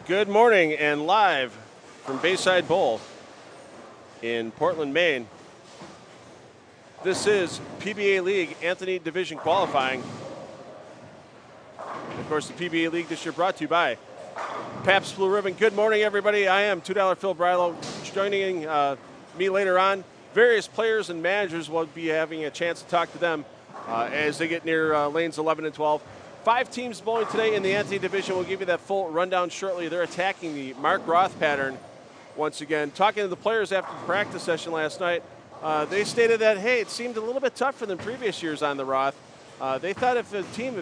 Good morning and live from Bayside Bowl in Portland, Maine. This is PBA League Anthony Division qualifying. And of course, the PBA League this year brought to you by Pabst Blue Ribbon. Good morning, everybody. I am $2 Phil Brylow. Joining me later on, various players and managers will be having a chance to talk to them as they get near lanes 11 and 12. 5 teams bowling today in the Anthony Division. We'll give you that full rundown shortly. They're attacking the Mark Roth pattern once again. Talking to the players after the practice session last night, they stated that, hey, it seemed a little bit tougher than previous years on the Roth. They thought if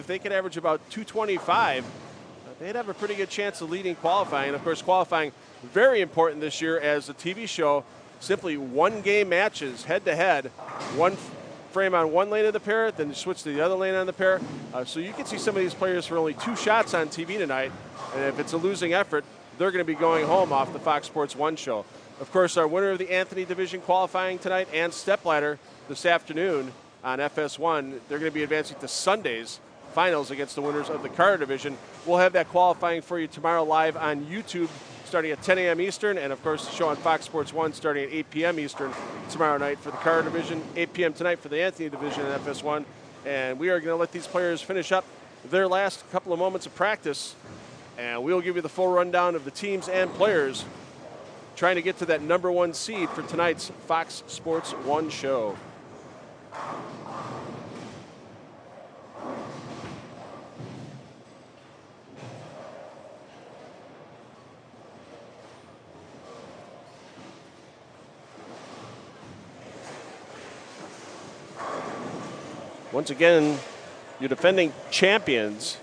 they could average about 225, they'd have a pretty good chance of leading qualifying. And, of course, qualifying very important this year as the TV show, simply one-game matches head-to-head, one frame on one lane of the pair, then you switch to the other lane on the pair. So you can see some of these players for only 2 shots on TV tonight, and if it's a losing effort, they're going to be going home off the Fox Sports 1 show. Of course, our winner of the Anthony Division qualifying tonight and stepladder this afternoon on FS1, they're going to be advancing to Sunday's finals against the winners of the Carter Division. We'll have that qualifying for you tomorrow live on YouTube starting at 10 a.m. Eastern, and of course the show on Fox Sports 1 starting at 8 p.m. Eastern tomorrow night for the Carter Division, 8 p.m. tonight for the Anthony Division and FS1. And we are going to let these players finish up their last couple of moments of practice, and we'll give you the full rundown of the teams and players trying to get to that number 1 seed for tonight's Fox Sports 1 show. Once again, your defending champions,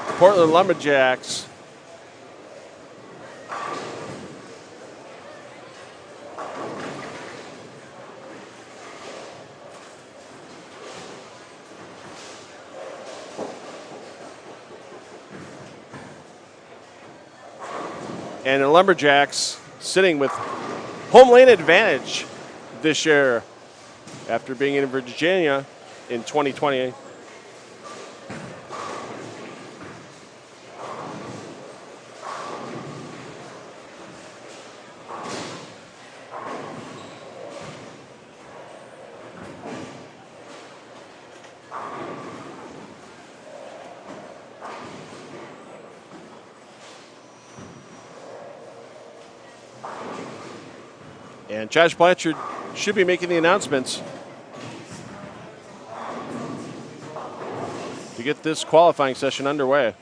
the Portland Lumberjacks. And the Lumberjacks sitting with home lane advantage this year after being in Virginia in 2020. And Josh Blanchard should be making the announcements to get this qualifying session underway.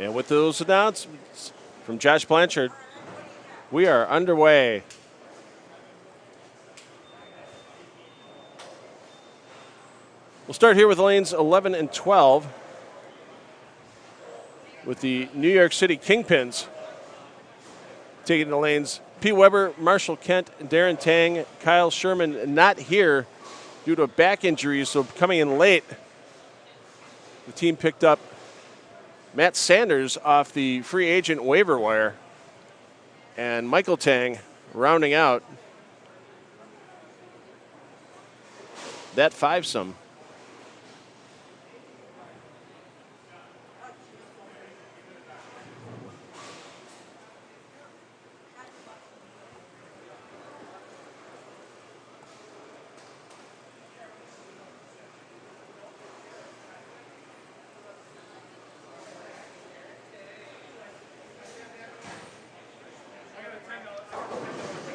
And with those announcements from Josh Blanchard, we are underway. We'll start here with lanes 11 and 12 with the New York City Kingpins taking the lanes. P. Weber, Marshall Kent, Darren Tang, Kyle Sherman not here due to a back injury, so coming in late. The team picked up Matt Sanders off the free agent waiver wire, and Michael Tang rounding out that 5-some.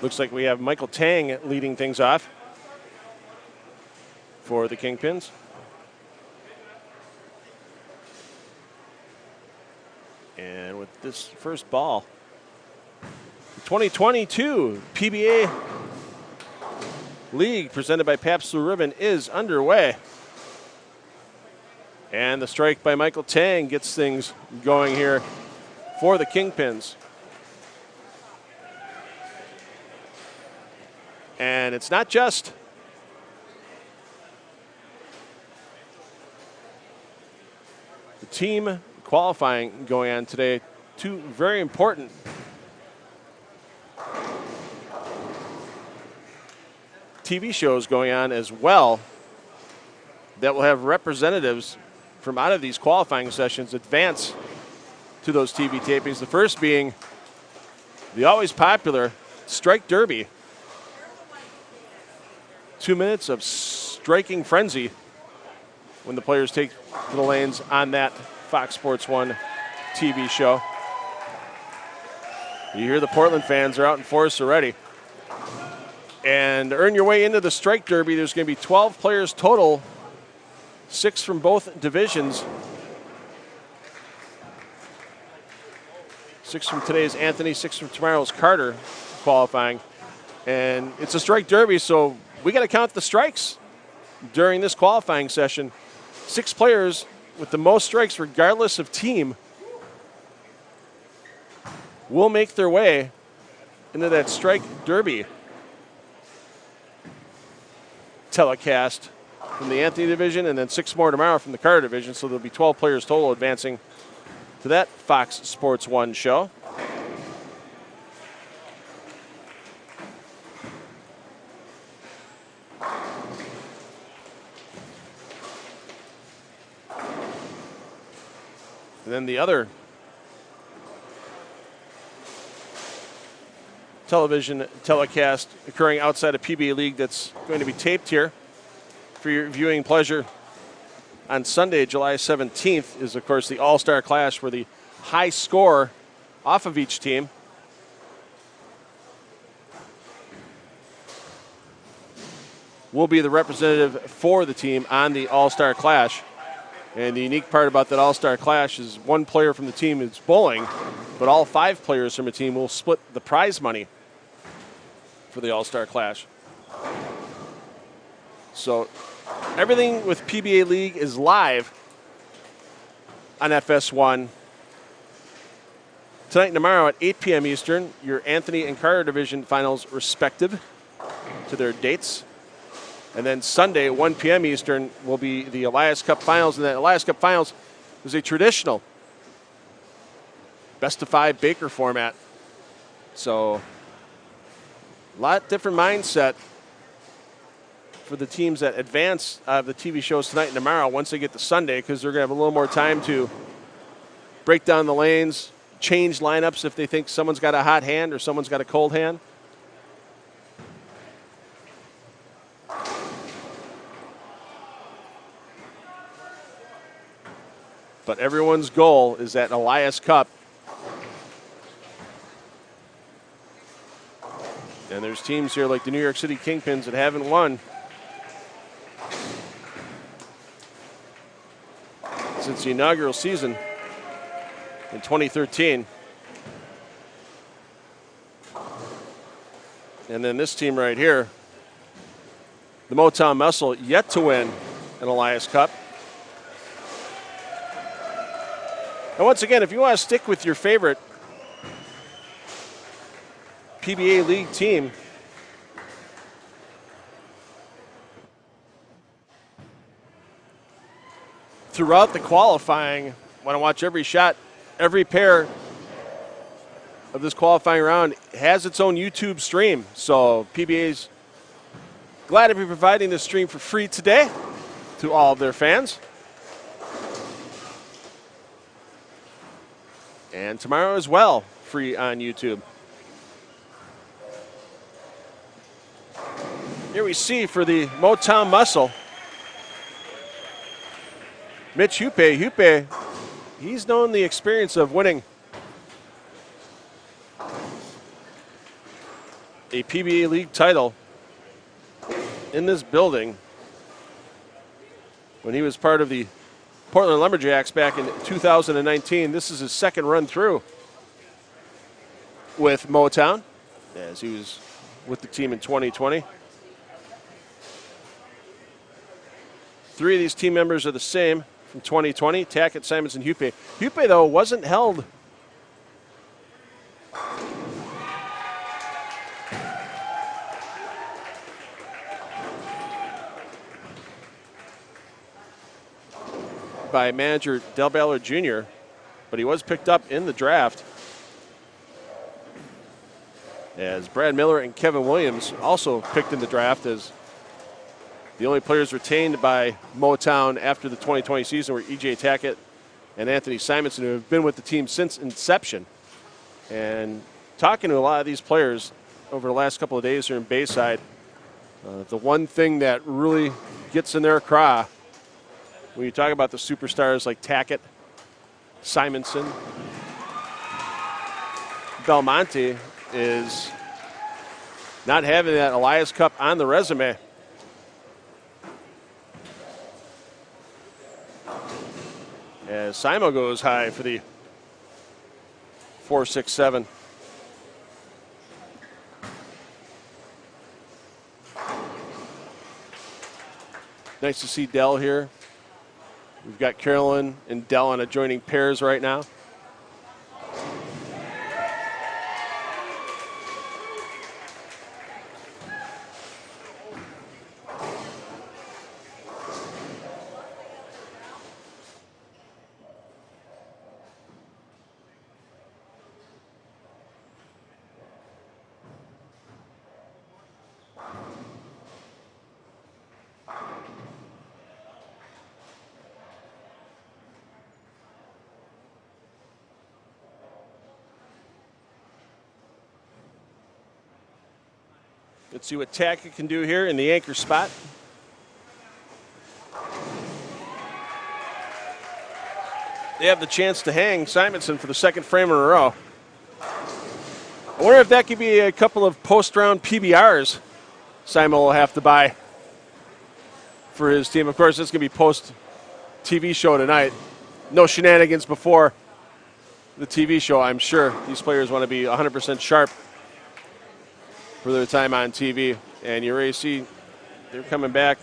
Looks like we have Michael Tang leading things off for the Kingpins. And with this first ball, the 2022 PBA League presented by Pabst Blue Ribbon is underway. And the strike by Michael Tang gets things going here for the Kingpins. And it's not just the team qualifying going on today. Two very important TV shows going on as well that will have representatives from out of these qualifying sessions advance to those TV tapings. The first being the always popular Strike Derby. 2 minutes of striking frenzy when the players take to the lanes on that Fox Sports 1 TV show. You hear the Portland fans are out in force already. And to earn your way into the Strike Derby, there's going to be 12 players total, 6 from both divisions. 6 from today's Anthony, 6 from tomorrow's Carter qualifying. And it's a Strike Derby, so we got to count the strikes during this qualifying session. 6 players with the most strikes, regardless of team, will make their way into that Strike Derby telecast from the Anthony division, and then 6 more tomorrow from the Carter division. So there'll be 12 players total advancing to that Fox Sports 1 show. And then the other television telecast occurring outside of PBA League that's going to be taped here for your viewing pleasure on Sunday, July 17th, is, of course, the All-Star Clash, where the high score off of each team will be the representative for the team on the All-Star Clash. And the unique part about that All-Star Clash is one player from the team is bowling, but all 5 players from a team will split the prize money for the All-Star Clash. So everything with PBA League is live on FS1. Tonight and tomorrow at 8 p.m. Eastern, your Anthony and Carter division finals respective to their dates. And then Sunday, 1 p.m. Eastern, will be the Elias Cup Finals. And that Elias Cup Finals is a traditional best-of-5 Baker format. So a lot different mindset for the teams that advance the TV shows tonight and tomorrow once they get to Sunday, because they're going to have a little more time to break down the lanes, change lineups if they think someone's got a hot hand or someone's got a cold hand. But everyone's goal is that Elias Cup. And there's teams here like the New York City Kingpins that haven't won since the inaugural season in 2013. And then this team right here, the Motown Muscle, yet to win an Elias Cup. And once again, if you want to stick with your favorite PBA League team, throughout the qualifying, want to watch every shot, every pair of this qualifying round has its own YouTube stream. So PBA's glad to be providing this stream for free today to all of their fans. And tomorrow as well, free on YouTube. Here we see for the Motown Muscle, Mitch Hupe. Hupe, he's known the experience of winning a PBA League title in this building when he was part of the Portland Lumberjacks back in 2019. This is his second run through with Motown, as he was with the team in 2020. 3 of these team members are the same from 2020, Tackett, Simons, and Hupe. Hupe, though, wasn't held by manager Del Ballard Jr., but he was picked up in the draft, as Brad Miller and Kevin Williams also picked in the draft as the only players retained by Motown after the 2020 season were E.J. Tackett and Anthony Simonson, who have been with the team since inception. And talking to a lot of these players over the last couple of days here in Bayside, the one thing that really gets in their craw when you talk about the superstars like Tackett, Simonson, Belmonte, is not having that Elias Cup on the resume. As Simo goes high for the 4.67. Nice to see Dell here. We've got Carolyn and Dell on adjoining pairs right now. Let's see what Tackett can do here in the anchor spot. They have the chance to hang Simonson for the second frame in a row. I wonder if that could be a couple of post-round PBRs Simon will have to buy for his team. Of course, it's going to be post-TV show tonight. No shenanigans before the TV show, I'm sure. These players want to be 100% sharp for their time on TV. And you already see they're coming back.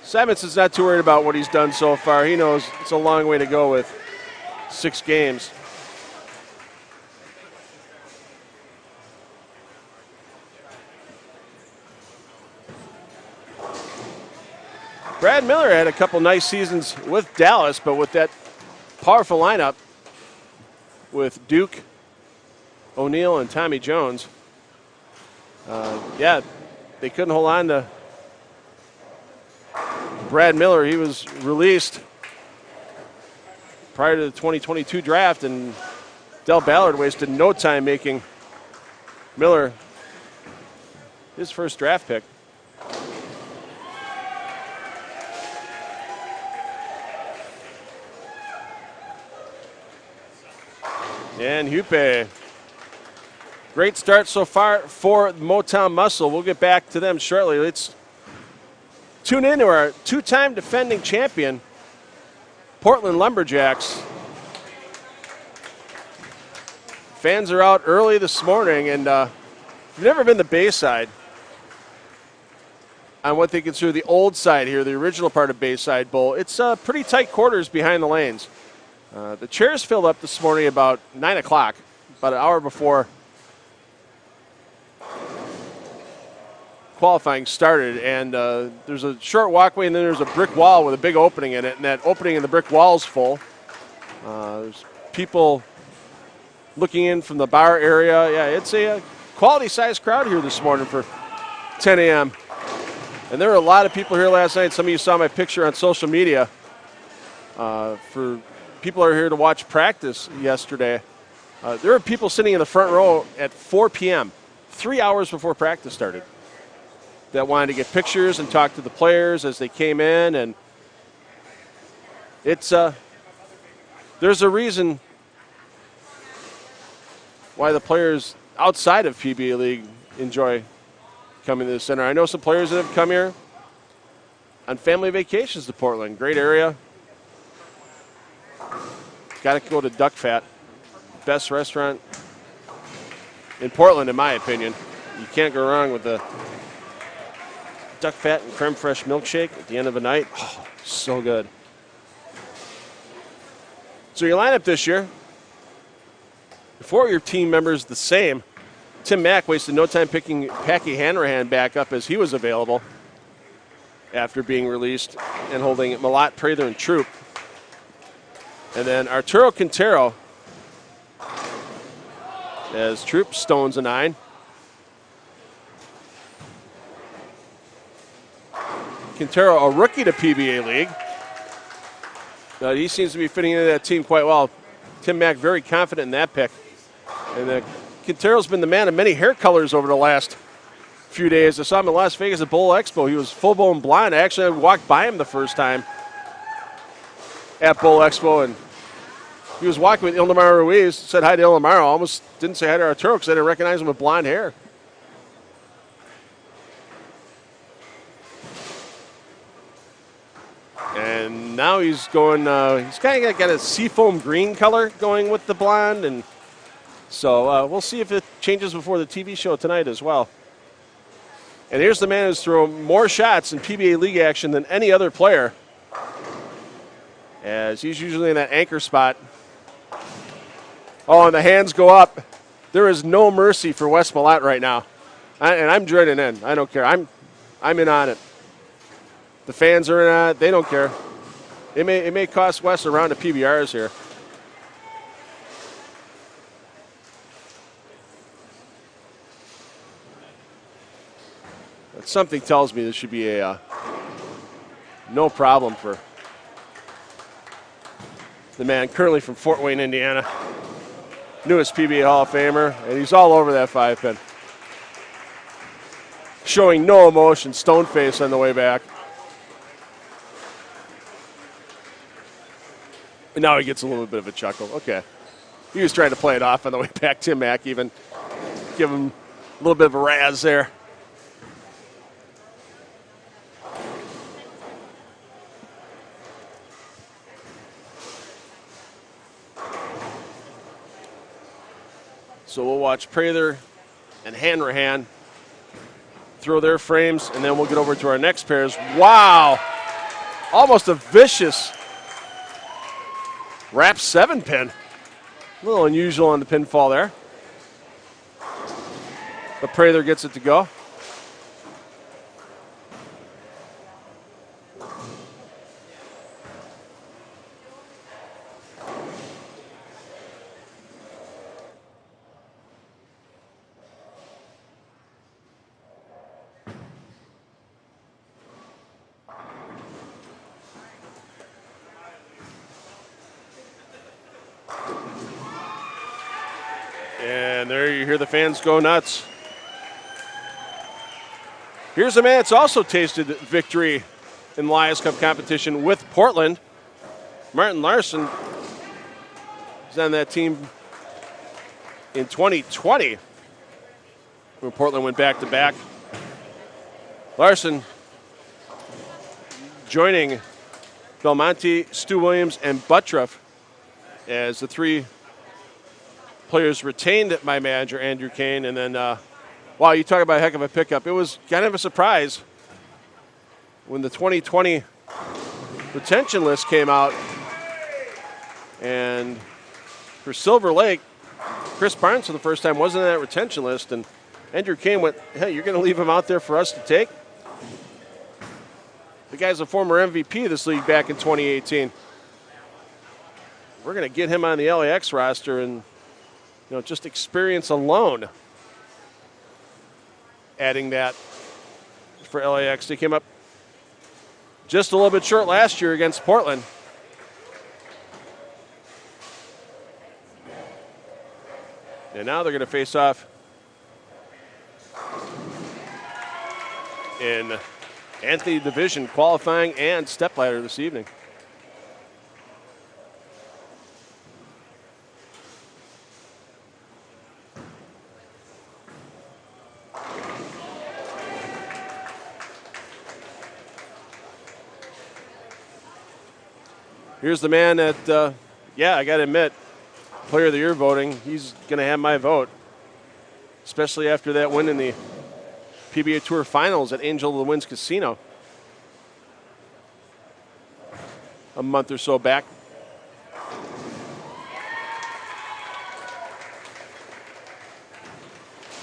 Simonson's not too worried about what he's done so far. He knows it's a long way to go with 6 games. Brad Miller had a couple nice seasons with Dallas, but with that powerful lineup with Duke, O'Neal, and Tommy Jones, they couldn't hold on to Brad Miller. He was released prior to the 2022 draft, and Del Ballard wasted no time making Miller his first draft pick. And Hupe. Great start so far for Motown Muscle. We'll get back to them shortly. Let's tune in to our 2-time defending champion, Portland Lumberjacks. Fans are out early this morning, and if you've never been to Bayside, on what they consider the old side here, the original part of Bayside Bowl, it's pretty tight quarters behind the lanes. The chairs filled up this morning about 9 o'clock, about an hour before qualifying started, and there's a short walkway, and then there's a brick wall with a big opening in it, and that opening in the brick wall is full. There's people looking in from the bar area. Yeah, it's a quality-sized crowd here this morning for 10 a.m. And there were a lot of people here last night. Some of you saw my picture on social media. For people who are here to watch practice yesterday, there were people sitting in the front row at 4 p.m., 3 hours before practice started, that wanted to get pictures and talk to the players as they came in. And it's there's a reason why the players outside of PBA League enjoy coming to the center. I know some players that have come here on family vacations to Portland. Great area. Got to go to Duck Fat. Best restaurant in Portland, in my opinion. You can't go wrong with the Duck Fat and creme fraiche milkshake at the end of the night. Oh, so good. So your lineup this year, 4 of your team members the same. Tim Mack wasted no time picking Packy Hanrahan back up as he was available after being released and holding Malat, Prather, and Troop. And then Arturo Quintero as Troop stones a 9. Quintero, a rookie to PBA League. He seems to be fitting into that team quite well. Tim Mack very confident in that pick. And Quintero's been the man of many hair colors over the last few days. I saw him in Las Vegas at Bowl Expo. He was full-blown blonde. I actually walked by him the first time at Bowl Expo, and he was walking with Ildemar Ruiz. Said hi to Ildemar. Almost didn't say hi to Arturo because I didn't recognize him with blonde hair. And now he's going, he's kind of got a seafoam green color going with the blonde. And so we'll see if it changes before the TV show tonight as well. And here's the man who's thrown more shots in PBA League action than any other player, as he's usually in that anchor spot. Oh, and the hands go up. There is no mercy for Wes Malat right now. And I'm joining in. I don't care. I'm in on it. The fans are in on it. They don't care. It may cost Wes a round of PBRs here. But something tells me this should be a no problem for the man currently from Fort Wayne, Indiana. Newest PBA Hall of Famer, and he's all over that 5-pin. Showing no emotion, stone face on the way back. And now he gets a little bit of a chuckle. Okay. He was trying to play it off on the way back. Tim Mack even give him a little bit of a razz there. So we'll watch Prather and Hanrahan throw their frames, and then we'll get over to our next pairs. Wow! Almost a vicious wrap 7-pin. A little unusual on the pinfall there. But Prather gets it to go. And there you hear the fans go nuts. Here's a man that's also tasted victory in Lions Cup competition with Portland. Martin Larson is on that team in 2020 when Portland went back-to-back. Larson joining Belmonte, Stu Williams, and Buttroff as the 3 players retained by manager Andrew Kane. And then, wow, you talk about a heck of a pickup. It was kind of a surprise when the 2020 retention list came out. And for Silver Lake, Chris Barnes for the first time wasn't on that retention list. And Andrew Kane went, hey, you're going to leave him out there for us to take? The guy's a former MVP of this league back in 2018. We're going to get him on the LAX roster, and just experience alone, adding that for LAX. They came up just a little bit short last year against Portland. And now they're going to face off in Anthony Division qualifying and stepladder this evening. Here's the man that, I got to admit, Player of the Year voting, he's going to have my vote, especially after that win in the PBA Tour Finals at Angel of the Winds Casino a month or so back.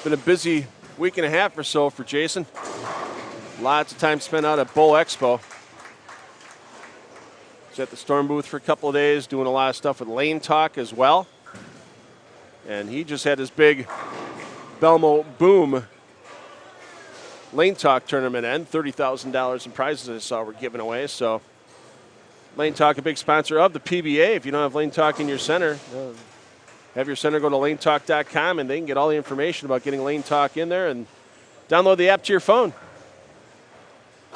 Been a busy week and a half or so for Jason. Lots of time spent out at Bowl Expo. He's at the Storm booth for a couple of days, doing a lot of stuff with Lane Talk as well. And he just had his big Belmo Boom Lane Talk tournament end. $30,000 in prizes I saw were given away. So Lane Talk, a big sponsor of the PBA. If you don't have Lane Talk in your center, have your center go to lanetalk.com and they can get all the information about getting Lane Talk in there and download the app to your phone.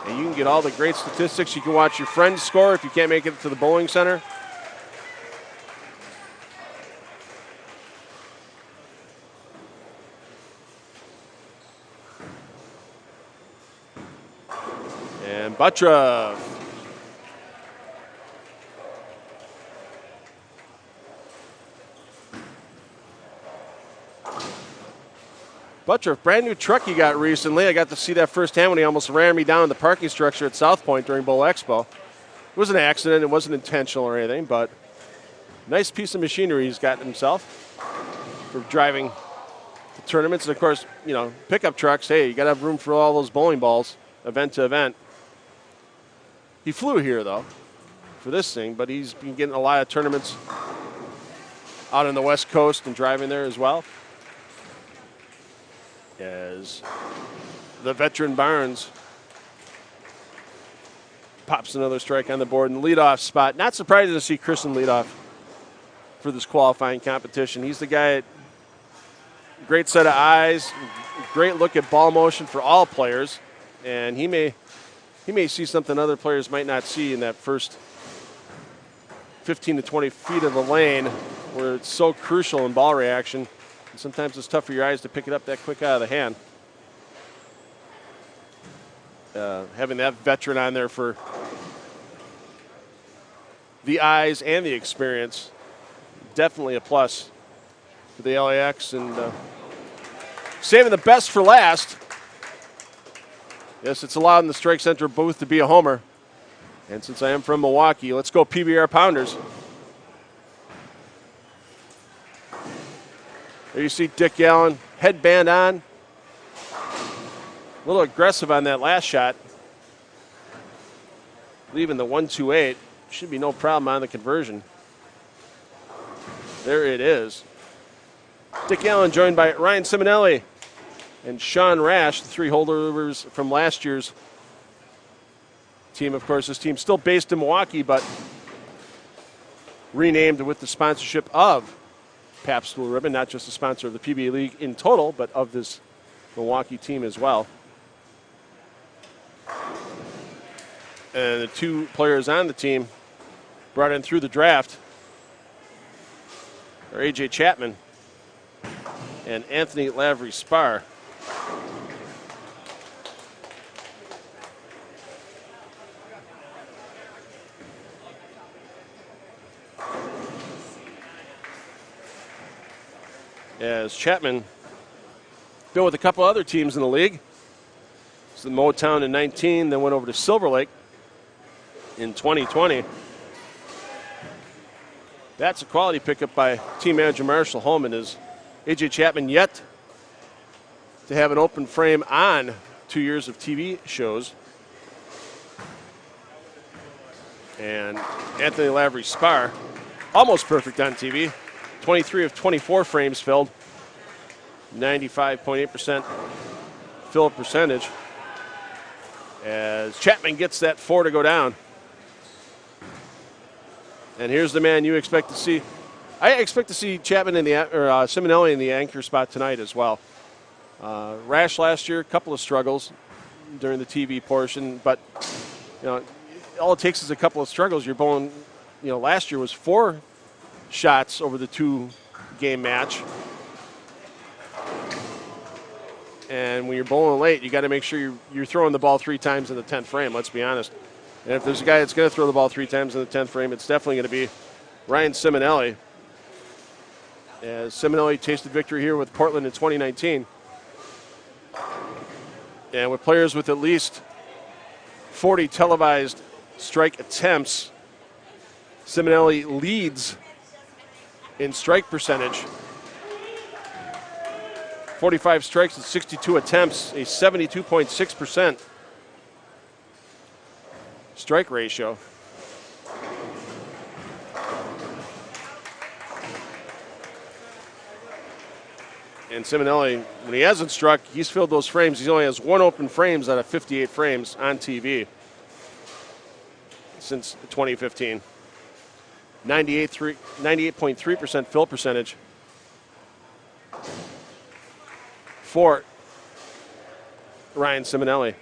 And you can get all the great statistics. You can watch your friends score if you can't make it to the bowling center. And Buttra. Butcher, brand new truck he got recently. I got to see that firsthand when he almost ran me down in the parking structure at South Point during Bowl Expo. It was an accident. It wasn't intentional or anything, but nice piece of machinery he's got himself for driving the tournaments. And, of course, pickup trucks, hey, you got to have room for all those bowling balls, event to event. He flew here, though, for this thing, but he's been getting a lot of tournaments out on the West Coast and driving there as well. As the veteran Barnes pops another strike on the board in the leadoff spot. Not surprised to see Chris in leadoff for this qualifying competition. He's the guy, great set of eyes, great look at ball motion for all players, and he may see something other players might not see in that first 15 to 20 feet of the lane where it's so crucial in ball reaction. Sometimes it's tough for your eyes to pick it up that quick out of the hand. Having that veteran on there for the eyes and the experience, definitely a plus for the LAX. And saving the best for last. Yes, it's allowed in the Strike Center booth to be a homer. And since I am from Milwaukee, let's go PBR Pounders. There you see Dick Allen, headband on. A little aggressive on that last shot. Leaving the 1-2-8. Should be no problem on the conversion. There it is. Dick Allen joined by Ryan Siminelli and Sean Rash, the three holdovers from last year's team. Of course, this team's still based in Milwaukee, but renamed with the sponsorship of Pabst Blue Ribbon, not just a sponsor of the PBA League in total, but of this Milwaukee team as well. And the two players on the team brought in through the draft are A.J. Chapman and Anthony Lavry Spar. As Chapman been with a couple other teams in the league. It's the Motown in 19, then went over to Silver Lake in 2020. That's a quality pickup by team manager Marshall Holman. Is A.J. Chapman yet to have an open frame on 2 years of TV shows. And Anthony Lavry Spar, almost perfect on TV. 23 of 24 frames filled. 95.8% fill percentage. As Chapman gets that 4 to go down. And here's the man you expect to see. I expect to see Chapman in the Siminelli in the anchor spot tonight as well. Rash last year, a couple of struggles during the TV portion, but all it takes is a couple of struggles. You're bowling. Last year was 4 shots over the 2-game match. And when you're bowling late, you got to make sure you're throwing the ball 3 times in the 10th frame, let's be honest. And if there's a guy that's going to throw the ball 3 times in the 10th frame, it's definitely going to be Ryan Siminelli. As Siminelli tasted victory here with Portland in 2019. And with players with at least 40 televised strike attempts, Siminelli leads in strike percentage. 45 strikes and 62 attempts, a 72.6% strike ratio. And Siminelli, when he hasn't struck, he's filled those frames. He only has 1 open frames out of 58 frames on TV since 2015. 98.3% fill percentage for Ryan Siminelli.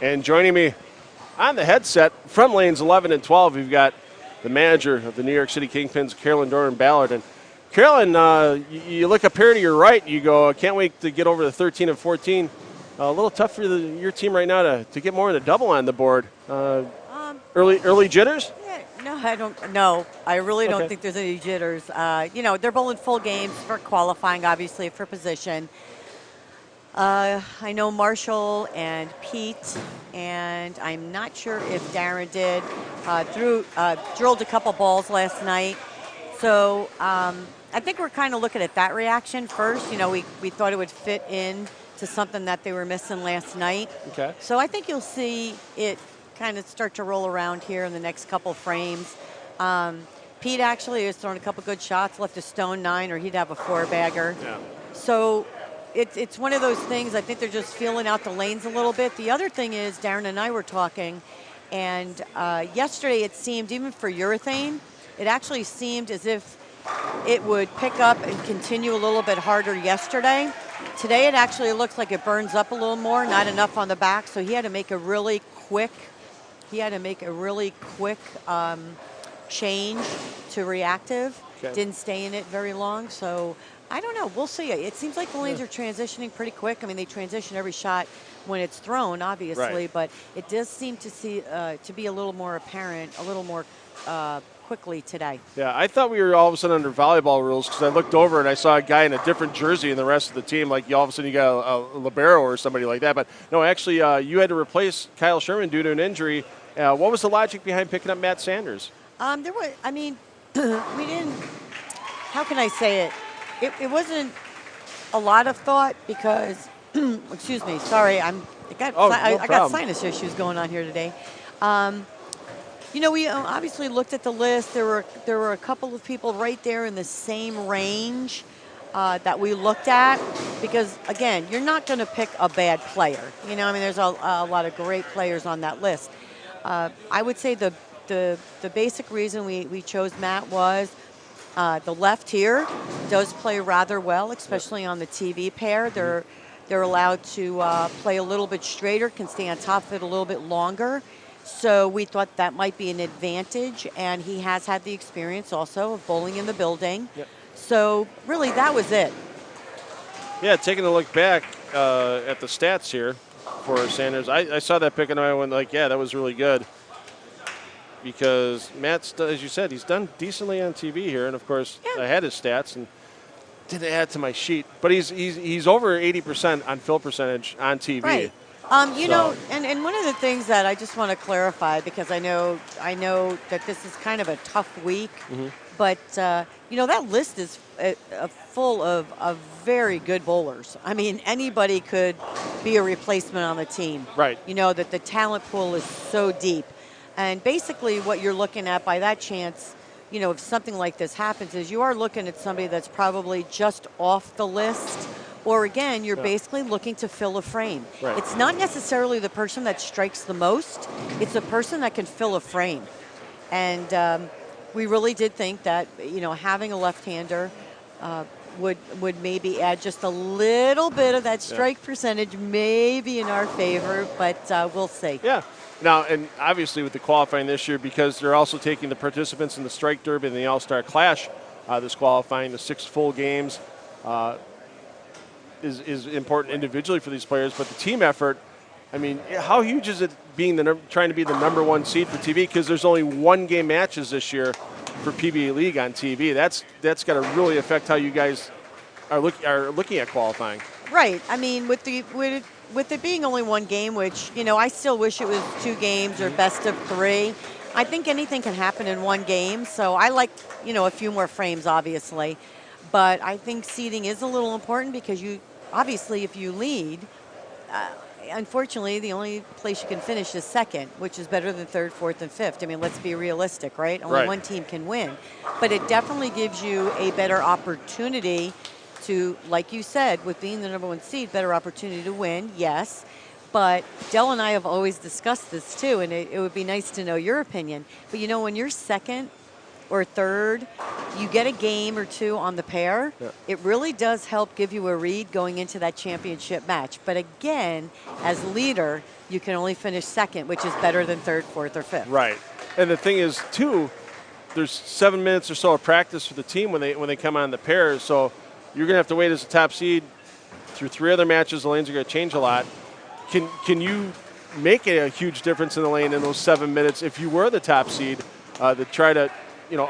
And joining me on the headset from lanes 11 and 12, we've got the manager of the New York City Kingpins, Carolyn Doran-Ballard. And Carolyn, you look up here to your right, you go, I can't wait to get over the 13 and 14. A little tough for your team right now to get more than a double on the board. Early jitters? Yeah, no, I don't. No, I really don't think there's any jitters. They're bowling full games for qualifying, obviously, for position. I know Marshall and Pete, and I'm not sure if Darren did, drilled a couple balls last night. So I think we're kind of looking at that reaction first. We thought it would fit in to something that they were missing last night. Okay. So I think you'll see it kind of start to roll around here in the next couple frames. Pete actually has thrown a couple good shots, left a stone 9, or he'd have a 4-bagger. Yeah. So it's one of those things. I think they're just feeling out the lanes a little bit. The other thing is, Darren and I were talking, and yesterday it seemed, even for urethane, it actually seemed as if it would pick up and continue a little bit harder yesterday. Today it actually looks like it burns up a little more, not enough on the back, so he had to make a really quick change to reactive. Okay. Didn't stay in it very long, so I don't know. We'll see. It seems like the lanes are transitioning pretty quick. I mean, they transition every shot when it's thrown, obviously, right. But it does seem to be a little more apparent, a little more quickly today. Yeah, I thought we were all of a sudden under volleyball rules because I looked over and I saw a guy in a different jersey than the rest of the team. Like all of a sudden you got a libero or somebody like that. But no, actually, you had to replace Kyle Sherman due to an injury. What was the logic behind picking up Matt Sanders? We didn't. How can I say it? It wasn't a lot of thought because, excuse me, sorry, I got sinus issues going on here today. We obviously looked at the list. There were a couple of people right there in the same range that we looked at because, again, you're not going to pick a bad player. There's a lot of great players on that list. I would say the basic reason we chose Matt was the left here does play rather well, especially on the TV pair. They're allowed to play a little bit straighter, can stay on top of it a little bit longer. So we thought that might be an advantage, and he has had the experience also of bowling in the building. Yep. So really, that was it. Yeah, taking a look back at the stats here for Sanders, I saw that pick and I went like, yeah, that was really good. Because Matt's, as you said, he's done decently on TV here, and of course I had his stats and didn't add to my sheet. But he's over 80% on fill percentage on TV. Right. And one of the things that I just want to clarify, because I know that this is kind of a tough week, but that list is full of very good bowlers. I mean, anybody could be a replacement on the team. Right. That the talent pool is so deep. And basically what you're looking at by that chance, if something like this happens, is you are looking at somebody that's probably just off the list, or again, you're basically looking to fill a frame. Right. It's not necessarily the person that strikes the most, it's the person that can fill a frame. And we really did think that, having a left-hander would maybe add just a little bit of that strike percentage, maybe in our favor, but we'll see. Yeah. Now, and obviously with the qualifying this year, because they're also taking the participants in the Strike Derby and the All-Star Clash, this qualifying, the 6 full games is important individually for these players, but the team effort, I mean, how huge is it being trying to be the number 1 seed for TV? Because there's only 1-game matches this year for PBA League on TV. That's got to really affect how you guys are looking at qualifying. Right. I mean, with it being only 1 game, which, I still wish it was 2 games or best of 3. I think anything can happen in 1 game. So I like, a few more frames, obviously. But I think seeding is a little important because obviously, if you lead, unfortunately, the only place you can finish is second, which is better than third, fourth, and fifth. I mean, let's be realistic, right? Only one team can win. But it definitely gives you a better opportunity to, like you said, with being the number 1 seed, better opportunity to win, yes. But Del and I have always discussed this too, and it would be nice to know your opinion. But when you're second or third, you get a game or 2 on the pair. Yeah. It really does help give you a read going into that championship match. But again, as leader, you can only finish second, which is better than third, fourth, or fifth. Right. And the thing is, too, there's 7 minutes or so of practice for the team when they come on the pairs. So you're going to have to wait as a top seed through 3 other matches. The lanes are going to change a lot. Can you make a huge difference in the lane in those 7 minutes if you were the top seed to try to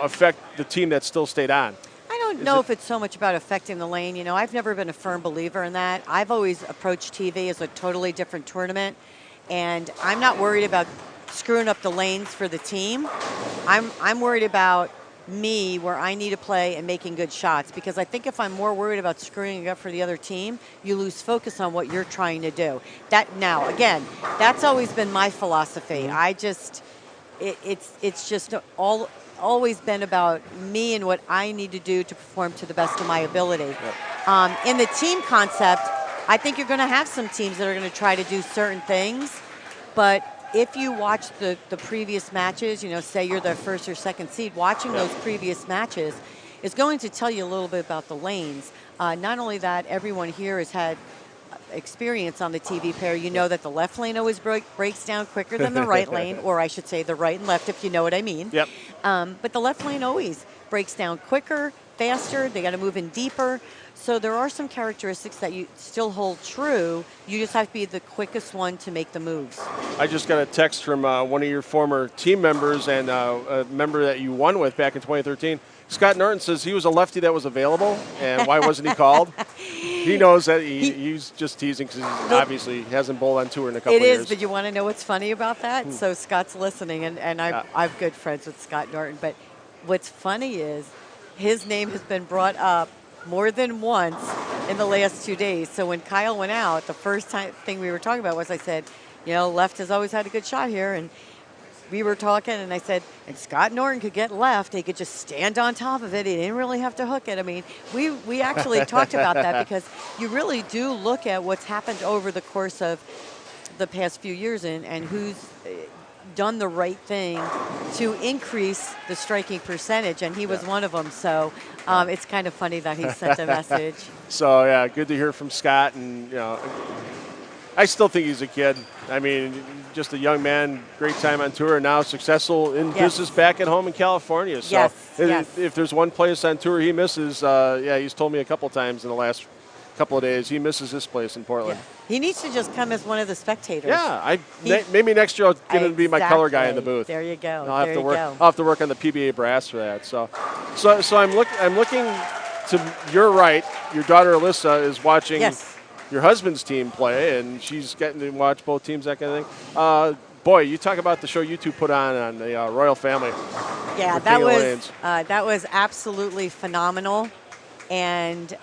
affect the team that still stayed on? I don't know if it's so much about affecting the lane. I've never been a firm believer in that. I've always approached TV as a totally different tournament, and I'm not worried about screwing up the lanes for the team. I'm worried about me, where I need to play and making good shots, because I think if I'm more worried about screwing it up for the other team, you lose focus on what you're trying to do. Now, again, that's always been my philosophy. It's just always been about me and what I need to do to perform to the best of my ability. Yep. In the team concept, I think you're going to have some teams that are going to try to do certain things, but if you watch the previous matches, say you're the first or second seed, watching those previous matches is going to tell you a little bit about the lanes. Not only that, everyone here has had experience on the TV pair. You know that the left lane always breaks down quicker than the right lane, or I should say the right and left, if you know what I mean. Yep. But the left lane always breaks down quicker, faster. They got to move in deeper. So there are some characteristics that you still hold true. You just have to be the quickest one to make the moves. I just got a text from one of your former team members and a member that you won with back in 2013. Scott Norton says he was a lefty that was available, and why wasn't he called? He knows that he's just teasing because he obviously hasn't bowled on tour in a couple of years. It is, but you want to know what's funny about that? So Scott's listening, and I'm good friends with Scott Norton. But what's funny is his name has been brought up more than once in the last 2 days. So when Kyle went out, the first thing we were talking about was I said, left has always had a good shot here. And we were talking, and I said, and Scott Norton could get left. He could just stand on top of it. He didn't really have to hook it. I mean, we actually talked about that because you really do look at what's happened over the course of the past few years and who's done the right thing to increase the striking percentage, and he was one of them. So it's kind of funny that he sent a message. So, yeah, good to hear from Scott. And, I still think he's a kid. I mean, just a young man, great time on tour, and now successful in business back at home in California. So if there's one place on tour he misses, he's told me a couple times in the last couple of days, he misses this place in Portland. Yeah. He needs to just come as one of the spectators. Yeah, maybe next year I'll get him to be my color guy in the booth. There you go. I'll have to work on the PBA brass for that. So I'm looking to your right. Your daughter Alyssa is watching your husband's team play, and she's getting to watch both teams, that kind of thing. Boy, you talk about the show you two put on the Royal Family. Yeah, that was absolutely phenomenal, and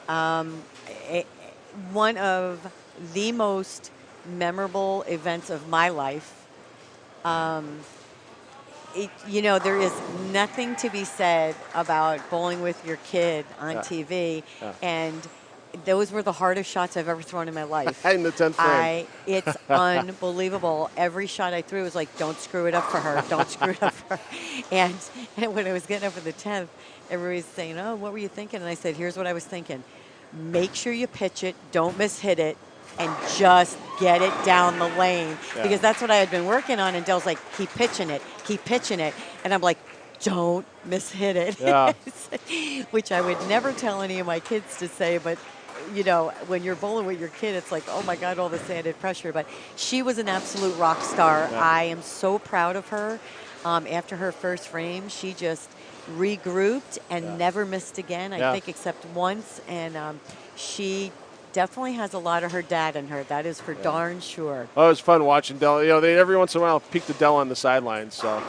one of the most memorable events of my life. There is nothing to be said about bowling with your kid on TV, and those were the hardest shots I've ever thrown in my life. In the 10th frame. It's unbelievable. Every shot I threw was like, don't screw it up for her. Don't screw it up for her. And when I was getting up for the 10th, everybody's saying, oh, what were you thinking? And I said, here's what I was thinking. Make sure you pitch it. Don't miss-hit it. And just get it down the lane. Yeah. Because that's what I had been working on. And Dell's like, keep pitching it. Keep pitching it. And I'm like, don't miss-hit it. Yeah. Which I would never tell any of my kids to say, but you know, when you're bowling with your kid, it's like, oh my God, all this added pressure. But she was an absolute rock star. Yeah. I am so proud of her. After her first frame, she just regrouped and never missed again, I think, except once. And she definitely has a lot of her dad in her. That is for darn sure. Oh, it was fun watching Dell. You know, they every once in a while peek the Dell on the sidelines. So,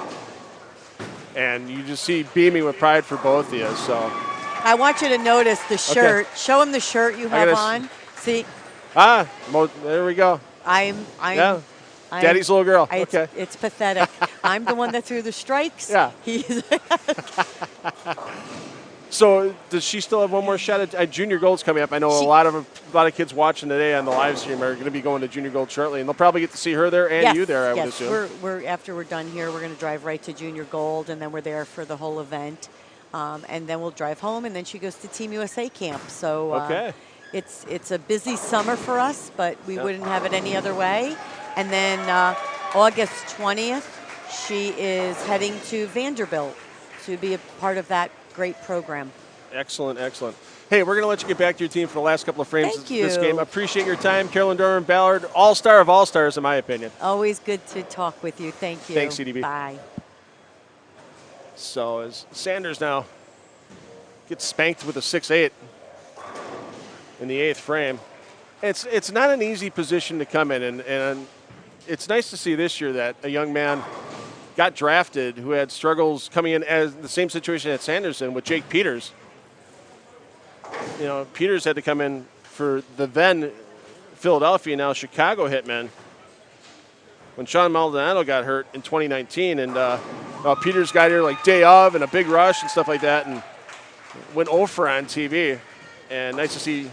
and you just see beaming with pride for both of you. So. I want you to notice the shirt. Okay. Show him the shirt you have on. See? There we go. Daddy's little girl. Okay. It's pathetic. I'm the one that threw the strikes. Yeah. He's So does she still have one more shot at Junior Gold's coming up? I know a lot of kids watching today on the live stream are going to be going to Junior Gold shortly, and they'll probably get to see her there and you there, I would assume. We're after we're done here, we're going to drive right to Junior Gold, and then we're there for the whole event. And then we'll drive home, and then she goes to Team USA camp. So it's a busy summer for us, but we wouldn't have it any other way. And then August 20th, she is heading to Vanderbilt to be a part of that great program. Excellent, excellent. Hey, we're going to let you get back to your team for the last couple of frames of this game. Appreciate your time. Carolyn Dorman-Ballard, all-star of all-stars, in my opinion. Always good to talk with you. Thank you. Thanks, CDB. Bye. So as Sanders now gets spanked with a 6-8 in the 8th frame, it's not an easy position to come in, and it's nice to see this year that a young man got drafted who had struggles coming in as the same situation that Sanders in with Jake Peters. You know, Peters had to come in for the then Philadelphia, now Chicago hitman, when Sean Maldonado got hurt in 2019, and Peters got here like day of and a big rush and stuff like that, and went over on TV. And nice to see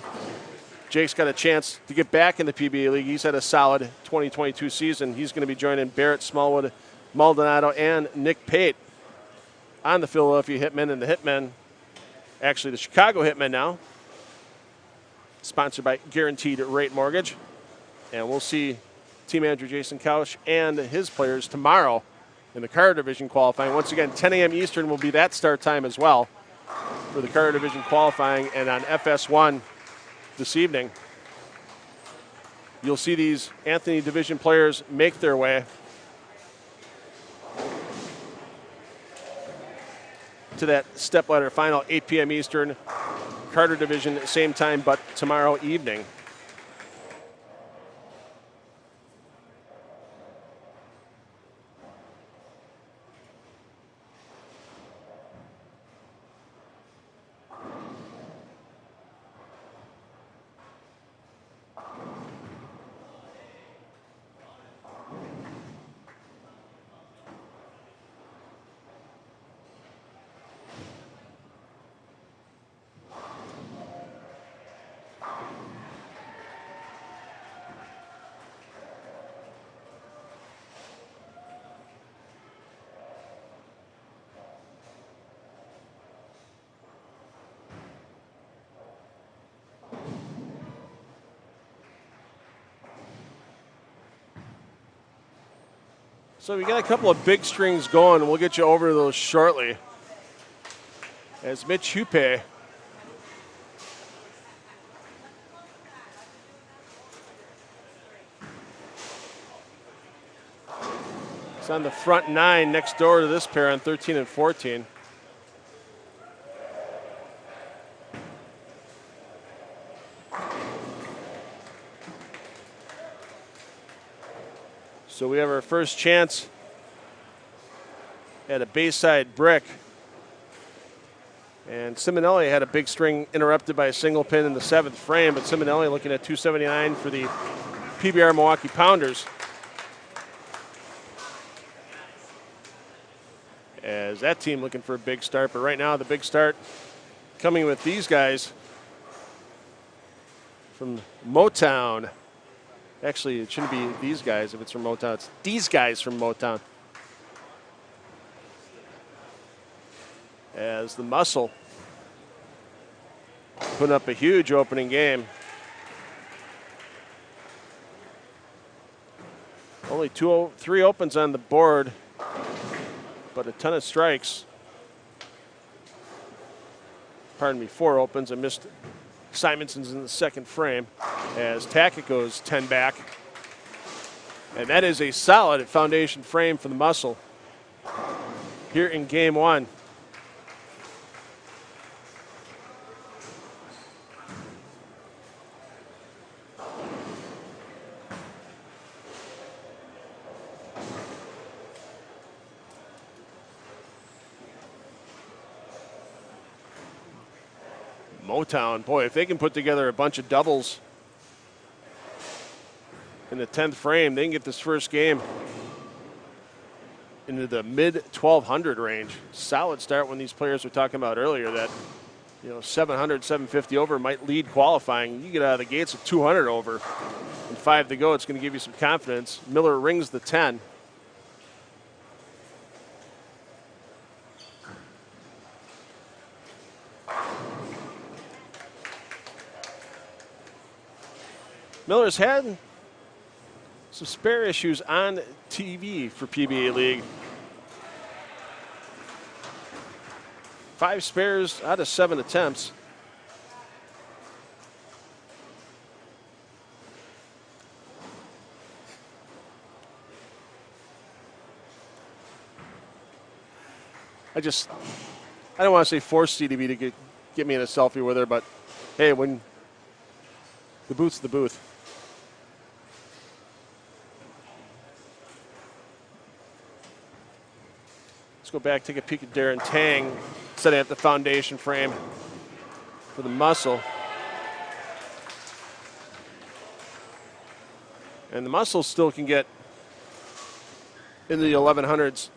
Jake's got a chance to get back in the PBA League. He's had a solid 2022 season. He's going to be joining Barrett, Smallwood, Maldonado, and Nick Pate on the Philadelphia Hitmen, and the Hitmen, actually the Chicago Hitmen now, sponsored by Guaranteed Rate Mortgage. And we'll see team manager Jason Couch and his players tomorrow in the Carter Division qualifying. Once again, 10 a.m. Eastern will be that start time as well for the Carter Division qualifying. And on FS1 this evening, you'll see these Anthony Division players make their way to that stepladder final, 8 p.m. Eastern, Carter Division, same time, but tomorrow evening. So we got a couple of big strings going, and we'll get you over to those shortly. As Mitch Hupe is on the front 9 next door to this pair on 13 and 14. So we have our first chance at a Bayside brick. And Siminelli had a big string interrupted by a single pin in the 7th frame, but Siminelli looking at 279 for the PBR Milwaukee Pounders. As that team looking for a big start, but right now the big start coming with these guys from Motown. Actually, it shouldn't be these guys if it's from Motown. It's these guys from Motown. As the Muscle putting up a huge opening game. Only 3 opens on the board, but a ton of strikes. Pardon me, 4 opens. I missed Simonson's in the second frame as Tackett goes 10 back. And that is a solid foundation frame for the Muscle here in game 1. Motown, boy, if they can put together a bunch of doubles in the 10th frame, they can get this first game into the mid 1200 range. Solid start when these players were talking about earlier that, 700, 750 over might lead qualifying. You get out of the gates with 200 over and 5 to go, it's going to give you some confidence. Miller rings the 10. Miller's had some spare issues on TV for PBA League. 5 spares out of 7 attempts. I don't want to say force CDB to get me in a selfie with her, but hey, when the booth's the booth. Let's go back, take a peek at Darren Tang, setting up the foundation frame for the Muscle. And the Muscle still can get into the 1100s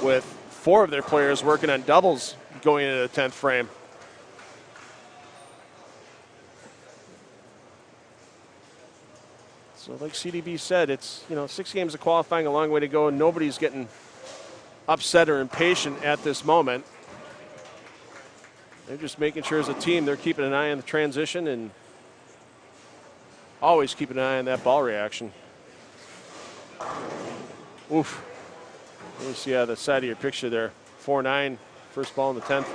with 4 of their players working on doubles going into the 10th frame. So like CDB said, it's 6 games of qualifying, a long way to go, and nobody's getting upset or impatient at this moment. They're just making sure as a team they're keeping an eye on the transition and always keeping an eye on that ball reaction. Oof. Let me see the side of your picture there. 4-9, first ball in the 10th.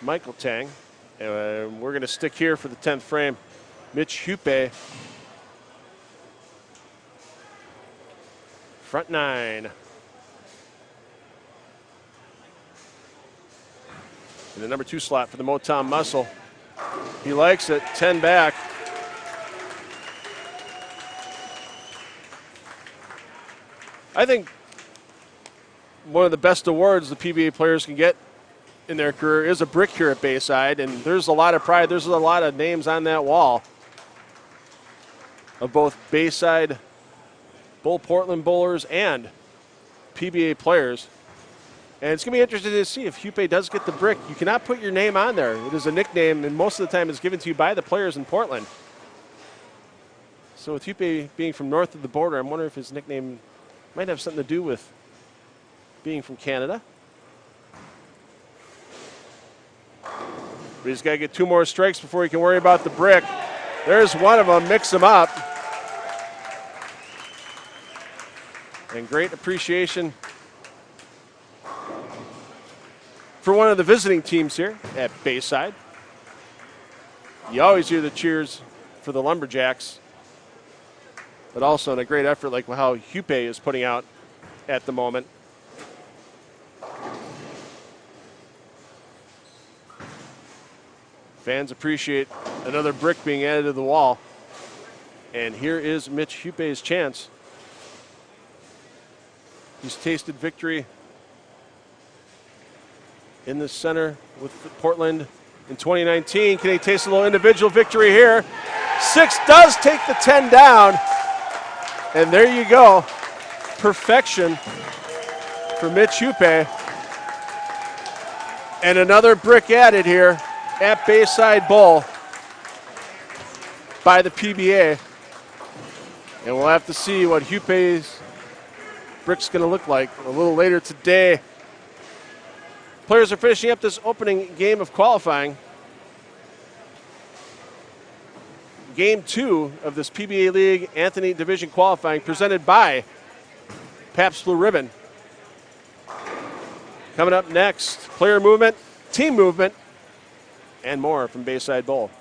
Michael Tang. And we're going to stick here for the 10th frame. Mitch Hupe. Front 9. In the number 2 slot for the Motown Muscle. He likes it, 10 back. I think one of the best awards the PBA players can get in their career is a brick here at Bayside, and there's a lot of pride. There's a lot of names on that wall of both Bayside Bull Portland bowlers and PBA players. And it's going to be interesting to see if Hupe does get the brick. You cannot put your name on there. It is a nickname, and most of the time it's given to you by the players in Portland. So with Hupe being from north of the border, I'm wondering if his nickname might have something to do with being from Canada. But he's got to get 2 more strikes before he can worry about the brick. There's one of them, mix them up. And great appreciation for one of the visiting teams here at Bayside. You always hear the cheers for the Lumberjacks, but also in a great effort like how Hupe is putting out at the moment. Fans appreciate another brick being added to the wall. And here is Mitch Hupe's chance. He's tasted victory in the center with Portland in 2019. Can he taste a little individual victory here? 6 does take the 10 down. And there you go. Perfection for Mitch Hupe. And another brick added here at Bayside Bowl by the PBA. And we'll have to see what Hupe's brick's going to look like a little later today. Players are finishing up this opening game of qualifying. Game 2 of this PBA League Anthony Division qualifying presented by Pabst Blue Ribbon. Coming up next, player movement, team movement, and more from Bayside Bowl.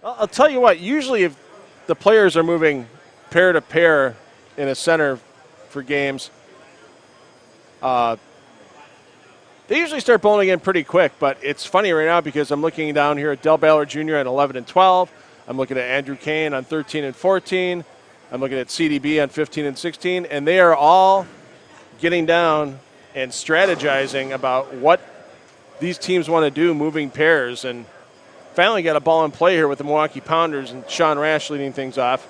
I'll tell you what, usually if the players are moving pair to pair in a center for games, they usually start bowling in pretty quick, but it's funny right now because I'm looking down here at Del Ballard Jr. at 11 and 12. I'm looking at Andrew Kane on 13 and 14. I'm looking at CDB on 15 and 16, and they are all getting down and strategizing about what these teams want to do, moving pairs, and finally got a ball in play here with the Milwaukee Pounders and Sean Rash leading things off.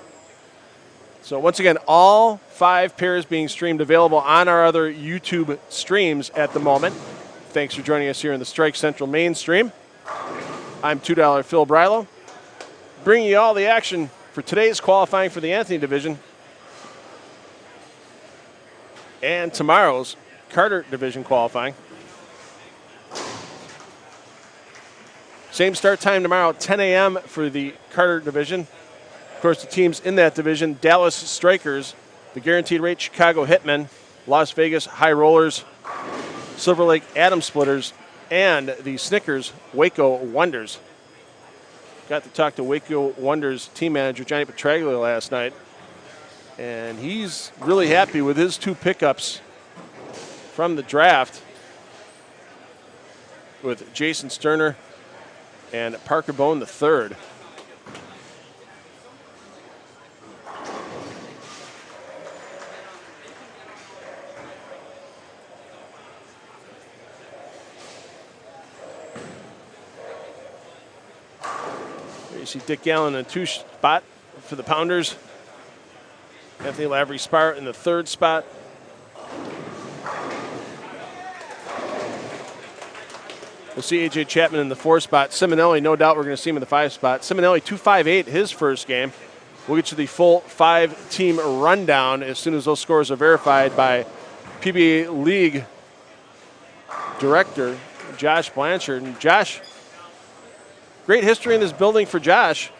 So once again, all 5 pairs being streamed available on our other YouTube streams at the moment. Thanks for joining us here in the Strike Central mainstream. I'm $2 Phil Brylow, bringing you all the action for today's qualifying for the Anthony Division and tomorrow's Carter Division qualifying. Same start time tomorrow, 10 a.m. for the Carter Division. Of course, the teams in that division, Dallas Strikers, the Guaranteed Rate Chicago Hitmen, Las Vegas High Rollers, Silver Lake Atom Splitters, and the Snickers Waco Wonders. Got to talk to Waco Wonders team manager Johnny Petraglia last night, and he's really happy with his 2 pickups from the draft with Jason Sterner and Parker Bone III. You see Dick Gallen in the 2 spot for the Pounders. Anthony Lavry Spar in the 3rd spot. We'll see A.J. Chapman in the 4th spot. Siminelli, no doubt we're going to see him in the 5th spot. Siminelli, 2.58 his first game. We'll get you the full 5-team rundown as soon as those scores are verified by PBA League director Josh Blanchard. And Josh, great history in this building for Josh,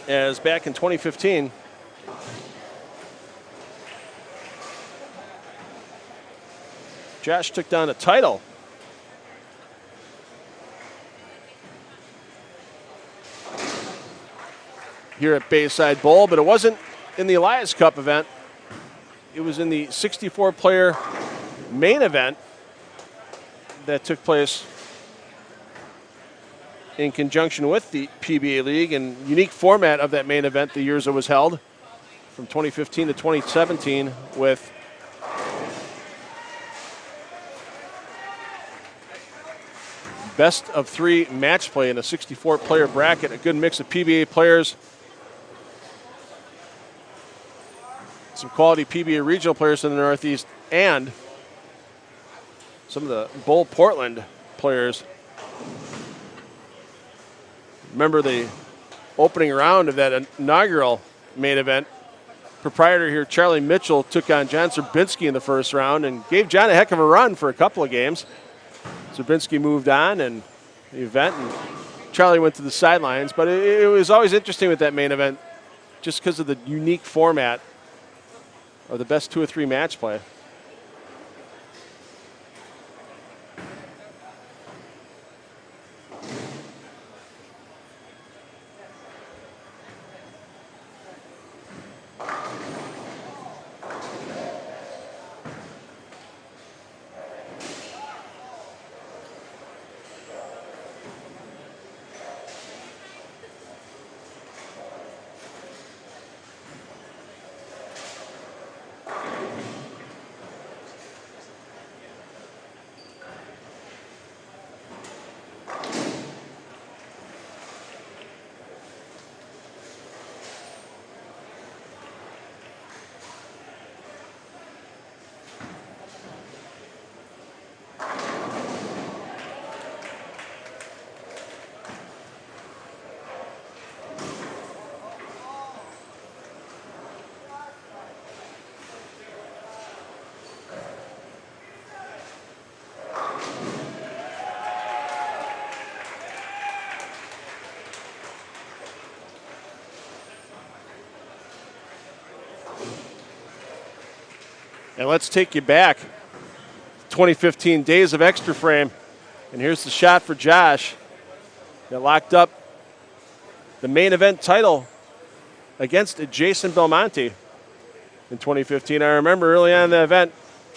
as back in 2015, Josh took down a title here at Bayside Bowl, but it wasn't in the Elias Cup event. It was in the 64-player main event that took place in conjunction with the PBA League, and unique format of that main event the years it was held from 2015 to 2017 with best of 3 match play in a 64-player bracket, a good mix of PBA players, some quality PBA regional players in the Northeast, and some of the Bowl Portland players. Remember the opening round of that inaugural main event. Proprietor here, Charlie Mitchell, took on John Zerbinski in the first round and gave John a heck of a run for a couple of games. Zerbinski moved on in the event, and Charlie went to the sidelines. But it was always interesting with that main event just because of the unique format of the best 2 or 3 match play. And let's take you back 2015 Days of Extra Frame. And here's the shot for Josh. Got locked up the main event title against Jason Belmonte in 2015. I remember early on in the event,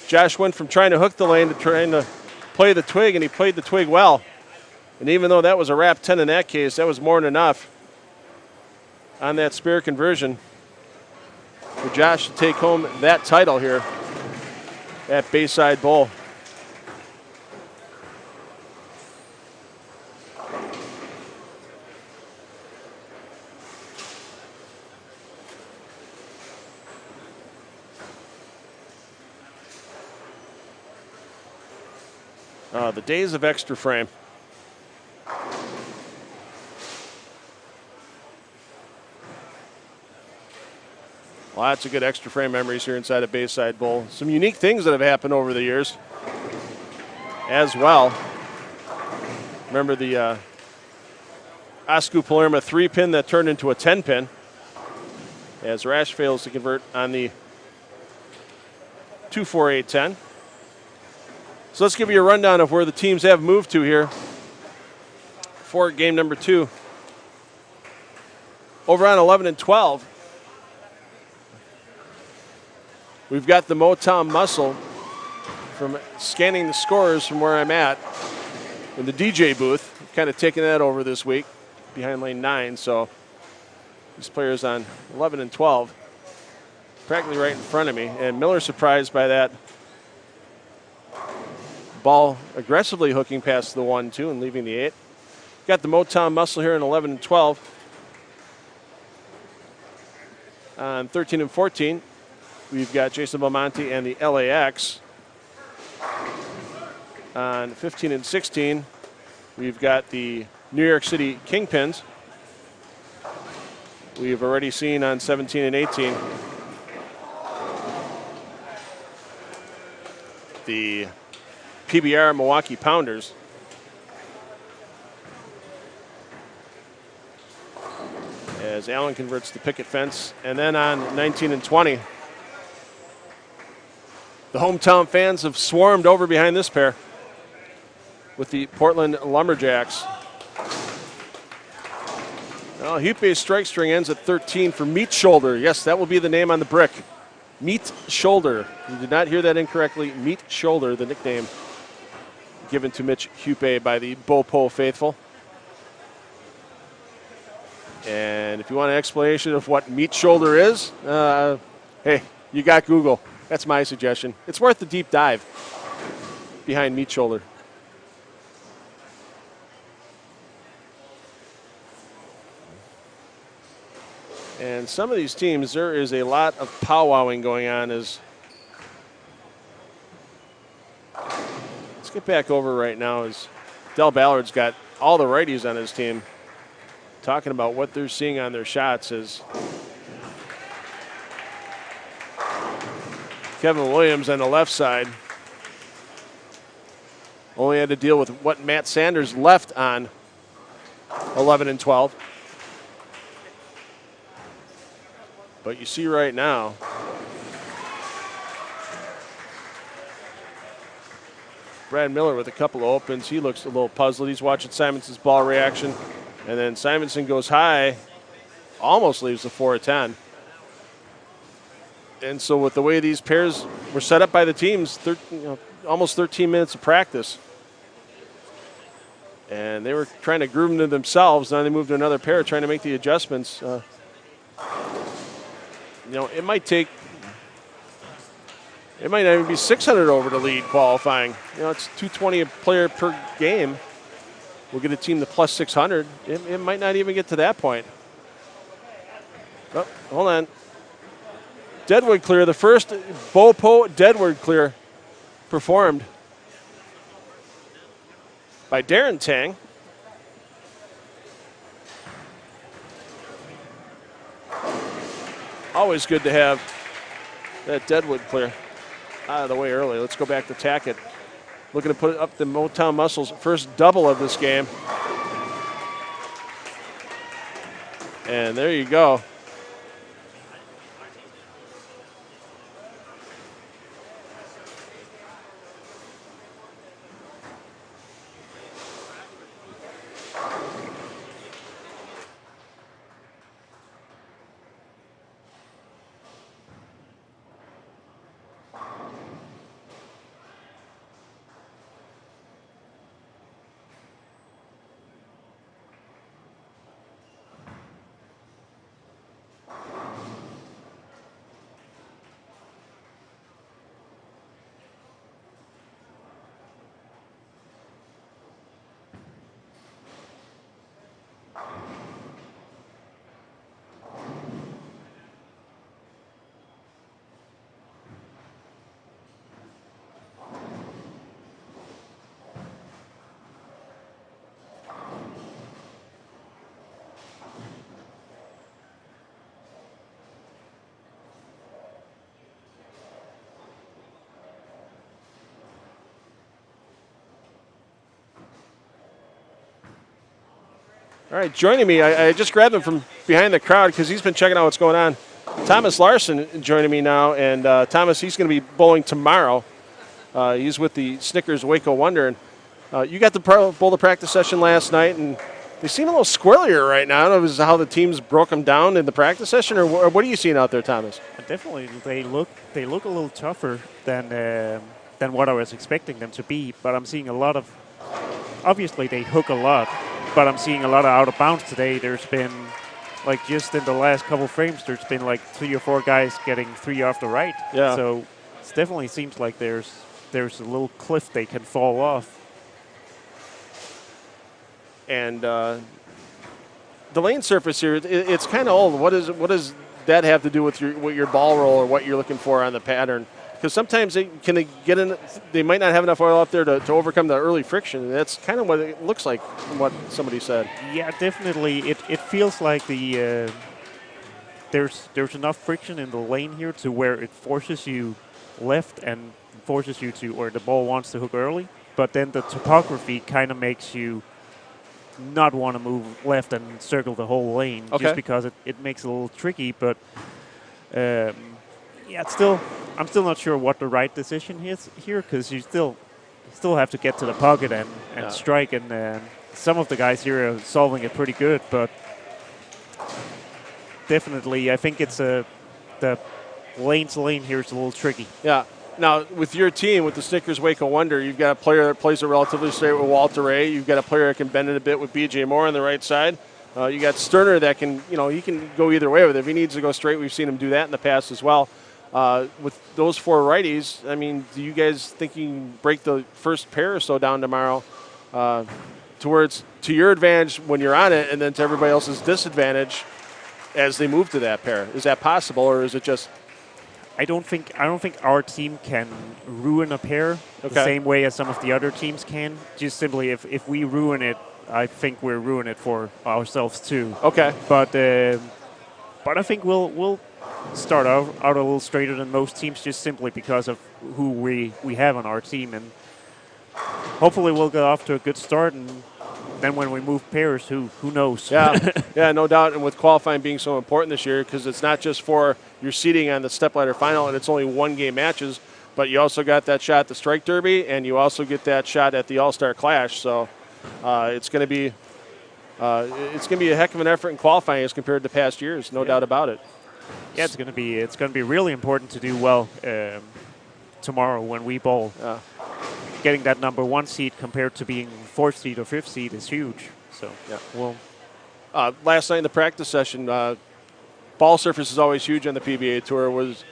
Josh went from trying to hook the lane to trying to play the twig, and he played the twig well. And even though that was a wrap 10 in that case, that was more than enough on that spare conversion for Josh to take home that title here at Bayside Bowl. The days of extra frame. Lots of good extra frame memories here inside of Bayside Bowl. Some unique things that have happened over the years as well. Remember the Oscu Palermo 3-pin that turned into a 10-pin as Rash fails to convert on the 2-4-8-10. So let's give you a rundown of where the teams have moved to here for game number 2. Over on 11 and 12, we've got the Motown Muscle from scanning the scores from where I'm at in the DJ booth. Kind of taking that over this week behind lane 9. So these players on 11 and 12 practically right in front of me. And Miller surprised by that ball aggressively hooking past the 1-2 and leaving the 8. Got the Motown Muscle here in 11 and 12. On 13 and 14, we've got Jason Belmonte and the LAX. On 15 and 16, we've got the New York City Kingpins. We've already seen on 17 and 18 the PBR Milwaukee Pounders. As Allen converts the picket fence. And then on 19 and 20, the hometown fans have swarmed over behind this pair with the Portland Lumberjacks. Well, Hupe's strike string ends at 13 for Meat Shoulder. Yes, that will be the name on the brick. Meat Shoulder. You did not hear that incorrectly. Meat Shoulder, the nickname given to Mitch Hupe by the Bopo faithful. And if you want an explanation of what Meat Shoulder is, hey, you got Google. That's my suggestion. It's worth the deep dive behind Meat Shoulder. And some of these teams, there is a lot of powwowing going on. Let's get back over right now as Del Ballard's got all the righties on his team talking about what they're seeing on their shots as Kevin Williams on the left side only had to deal with what Matt Sanders left on 11 and 12. But you see right now, Brad Miller with a couple of opens. He looks a little puzzled. He's watching Simonson's ball reaction. And then Simonson goes high, almost leaves the 4-10. And so with the way these pairs were set up by the teams, almost 13 minutes of practice. And they were trying to groom them to themselves. Now they moved to another pair, trying to make the adjustments. It might not even be 600 over to lead qualifying. It's 220 a player per game. We'll get a team to plus 600. It might not even get to that point. Oh, hold on. Deadwood clear, the first Bopo Deadwood clear performed by Darren Tang. Always good to have that Deadwood clear out of the way early. Let's go back to Tackett. Looking to put up the Motown Muscles' first double of this game. And there you go. All right, joining me, I just grabbed him from behind the crowd because he's been checking out what's going on. Thomas Larson joining me now, and Thomas, he's going to be bowling tomorrow. He's with the Snickers Waco Wonder. And you got the bowl to practice session last night, and they seem a little squirrelier right now. I don't know if it was how the teams broke them down in the practice session, or what are you seeing out there, Thomas? Definitely, they look a little tougher than what I was expecting them to be. But I'm seeing a lot of, obviously they hook a lot, but I'm seeing a lot of out of bounds today. There's been, like just in the last couple frames, there's been like 3 or 4 guys getting 3 off the right. Yeah. So it definitely seems like there's a little cliff they can fall off. And the lane surface here, it's kind of old. What does that have to do with your ball roll or what you're looking for on the pattern? Because sometimes they might not have enough oil up there to overcome the early friction. And that's kind of what it looks like from what somebody said. Yeah, definitely. It feels like there's enough friction in the lane here to where it forces you left and forces you to, or the ball wants to hook early. But then the topography kind of makes you not want to move left and circle the whole lane, just because it makes it a little tricky. But yeah, I'm still not sure what the right decision is here, because you still have to get to the pocket and strike, and some of the guys here are solving it pretty good, but definitely I think it's the lane to lane here is a little tricky. Yeah. Now, with your team, with the Snickers Waco Wonder, you've got a player that plays it relatively straight with Walter Ray. You've got a player that can bend it a bit with B.J. Moore on the right side. You got Sterner that can, he can go either way with it. If he needs to go straight, we've seen him do that in the past as well. With those 4 righties, I mean, do you guys think you can break the first pair or so down tomorrow towards to your advantage when you're on it, and then to everybody else's disadvantage as they move to that pair? Is that possible, or is it just? I don't think our team can ruin a pair the same way as some of the other teams can. Just simply, if we ruin it, I think we're ruining it for ourselves too. Okay. But I think we'll start out a little straighter than most teams, just simply because of who we have on our team, and hopefully we'll get off to a good start. And then when we move pairs, who knows? Yeah, no doubt. And with qualifying being so important this year, because it's not just for your seeding on the stepladder final, and it's only 1-game matches, but you also got that shot at the Strike Derby, and you also get that shot at the All-Star Clash. So it's going to be a heck of an effort in qualifying as compared to past years, no doubt about it. Yeah, it's going to be really important to do well tomorrow when we bowl. Getting that number 1 seed compared to being 4th seed or 5th seed is huge. So last night in the practice session, ball surface is always huge on the PBA Tour. Was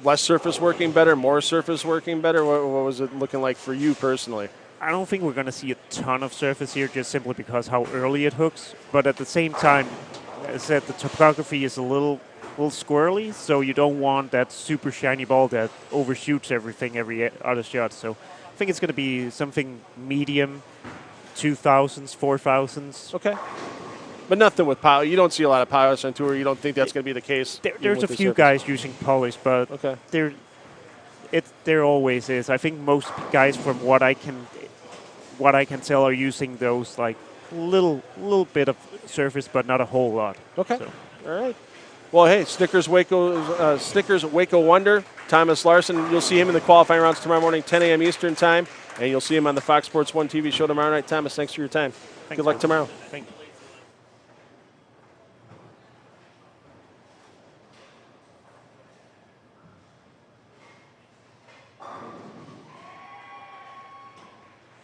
less surface working better, more surface working better? What was it looking like for you personally? I don't think we're going to see a ton of surface here, just simply because how early it hooks. But at the same time, as I said, the topography is a little squirrely, so you don't want that super shiny ball that overshoots everything every other shot. So I think it's going to be something medium, 2000s, 4000s. Okay. But nothing with power. You don't see a lot of polish on tour. You don't think that's going to be the case? There's a few guys using polish, but there always is. I think most guys, from what I can tell, are using those like little bit of surface, but not a whole lot. Okay. So. All right. Well, hey, Snickers Waco Wonder, Thomas Larson. You'll see him in the qualifying rounds tomorrow morning, 10 a.m. Eastern time, and you'll see him on the Fox Sports 1 TV show tomorrow night. Thomas, thanks for your time. Good luck tomorrow. Thank you.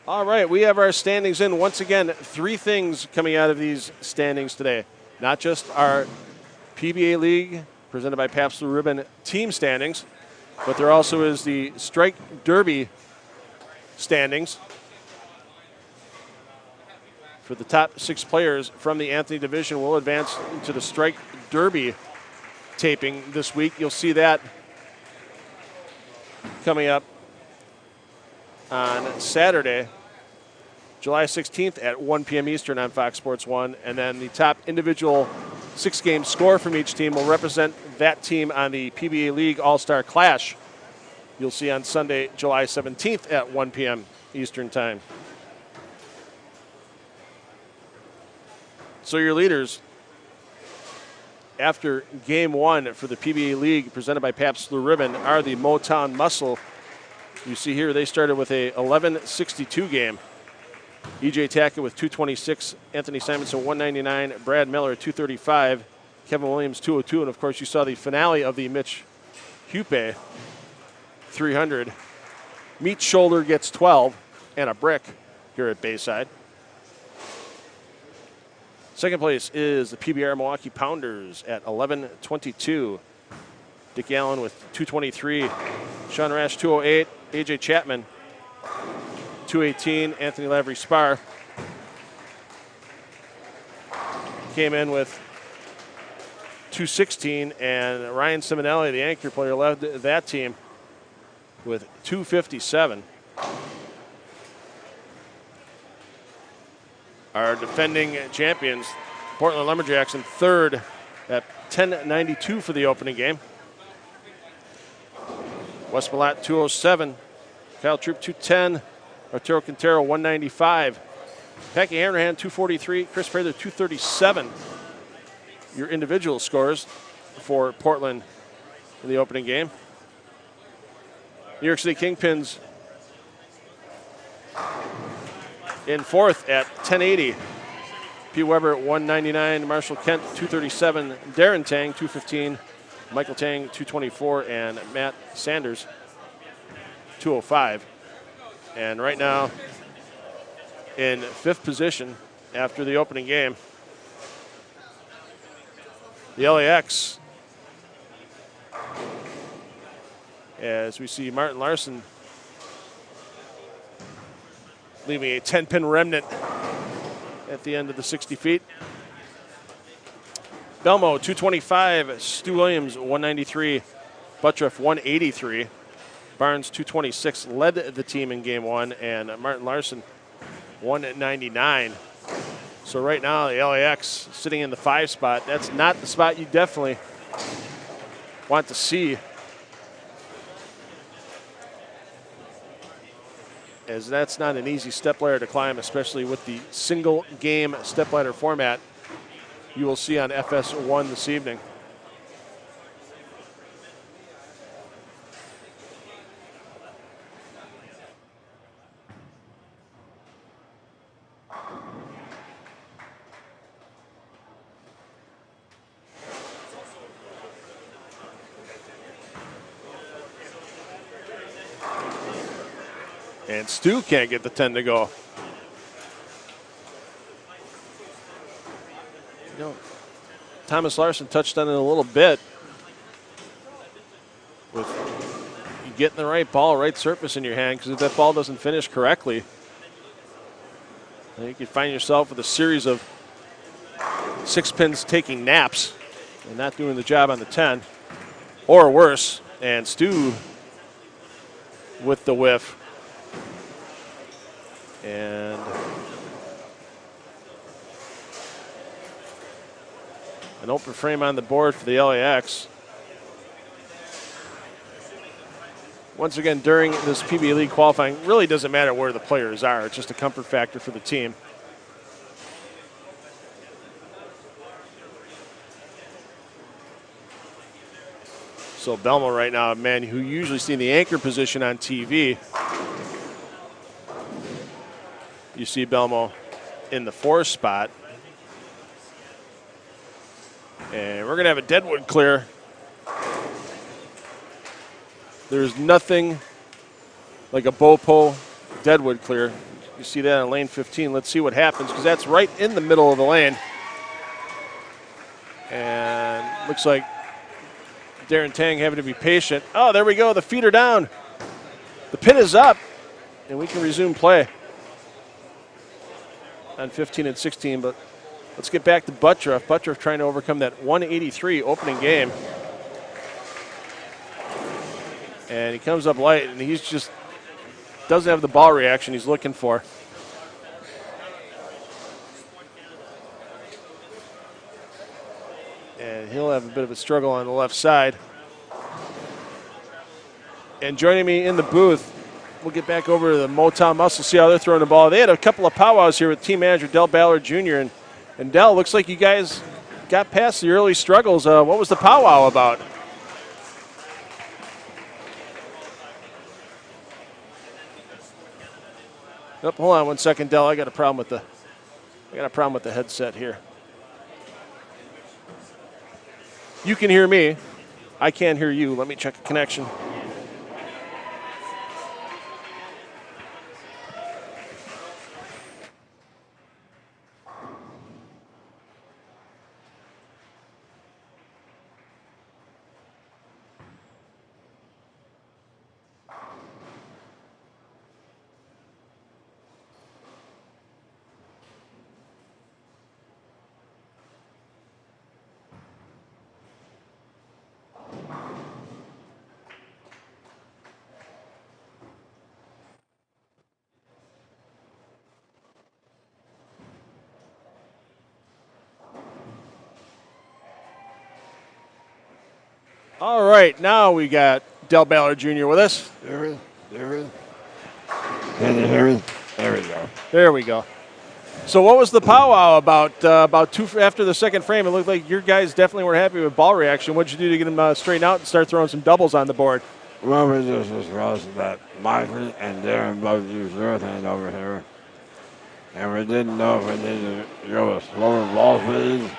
All right, we have our standings in. Once again, 3 things coming out of these standings today. Not just our PBA League, presented by Pabst Blue Ribbon, team standings, but there also is the Strike Derby standings for the top 6 players from the Anthony Division. Will advance into the Strike Derby taping this week. You'll see that coming up on Saturday, July 16th at 1 p.m. Eastern on Fox Sports 1. And then the top individual 6-game score from each team will represent that team on the PBA League All-Star Clash. You'll see on Sunday, July 17th at 1 p.m. Eastern Time. So your leaders after game one for the PBA League presented by Pabst Blue Ribbon are the Motown Muscle. You see here they started with a 11:62 game. E.J. Tackett with 226, Anthony Simonson 199, Brad Miller 235, Kevin Williams 202, and of course you saw the finale of the Mitch Hupe 300. Meat Shoulder gets 12 and a brick here at Bayside. Second place is the PBR Milwaukee Pounders at 11:22. Dick Allen with 223, Sean Rash 208, A.J. Chapman 218, Anthony Lavry Spar came in with 216, and Ryan Siminelli, the anchor player, led that team with 257. Our defending champions, Portland Lumberjacks, in third at 10:92 for the opening game. West Milat 207, Kyle Troop 210, Arturo Quintero 195, Packy Hanrahan 243, Chris Prather 237. Your individual scores for Portland in the opening game. New York City Kingpins in fourth at 1080. P. Weber 199, Marshall Kent 237, Darren Tang 215, Michael Tang 224, and Matt Sanders 205. And right now in fifth position after the opening game, the LAX, as we see Martin Larson leaving a 10-pin remnant at the end of the 60 feet. Belmo 225, Stu Williams 193, Buttriff 183, Barnes 226 led the team in game one, and Martin Larson 199. So right now the LAX sitting in the 5 spot. That's not the spot you definitely want to see, as that's not an easy stepladder to climb, especially with the single game stepladder format you will see on FS1 this evening. And Stu can't get the 10 to go. You know, Thomas Larson touched on it a little bit. With you getting the right ball, right surface in your hand, because if that ball doesn't finish correctly, then you could find yourself with a series of 6 pins taking naps and not doing the job on the 10, or worse. And Stu with the whiff. And an open frame on the board for the LAX. Once again, during this PBA League qualifying, really doesn't matter where the players are. It's just a comfort factor for the team. So Belmo right now, a man who usually see in the anchor position on TV. You see Belmo in the 4 spot. And we're going to have a deadwood clear. There's nothing like a Bopo deadwood clear. You see that on lane 15. Let's see what happens, because that's right in the middle of the lane. And looks like Darren Tang having to be patient. Oh, there we go. The feet are down. The pin is up, and we can resume play on 15 and 16, but let's get back to Buttriff. Buttriff trying to overcome that 183 opening game. And he comes up light, and he's just doesn't have the ball reaction he's looking for. And he'll have a bit of a struggle on the left side. And joining me in the booth, we'll get back over to the Motown Muscle, see how they're throwing the ball. They had a couple of powwows here with team manager Del Ballard Jr. and And Dell, looks like you guys got past the early struggles. What was the powwow about? Oh, hold on 1 second, Dell. I got a problem with the headset here. You can hear me. I can't hear you. Let me check the connection. All right, now we got Del Ballard Jr. with us. There is. Can you hear me? There we go. There we go. So what was the powwow about? After the second frame, it looked like your guys definitely weren't happy with ball reaction. What'd you do to get them straightened out and start throwing some doubles on the board? Well, we just discussed that Mikey and Darren both used urethane over here. And we didn't know if we needed to go with slower ball speeds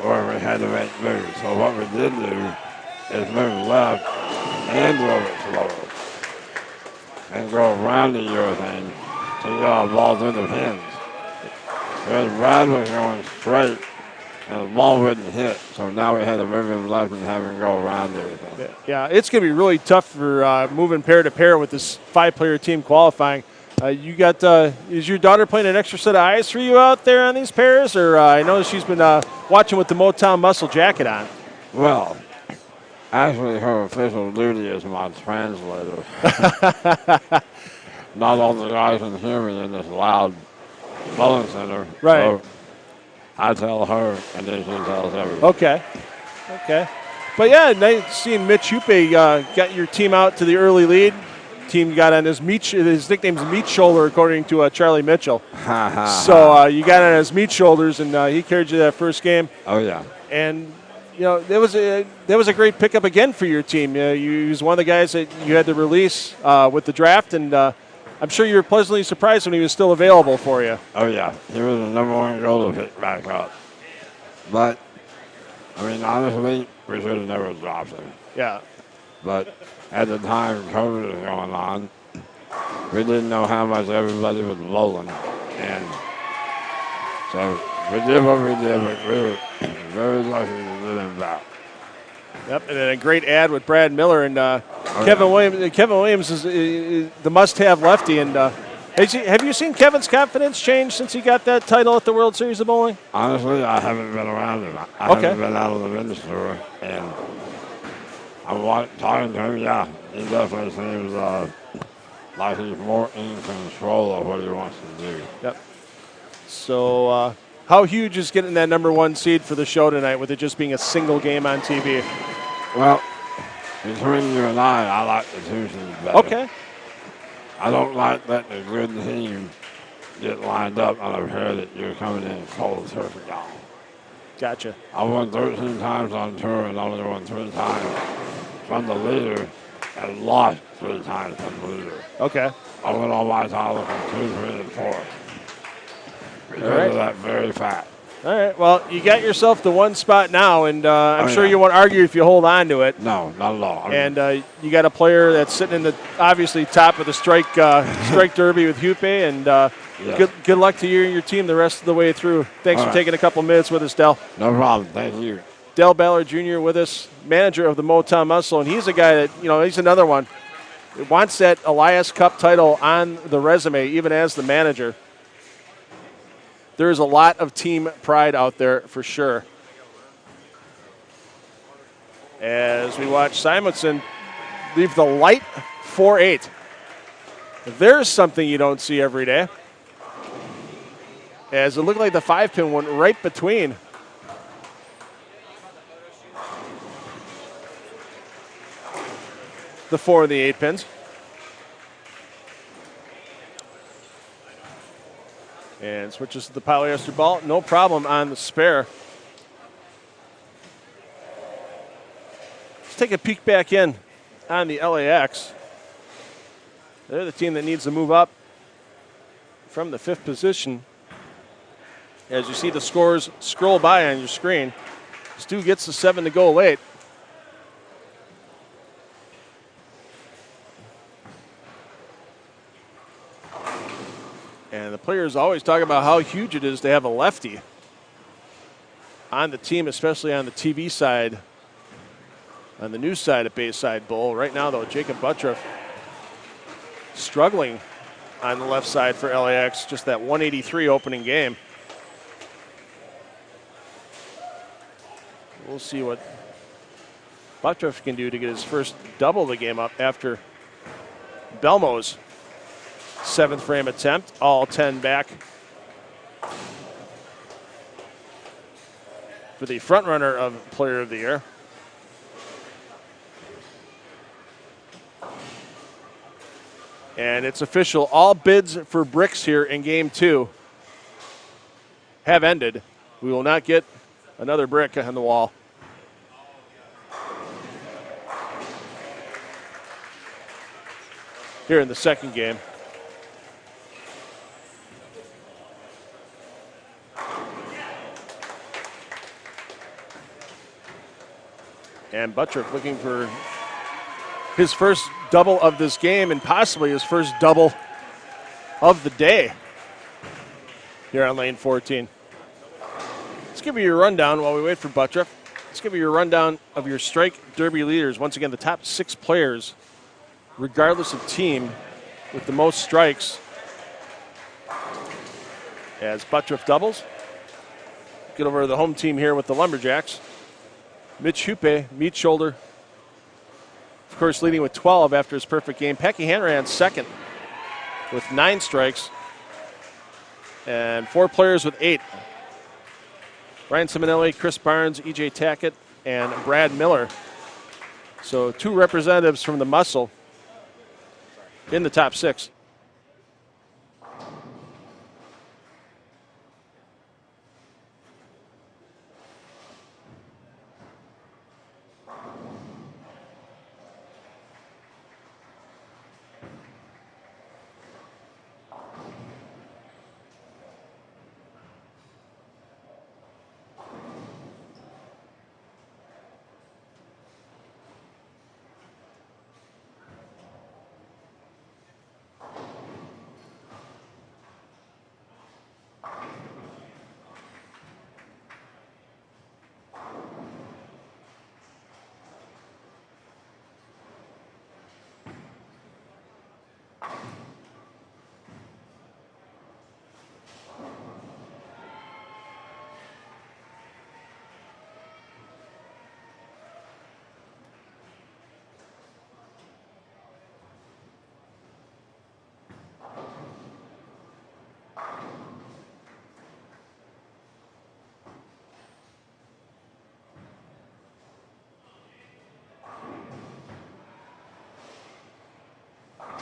or if we had to make moves. So what we did do is move left and throw it slower and go around the urethane to get our ball through the pins. Because Brad was going straight and the ball wouldn't hit. So now we had to move him left and have him go around everything. Yeah, it's going to be really tough for moving pair to pair with this 5-player team qualifying. Is your daughter playing an extra set of eyes for you out there on these pairs? Or I know she's been watching with the Motown Muscle jacket on. Well, actually her official duty is my translator. Not all the guys can hear me in this loud bowling center. Right. So I tell her and then she tells everyone. Okay. But yeah, nice seeing Mitch Hupe got your team out to the early lead. Team got on his nickname's Meat Shoulder, according to Charlie Mitchell. So you got on his meat shoulders, and he carried you that first game. Oh yeah. And that was a great pickup again for your team. He was one of the guys that you had to release with the draft, and I'm sure you were pleasantly surprised when he was still available for you. Oh yeah, he was the number one goal to pick back up. But I mean, honestly, we should have never dropped him. Yeah. But at the time COVID was going on, we didn't know how much everybody was bowling. And so we did what we did, but we were very lucky to get him back. Yep, and then a great ad with Brad Miller and Kevin Williams. Kevin Williams is the must-have lefty. And have you seen Kevin's confidence change since he got that title at the World Series of Bowling? Honestly, I haven't been around him. I haven't been out of the minister, and I'm talking to him. Yeah, he definitely seems like he's more in control of what he wants to do. Yep. So, how huge is getting that number one seed for the show tonight, with it just being a single game on TV? Well, between you and I like the 2 seeds better. Okay. I don't like letting a good team get lined up on a pair that you're coming in cold turkey on. Gotcha. I won 13 times on tour and only won 3 times from the leader and lost 3 times from the leader. Okay. I won all my titles from 2, 3, and 4. Because of that very fact. All right. Well, you got yourself the one spot now, and I'm sure yeah. you won't argue if you hold on to it. No, not at all. And you got a player that's sitting in the obviously top of the strike derby with Hupe, and good luck to you and your team the rest of the way through. Thanks for taking a couple minutes with us, Del. No problem. Thank you. Del Ballard Jr. with us, manager of the Motown Muscle, and he's a guy that, he's another one. He wants that Elias Cup title on the resume, even as the manager. There's a lot of team pride out there for sure. As we watch Simonson leave the light 4-8. There's something you don't see every day. As it looked like the 5-pin went right between. The 4 and the 8 pins. And switches to the polyester ball. No problem on the spare. Let's take a peek back in on the LAX. They're the team that needs to move up from the 5th position. As you see the scores scroll by on your screen, Stu gets the 7 to go late. And the players always talk about how huge it is to have a lefty on the team, especially on the TV side, on the news side of Bayside Bowl. Right now, though, Jacob Buttriff struggling on the left side for LAX, just that 183 opening game. We'll see what Buttriff can do to get his first double of the game up after Belmo's 7th frame attempt, all 10 back for the front runner of Player of the Year. And it's official. All bids for bricks here in game 2 have ended. We will not get another brick on the wall. Here in the second game. And Buttrick looking for his first double of this game and possibly his first double of the day here on lane 14. Let's give you your rundown while we wait for Buttrick. Let's give you your rundown of your strike derby leaders. Once again, the top 6 players, regardless of team, with the most strikes as Buttrick doubles. Get over to the home team here with the Lumberjacks. Mitch Hupe, meat shoulder, of course, leading with 12 after his perfect game. Packy Hanrahan second with 9 strikes. And 4 players with 8. Ryan Siminelli, Chris Barnes, E.J. Tackett, and Brad Miller. So 2 representatives from the muscle in the top 6.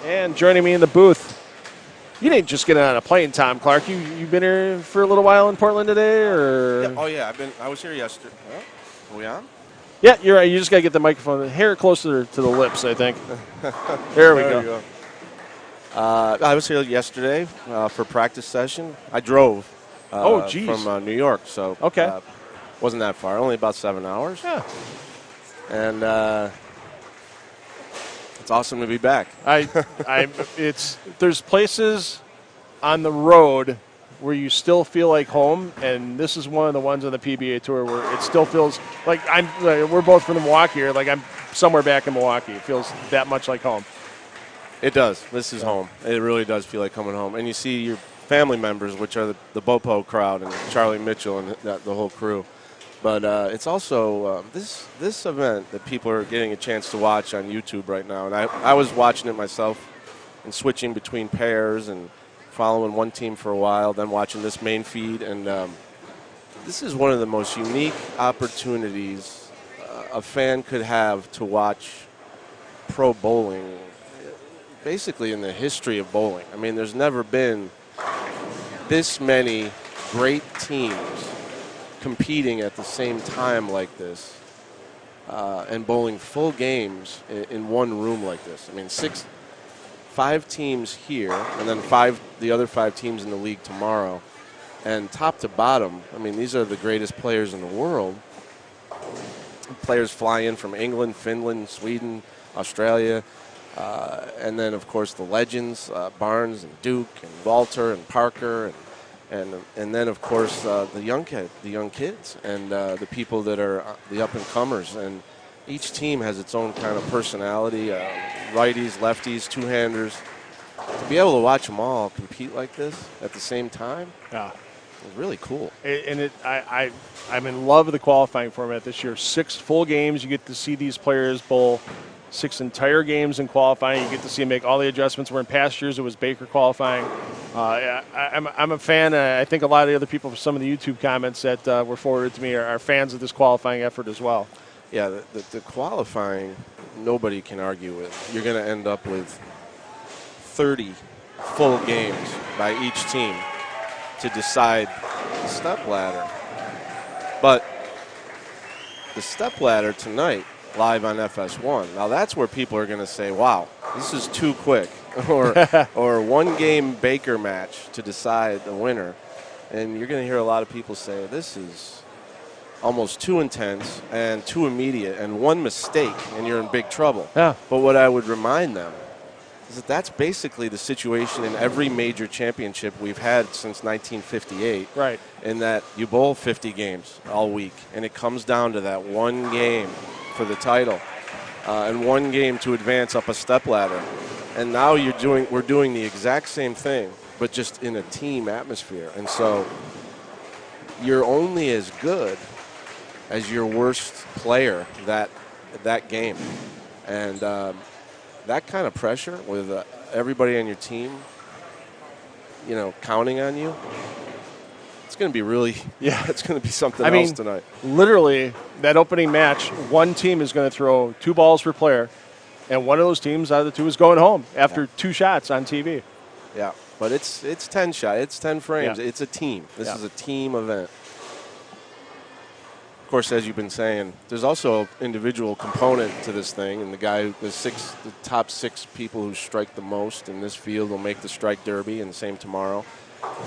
And joining me in the booth, you didn't just get on a plane, Tom Clark. You've been here for a little while in Portland today, or? Yeah, oh yeah, I was here yesterday. Are we on? Yeah, you're right. You just gotta get the microphone, the hair closer to the lips, I think. There we go. I was here yesterday for practice session. I drove. From New York, so okay, wasn't that far. Only about 7 hours. Yeah, and. It's awesome to be back. There's places on the road where you still feel like home, and this is one of the ones on the PBA Tour where it still feels like we're both from the Milwaukee area, like I'm somewhere back in Milwaukee. It feels that much like home. It does. This is home. It really does feel like coming home. And you see your family members, which are the Bopo crowd and Charlie Mitchell and the whole crew. But it's also this event that people are getting a chance to watch on YouTube right now. And I was watching it myself and switching between pairs and following one team for a while, then watching this main feed. And this is one of the most unique opportunities a fan could have to watch pro bowling, basically in the history of bowling. I mean, there's never been this many great teams competing at the same time like this, and bowling full games in one room like this. I mean, 5 teams here, and then the other 5 teams in the league tomorrow. And top to bottom, I mean, these are the greatest players in the world. Players fly in from England, Finland, Sweden, Australia, and then, of course, the legends, Barnes and Duke and Walter and Parker, and then, of course, the young kids, and the people that are the up-and-comers. And each team has its own kind of personality, righties, lefties, two-handers. To be able to watch them all compete like this at the same time, it's really cool. I'm in love with the qualifying format this year. 6 full games. You get to see these players bowl 6 entire games in qualifying. You get to see them make all the adjustments. Where in past years it was Baker qualifying. I'm a fan. I think a lot of the other people, some of the YouTube comments that were forwarded to me are fans of this qualifying effort as well. Yeah, the qualifying, nobody can argue with. You're going to end up with 30 full games by each team to decide the step ladder. But the step ladder tonight, live on FS1, now that's where people are going to say, wow, this is too quick. or one game Baker match to decide the winner. And you're going to hear a lot of people say, this is almost too intense and too immediate, and one mistake and you're in big trouble. Yeah. But what I would remind them is that that's basically the situation in every major championship we've had since 1958. Right. In that you bowl 50 games all week, and it comes down to that one game for the title, and one game to advance up a step ladder. And now we're doing the exact same thing, but just in a team atmosphere. And so you're only as good as your worst player that game. And that kind of pressure with everybody on your team, counting on you, it's going to be really, it's going to be something else tonight. Literally, that opening match, one team is going to throw 2 balls per player, and one of those teams out of the 2 is going home after 2 shots on TV. Yeah, but it's 10 shots, it's 10 frames, it's a team. This is a team event. Of course, as you've been saying, there's also an individual component to this thing, and the top 6 people who strike the most in this field will make the strike derby, and the same tomorrow.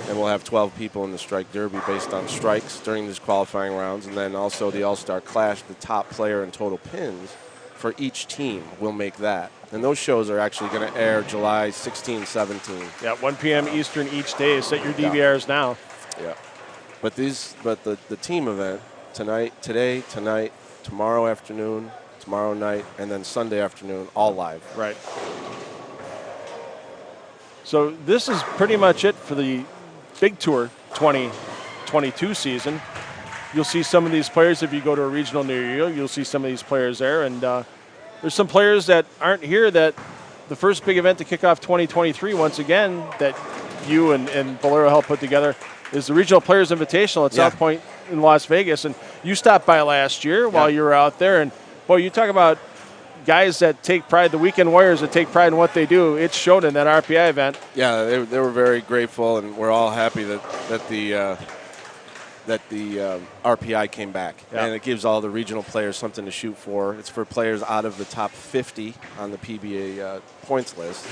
And we'll have 12 people in the strike derby based on strikes during these qualifying rounds, and then also the All-Star Clash, the top player in total pins for each team will make that. And those shows are actually going to air July 16, 17. Yeah, 1 p.m. Eastern each day. Set your DVRs now. Yeah. But the team event, today, tonight, tomorrow afternoon, tomorrow night, and then Sunday afternoon, all live. Right. So this is pretty much it for the Big Tour 2022 season. You'll see some of these players if you go to a regional near you. You'll see some of these players there. And there's some players that aren't here that the first big event to kick off 2023, once again, that you and Bolero helped put together is the Regional Players Invitational at South Point in Las Vegas. And you stopped by last year while you were out there. And, boy, you talk about guys that take pride, the weekend warriors that take pride in what they do. It showed in that RPI event. Yeah, they were very grateful, and we're all happy that the RPI came back. Yeah. And it gives all the regional players something to shoot for. It's for players out of the top 50 on the PBA points list.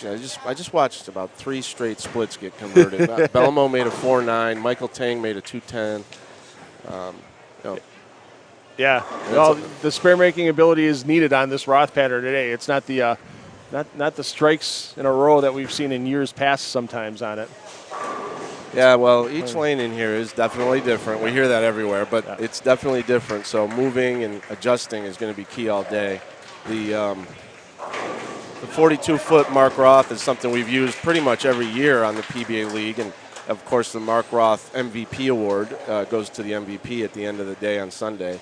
I just watched about 3 straight splits get converted. Belmo made a 4.9. Michael Tang made a 2.10. Yeah, well, the spare making ability is needed on this Roth pattern today. It's not the not the strikes in a row that we've seen in years past sometimes on it. Yeah, well, each lane in here is definitely different. We hear that everywhere, but it's definitely different. So moving and adjusting is going to be key all day. The 42-foot Mark Roth is something we've used pretty much every year on the PBA League, and of course the Mark Roth MVP award goes to the MVP at the end of the day on Sunday.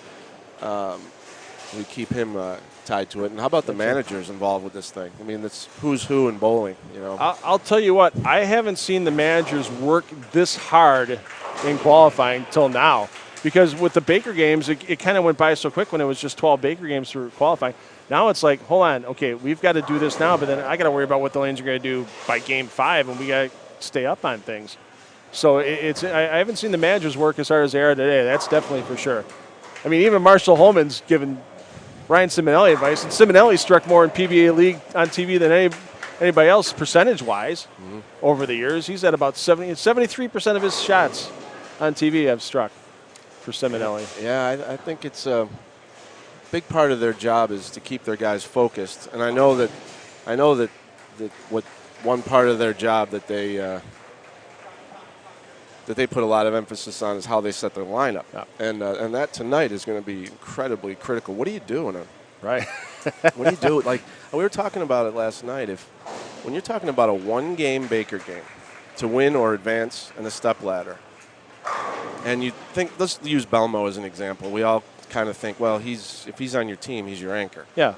We keep him tied to it. And how about the managers involved with this thing? I mean, it's who's who in bowling, I'll tell you what, I haven't seen the managers work this hard in qualifying till now. Because with the Baker games, it kind of went by so quick when it was just 12 Baker games through qualifying. Now it's like, hold on, okay, we've got to do this now, but then I got to worry about what the lanes are going to do by game 5, and we got stay up on things. So I haven't seen the managers work as hard as they are today. That's definitely for sure. I mean, even Marshall Holman's given Ryan Siminelli advice, and Siminelli struck more in PBA League on TV than anybody else percentage-wise over the years. He's at about 73% of his shots on TV have struck for Siminelli. Yeah, I think it's a big part of their job is to keep their guys focused, and I know that what one part of their job that they put a lot of emphasis on is how they set their lineup, and that tonight is going to be incredibly critical. What do you do Right. what do you do? Like we were talking about it last night. When you're talking about a one-game Baker game to win or advance in a stepladder, and you think, let's use Belmo as an example. We all kind of think, well, if he's on your team, he's your anchor. Yeah.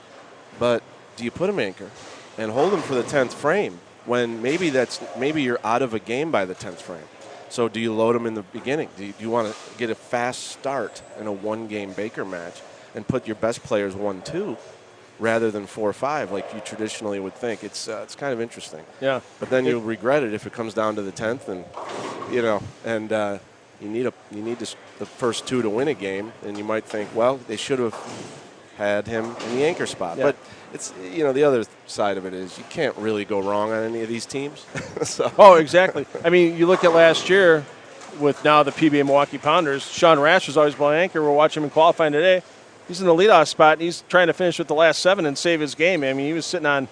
But do you put him anchor and hold him for the 10th frame when maybe you're out of a game by the 10th frame? So do you load him in the beginning? Do you want to get a fast start in a one-game Baker match and put your best players 1-2 rather than 4-5 like you traditionally would think? It's kind of interesting. Yeah. But then you'll regret it if it comes down to the 10th, and you need the first two to win a game, and you might think, well, they should have had him in the anchor spot. Yeah. But it's the other side of it is you can't really go wrong on any of these teams. So. Oh, exactly. I mean, you look at last year with now the PBA Milwaukee Pounders. Sean Rash was always playing anchor. We're watching him in qualifying today. He's in the leadoff spot, and he's trying to finish with the last 7 and save his game. I mean, he was sitting on,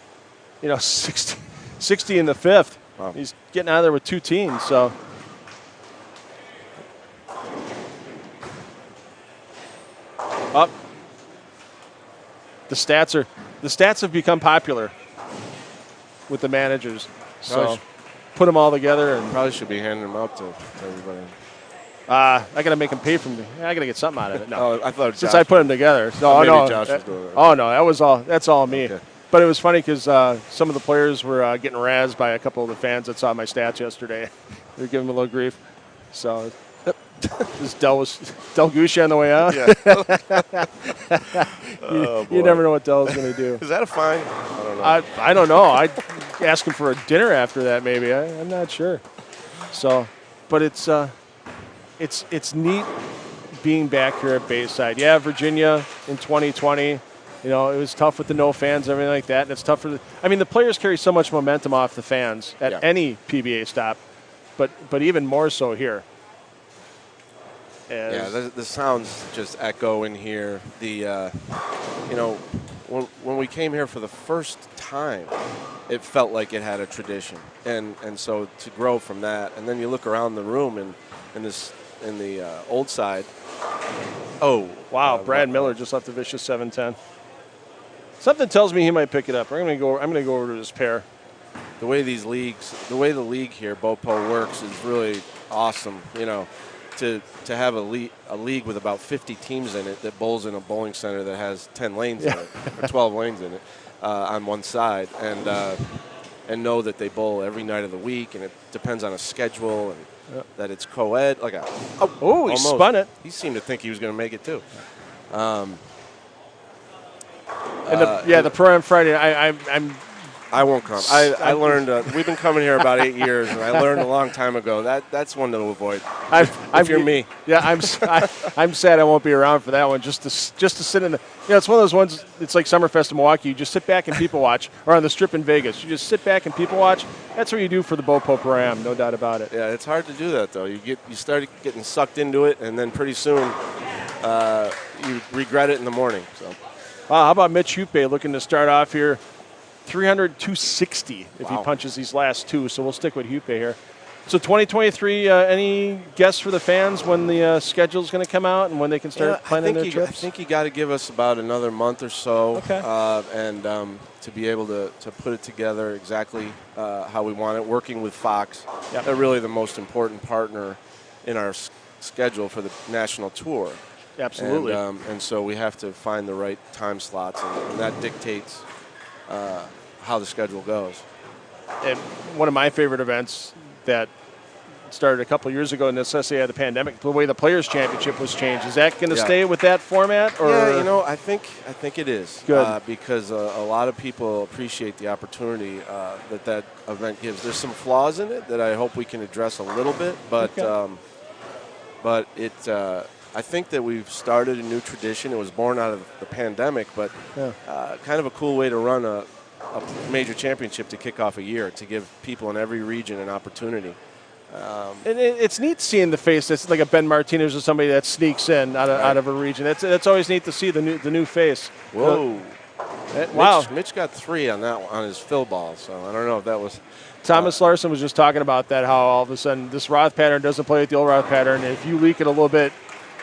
60 in the 5th. Wow. He's getting out of there with 2 teams. So. Up. The stats have become popular with the managers. So put them all together and Probably should be handing them out to everybody. I got to make them pay for me. I got to get something out of it. No, I thought since Josh, I put them together. No, maybe no. Josh was doing it. Oh no, that's all me. Okay. But it was funny because some of the players were getting razzed by a couple of the fans that saw my stats yesterday. They were giving me a little grief. So this Del Gucci on the way out. Yeah. You never know what Del's going to do. Is that a fine? I don't know. I don't know. I'd ask him for a dinner after that, maybe. I'm not sure. So, but it's neat being back here at Bayside. Yeah, Virginia in 2020. It was tough with the no fans and everything like that, and it's tough for the players carry so much momentum off the fans at any PBA stop, but even more so here. The sounds just echo in here. When we came here for the first time, it felt like it had a tradition, and so to grow from that, and then you look around the room and in the old side. Oh wow! Brad Miller just left the vicious 7-10. Something tells me he might pick it up. I'm gonna go over to this pair. The way the league here, BOPO, works is really awesome. To have a league with about 50 teams in it that bowls in a bowling center that has 10 lanes in it, or 12 lanes in it, on one side, and know that they bowl every night of the week, and it depends on a schedule, and that it's co-ed. He spun it. He seemed to think he was going to make it too. The Pro-Am Friday, I won't come. I learned. We've been coming here about 8 years, and I learned a long time ago that's one to avoid. If you're me. Yeah, I'm sad I won't be around for that one. Just to sit in the. It's one of those ones. It's like Summerfest in Milwaukee. You just sit back and people watch, or on the Strip in Vegas. You just sit back and people watch. That's what you do for the BOPO Pro-Am, no doubt about it. Yeah, it's hard to do that though. You start getting sucked into it, and then pretty soon you regret it in the morning. So. How about Mitch Hupe looking to start off here? 300, 260 if he punches these last 2. So we'll stick with Hupe here. So 2023, any guess for the fans when the schedule is going to come out and when they can start planning their trips? I think you got to give us about another month or so, okay. And to be able to put it together exactly how we want it. Working with Fox, they're really the most important partner in our schedule for the national tour. Absolutely. And so we have to find the right time slots, and that dictates how the schedule goes. And one of my favorite events that started a couple years ago, necessity of the pandemic. The way the Players Championship was changed, is that going to Yeah. stay with that format? Or? Yeah, I think it is. Good. Because a lot of people appreciate the opportunity that event gives. There's some flaws in it that I hope we can address a little bit, but I think that we've started a new tradition. It was born out of the pandemic, but kind of a cool way to run a major championship to kick off a year, to give people in every region an opportunity. And it's neat seeing the face that's like a Ben Martinez or somebody that sneaks in out of a region. That's always neat to see the new face. Whoa. Wow. Mitch got 3 on that one, on his fill ball, so I don't know if that was... Thomas Larson was just talking about that, how all of a sudden this Roth pattern doesn't play with the old Roth pattern. And if you leak it a little bit,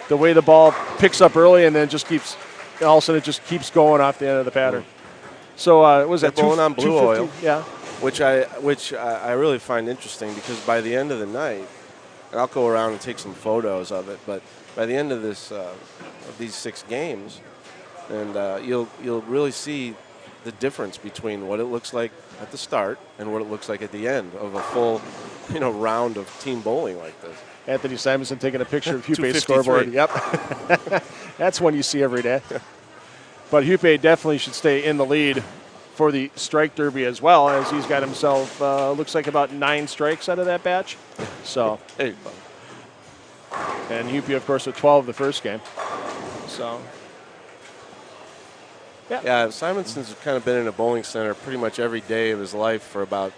the way the ball picks up early and then just keeps, all of a sudden it just keeps going off the end of the pattern. So was that going on blue oil? Yeah. Which I really find interesting, because by the end of the night, and I'll go around and take some photos of it, but by the end of this of these 6 games, and you'll really see the difference between what it looks like at the start and what it looks like at the end of a full round of team bowling like this. Anthony Simonson taking a picture of Hupe's 253. scoreboard. Yep. That's one you see every day. But Hupe definitely should stay in the lead for the strike derby as well, as he's got himself, looks like about 9 strikes out of that batch. So, Hey, and Hupe, of course, with 12 the first game. So, yeah, Simonson's kind of been in a bowling center pretty much every day of his life for about,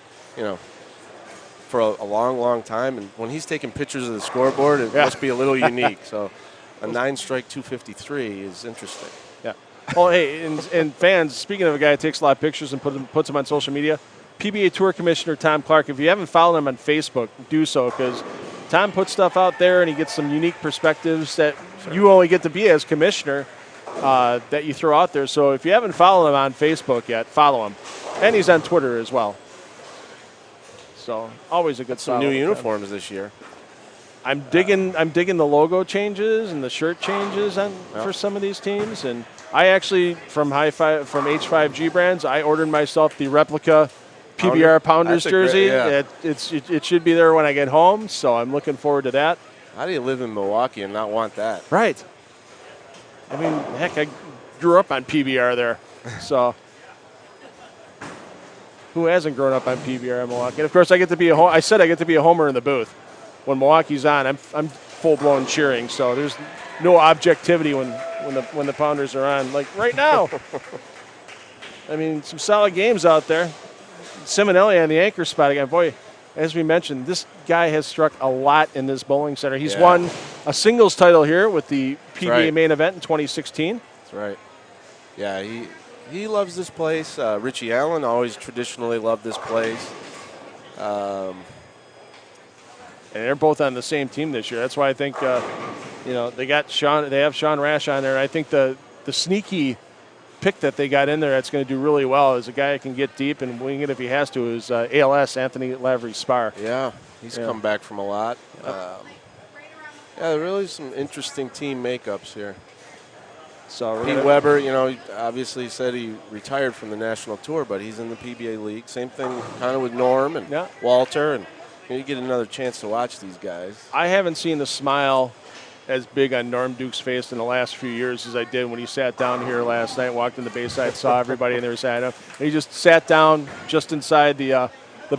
for a long, long time. And when he's taking pictures of the scoreboard, it must be a little unique. So a 9-strike 253 is interesting. yeah. Well, hey, and fans, speaking of a guy who takes a lot of pictures and puts them on social media, PBA Tour Commissioner Tom Clark, if you haven't followed him on Facebook, do so, because Tom puts stuff out there and he gets some unique perspectives that you only get to be as commissioner that you throw out there. So if you haven't followed him on Facebook yet, follow him. And he's on Twitter as well. So always a good Some new uniforms this year. I'm digging the logo changes and the shirt changes for some of these teams. And I actually, from H5G Brands, I ordered myself the replica PBR Pounders jersey. Yeah. It should be there when I get home, so I'm looking forward to that. How do you live in Milwaukee and not want that? Right. I mean, heck, I grew up on PBR there, so who hasn't grown up on PBR in Milwaukee? And of course, I get to be I said I get to be a homer in the booth. When Milwaukee's on, I'm full-blown cheering, so there's no objectivity when the Pounders are on, like right now. I mean, some solid games out there. Siminelli on the anchor spot again. Boy, as we mentioned, this guy has struck a lot in this bowling center. He's won a singles title here with the PBA main event in 2016. That's right. Yeah, he loves this place. Richie Allen always traditionally loved this place. And they're both on the same team this year. That's why I think, they got Sean. They have Sean Rash on there. And I think the sneaky pick that they got in there that's going to do really well is a guy that can get deep and wing it if he has to is ALS, Anthony Lavry Spar. Yeah, he's come back from a lot. Really some interesting team makeups here. So Pete Weber, obviously said he retired from the national tour, but he's in the PBA League. Same thing kind of with Norm and Walter, and you get another chance to watch these guys. I haven't seen the smile as big on Norm Duke's face in the last few years as I did when he sat down here last night, walked in the Bayside, saw everybody in there sat down. And he just sat down just inside the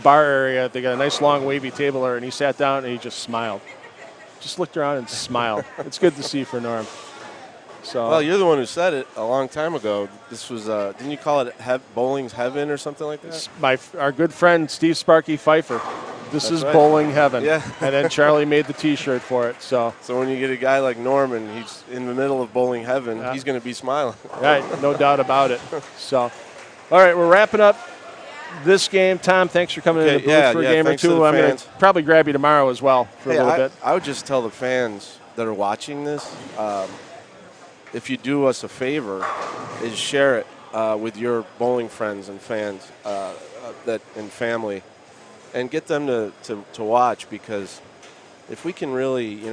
bar area. They got a nice long wavy table there, and he sat down and he just smiled. Just looked around and smiled. It's good to see for Norm. So, well, you're the one who said it a long time ago. This was, didn't you call it bowling's heaven or something like that? Our good friend Steve Sparky Pfeiffer. This is right. Bowling heaven. Yeah. And then Charlie made the T-shirt for it. So when you get a guy like Norman, he's in the middle of bowling heaven, he's going to be smiling. Right, no doubt about it. So, all right, we're wrapping up this game. Tom, thanks for coming in the booth for a game or two. I'm going to probably grab you tomorrow as well for a little bit. I would just tell the fans that are watching this, if you do us a favor, is share it with your bowling friends and fans and family. And get them to watch, because if we can really,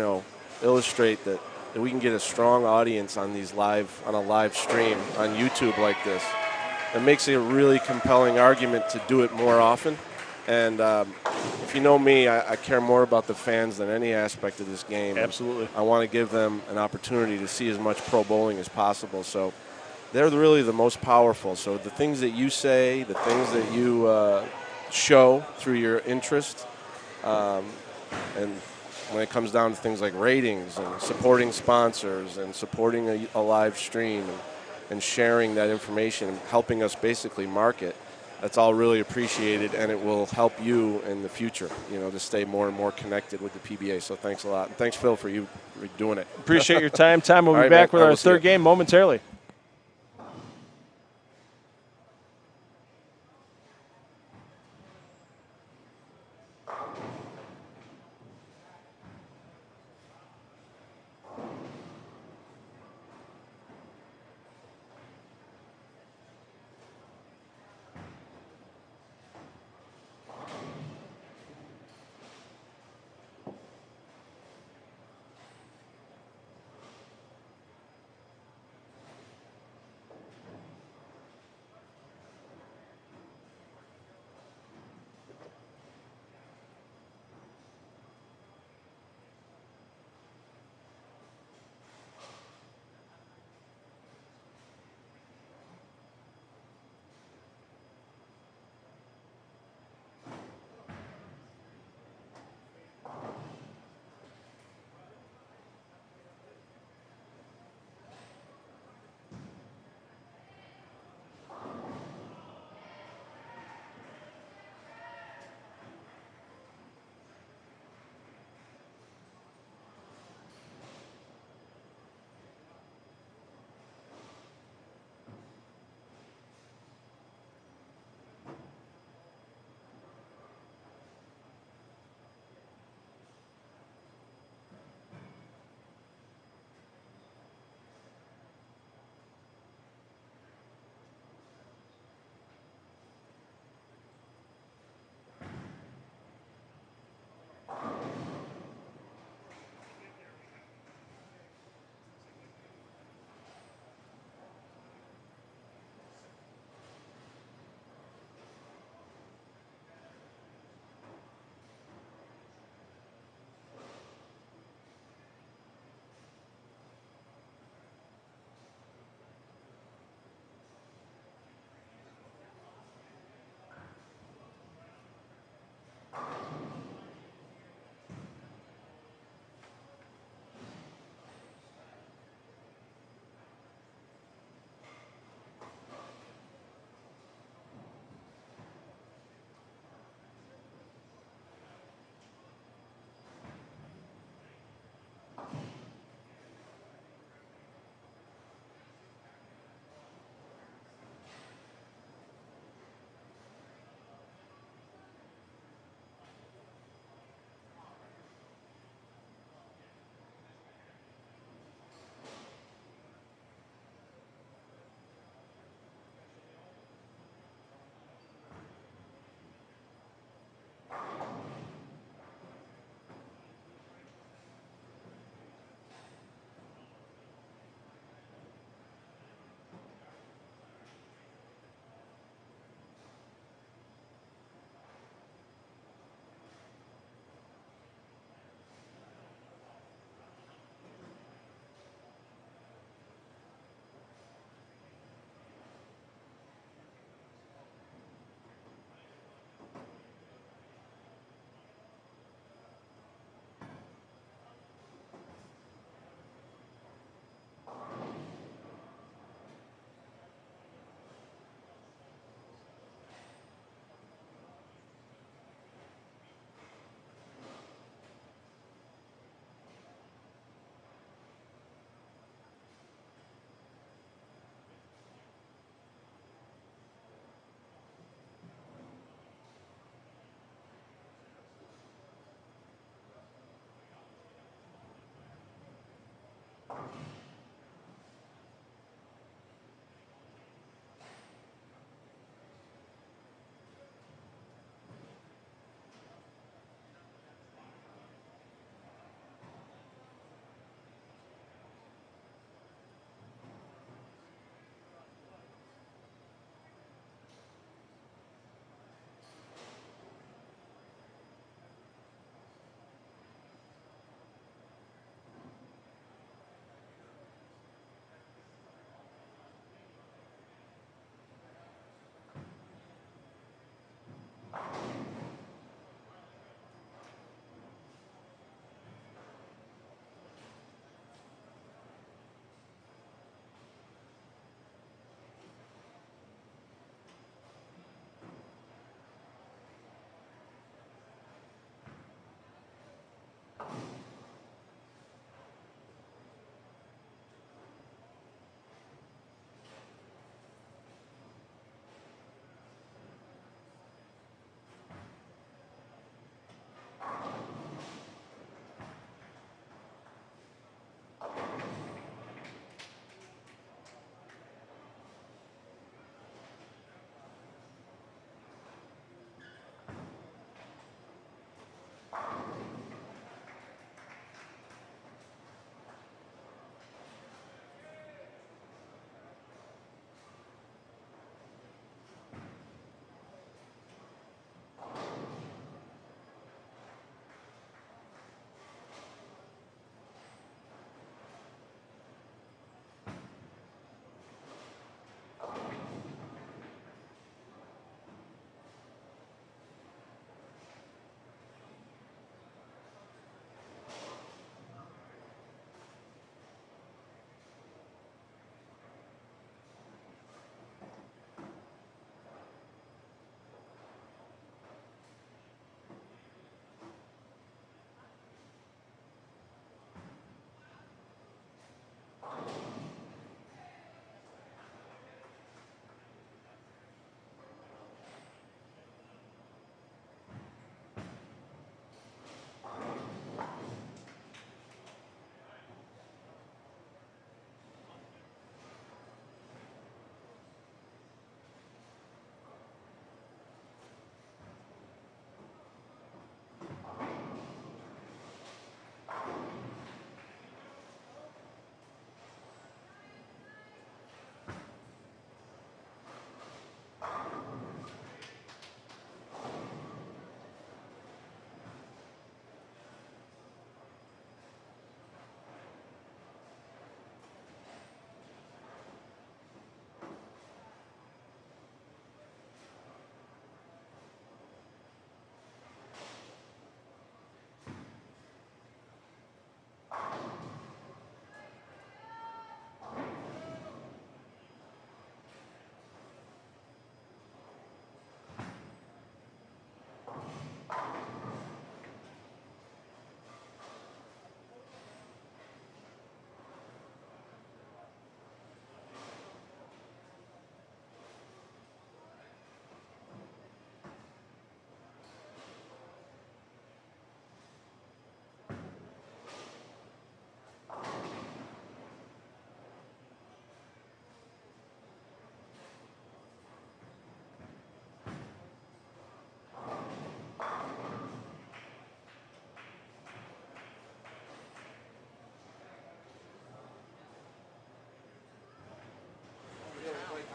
illustrate that we can get a strong audience on a live stream on YouTube like this, it makes it a really compelling argument to do it more often. And if you know me, I care more about the fans than any aspect of this game. Absolutely. I want to give them an opportunity to see as much pro bowling as possible. So they're really the most powerful. So the things that you say, the things that you show through your interest, and when it comes down to things like ratings and supporting sponsors and supporting a live stream and sharing that information and helping us basically market, that's all really appreciated, and it will help you in the future, to stay more and more connected with the PBA. So thanks a lot. And thanks, Phil, for you doing it. Appreciate your time. Tom, we'll All be right, back man. with I our will see third you. game momentarily.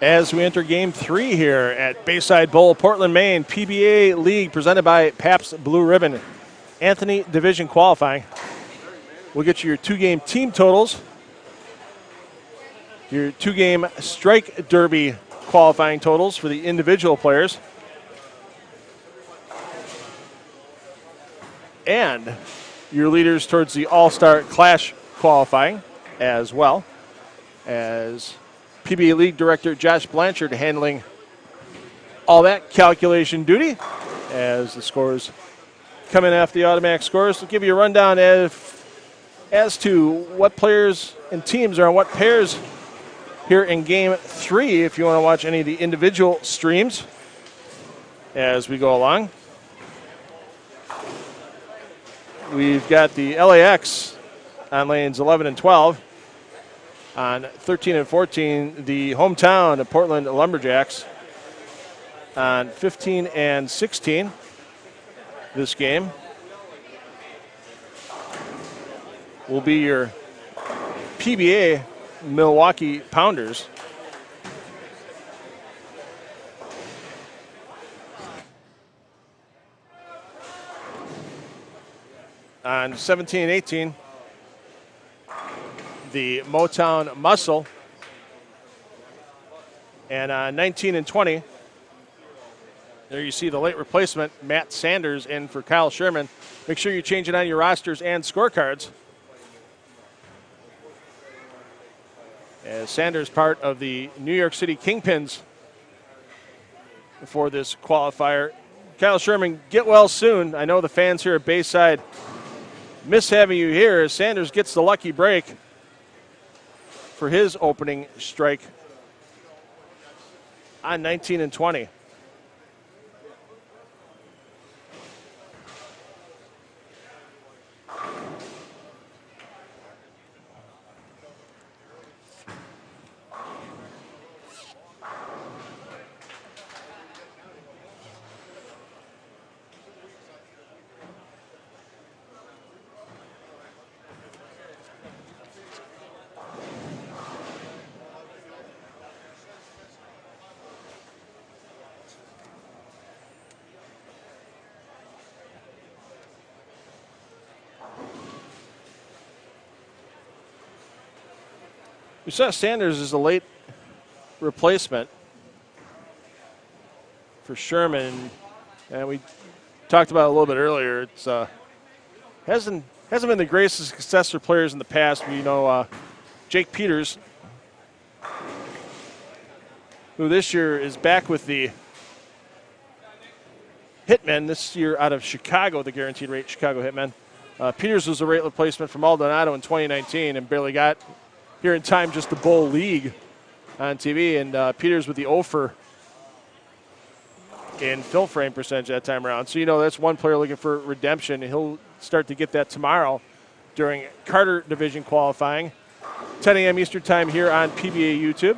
as we enter Game 3 here at Bayside Bowl, Portland, Maine. PBA League presented by Pabst Blue Ribbon. Anthony Division qualifying. We'll get you your 2-game team totals, your 2-game strike derby qualifying totals for the individual players, and your leaders towards the All-Star Clash qualifying as well, as PBA League Director Josh Blanchard handling all that calculation duty as the scores come in after the automatic scores. We'll give you a rundown as to what players and teams are on what pairs here in Game 3 if you want to watch any of the individual streams as we go along. We've got the LAX on lanes 11 and 12. On 13 and 14, the hometown of Portland Lumberjacks. On 15 and 16, this game will be your PBA Milwaukee Pounders. On 17 and 18, the Motown Muscle. And on 19 and 20, there you see the late replacement, Matt Sanders, in for Kyle Sherman. Make sure you change it on your rosters and scorecards, as Sanders part of the New York City Kingpins for this qualifier. Kyle Sherman, get well soon. I know the fans here at Bayside miss having you here, as Sanders gets the lucky break for his opening strike on 19 and 20. We saw Sanders as a late replacement for Sherman, and we talked about it a little bit earlier. It's hasn't been the greatest success for players in the past. We know Jake Peters, who this year is back with the Hitmen, this year out of Chicago, the guaranteed rate Chicago Hitmen. Peters was a rate replacement for Maldonado in 2019 and barely got here in time just the Bowl League on TV, and Peters with the offer in fill frame percentage that time around. So, you know, that's one player looking for redemption, and he'll start to get that tomorrow during Carter Division qualifying. 10 a.m. Eastern time here on PBA YouTube.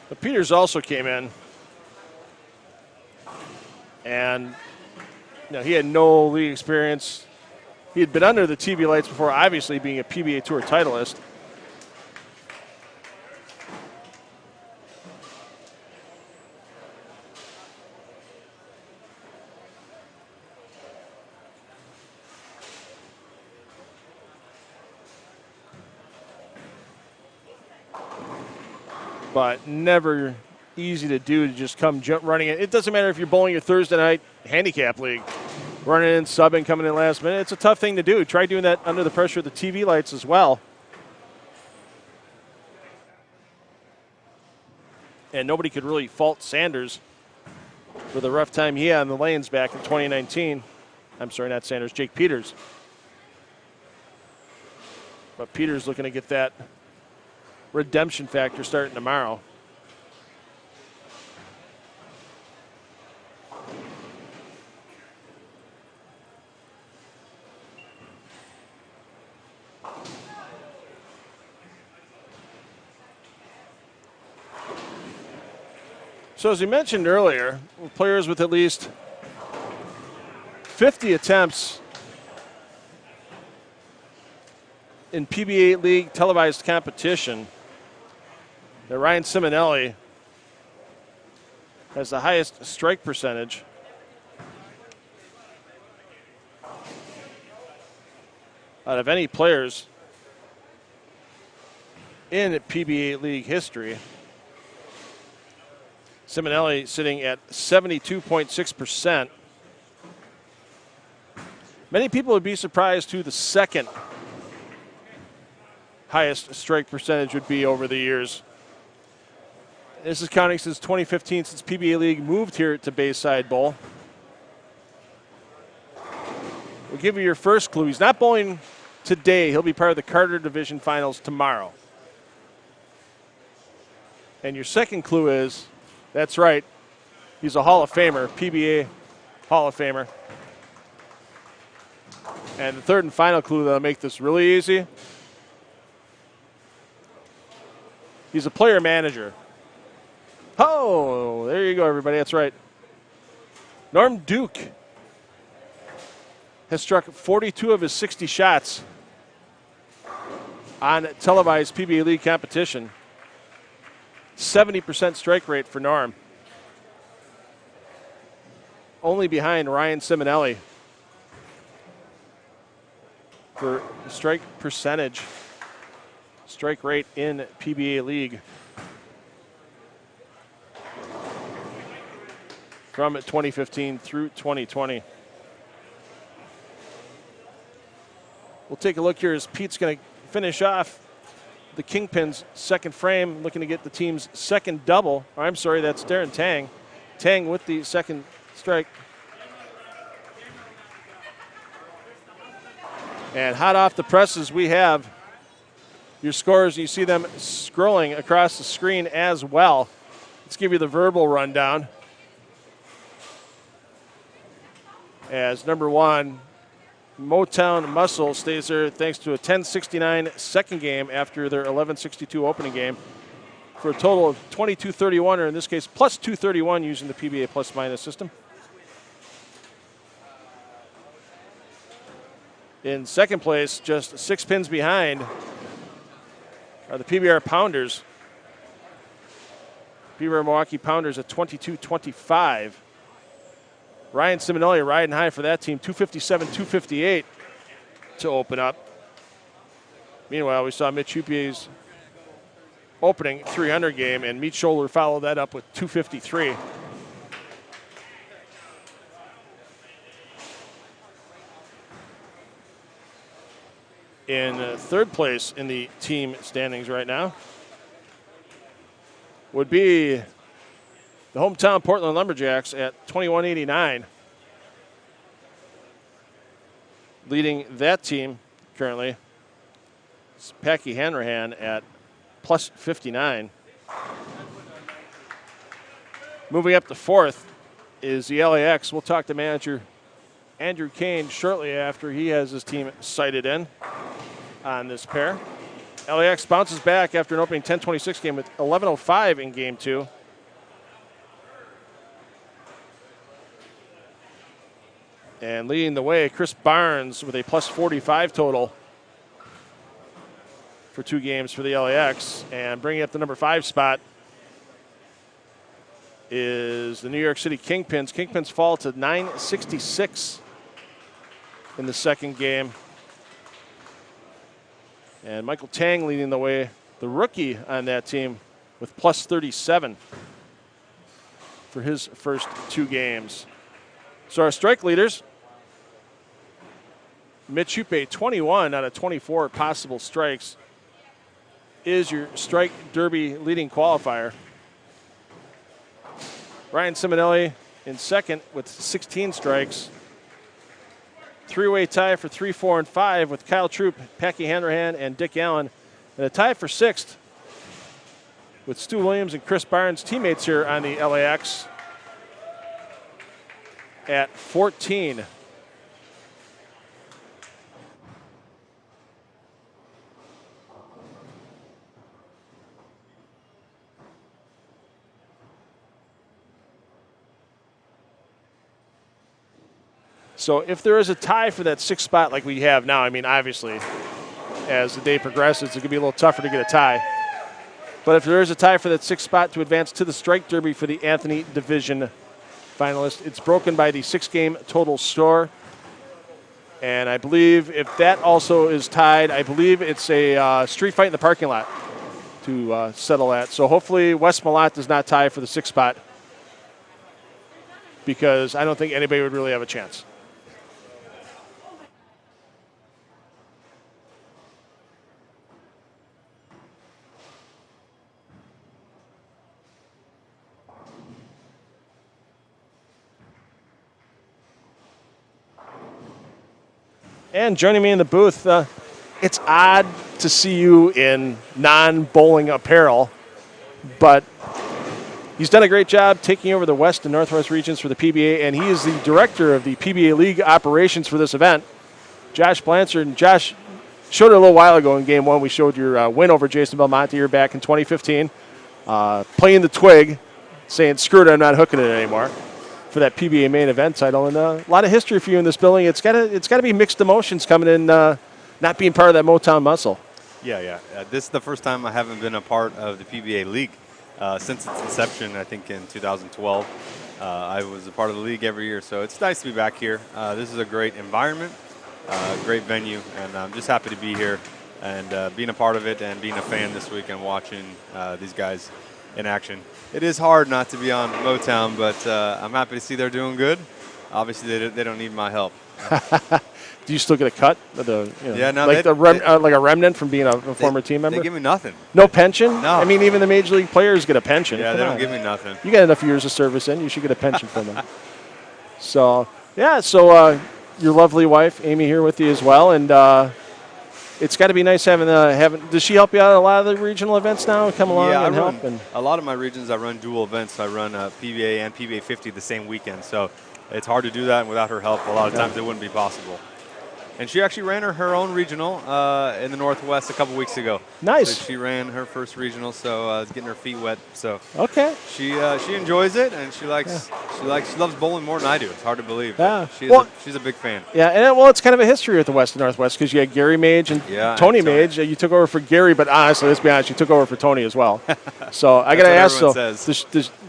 But Peters also came in, and he had no league experience. He had been under the TV lights before, obviously being a PBA Tour titleist. But never easy to do, to just come running in. It doesn't matter if you're bowling your Thursday night handicap league, running in, subbing, coming in last minute. It's a tough thing to do. Try doing that under the pressure of the TV lights as well. And nobody could really fault Sanders for the rough time he had on the lanes back in 2019. I'm sorry, not Sanders, Jake Peters. But Peters looking to get that redemption factor starting tomorrow. So as we mentioned earlier, players with at least 50 attempts in PBA League televised competition that Ryan Siminelli has the highest strike percentage. Out of any players in PBA League history. Siminelli sitting at 72.6%. Many people would be surprised who the second highest strike percentage would be over the years. This is counting since 2015, since PBA League moved here to Bayside Bowl. We'll give you your first clue. He's not bowling today. He'll be part of the Carter Division Finals tomorrow. And your second clue is, that's right, he's a Hall of Famer, PBA Hall of Famer. And the third and final clue that'll make this really easy, he's a player manager. Oh, there you go, everybody. That's right. Norm Duke has struck 42 of his 60 shots on televised PBA League competition. 70% strike rate for Norm. Only behind Ryan Siminelli for strike percentage, strike rate in PBA League. From 2015 through 2020. We'll take a look here as Pete's going to finish off the Kingpin's second frame, looking to get the team's second double. Or I'm sorry, that's Darren Tang. Tang with the second strike. And hot off the presses, we have your scores. You see them scrolling across the screen as well. Let's give you the verbal rundown. As number one, Motown Muscle stays there thanks to a 10-69 second game after their 11-62 opening game for a total of 22-31, or in this case, plus 231 using the PBA plus-minus system. In second place, just 6 pins behind, are the PBR Pounders. PBR Milwaukee Pounders at 22-25. Ryan Siminelli riding high for that team, 257-258 to open up. Meanwhile, we saw Mitch Hupe's opening 300 game, and Meat Shoulder followed that up with 253. In third place in the team standings right now would be the hometown Portland Lumberjacks at 2189. Leading that team currently is Packy Hanrahan at plus 59. Moving up to fourth is the LAX. We'll talk to manager Andrew Kane shortly after he has his team sighted in on this pair. LAX bounces back after an opening 10-26 game with 11:05 in game two. And leading the way, Chris Barnes with a plus 45 total for 2 games for the LAX. And bringing up the number 5 spot is the New York City Kingpins. Kingpins fall to 966 in the second game. And Michael Tang leading the way, the rookie on that team, with plus 37 for his first 2 games. So our strike leaders, Mitch Hupe, 21 out of 24 possible strikes, is your strike derby leading qualifier. Ryan Siminelli in second with 16 strikes. 3-way tie for 3, 4, and 5 with Kyle Troop, Packy Hanrahan, and Dick Allen. And a tie for 6th with Stu Williams and Chris Barnes, teammates here on the LAX, at 14. So if there is a tie for that 6th spot like we have now, I mean, obviously, as the day progresses. It could be a little tougher to get a tie. But if there is a tie for that 6th spot to advance to the Strike Derby for the Anthony Division finalist, it's broken by the 6-game total score. And I believe if that also is tied, I believe it's a street fight in the parking lot to settle that. So hopefully West Malott does not tie for the 6th spot, because I don't think anybody would really have a chance. And joining me in the booth, it's odd to see you in non-bowling apparel, but he's done a great job taking over the West and Northwest regions for the PBA, and he is the director of the PBA League operations for this event, Josh Blanchard. And Josh showed it a little while ago in Game 1. We showed your win over Jason Belmonte here back in 2015, playing the twig, saying, screw it, I'm not hooking it anymore, for that PBA main event title. And a lot of history for you in this building. It's got to be mixed emotions coming in, not being part of that Motown muscle. Yeah. This is the first time I haven't been a part of the PBA League since its inception, I think in 2012. I was a part of the league every year, so it's nice to be back here. This is a great environment, great venue, and I'm just happy to be here and being a part of it and being a fan this week and watching these guys in action. It is hard not to be on Motown, but I'm happy to see they're doing good. Obviously, they don't need my help. Do you still get a cut? Yeah, no, like a remnant from being a former team member? They give me nothing. No pension? No. I mean, even the Major League players get a pension. Yeah, they don't give me nothing. You got enough years of service in, you should get a pension from them. So your lovely wife, Amy, here with you as well, and it's got to be nice having. Does she help you out at a lot of the regional events now? Come along and help. And a lot of my regions, I run dual events. I run PBA and PBA 50 the same weekend, so it's hard to do that, and without her help, a lot of times it wouldn't be possible. And she actually ran her own regional in the Northwest a couple weeks ago. Nice. So she ran her first regional, so getting her feet wet. So okay. She enjoys it, and she loves bowling more than I do. It's hard to believe. Yeah. She's a big fan. Yeah, and it's kind of a history with the West and Northwest, because you had Gary Mage and Tony Mage. You took over for Gary, but honestly, let's be honest, you took over for Tony as well. So I got to ask,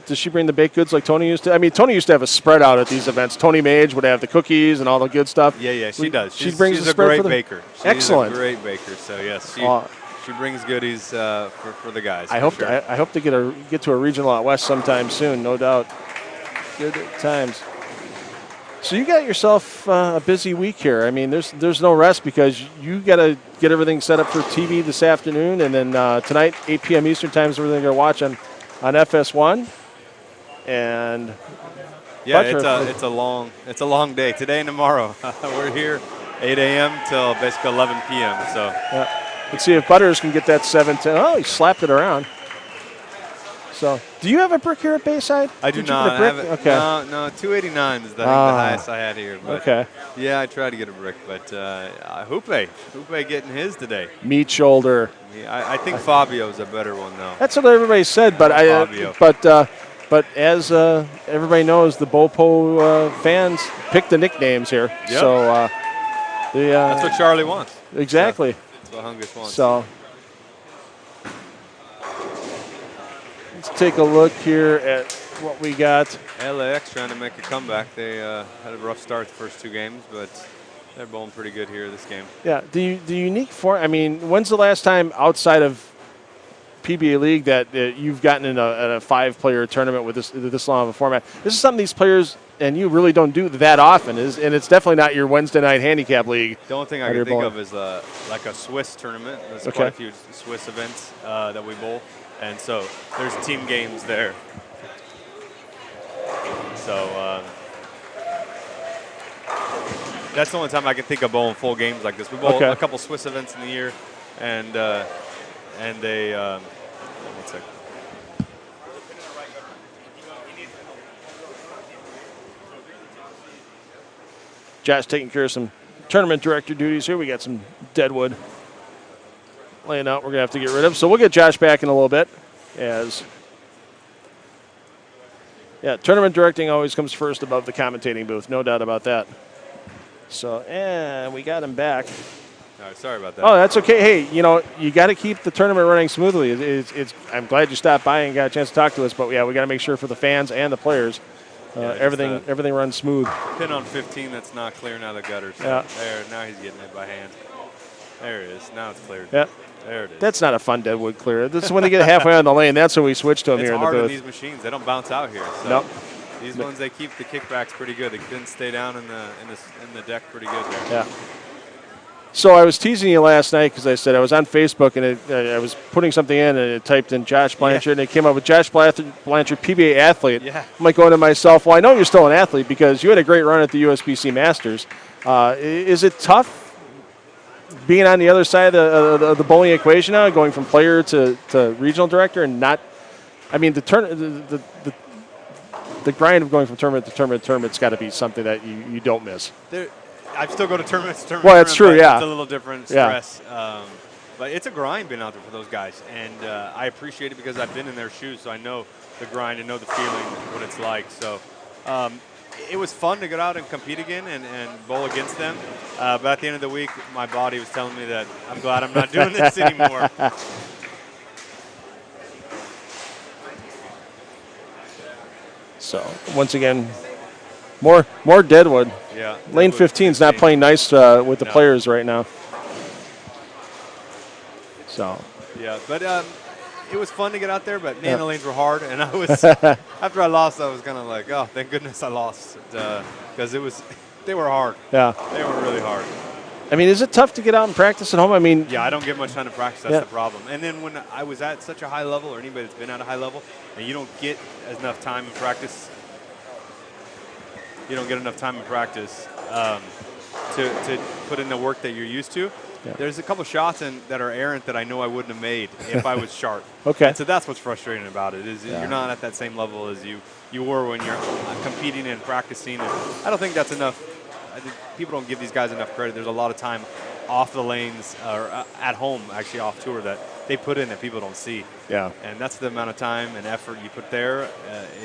does she bring the baked goods like Tony used to? I mean, Tony used to have a spread out at these events. Tony Mage would have the cookies and all the good stuff. Yeah, she does. She's a great baker. Excellent. She's a great baker. So yes, she brings goodies for the guys. I hope to get to a regional out west sometime soon, no doubt. Good times. So you got yourself a busy week here. I mean, there's no rest, because you got to get everything set up for TV this afternoon, and then tonight, 8 p.m. Eastern time is everything you're going to watch on FS1. And yeah, it's a long day today and tomorrow. We're here 8 a.m. till basically 11 p.m. So let's see if Butters can get that 7-10. Oh, he slapped it around. So, do you have a brick here at Bayside? I do not. I haven't. Okay. No, 289 is the highest I had here. But okay. Yeah, I tried to get a brick, but Hupe getting his today. Meat shoulder. I think Fabio's a better one though. That's what everybody said, but But as everybody knows, the Bopo fans pick the nicknames here. Yep. So that's what Charlie wants. Exactly. That's what Hungus wants. So let's take a look here at what we got. LAX trying to make a comeback. They had a rough start the first 2 games, but they're bowling pretty good here this game. Yeah. The unique form. I mean, when's the last time outside of PBA League that you've gotten in a 5-player tournament with this long of a format? This is something these players and you really don't do that often, and it's definitely not your Wednesday night handicap league. The only thing I can think of is like a Swiss tournament. There's quite a few Swiss events that we bowl, and so there's team games there. So that's the only time I can think of bowling full games like this. We bowl a couple Swiss events in the year, and they. One second. Josh taking care of some tournament director duties here. We got some deadwood laying out we're going to have to get rid of. So we'll get Josh back in a little bit. Tournament directing always comes first above the commentating booth. No doubt about that. So, and we got him back. All right, sorry about that. Oh, that's okay. Hey, you got to keep the tournament running smoothly. I'm glad you stopped by and got a chance to talk to us. But yeah, we got to make sure for the fans and the players, everything runs smooth. Pin on 15 that's not clearing out of the gutter. So Yeah. there, now he's getting it by hand. There it is. Now it's cleared. Yeah. There it is. That's not a fun deadwood clear. This is when they get halfway on the lane. That's when we switch to them it's here in the hard booth. with these machines. They don't bounce out here. So Nope. These ones, they keep the kickbacks pretty good. They didn't stay down in the deck pretty good there. Yeah. So I was teasing you last night because I said I was on Facebook and I was putting something in and it typed in Josh Blanchard and it came up with Josh Blanchard, PBA athlete. Yeah. I'm like going to myself, well, I know you're still an athlete because you had a great run at the USBC Masters. Is it tough being on the other side of the bowling equation now, going from player to regional director and not? I mean, the grind of going from tournament to tournament's got to be something that you don't miss. I still go to tournaments. Well, that's true, yeah. It's a little different stress. But it's a grind being out there for those guys. And I appreciate it because I've been in their shoes, so I know the grind and know the feeling, what it's like. So it was fun to get out and compete again and bowl against them. But at the end of the week, my body was telling me that I'm glad I'm not doing this anymore. So, once again, more deadwood. Yeah. Lane 15 is not playing nice with the players right now. So. Yeah, but it was fun to get out there, but man, the lanes were hard, and I was after I lost, I was kind of like, oh, thank goodness I lost, because they were hard. Yeah. They were really hard. I mean, is it tough to get out and practice at home? I mean, yeah, I don't get much time to practice. That's the problem. And then when I was at such a high level, or anybody that's been at a high level, and you don't get enough time in practice. You don't get enough time in practice to put in the work that you're used to. Yeah. There's a couple shots that are errant that I know I wouldn't have made if I was sharp. Okay. And so that's what's frustrating about it is you're not at that same level as you were when you're competing and practicing. And I don't think that's enough. I think people don't give these guys enough credit. There's a lot of time off the lanes or at home, actually off tour, that they put in that people don't see. Yeah. And that's the amount of time and effort you put there.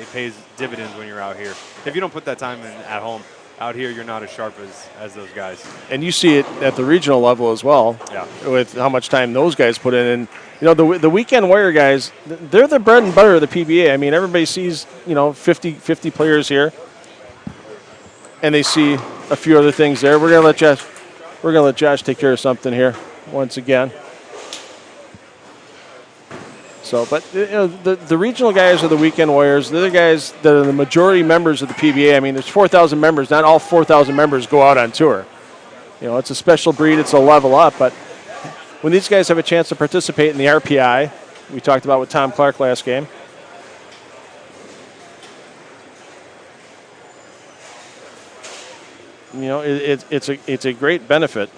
It pays dividends when you're out here. If you don't put that time in at home, out here you're not as sharp as those guys. And you see it at the regional level as well. Yeah. With how much time those guys put in. And the weekend warrior guys, they're the bread and butter of the PBA. I mean, everybody sees 50 players here, and they see a few other things there. We're gonna let Josh take care of something here once again. So, but the regional guys are the weekend warriors. They're the guys that are the majority members of the PBA. I mean, there's 4,000 members. Not all 4,000 members go out on tour. It's a special breed. It's a level up. But when these guys have a chance to participate in the RPI, we talked about with Tom Clark last game. It's a great benefit.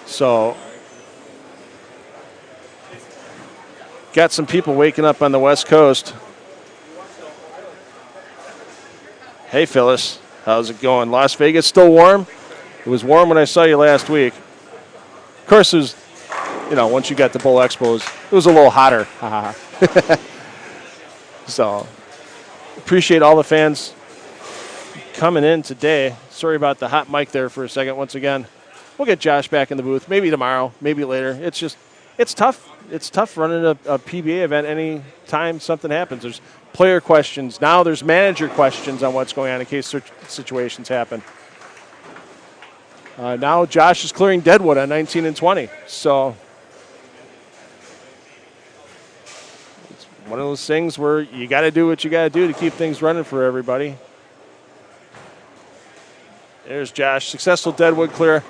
So, got some people waking up on the West Coast. Hey, Phyllis, how's it going? Las Vegas still warm? It was warm when I saw you last week. Of course, it was, once you got to Bowl Expos, it was a little hotter. So, appreciate all the fans coming in today. Sorry about the hot mic there for a second once again. We'll get Josh back in the booth, maybe tomorrow, maybe later. It's tough. It's tough running a PBA event any time something happens. There's player questions. Now there's manager questions on what's going on in case situations happen. Now Josh is clearing Deadwood on 19 and 20. So it's one of those things where you got to do what you got to do to keep things running for everybody. There's Josh. Successful Deadwood clear.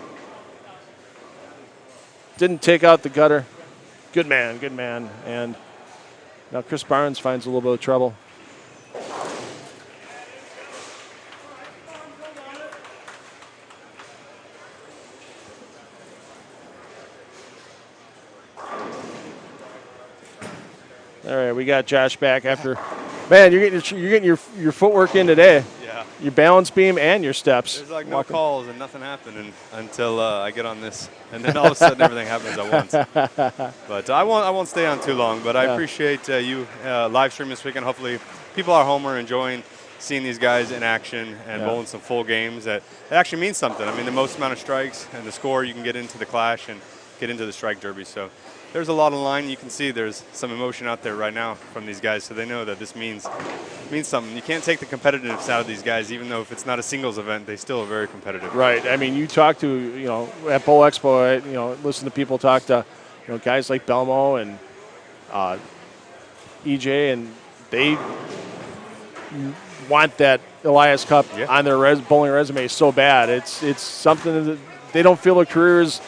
Didn't take out the gutter. Good man, good man. And now Chris Barnes finds a little bit of trouble. All right, we got Josh back after. Man, you're getting your footwork in today. Yeah. Your balance beam and your steps. There's like no calls and nothing happened until I get on this, and then all of a sudden everything happens at once. But I won't stay on too long. But I appreciate you live streaming this weekend. Hopefully, people at home are enjoying seeing these guys in action and bowling some full games, that it actually means something. I mean, the most amount of strikes and the score, you can get into the clash and get into the strike derby. So there's a lot of line. You can see there's some emotion out there right now from these guys, so they know that this means something. You can't take the competitiveness out of these guys, even though if it's not a singles event, they still are very competitive. Right. I mean, you talk to, at Bowl Expo, listen to people talk to, guys like Belmo and EJ, and they want that Elias Cup on their bowling resume so bad. It's something that they don't feel their career is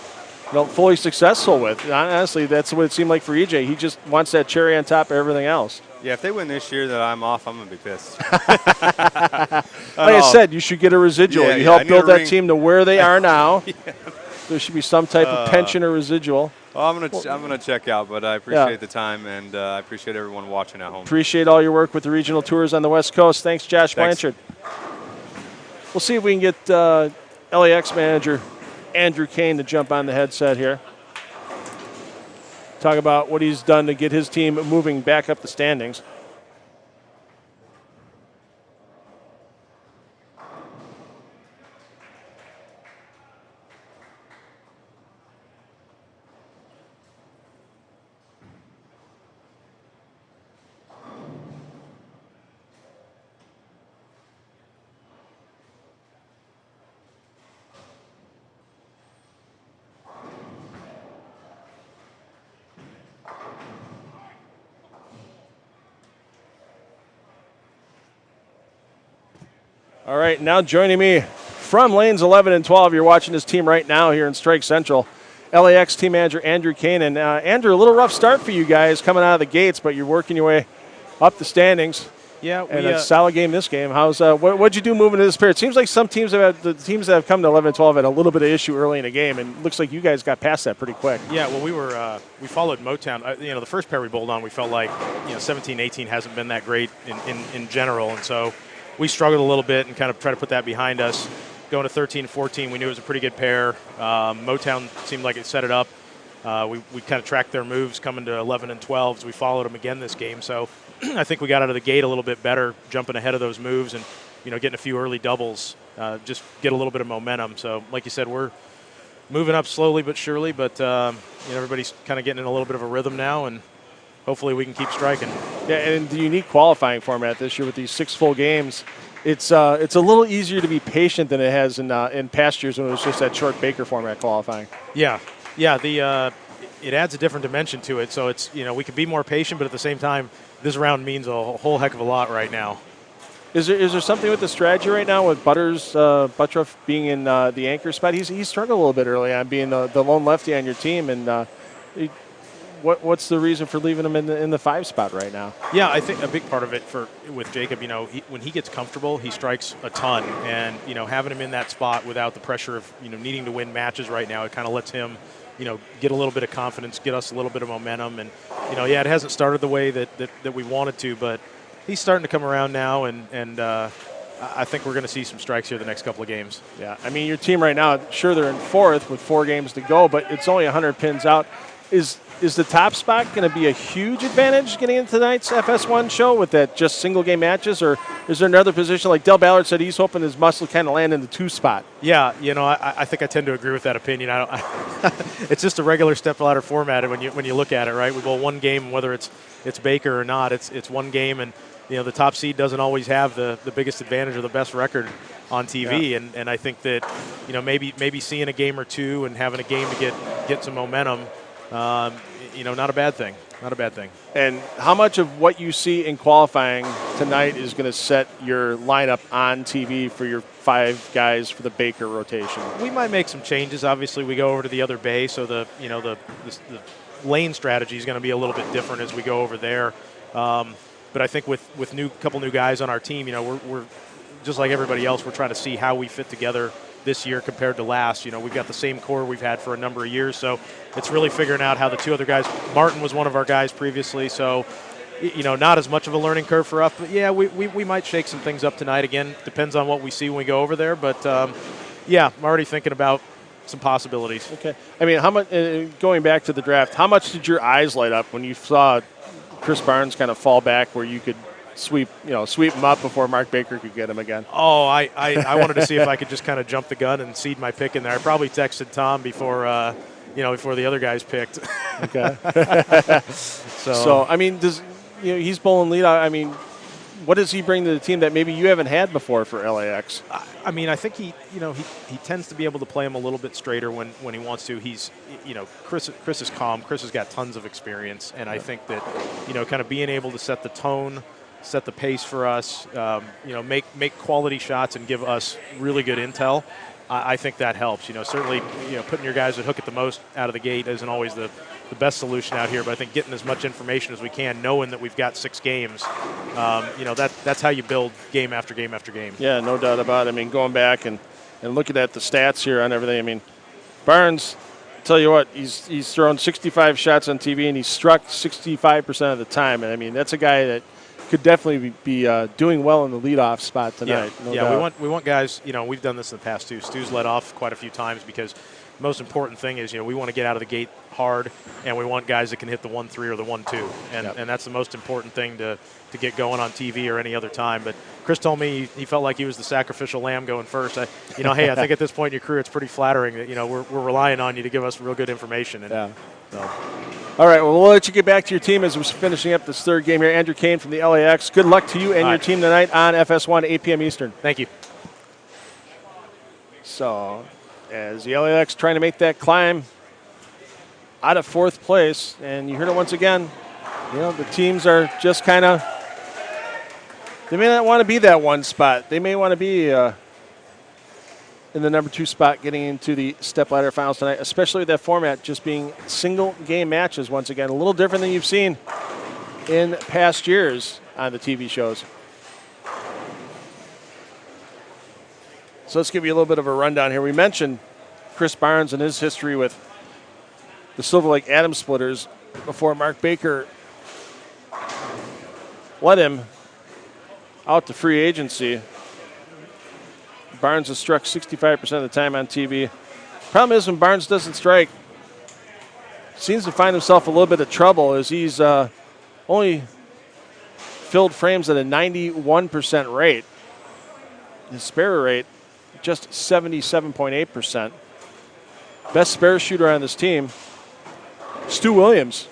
fully successful with. Honestly, that's what it seemed like for EJ. He just wants that cherry on top of everything else. Yeah, if they win this year that I'm off, I'm going to be pissed. Like I said, you should get a residual. You help build that team to where they are now. There should be some type of pension or residual. Well, I'm gonna check out, but I appreciate the time, and I appreciate everyone watching at home. Appreciate all your work with the regional tours on the West Coast. Thanks, Josh Blanchard. We'll see if we can get LAX manager Andrew Kane to jump on the headset here. Talk about what he's done to get his team moving back up the standings. All right, now joining me from lanes 11 and 12, you're watching this team right now here in Strike Central. LAX team manager Andrew Kane. And Andrew, a little rough start for you guys coming out of the gates, but you're working your way up the standings. Yeah, and a solid game this game. How's what'd you do moving to this pair? It seems like some teams the teams that have come to 11 and 12 had a little bit of issue early in the game, and it looks like you guys got past that pretty quick. Yeah, well, we followed Motown. The first pair we bowled on, we felt like 17-18 hasn't been that great in general, and so we struggled a little bit and kind of tried to put that behind us. Going to 13-14, we knew it was a pretty good pair. Motown seemed like it set it up. We kind of tracked their moves coming to 11 and 12 as we followed them again this game. So I think we got out of the gate a little bit better, jumping ahead of those moves and getting a few early doubles, just get a little bit of momentum. So like you said, we're moving up slowly but surely, but everybody's kind of getting in a little bit of a rhythm now, and hopefully we can keep striking. Yeah, and the unique qualifying format this year with these 6 full games, it's a little easier to be patient than it has in past years when it was just that short Baker format qualifying. Yeah. It adds a different dimension to it. So it's we can be more patient, but at the same time, this round means a whole heck of a lot right now. Is there something with the strategy right now with Buttroff being in the anchor spot? He struggled a little bit early on being the lone lefty on your team, and what's the reason for leaving him in the 5 spot right now? Yeah, I think a big part of it with Jacob, when he gets comfortable, he strikes a ton, and having him in that spot without the pressure of needing to win matches right now, it kind of lets him get a little bit of confidence, get us a little bit of momentum, and it hasn't started the way that we wanted to, but he's starting to come around now, and I think we're going to see some strikes here the next couple of games. Yeah, I mean your team right now, sure they're in 4th with 4 games to go, but it's only 100 pins out. Is the top spot going to be a huge advantage getting into tonight's FS1 show with that just single game matches, or is there another position like Del Ballard said he's hoping his muscle kind of land in the 2 spot? Yeah, I think I tend to agree with that opinion. It's just a regular stepladder format, and when you look at it, right, we bowl one game, whether it's Baker or not, it's one game, and the top seed doesn't always have the biggest advantage or the best record on TV, and I think that maybe seeing a game or two and having a game to get some momentum. Not a bad thing. Not a bad thing. And how much of what you see in qualifying tonight is going to set your lineup on TV for your 5 guys for the Baker rotation? We might make some changes. Obviously, we go over to the other bay, so the lane strategy is going to be a little bit different as we go over there. But I think with couple new guys on our team, we're just like everybody else. We're trying to see how we fit together this year compared to last. We've got the same core we've had for a number of years, so it's really figuring out how the 2 other guys. Martin was one of our guys previously, so not as much of a learning curve for us, but yeah, we might shake some things up tonight. Again, depends on what we see when we go over there, but I'm already thinking about some possibilities. Okay. I mean, how much going back to the draft, how much did your eyes light up when you saw Chris Barnes kind of fall back where you could sweep him up before Mark Baker could get him again. Oh, I wanted to see if I could just kind of jump the gun and seed my pick in there. I probably texted Tom before before the other guys picked. Okay. So I mean, he's bowling lead. I mean, what does he bring to the team that maybe you haven't had before for LAX? I mean, I think he tends to be able to play him a little bit straighter when he wants to. He's, Chris is calm. Chris has got tons of experience, and I think that, kind of being able to set the tone, set the pace for us, make quality shots and give us really good intel. I think that helps. Certainly, putting your guys that hook it the most out of the gate isn't always the best solution out here, but I think getting as much information as we can, knowing that we've got 6 games, that's how you build game after game after game. Yeah, no doubt about it. I mean, going back and looking at the stats here on everything, I mean, Barnes, tell you what, he's thrown 65 shots on TV and he's struck 65% of the time. And I mean, that's a guy that could definitely be doing well in the leadoff spot tonight. We want guys. We've done this in the past too. Stu's led off quite a few times because the most important thing is we want to get out of the gate hard, and we want guys that can hit the 1-3 or the 1-2, and that's the most important thing to get going on TV or any other time. But Chris told me he felt like he was the sacrificial lamb going first. I think at this point in your career, it's pretty flattering that we're relying on you to give us real good information. And, All right, well, we'll let you get back to your team as we're finishing up this third game here. Andrew Kane from the LAX. Good luck to you and your team tonight on FS1, 8 p.m. Eastern. Thank you. So, as the LAX trying to make that climb out of 4th place, and you heard it once again, the teams are just kind of, they may not want to be that one spot. They may want to be in the number 2 spot getting into the stepladder finals tonight, especially with that format just being single game matches once again. A little different than you've seen in past years on the TV shows. So let's give you a little bit of a rundown here. We mentioned Chris Barnes and his history with the Silver Lake Atom Splitters before Mark Baker let him out to free agency. Barnes has struck 65% of the time on TV. Problem is when Barnes doesn't strike, seems to find himself a little bit of trouble as he's only filled frames at a 91% rate. His spare rate, just 77.8%. Best spare shooter on this team, Stu Williams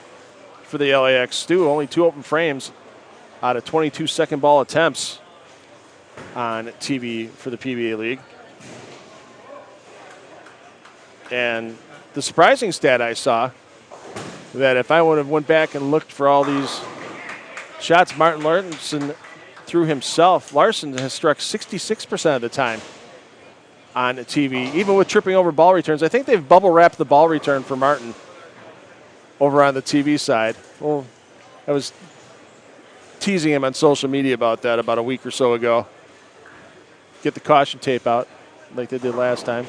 for the LAX. Stu, only 2 open frames out of 22 second ball attempts on TV for the PBA League. And the surprising stat I saw, that if I would have went back and looked for all these shots Martin Larson threw himself, Larson has struck 66% of the time on TV, even with tripping over ball returns. I think they've bubble wrapped the ball return for Martin over on the TV side. Well, I was teasing him on social media about that about a week or so ago. Get the caution tape out like they did last time.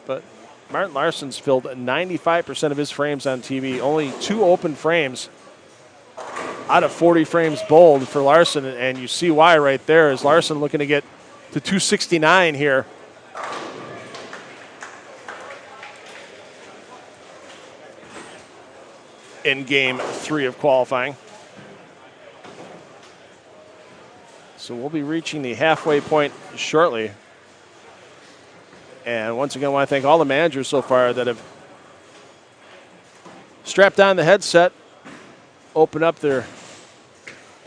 But Martin Larson's filled 95% of his frames on TV. Only 2 open frames out of 40 frames bowled for Larson, and you see why right there is Larson looking to get to 269 here. In game 3 of qualifying. So we'll be reaching the halfway point shortly. And once again, I want to thank all the managers so far that have strapped on the headset, open up their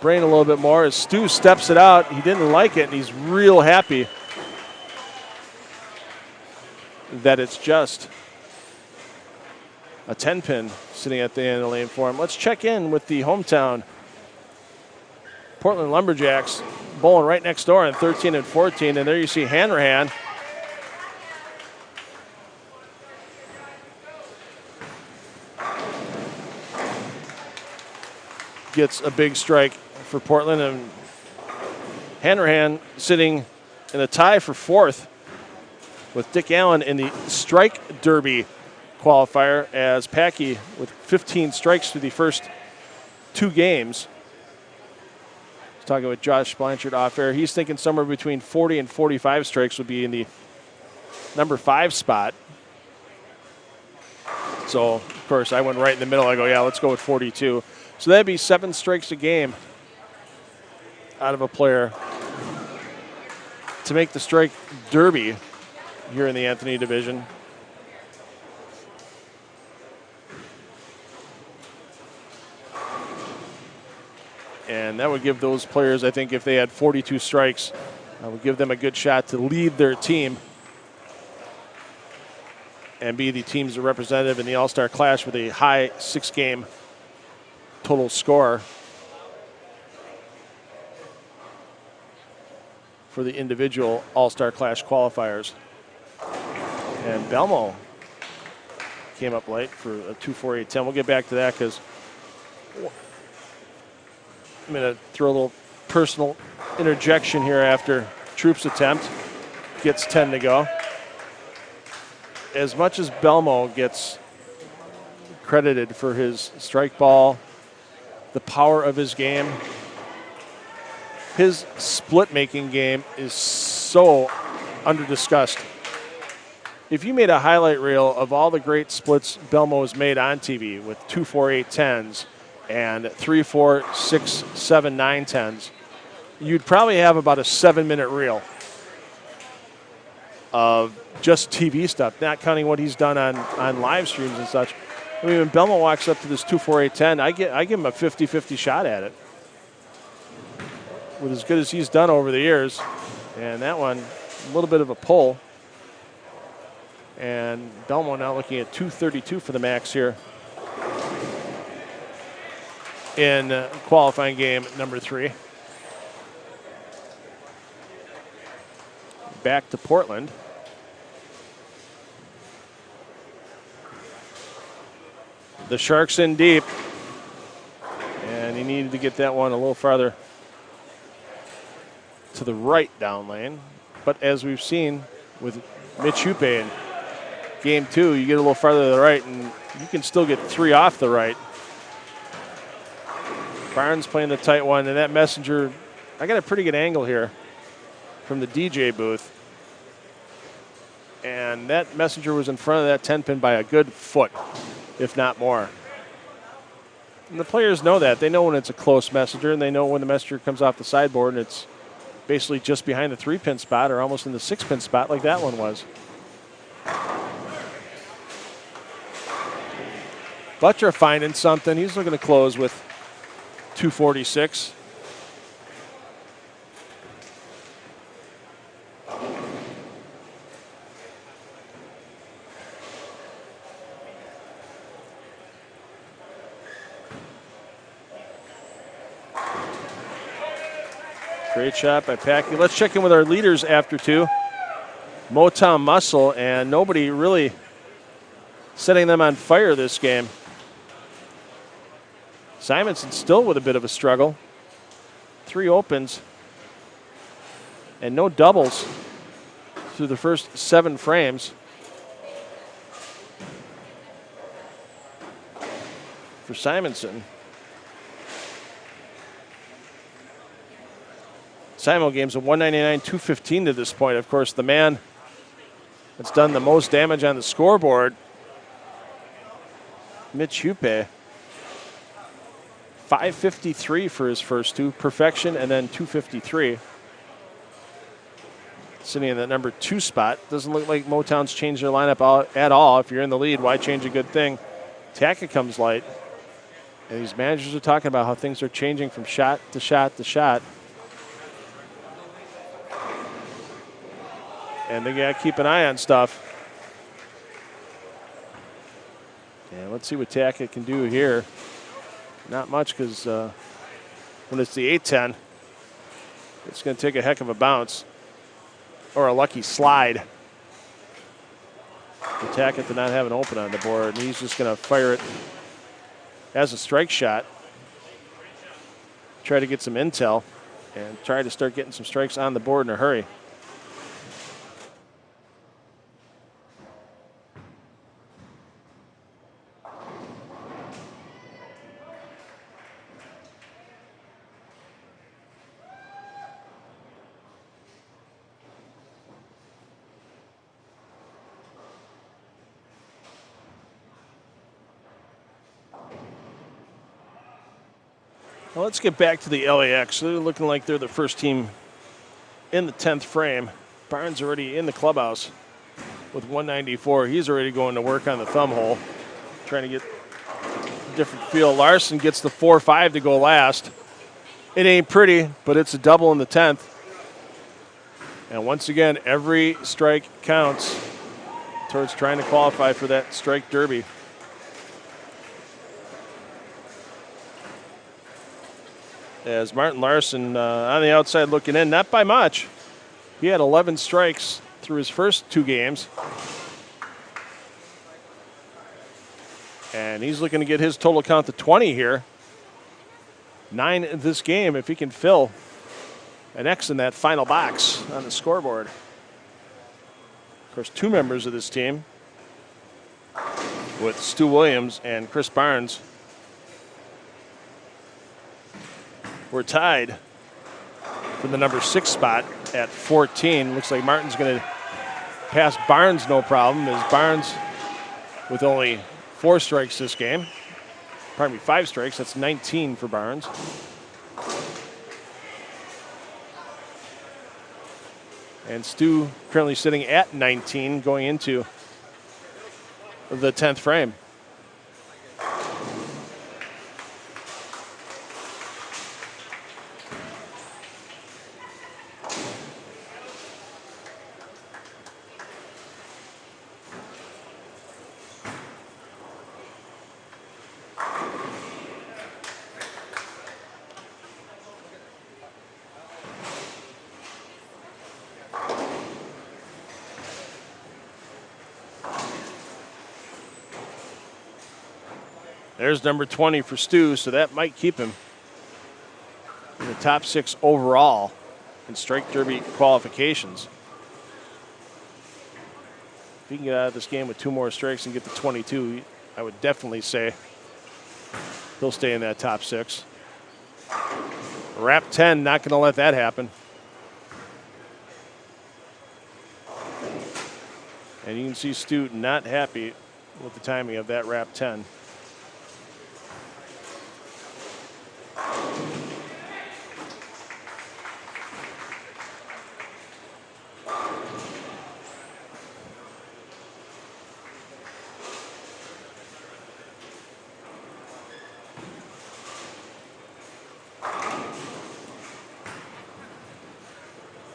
brain a little bit more. As Stu steps it out, he didn't like it, and he's real happy that it's just a 10-pin sitting at the end of the lane for him. Let's check in with the hometown Portland Lumberjacks bowling right next door in 13 and 14. And there you see Hanrahan. Gets a big strike for Portland, and Hanrahan sitting in a tie for 4th with Dick Allen in the strike derby qualifier, as Packy with 15 strikes through the first 2 games. Talking with Josh Blanchard off air. He's thinking somewhere between 40 and 45 strikes would be in the number 5 spot. So, of course, I went right in the middle. I go, yeah, let's go with 42. So that'd be 7 strikes a game out of a player to make the strike derby here in the Anthony division. And that would give those players, I think, if they had 42 strikes, would give them a good shot to lead their team and be the team's representative in the All-Star Clash with a high 6-game total score for the individual All-Star Clash qualifiers. And Belmo came up late for a 2-4-8-10. We'll get back to that because I'm going to throw a little personal interjection here after Troop's attempt. Gets 10 to go. As much as Belmo gets credited for his strike ball, the power of his game, his split-making game is so under-discussed. If you made a highlight reel of all the great splits Belmo has made on TV with 2-4-8-10s and 3-4, 6, 7, 9-10s, you'd probably have about a 7-minute reel of just TV stuff, not counting what he's done on live streams and such. I mean, when Belmo walks up to this 2-4-8-10, I give him a 50-50 shot at it. With as good as he's done over the years. And that one, a little bit of a pull. And Belmo now looking at 232 for the max here in qualifying game number 3. Back to Portland. The Sharks in deep. And he needed to get that one a little farther to the right down lane. But as we've seen with Mitch Hupe in game 2, you get a little farther to the right and you can still get 3 off the right. Barnes playing the tight one, and that Messenger, I got a pretty good angle here from the DJ booth. And that Messenger was in front of that 10-pin by a good foot, if not more. And the players know that. They know when it's a close Messenger, and they know when the Messenger comes off the sideboard and it's basically just behind the 3-pin spot or almost in the 6-pin spot like that one was. Butcher finding something. He's looking to close with 246. Great shot by Packy. Let's check in with our leaders after 2. Motown Muscle, and nobody really setting them on fire this game. Simonson still with a bit of a struggle. 3 opens and no doubles through the first 7 frames for Simonson. Simo games a 199, 215 to this point. Of course, the man that's done the most damage on the scoreboard, Mitch Hupe. 553 for his first 2, perfection, and then 253. Sitting in the number 2 spot. Doesn't look like Motown's changed their lineup at all. If you're in the lead, why change a good thing? Taka comes light. And these managers are talking about how things are changing from shot to shot to shot. And they got to keep an eye on stuff. And let's see what Taka can do here. Not much, because when it's the 8-10, it's going to take a heck of a bounce or a lucky slide. Tackett did not have an open on the board, and he's just going to fire it as a strike shot. Try to get some intel and try to start getting some strikes on the board in a hurry. Well, let's get back to the LAX. They're looking like they're the first team in the 10th frame. Barnes already in the clubhouse with 194. He's already going to work on the thumb hole, trying to get a different feel. Larson gets the 4-5 to go last. It ain't pretty, but it's a double in the 10th. And once again, every strike counts towards trying to qualify for that strike derby. As Martin Larson on the outside looking in, not by much. He had 11 strikes through his first 2 games. And he's looking to get his total count to 20 here. 9 in this game if he can fill an X in that final box on the scoreboard. Of course, 2 members of this team with Stu Williams and Chris Barnes were tied for the number 6 spot at 14. Looks like Martin's going to pass Barnes no problem, as Barnes with only 4 strikes this game. Pardon me, 5 strikes. That's 19 for Barnes. And Stu currently sitting at 19 going into the 10th frame. There's number 20 for Stu, so that might keep him in the top 6 overall in strike derby qualifications. If he can get out of this game with 2 more strikes and get to 22, I would definitely say he'll stay in that top 6. Wrap 10, not going to let that happen. And you can see Stu not happy with the timing of that wrap 10.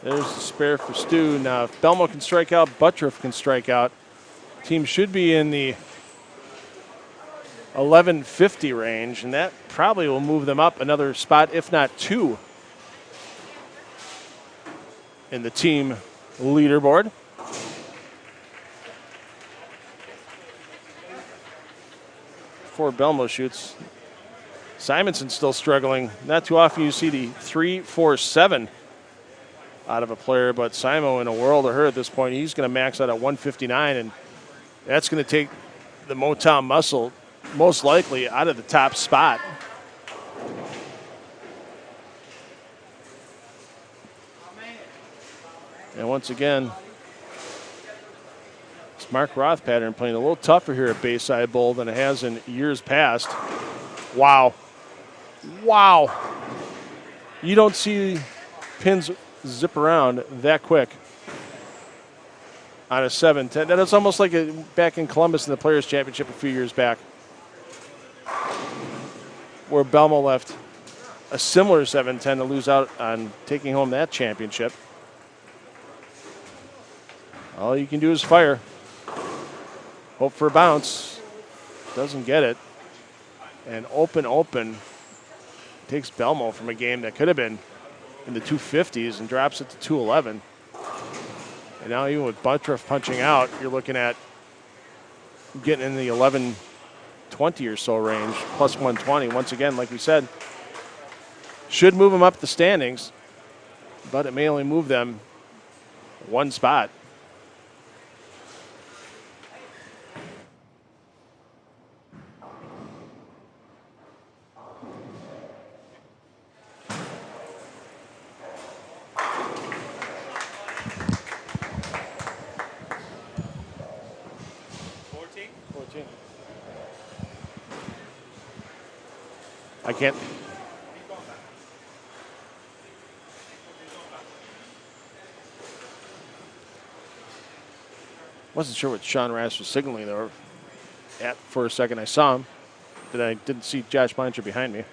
There's the spare for Stu. Now, if Belmo can strike out, Buttriff can strike out. Team should be in the 1150 range, and that probably will move them up another spot, if not 2, in the team leaderboard. Before Belmo shoots, Simonson's still struggling. Not too often you see the 3-4-7 out of a player, but Simo in a world of hurt at this point. He's going to max out at 159, and that's going to take the Motown Muscle most likely out of the top spot. And once again, it's Mark Roth pattern playing a little tougher here at Bayside Bowl than it has in years past. Wow. Wow. You don't see pins zip around that quick on a 7-10. That is almost like back in Columbus in the Players' Championship a few years back, where Belmo left a similar 7-10 to lose out on taking home that championship. All you can do is fire. Hope for a bounce. Doesn't get it. And open takes Belmo from a game that could have been in the 250s and drops it to 211. And now even with Buttriff punching out, you're looking at getting in the 1120 or so range, plus 120. Once again, like we said, should move them up the standings, but it may only move them 1 spot. I can't. Wasn't sure what Sean Rash was signaling there. For a second, I saw him, but I didn't see Josh Blanchard behind me.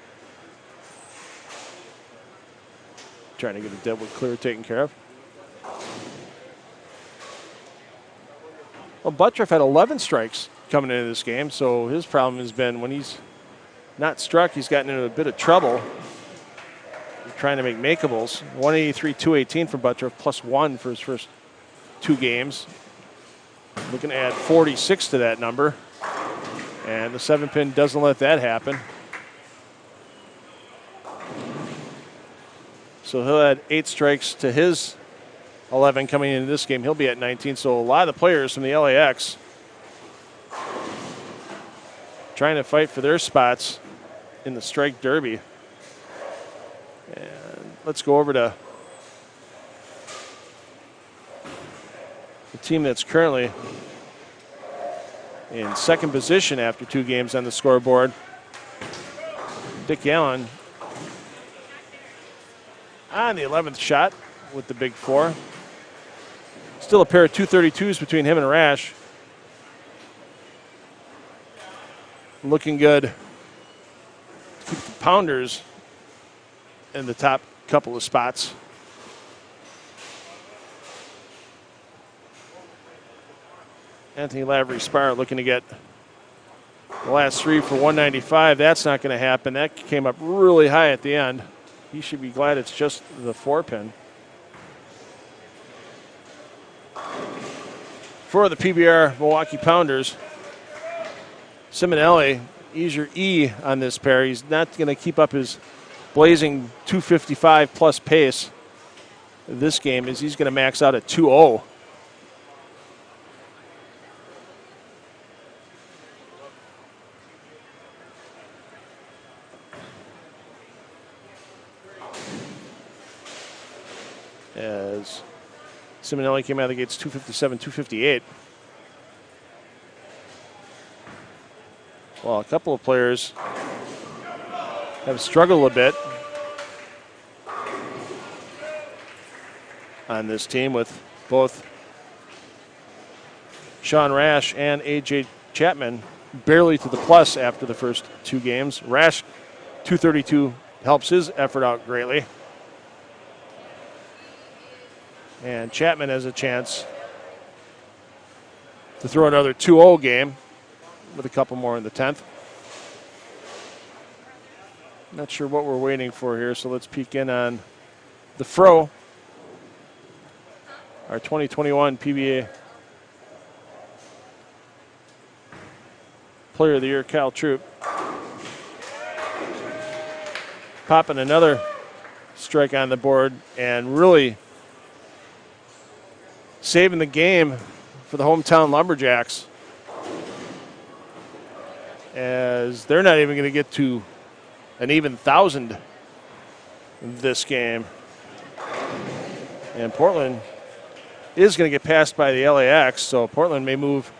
Trying to get a deadwood clear taken care of. Well, Buttriff had 11 strikes coming into this game, so his problem has been when he's not struck, he's gotten into a bit of trouble. He's trying to make makeables. 183, 218 from Buttriff, +1 for his first 2 games. Looking to add 46 to that number. And the 7-pin doesn't let that happen. So he'll add 8 strikes to his 11 coming into this game. He'll be at 19. So a lot of the players from the LAX trying to fight for their spots in the strike derby. And let's go over to the team that's currently in second position after 2 games on the scoreboard. Dick Allen on the 11th shot with the big 4. Still a pair of 232s between him and Rash. Looking good. Keep the Pounders in the top couple of spots. Anthony Lavry Spire looking to get the last 3 for 195. That's not going to happen. That came up really high at the end. He should be glad it's just the 4-pin. For the PBR Milwaukee Pounders, Siminelli, easier E on this pair. He's not going to keep up his blazing 255 plus pace this game, as he's going to max out at 2-0. As Siminelli came out of the gates 257, 258. Well, a couple of players have struggled a bit on this team, with both Sean Rash and A.J. Chapman barely to the plus after the first 2 games. Rash, 232, helps his effort out greatly. And Chapman has a chance to throw another 2-0 game with a couple more in the 10th. Not sure what we're waiting for here, so let's peek in on the Fro, our 2021 PBA Player of the Year, Kyle Troop. Popping another strike on the board and really saving the game for the hometown Lumberjacks, as they're not even going to get to an even 1,000 this game. And Portland is going to get passed by the LAX, so Portland may move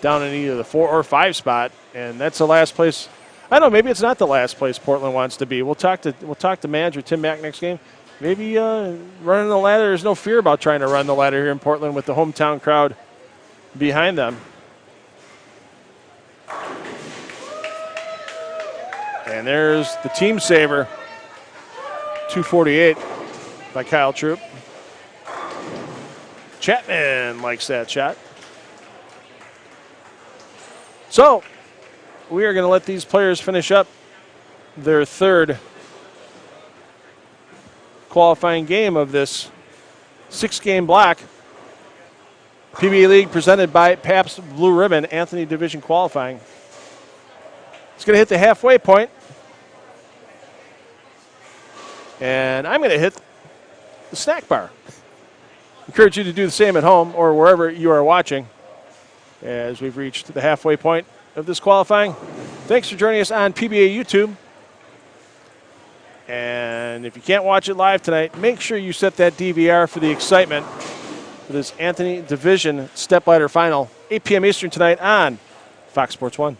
down in either the 4 or 5 spot, and that's the last place. I don't know, maybe it's not the last place Portland wants to be. We'll talk to manager Tim Mack next game. Maybe running the ladder, there's no fear about trying to run the ladder here in Portland with the hometown crowd behind them. And there's the team saver, 248 by Kyle Troop. Chapman likes that shot. So we are going to let these players finish up their 3rd qualifying game of this 6-game block. PBA League presented by Pabst Blue Ribbon, Anthony Division qualifying. It's going to hit the halfway point. And I'm going to hit the snack bar. Encourage you to do the same at home or wherever you are watching, as we've reached the halfway point of this qualifying. Thanks for joining us on PBA YouTube. And if you can't watch it live tonight, make sure you set that DVR for the excitement for this Anthony Division stepladder final, 8 p.m. Eastern tonight on Fox Sports 1.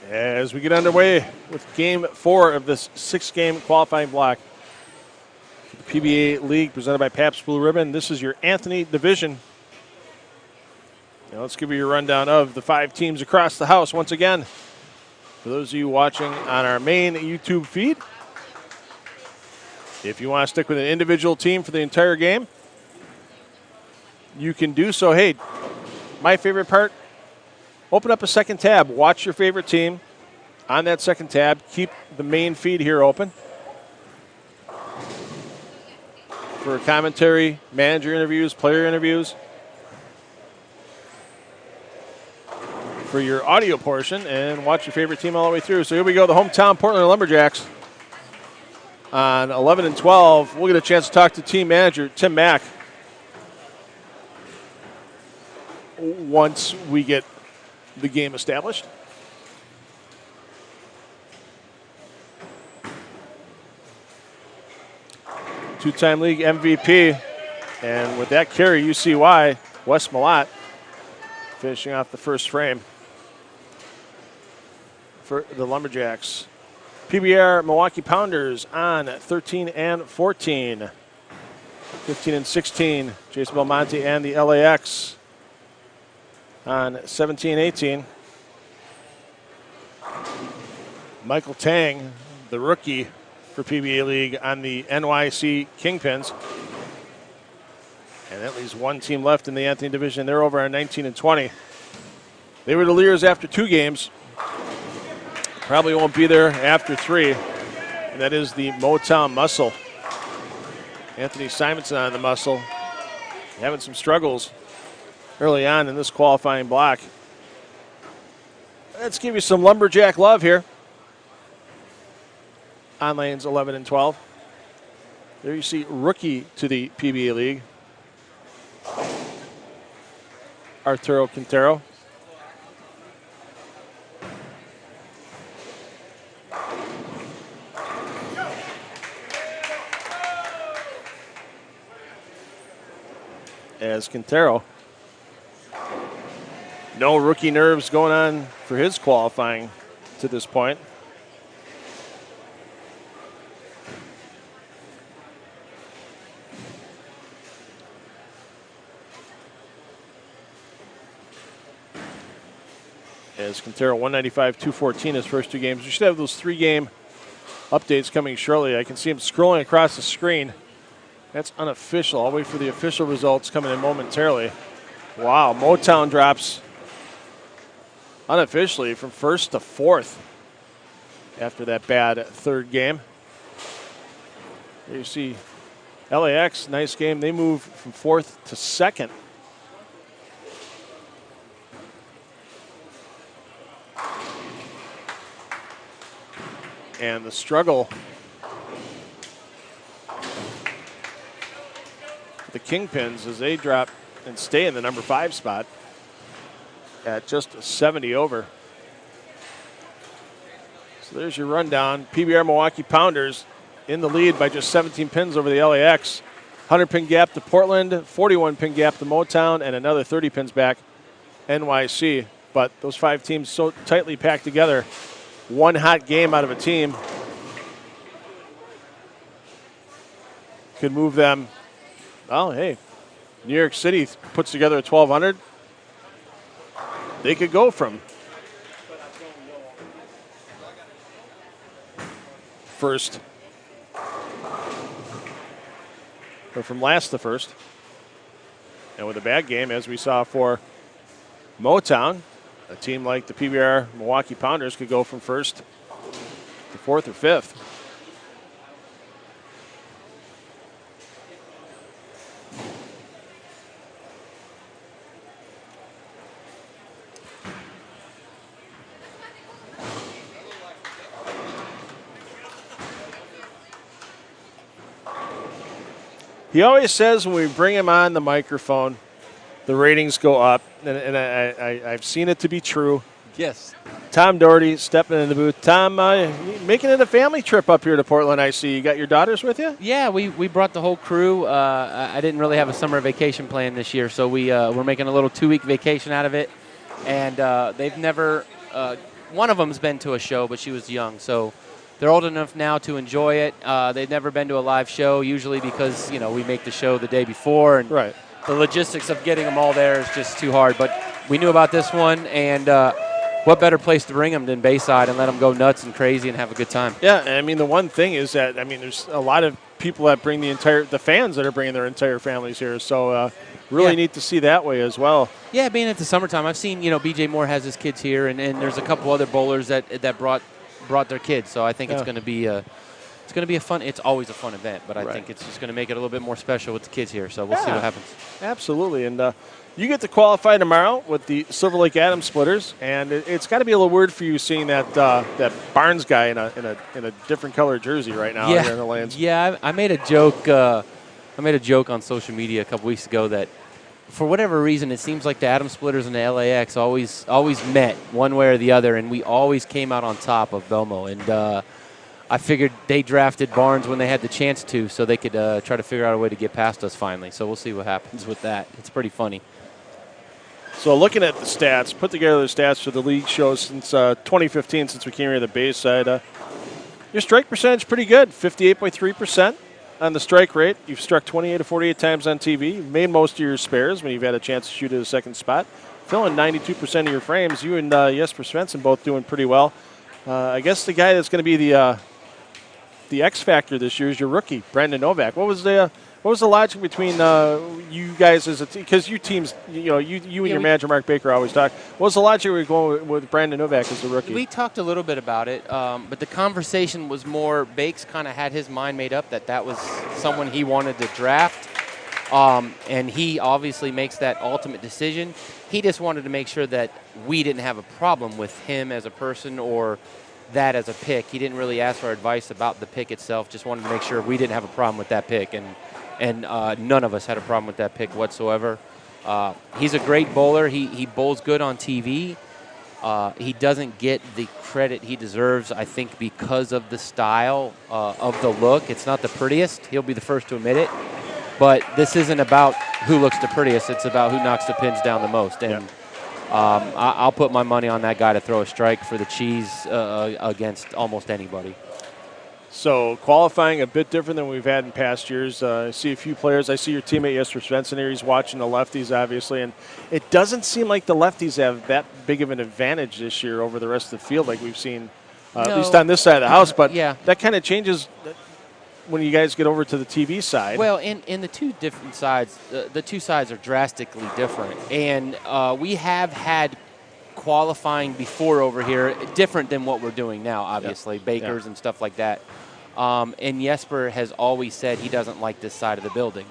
As we get underway with Game 4 of this 6-game qualifying block, the PBA League presented by Pabst Blue Ribbon. This is your Anthony Division. Now let's give you your rundown of the 5 teams across the house once again. For those of you watching on our main YouTube feed, if you want to stick with an individual team for the entire game, you can do so. Hey, my favorite part, open up a second tab. Watch your favorite team on that second tab. Keep the main feed here open for commentary, manager interviews, player interviews. For your audio portion, and watch your favorite team all the way through. So here we go, the hometown Portland Lumberjacks on 11 and 12. We'll get a chance to talk to team manager Tim Mack once we get the game established. Two-time league MVP, and with that carry, you see why. Wes Malott finishing off the first frame for the Lumberjacks. PBR Milwaukee Pounders on 13 and 14. 15 and 16. Jason Belmonte and the LAX on 17 18. Michael Tang, the rookie for PBA League, on the NYC Kingpins. And that leaves one team left in the Anthony Division. They're over on 19 and 20. They were the leaders after 2 games. Probably won't be there after 3. And that is the Motown Muscle. Anthony Simonson on the Muscle. Having some struggles early on in this qualifying block. Let's give you some Lumberjack love here on lanes 11 and 12. There you see rookie to the PBA League, Arturo Quintero. As Quintero, no rookie nerves going on for his qualifying to this point. As Quintero 195, 214 his first 2 games. We should have those 3-game updates coming shortly. I can see him scrolling across the screen. That's unofficial. I'll wait for the official results coming in momentarily. Wow, Motown drops unofficially from first to fourth after that bad third game. There you see LAX, nice game. They move from fourth to second. And the struggle, the Kingpins, as they drop and stay in the number 5 spot at just 70 over. So there's your rundown. PBR Milwaukee Pounders in the lead by just 17 pins over the LAX. 100 pin gap to Portland, 41 pin gap to Motown, and another 30 pins back NYC. But those 5 teams so tightly packed together. One hot game out of a team could move them. Well, hey, New York City puts together a 1,200. They could go from first, or from last to first. And with a bad game, as we saw for Motown, a team like the PBR Milwaukee Pounders could go from first to fourth or fifth. He always says when we bring him on the microphone, the ratings go up, and I've seen it to be true. Yes. Tom Doherty stepping in the booth. Tom, making it a family trip up here to Portland, I see. You got your daughters with you? Yeah, we brought the whole crew. I didn't really have a summer vacation plan this year, so we're making a little 2-week vacation out of it. And they've never one of them's been to a show, but she was young, so they're old enough now to enjoy it. They've never been to a live show, usually because, we make the show the day before. And right. The logistics of getting them all there is just too hard. But we knew about this one, and what better place to bring them than Bayside and let them go nuts and crazy and have a good time. Yeah, and I mean, the one thing is that, there's a lot of people that bring the fans that are bringing their entire families here. So really neat to see that way as well. Yeah, being at the summertime, I've seen, BJ Moore has his kids here, and there's a couple other bowlers that brought their kids. So I think it's going to be it's going to be a fun. It's always a fun event, but I think it's just going to make it a little bit more special with the kids here. So we'll see what happens. Absolutely, and you get to qualify tomorrow with the Silver Lake Adams Splitters, and it's got to be a little weird for you seeing that Barnes guy in a different color jersey right now here in the lanes. Yeah, I made a joke. I made a joke on social media a couple weeks ago that, for whatever reason, it seems like the Adams Splitters and the LAX always met one way or the other, and we always came out on top of Belmo. And I figured they drafted Barnes when they had the chance to, so they could try to figure out a way to get past us finally. So we'll see what happens with that. It's pretty funny. So looking at the stats, put together the stats for the league shows since 2015, since we came here to the Bayside. Your strike percentage pretty good, 58.3%. On the strike rate, you've struck 28 to 48 times on TV. You've made most of your spares when you've had a chance to shoot at a second spot. Filling 92% of your frames. You and Jesper Svensson both doing pretty well. I guess the guy that's going to be the X factor this year is your rookie, Brandon Novak. What was the logic between you guys as a team? Because you teams, you and your manager Mark Baker always talk. What was the logic we were going with Brandon Novak as the rookie? We talked a little bit about it, but the conversation was more. Bakes kind of had his mind made up that was someone he wanted to draft, and he obviously makes that ultimate decision. He just wanted to make sure that we didn't have a problem with him as a person or that as a pick. He didn't really ask for advice about the pick itself. Just wanted to make sure we didn't have a problem with that pick, and none of us had a problem with that pick whatsoever. He's a great bowler. He bowls good on TV. He doesn't get the credit he deserves, I think, because of the style of the look. It's not the prettiest. He'll be the first to admit it. But this isn't about who looks the prettiest. It's about who knocks the pins down the most. And I'll put my money on that guy to throw a strike for the cheese against almost anybody. So qualifying a bit different than we've had in past years. I see a few players. I see your teammate Jesper Svensson here. He's watching the lefties, obviously. And it doesn't seem like the lefties have that big of an advantage this year over the rest of the field like we've seen, at least on this side of the house. But that kind of changes when you guys get over to the TV side. Well, in the two different sides, the two sides are drastically different. And we have had qualifying before over here, different than what we're doing now, obviously, Bakers and stuff like that. And Jesper has always said he doesn't like this side of the building.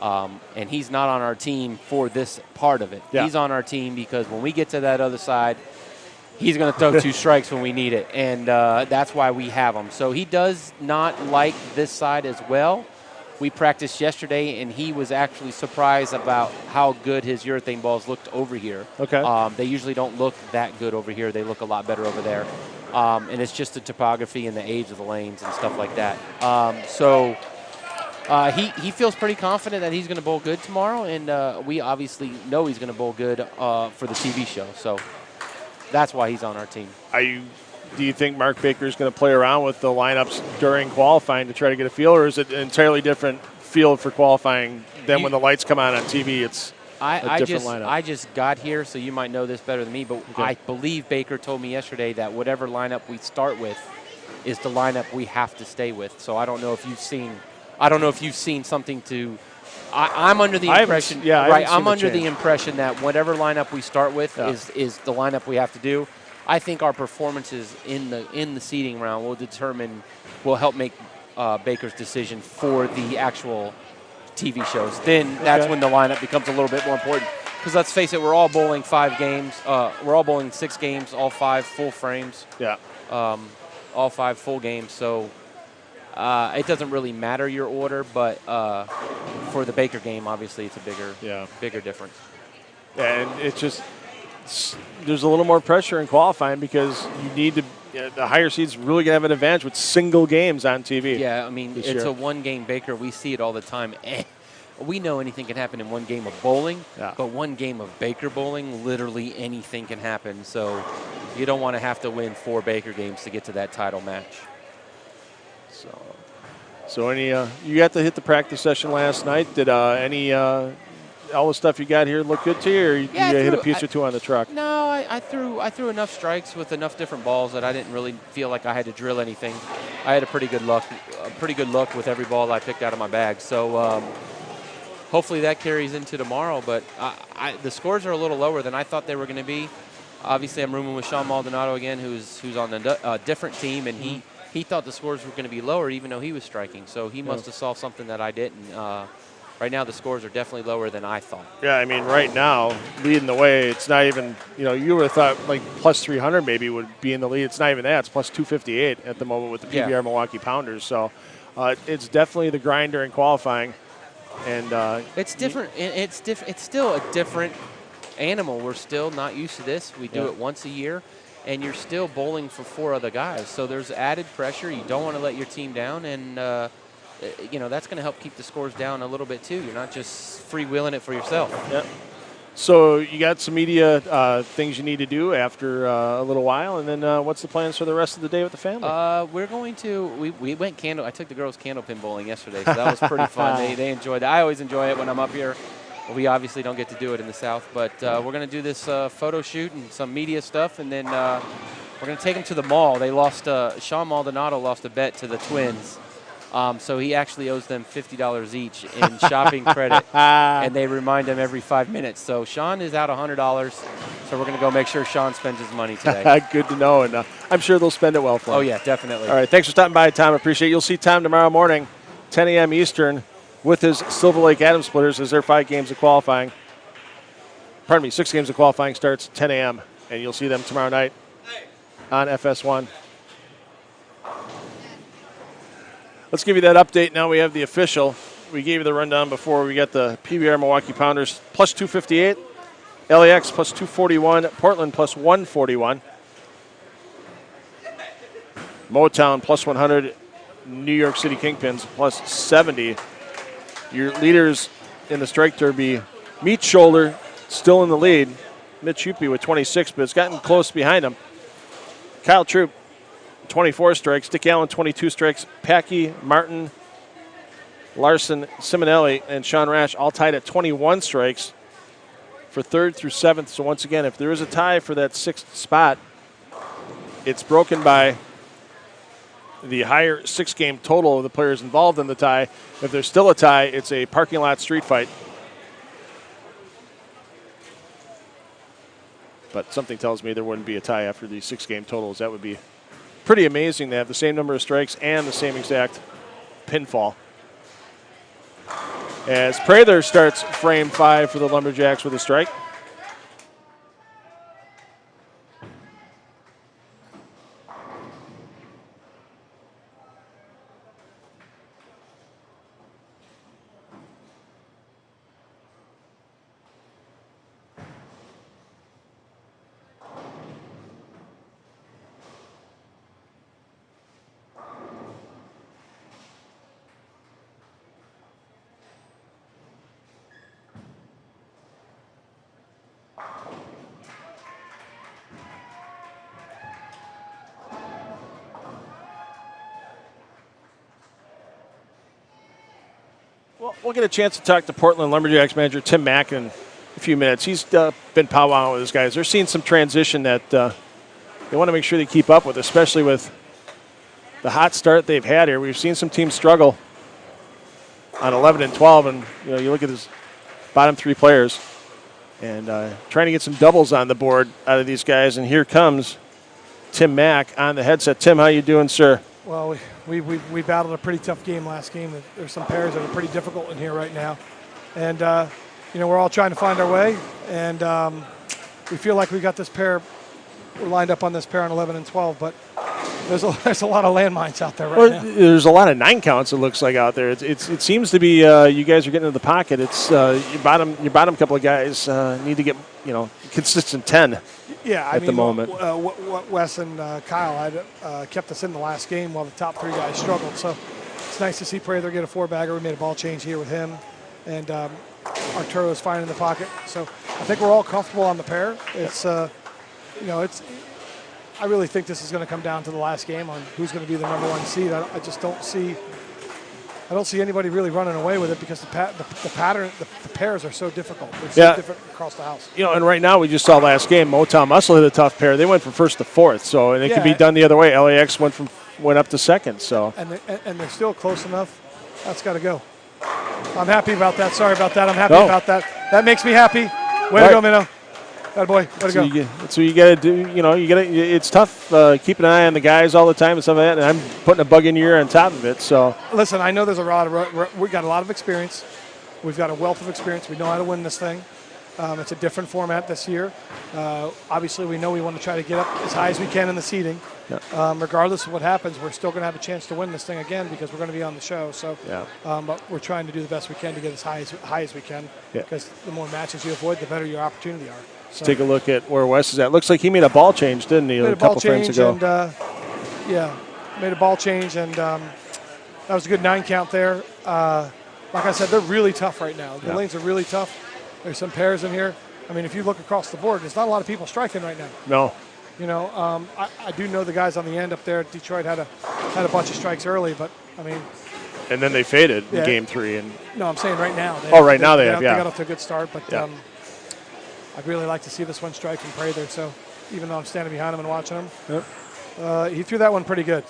And he's not on our team for this part of it. Yeah. He's on our team because when we get to that other side, he's going to throw 2 strikes when we need it. And that's why we have him. So he does not like this side as well. We practiced yesterday, and he was actually surprised about how good his urethane balls looked over here. Okay. They usually don't look that good over here. They look a lot better over there. And it's just the topography and the age of the lanes and stuff like that. He feels pretty confident that he's going to bowl good tomorrow, and we obviously know he's going to bowl good for the TV show. So that's why he's on our team. Do you think Mark Baker is going to play around with the lineups during qualifying to try to get a feel, or is it an entirely different field for qualifying than when the lights come on TV? It's a different lineup. I just got here, so you might know this better than me, but Okay. I believe Baker told me yesterday that whatever lineup we start with is the lineup we have to stay with. So I don't know if you've seen something to. I'm under the impression. I'm under the impression that whatever lineup we start with is the lineup we have to do. I think our performances in the seeding round will help make Baker's decision for the actual TV shows. Then that's when the lineup becomes a little bit more important. Because let's face it, we're all bowling 5 games. We're all bowling 6 games, all 5 full frames. Yeah. All 5 full games. So it doesn't really matter your order, but for the Baker game, obviously, it's a bigger difference. And there's a little more pressure in qualifying because you need to. The higher seeds really gonna have an advantage with single games on TV. Yeah, I mean, it's year. a 1-game Baker. We see it all the time. We know anything can happen in 1 game of bowling, but 1 game of Baker bowling, literally anything can happen. So you don't want to have to win 4 Baker games to get to that title match. So you got to hit the practice session last night. Did all the stuff you got here look good to you, or you hit a piece or 2 on the truck? No, I threw enough strikes with enough different balls that I didn't really feel like I had to drill anything. I had a pretty good look with every ball I picked out of my bag. So hopefully that carries into tomorrow. But the scores are a little lower than I thought they were going to be. Obviously, I'm rooming with Sean Maldonado again, who's on a different team, and he thought the scores were going to be lower, even though he was striking. So he must have saw something that I didn't. Right now, the scores are definitely lower than I thought. Yeah, I mean, right now, leading the way, it's not even, you would have thought like plus 300 maybe would be in the lead. It's not even that. It's plus 258 at the moment with the PBR Milwaukee Pounders. So it's definitely the grinder in qualifying. And it's different. It's still a different animal. We're still not used to this. We do it once a year, and you're still bowling for 4 other guys. So there's added pressure. You don't want to let your team down, and that's going to help keep the scores down a little bit too. You're not just freewheeling it for yourself. Yep. So you got some media things you need to do after a little while, and then what's the plans for the rest of the day with the family? We're going to we went I took the girls candlepin bowling yesterday, so that was pretty fun. They enjoyed it. I always enjoy it when I'm up here. We obviously don't get to do it in the South, but we're going to do this photo shoot and some media stuff, and then we're going to take them to the mall. They lost. Sean Maldonado lost a bet to the Twins. So he actually owes them $50 each in shopping credit, and they remind him every 5 minutes. So Sean is out $100, so we're going to go make sure Sean spends his money today. Good to know, and I'm sure they'll spend it well for him. Oh, yeah, definitely. All right, thanks for stopping by, Tom. Appreciate it. You'll see Tom tomorrow morning, 10 a.m. Eastern, with his Silver Lake Adams Splitters as their 5 games of qualifying. 6 games of qualifying starts 10 a.m., and you'll see them tomorrow night on FS1. Let's give you that update. Now we have the official. We gave you the rundown before. We got the PBR Milwaukee Pounders plus 258, LAX plus 241, Portland plus 141, Motown plus 100, New York City Kingpins plus 70. Your leaders in the strike derby, Meat Shoulder still in the lead. Mitch Hupe with 26, but it's gotten close behind him. Kyle Troop, 24 strikes. Dick Allen, 22 strikes. Packy, Martin, Larson, Siminelli, and Sean Rash all tied at 21 strikes for 3rd through 7th. So once again, if there is a tie for that 6th spot, it's broken by the higher 6-game total of the players involved in the tie. If there's still a tie, it's a parking lot street fight. But something tells me there wouldn't be a tie after these 6-game totals. That would be pretty amazing to have the same number of strikes and the same exact pinfall. As Prather starts frame 5 for the Lumberjacks with a strike. Well, we'll get a chance to talk to Portland Lumberjacks manager Tim Mack in a few minutes. He's been powwowing with his guys. They're seeing some transition that they want to make sure they keep up with, especially with the hot start they've had here. We've seen some teams struggle on 11 and 12, and you look at his bottom 3 players and trying to get some doubles on the board out of these guys. And here comes Tim Mack on the headset. Tim, how you doing, sir? Well, we battled a pretty tough game last game. There's some pairs that are pretty difficult in here right now. And, we're all trying to find our way. And we feel like we got this pair, we're lined up on this pair on 11 and 12. But there's a lot of landmines out there right now. There's a lot of 9 counts, it looks like, out there. It seems to be you guys are getting into the pocket. It's your bottom couple of guys need to get, consistent 10. Yeah, at the moment. Wes and Kyle had kept us in the last game while the top 3 guys struggled. So it's nice to see Prather get a 4-bagger. We made a ball change here with him, and Arturo is fine in the pocket. So I think we're all comfortable on the pair. It's I really think this is going to come down to the last game on who's going to be the number 1 seed. I just don't see anybody really running away with it because the pattern, the pairs are so difficult. They're so different across the house. And right now we just saw last game, Motown Muscle hit a tough pair. They went from 1st to 4th, and it could be done the other way. LAX went up to 2nd. So and they're still close enough. That's got to go. I'm happy about that. Sorry about that. I'm happy about that. That makes me happy. Way to go, Minnow. That boy, way to go. That's what you got to do. It's tough keeping an eye on the guys all the time and stuff like that. And I'm putting a bug in your ear on top of it. So listen, I know there's we got a lot of experience. We've got a wealth of experience. We know how to win this thing. It's a different format this year. Obviously, we know we want to try to get up as high as we can in the seeding. Yeah. Regardless of what happens, we're still going to have a chance to win this thing again because we're going to be on the show. So, but we're trying to do the best we can to get as high as we can because the more matches you avoid, the better your opportunity are. So take a look at where Wes is at. Looks like he made a ball change, didn't he, a couple frames ago? Made a ball change, and that was a good 9 count there. Like I said, they're really tough right now. The lanes are really tough. There's some pairs in here. I mean, if you look across the board, there's not a lot of people striking right now. No. I do know the guys on the end up there at Detroit had a bunch of strikes early, but I mean. And then they faded in game 3. And no, I'm saying right now. They got off to a good start, but I'd really like to see this one strike from Prather. So even though I'm standing behind him and watching him, he threw that one pretty good.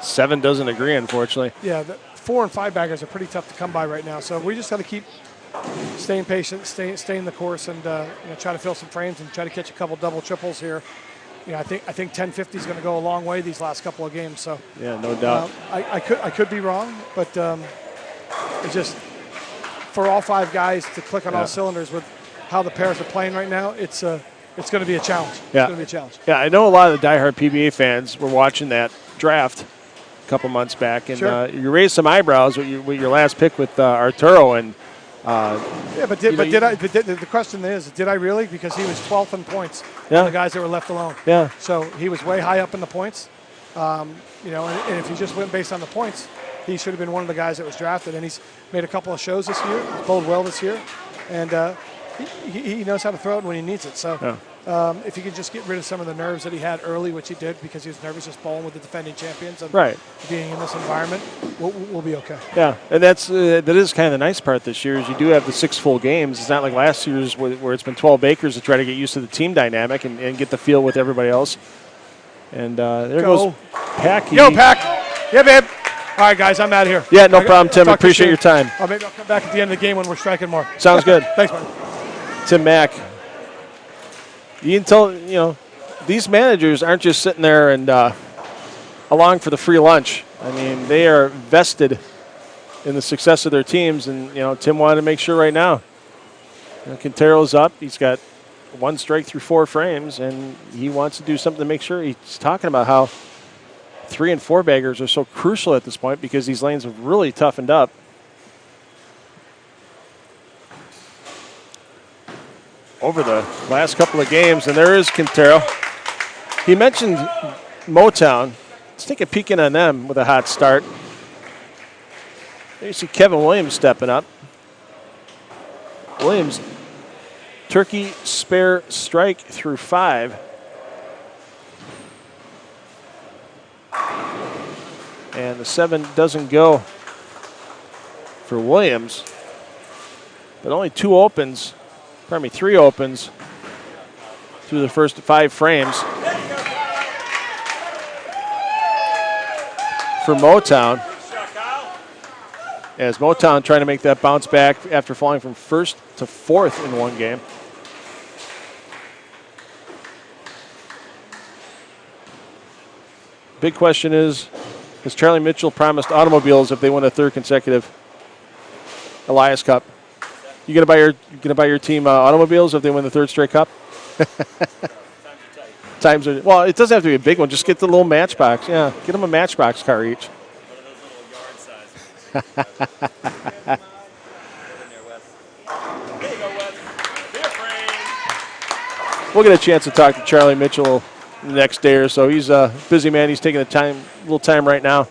7 doesn't agree, unfortunately. Yeah, the 4 and 5 baggers are pretty tough to come by right now. So we just got to keep staying patient, stay in the course, and try to fill some frames and try to catch a couple double triples here. I think 1050 is going to go a long way these last couple of games. So yeah, no doubt. I could be wrong, but it's just for all 5 guys to click on all cylinders with how the pairs are playing right now. It's going to be a challenge. Yeah. It's going to be a challenge. Yeah, I know a lot of the diehard PBA fans were watching that draft a couple months back, and you raised some eyebrows with your last pick with Arturo. And the question is, did I really? Because he was 12th in points on the guys that were left alone. Yeah. So he was way high up in the points. And if you just went based on the points, he should have been one of the guys that was drafted. And he's made a couple of shows this year, bowled well this year, and he knows how to throw it when he needs it. So if he could just get rid of some of the nerves that he had early, which he did because he was nervous just bowling with the defending champions and being in this environment, we'll be okay. Yeah, and that is kind of the nice part this year is you do have the 6 full games. It's not like last year's where it's been 12 bakers to try to get used to the team dynamic and get the feel with everybody else. And there goes Pack. Yo, Pack. Yeah, babe. All right, guys, I'm out of here. Yeah, no problem, Tim. Appreciate your time. Maybe I'll come back at the end of the game when we're striking more. Sounds good. Thanks, man. Tim Mack you can tell, these managers aren't just sitting there and along for the free lunch. I mean, they are vested in the success of their teams, and Tim wanted to make sure right now. Quintero's up. He's got 1 strike through 4 frames, and he wants to do something to make sure. He's talking about how 3 and 4 baggers are so crucial at this point because these lanes have really toughened up. Over the last couple of games, and there is Quintero. He mentioned Motown. Let's take a peek in on them with a hot start. There you see Kevin Williams stepping up. Williams, turkey, spare, strike through 5. And the 7 doesn't go for Williams, but only 3 opens through the first 5 frames for Motown. As Motown trying to make that bounce back after falling from 1st to 4th in one game. Big question is, has Charlie Mitchell promised automobiles if they win a 3rd consecutive Elias Cup? You gonna buy your team automobiles if they win the 3rd straight cup? Times are, well, it doesn't have to be a big one. Just get the little Matchbox. Yeah, get them a Matchbox car each. We'll get a chance to talk to Charlie Mitchell the next day or so. He's a busy man. He's taking a little time right now.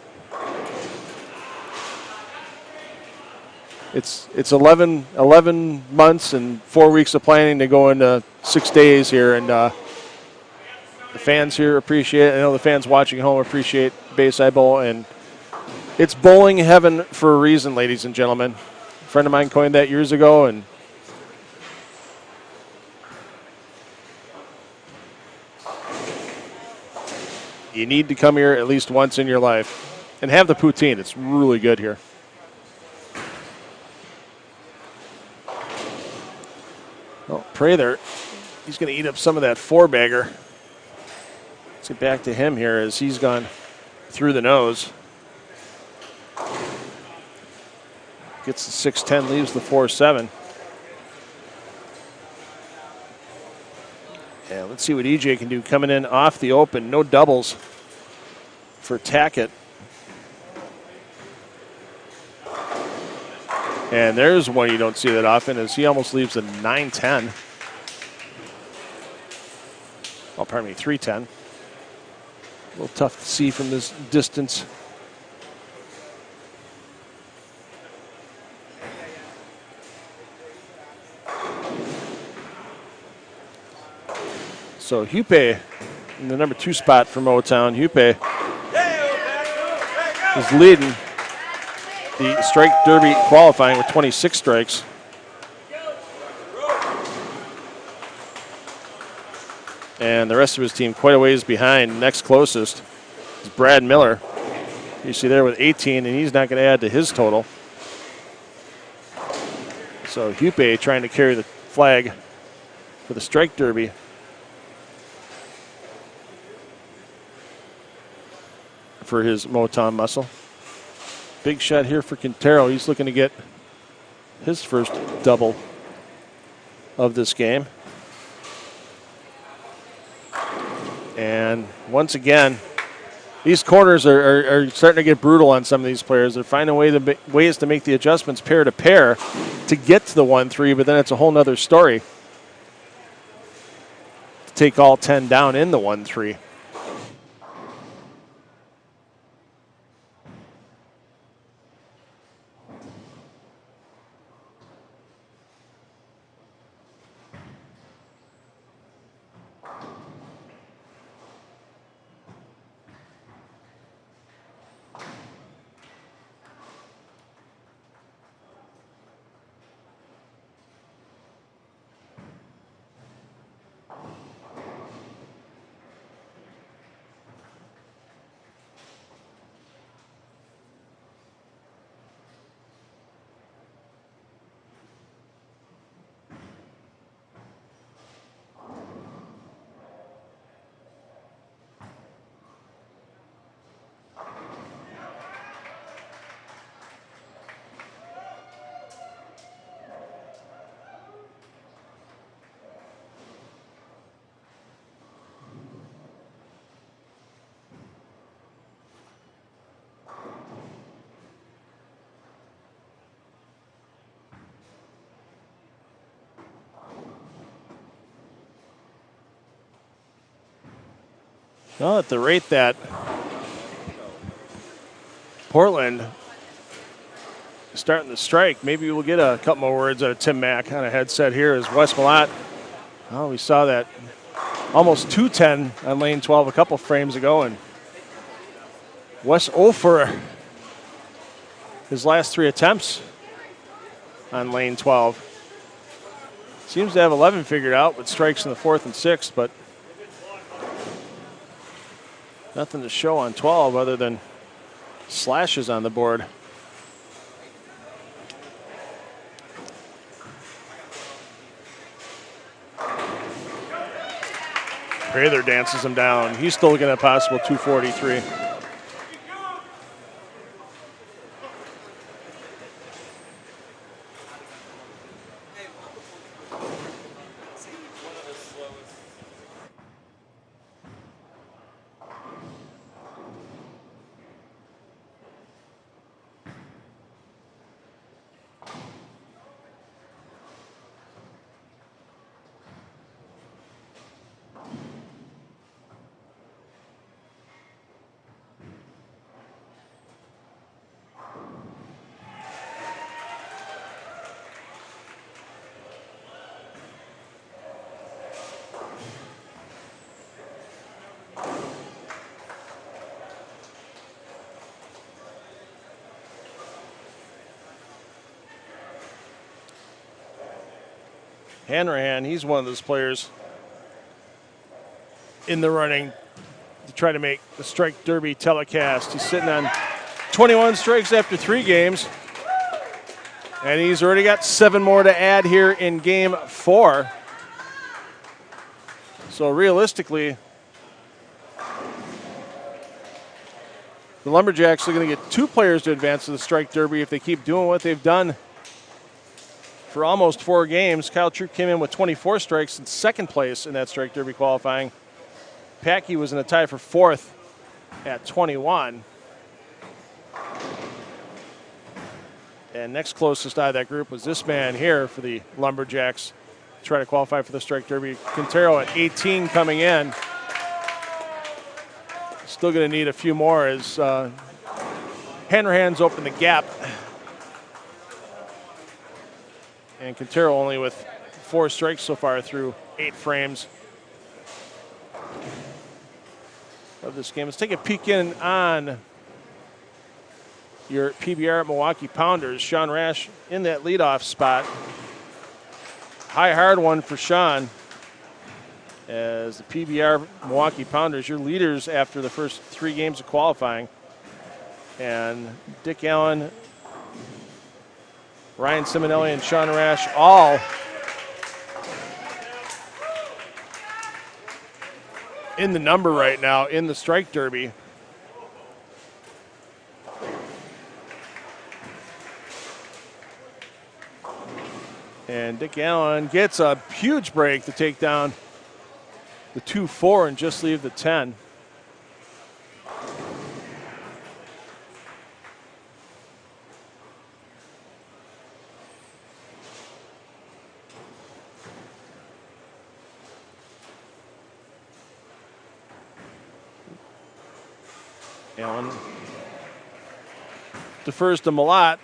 It's 11 months and 4 weeks of planning to go into 6 days here, and the fans here appreciate it. I know the fans watching at home appreciate Bayside Bowl, and it's bowling heaven for a reason, ladies and gentlemen. A friend of mine coined that years ago, and you need to come here at least once in your life and have the poutine. It's really good here. Well, Prather, he's going to eat up some of that 4-bagger. Let's get back to him here as he's gone through the nose. Gets the 6-10, leaves the 4-7. And let's see what EJ can do coming in off the open. No doubles for Tackett. And there's one you don't see that often as he almost leaves a 9-10. Oh, pardon me, 3-10. A little tough to see from this distance. So Hupe in the number 2 spot for Motown. Hupe is leading the strike derby qualifying with 26 strikes. And the rest of his team quite a ways behind. Next closest is Brad Miller. You see there with 18, and he's not going to add to his total. So Hupe trying to carry the flag for the strike derby. For his Motown muscle. Big shot here for Quintero. He's looking to get his first double of this game. And once again, these corners are starting to get brutal on some of these players. They're finding ways to make the adjustments pair to pair to get to the 1-3, but then it's a whole nother story to take all 10 down in the 1-3. Well, at the rate that Portland is starting to strike, maybe we'll get a couple more words out of Tim Mack on a headset here as Wes Malott. Oh, we saw that almost 210 on lane 12 a couple frames ago, and Wes 0 for his last 3 attempts on lane 12. Seems to have 11 figured out, but strikes in the 4th and 6th, but nothing to show on 12 other than slashes on the board. Prather dances him down. He's still looking at a possible 243. Hanrahan, he's one of those players in the running to try to make the Strike Derby telecast. He's sitting on 21 strikes after 3 games, and he's already got 7 more to add here in game 4. So realistically, the Lumberjacks are going to get 2 players to advance to the Strike Derby if they keep doing what they've done for almost 4 games. Kyle Troop came in with 24 strikes in 2nd place in that Strike Derby qualifying. Packy was in a tie for 4th at 21. And next closest out of that group was this man here for the Lumberjacks to try to qualify for the Strike Derby. Quintero at 18 coming in. Still going to need a few more as Hanrahan's open the gap. And Quintero only with 4 strikes so far through 8 frames of this game. Let's take a peek in on your PBR Milwaukee Pounders. Sean Rash in that leadoff spot. High hard one for Sean as the PBR Milwaukee Pounders, your leaders after the first 3 games of qualifying. And Dick Allen, Ryan Siminelli, and Sean Rash all in the number right now in the Strike Derby. And Dick Allen gets a huge break to take down the 2-4 and just leave the 10. Allen defers to Malott.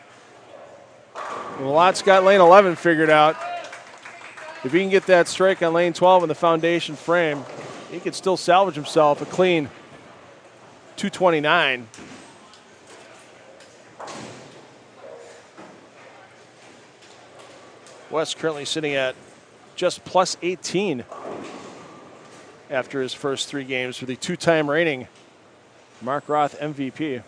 Malott's got lane 11 figured out. If he can get that strike on lane 12 in the foundation frame, he could still salvage himself a clean 229. West currently sitting at just plus 18 after his first 3 games for the 2-time reigning Mark Roth MVP.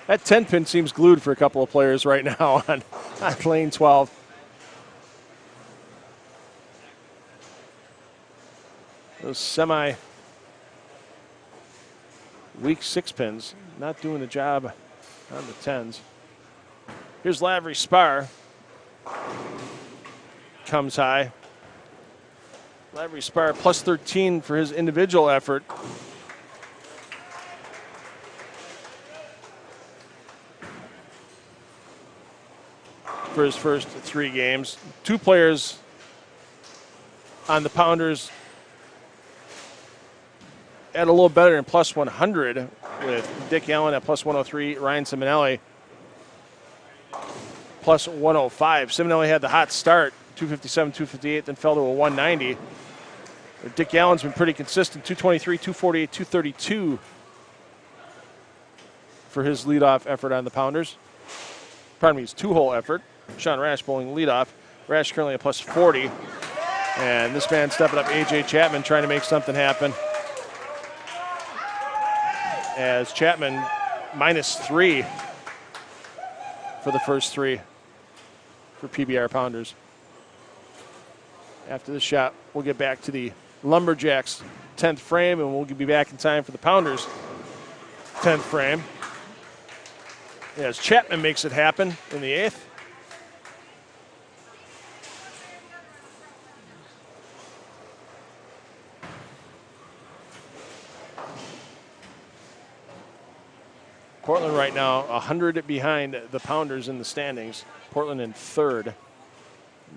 That 10-pin seems glued for a couple of players right now on lane 12. Those semi-weak 6-pins not doing the job on the 10s. Here's Lavry Spar. Comes high. Lavry Spar plus 13 for his individual effort. for his first 3 games. 2 players on the Pounders at a little better than plus 100 with Dick Allen at plus 103, Ryan Siminelli plus 105. Siminelli had the hot start, 257, 258, then fell to a 190. Dick Allen's been pretty consistent, 223, 248, 232 for his leadoff effort on the Pounders. Pardon me, his 2-hole effort. Sean Rash bowling leadoff. Rash currently a plus 40. And this man stepping up, A.J. Chapman, trying to make something happen. As Chapman -3 for the first 3 for PBR Pounders. After this shot, we'll get back to the Lumberjacks 10th frame, and we'll be back in time for the Pounders 10th frame. As Chapman makes it happen in the 8th. Portland right now 100 behind the Pounders in the standings. Portland in 3rd,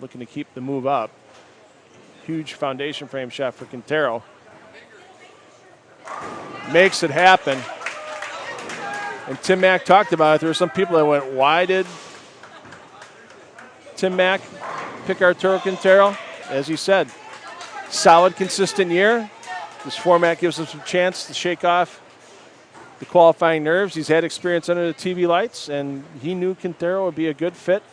looking to keep the move up. Huge foundation frame shot for Quintero. Makes it happen. And Tim Mack talked about it. There were some people that went, why did Tim Mack pick Arturo Quintero? As he said, solid, consistent year. This format gives him some chance to shake off the qualifying nerves. He's had experience under the TV lights, and he knew Quintero would be a good fit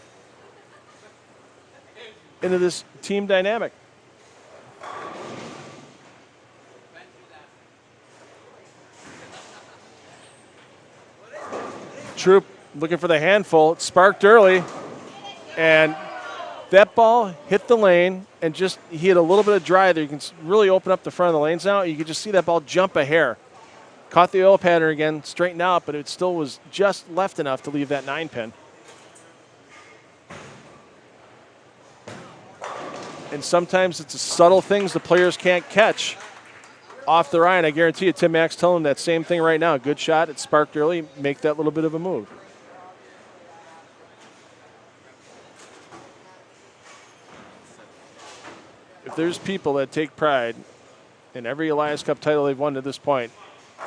into this team dynamic. Troop looking for the handful. It sparked early, and that ball hit the lane and just he had a little bit of dry there. You can really open up the front of the lanes now. You could just see that ball jump a hair. Caught the oil pattern again, straightened out, but it still was just left enough to leave that 9-pin. And sometimes it's the subtle things the players can't catch off the iron. I guarantee you, Tim Mack's telling him that same thing right now. Good shot, it sparked early, make that little bit of a move. If there's people that take pride in every Alliance Cup title they've won to this point,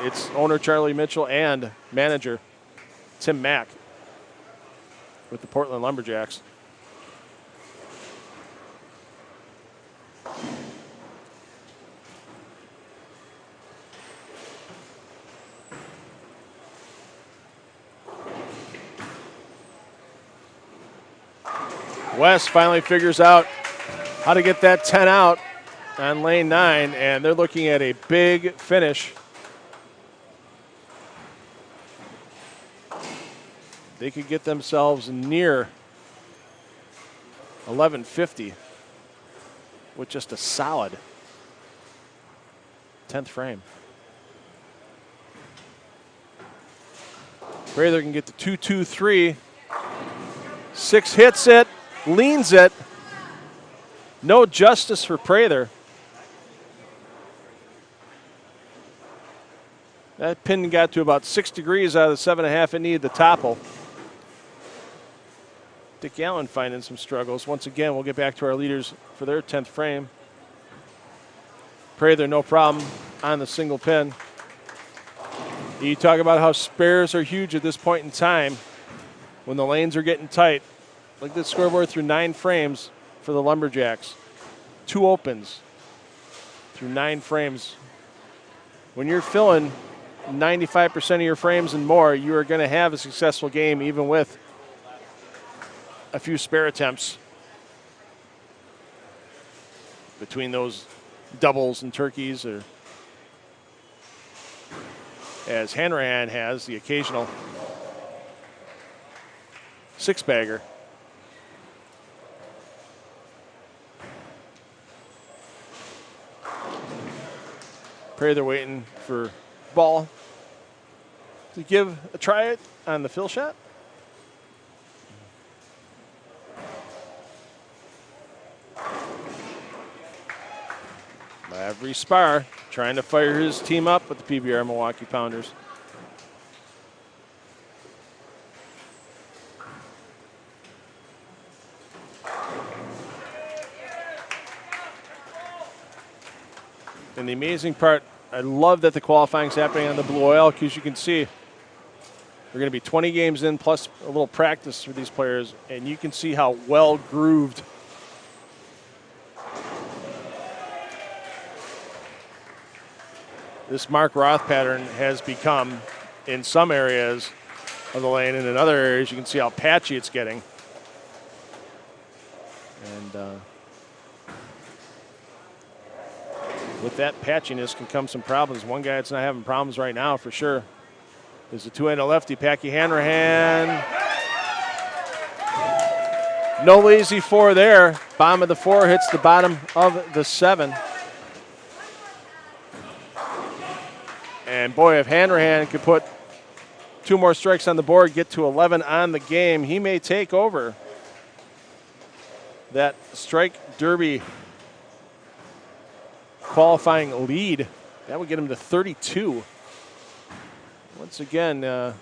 it's owner Charlie Mitchell and manager Tim Mack with the Portland Lumberjacks. West finally figures out how to get that 10 out on lane 9, and they're looking at a big finish. They could get themselves near 1150 with just a solid 10th frame. Prather can get the 2-2-3. 6 hits it, leans it. No justice for Prather. That pin got to about 6 degrees out of the 7.5 it needed to topple. Dick Allen finding some struggles. Once again, we'll get back to our leaders for their 10th frame. Prather, no problem on the single pin. You talk about how spares are huge at this point in time when the lanes are getting tight. Look at the scoreboard through 9 frames for the Lumberjacks. 2 opens through 9 frames. When you're filling 95% of your frames and more, you are going to have a successful game even with a few spare attempts between those doubles and turkeys, or as Hanrahan has the occasional 6-bagger. Prather waiting for ball to give a try it on the fill shot. Lavry Spar trying to fire his team up with the PBR Milwaukee Pounders. And the amazing part, I love that the qualifying is happening on the blue oil because you can see we're going to be 20 games in plus a little practice for these players, and you can see how well grooved this Mark Roth pattern has become in some areas of the lane, and in other areas you can see how patchy it's getting. And with that patchiness can come some problems. One guy that's not having problems right now for sure is the two-handed lefty, Packy Hanrahan. No lazy four there. Bottom of the four hits the bottom of the 7. And boy, if Hanrahan could put 2 more strikes on the board, get to 11 on the game, he may take over that strike derby qualifying lead. That would get him to 32. Once again,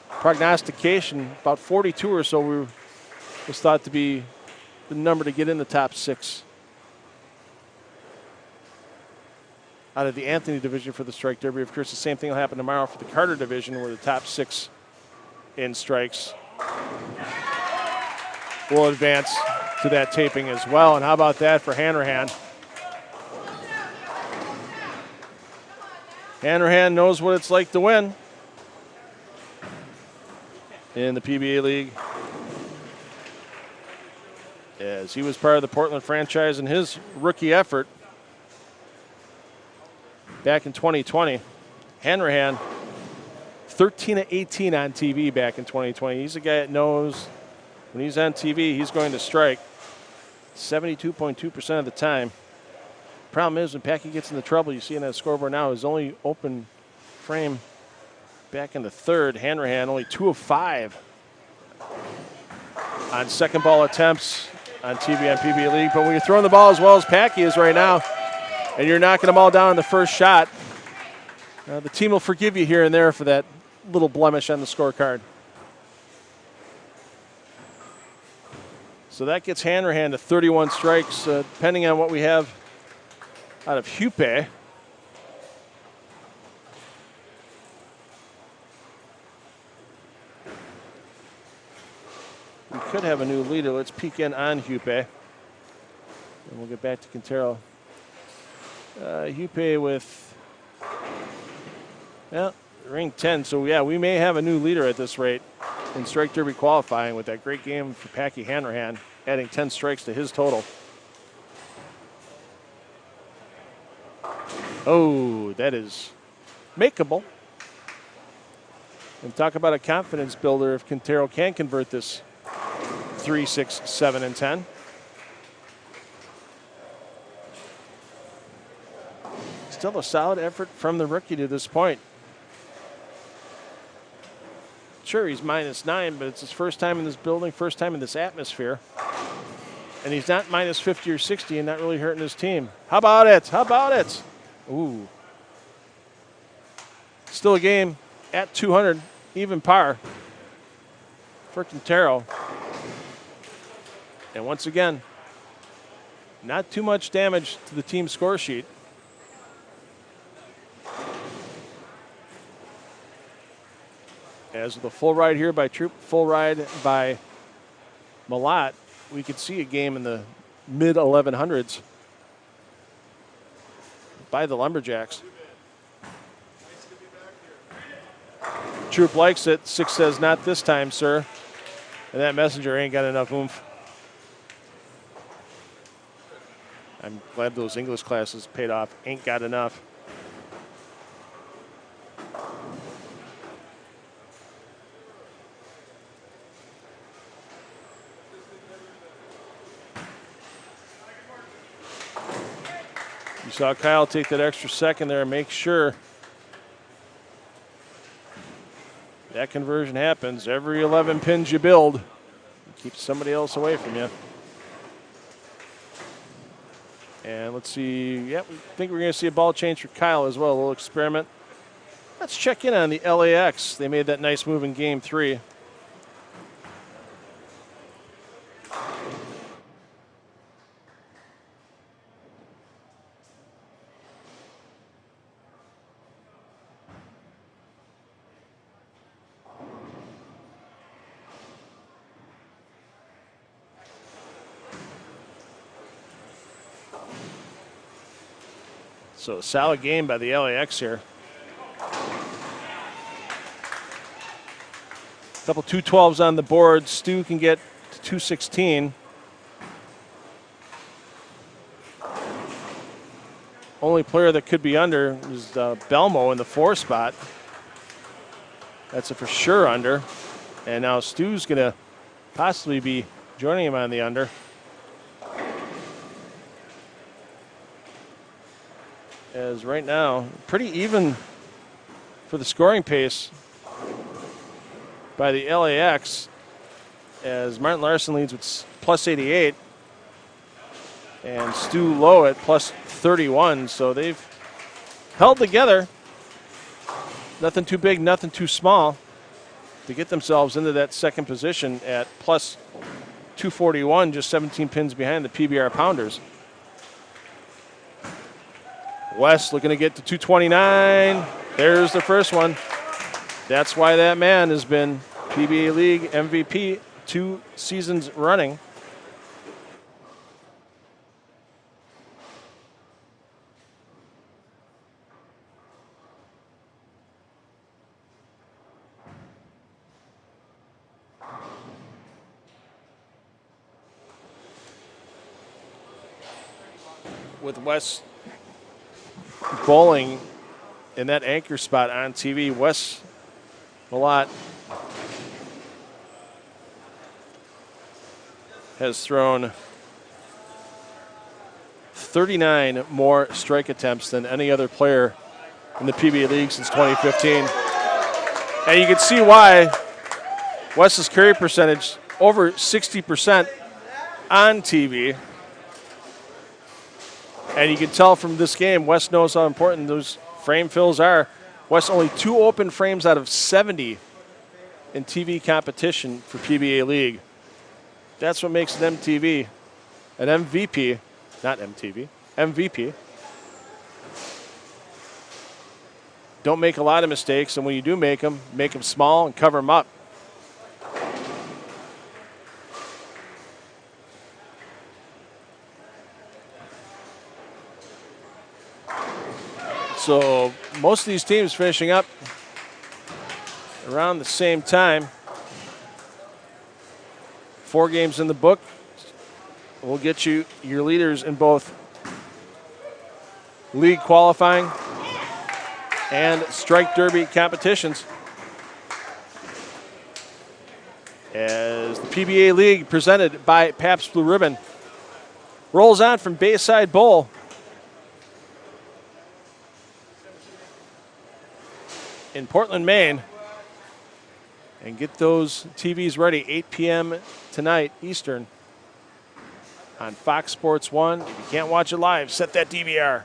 prognostication, about 42 or so was thought to be the number to get in the top 6 out of the Anthony division for the strike derby. Of course, the same thing will happen tomorrow for the Carter division, where the top 6 in strikes will advance to that taping as well. And how about that for Hanrahan? Hanrahan knows what it's like to win in the PBA League, as he was part of the Portland franchise in his rookie effort back in 2020. Hanrahan, 13 of 18 on TV back in 2020. He's a guy that knows when he's on TV, he's going to strike 72.2% of the time. Problem is, when Packy gets into trouble, you see in that scoreboard now, his only open frame back in the 3rd. Hanrahan only 2 of 5 on second ball attempts on TV on PBA League. But when you're throwing the ball as well as Packy is right now, and you're knocking them all down in the first shot, the team will forgive you here and there for that little blemish on the scorecard. So that gets Hanrahan to 31 strikes, depending on what we have out of Hupe. We could have a new leader. Let's peek in on Hupe, and we'll get back to Quintero. Hupe with, well, ring 10. So, yeah, we may have a new leader at this rate in strike derby qualifying with that great game for Packy Hanrahan, adding 10 strikes to his total. Oh, that is makeable. And talk about a confidence builder if Quintero can convert this 3, 6, 7, and 10. Still a solid effort from the rookie to this point. Sure, he's -9, but it's his first time in this building, first time in this atmosphere. And he's not minus 50 or 60 and not really hurting his team. How about it? How about it? Ooh. Still a game at 200, even par for Quintero. And once again, not too much damage to the team score sheet. As with a full ride here by Troop, full ride by Malat, we could see a game in the mid-1100s by the Lumberjacks. Troop likes it. 6 says, not this time, sir. And that messenger ain't got enough oomph. I'm glad those English classes paid off. Ain't got enough. You saw Kyle take that extra second there and make sure that conversion happens. Every 11 pins you build keeps somebody else away from you. And let's see. Yep, we think we're going to see a ball change for Kyle as well. A little experiment. Let's check in on the LAX. They made that nice move in Game 3. So solid game by the LAX here. Couple 212s on the board. Stu can get to 216. Only player that could be under is Belmo in the 4 spot. That's a for sure under. And now Stu's going to possibly be joining him on the under. As right now, pretty even for the scoring pace by the LAX, as Martin Larson leads with plus 88 and Stu Lowe at plus 31. So they've held together. Nothing too big, nothing too small to get themselves into that second position at plus 241, just 17 pins behind the PBR Pounders. West looking to get to 229. There's the first one. That's why that man has been PBA League MVP 2 seasons running. With Wes bowling in that anchor spot on TV, Wes Malott has thrown 39 more strike attempts than any other player in the PBA League since 2015. And you can see why Wes's carry percentage over 60% on TV. And you can tell from this game, Wes knows how important those frame fills are. Wes only 2 open frames out of 70 in TV competition for PBA League. That's what makes an MTV, an MVP, not MTV, MVP. Don't make a lot of mistakes, and when you do make them small and cover them up. So most of these teams finishing up around the same time. 4 games in the book. We'll get you your leaders in both league qualifying and strike derby competitions. As the PBA League, presented by Pabst Blue Ribbon, rolls on from Bayside Bowl. In Portland, Maine, and get those TVs ready. 8 p.m. tonight Eastern on Fox Sports 1. If you can't watch it live, set that DVR.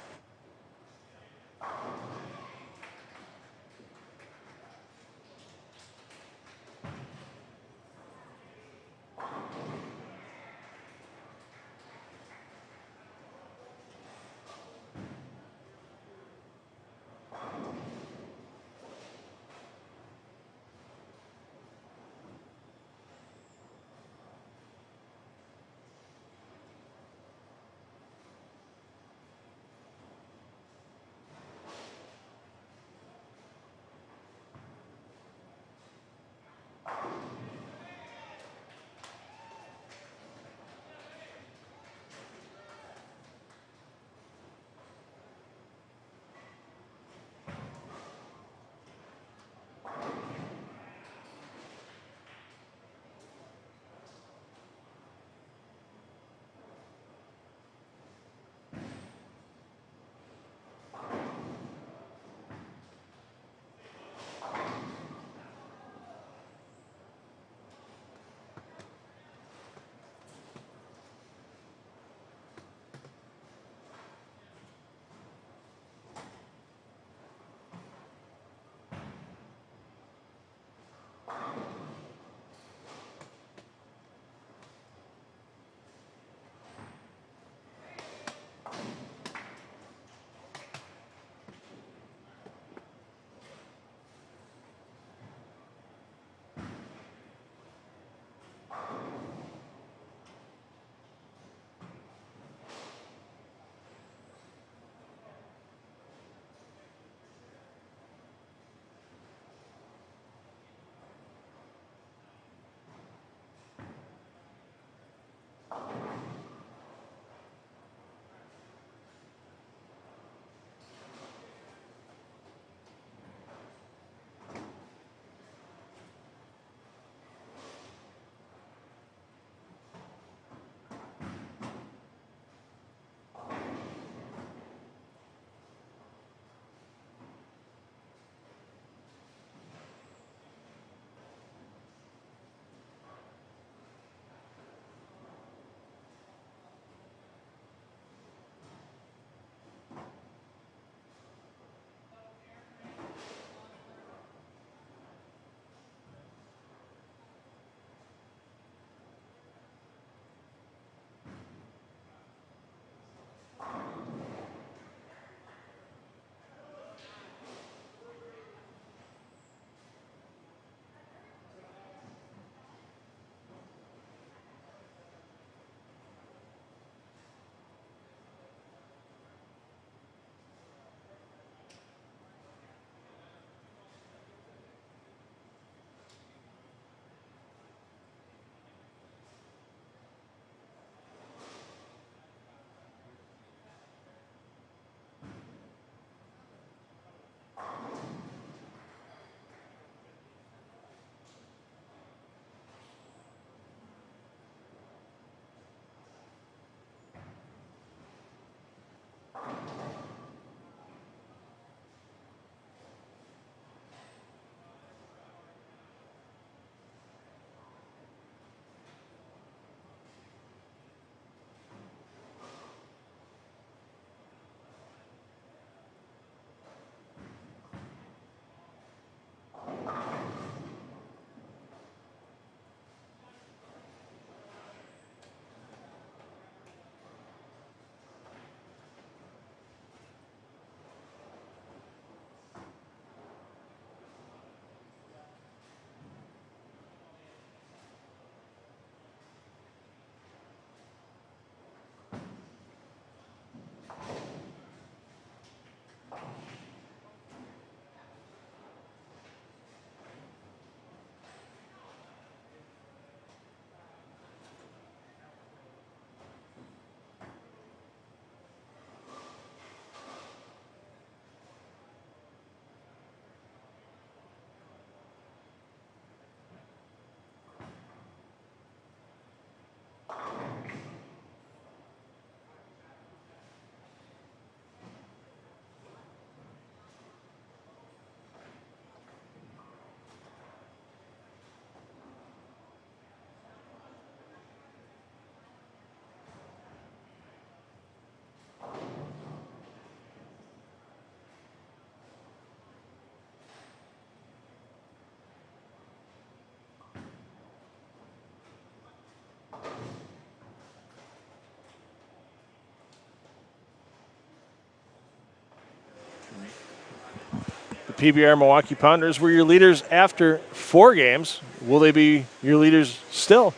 PBR Milwaukee Pounders were your leaders after 4 games. Will they be your leaders still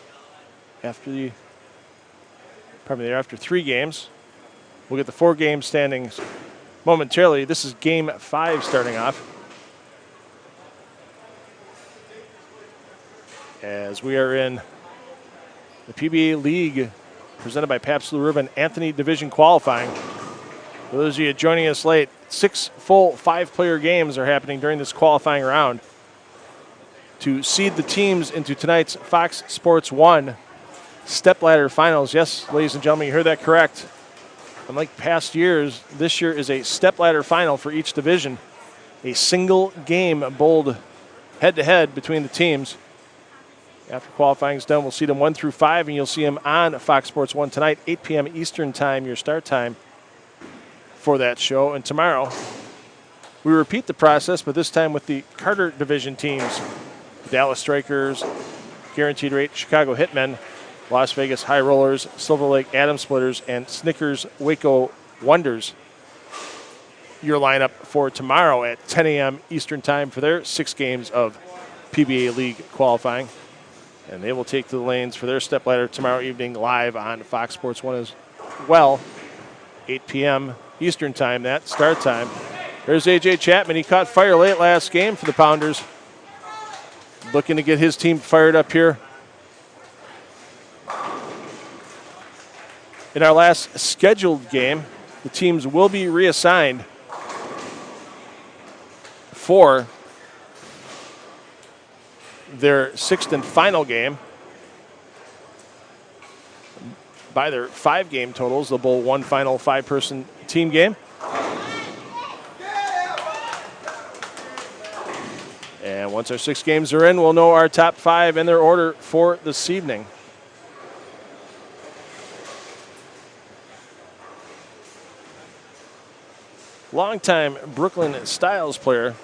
after after 3 games? We'll get the 4-game standings momentarily. This is Game 5 starting off. As we are in the PBA League presented by Pabst Blue Ribbon Anthony Division qualifying. For those of you joining us late, 6 full 5-player games are happening during this qualifying round to seed the teams into tonight's Fox Sports 1 stepladder finals. Yes, ladies and gentlemen, you heard that correct. Unlike past years, this year is a stepladder final for each division. A single game bowled head-to-head between the teams. After qualifying is done, we'll see them 1 through 5, and you'll see them on Fox Sports 1 tonight, 8 p.m. Eastern Time, your start time for that show. And tomorrow, we repeat the process, but this time with the Carter Division teams. The Dallas Strikers, Guaranteed Rate, Chicago Hitmen, Las Vegas High Rollers, Silver Lake Atom Splitters, and Snickers Waco Wonders. Your lineup for tomorrow at 10 a.m. Eastern Time for their 6 games of PBA League qualifying. And they will take to the lanes for their stepladder tomorrow evening live on Fox Sports 1 as well. 8 p.m. Eastern Time, that start time. There's A.J. Chapman. He caught fire late last game for the Pounders. Looking to get his team fired up here. In our last scheduled game, the teams will be reassigned for their 6th and final game. By their 5-game totals, they'll bowl 1 final 5-person team game. And once our 6 games are in, we'll know our top 5 and their order for this evening. Longtime Brooklyn Styles player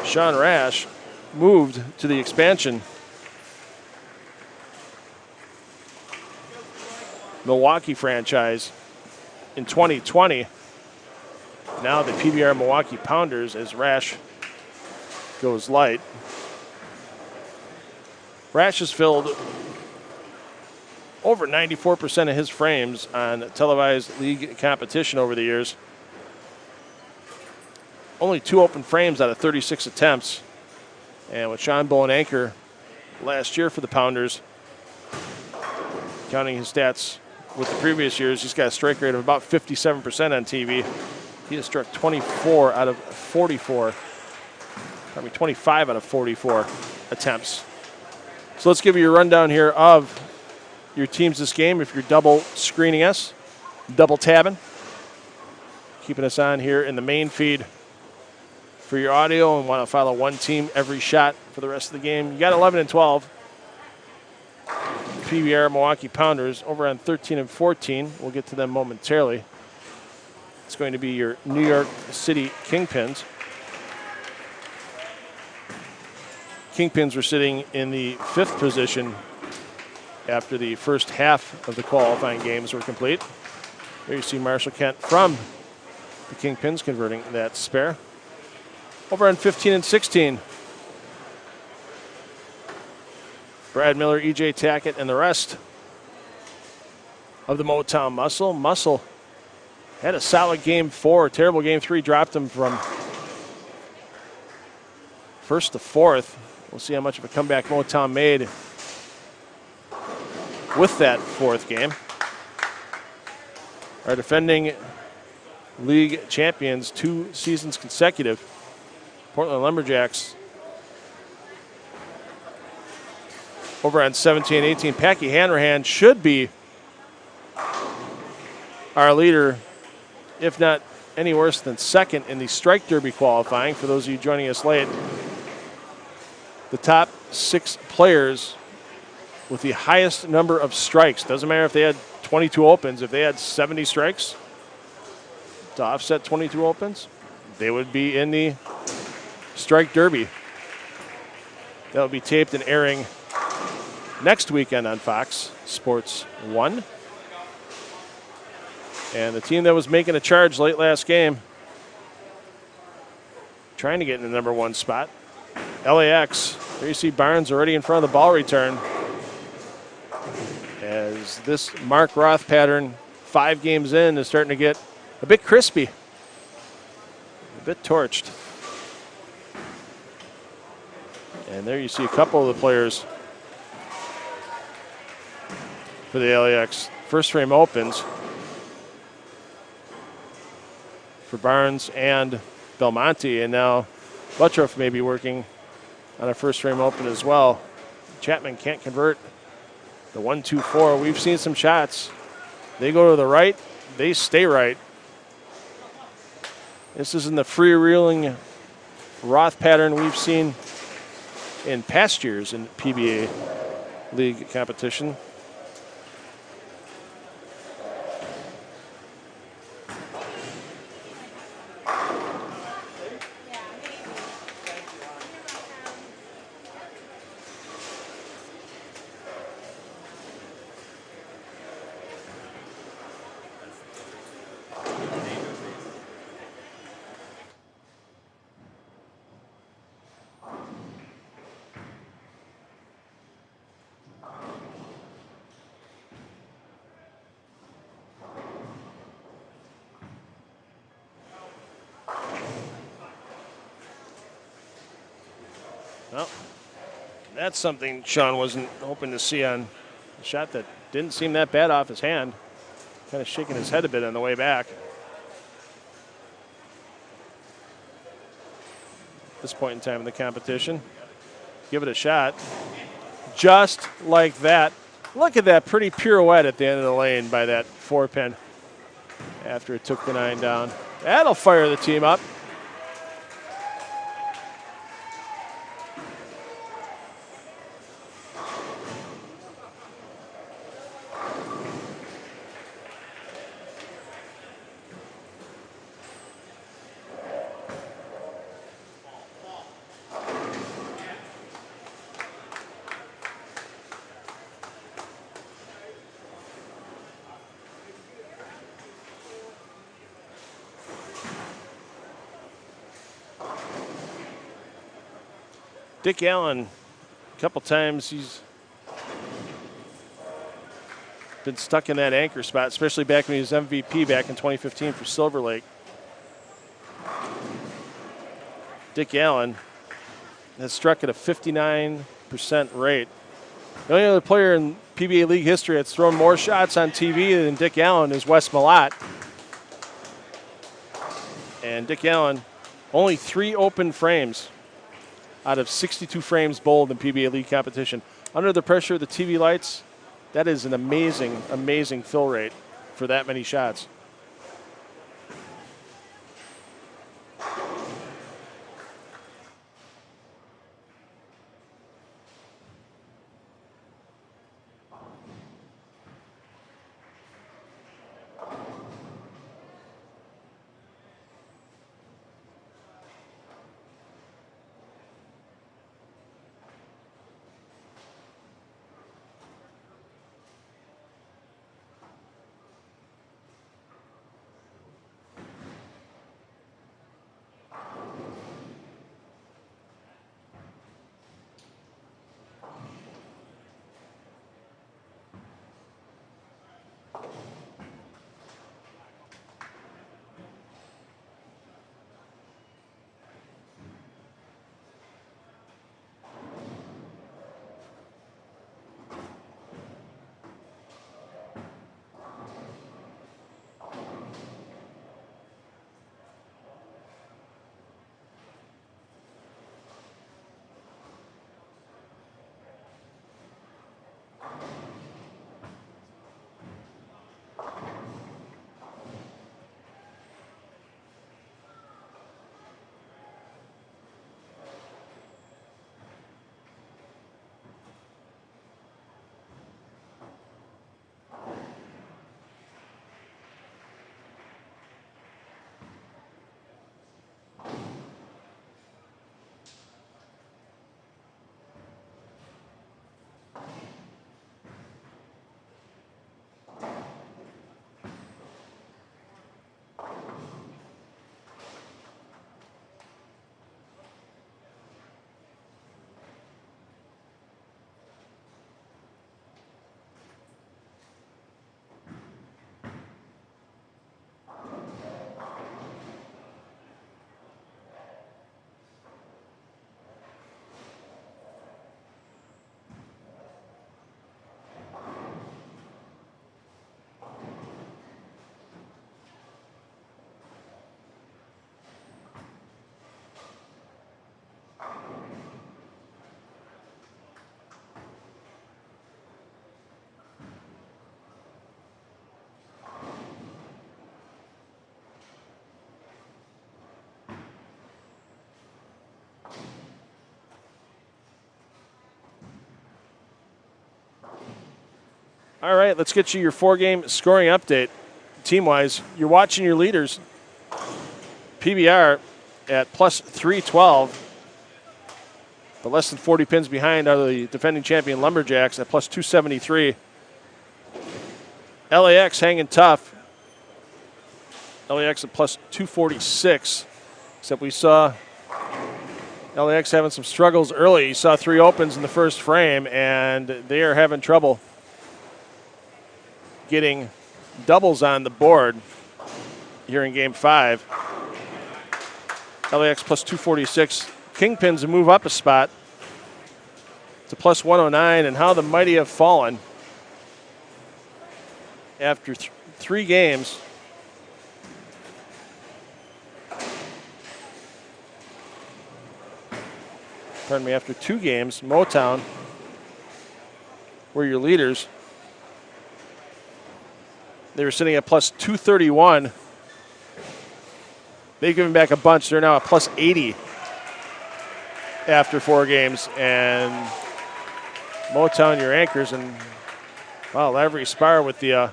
Sean Rash moved to the expansion Milwaukee franchise in 2020. Now the PBR Milwaukee Pounders as Rash goes light. Rash has filled over 94% of his frames on televised league competition over the years. Only 2 open frames out of 36 attempts. And with Sean bowling anchor last year for the Pounders, counting his stats with the previous years, he's got a strike rate of about 57% on TV. He has struck 25 out of 44 attempts. So let's give you a rundown here of your teams this game. If you're double screening us, double tabbing, keeping us on here in the main feed for your audio and want to follow one team every shot for the rest of the game, you got 11 and 12. PBR Milwaukee Pounders over on 13 and 14. We'll get to them momentarily. It's going to be your New York City Kingpins. Kingpins were sitting in the 5th position after the first half of the qualifying games were complete. There you see Marshall Kent from the Kingpins converting that spare. Over on 15 and 16. Brad Miller, E.J. Tackett, and the rest of the Motown Muscle. Muscle had a solid game 4, terrible game 3, dropped him from 1st to 4th. We'll see how much of a comeback Motown made with that 4th game. Our defending league champions, 2 seasons consecutive, Portland Lumberjacks, over on 17 and 18. Packy Hanrahan should be our leader, if not any worse than 2nd in the strike derby qualifying. For those of you joining us late, the top 6 players with the highest number of strikes, doesn't matter if they had 22 opens, if they had 70 strikes to offset 22 opens, they would be in the strike derby. That will be taped and airing next weekend on Fox Sports 1. And the team that was making a charge late last game trying to get in the number 1 spot. LAX, there you see Barnes already in front of the ball return. As this Mark Roth pattern, 5 games in, is starting to get a bit crispy, a bit torched. And there you see a couple of the players for the LAX. First frame opens for Barnes and Belmonte, and now Buttroff may be working on a first frame open as well. Chapman can't convert the 1-2-4. We've seen some shots. They go to the right, they stay right. This isn't the freewheeling Roth pattern we've seen in past years in PBA League competition. Well, that's something Sean wasn't hoping to see on a shot that didn't seem that bad off his hand. Kind of shaking his head a bit on the way back. At this point in time in the competition, give it a shot. Just like that. Look at that pretty pirouette at the end of the lane by that 4-pin after it took the 9 down. That'll fire the team up. Dick Allen, a couple times he's been stuck in that anchor spot, especially back when he was MVP back in 2015 for Silver Lake. Dick Allen has struck at a 59% rate. The only other player in PBA League history that's thrown more shots on TV than Dick Allen is Wes Malott. And Dick Allen, only 3 open frames out of 62 frames bowled in PBA League competition. Under the pressure of the TV lights, that is an amazing, amazing fill rate for that many shots. All right, let's get you your 4-game scoring update. Team-wise, you're watching your leaders. PBR at plus 312, but less than 40 pins behind are the defending champion Lumberjacks at plus 273. LAX hanging tough. LAX at plus 246, except we saw LAX having some struggles early. You saw 3 opens in the first frame, and they are having trouble getting doubles on the board here in game 5. LAX plus 246. Kingpins move up a spot to plus 109, and how the mighty have fallen after 3 games. Pardon me, after 2 games, Motown were your leaders. They were sitting at plus 231. They've given back a bunch. They're now at plus 80 after 4 games. And Motown, your anchors. And, wow, Lavry Spire with the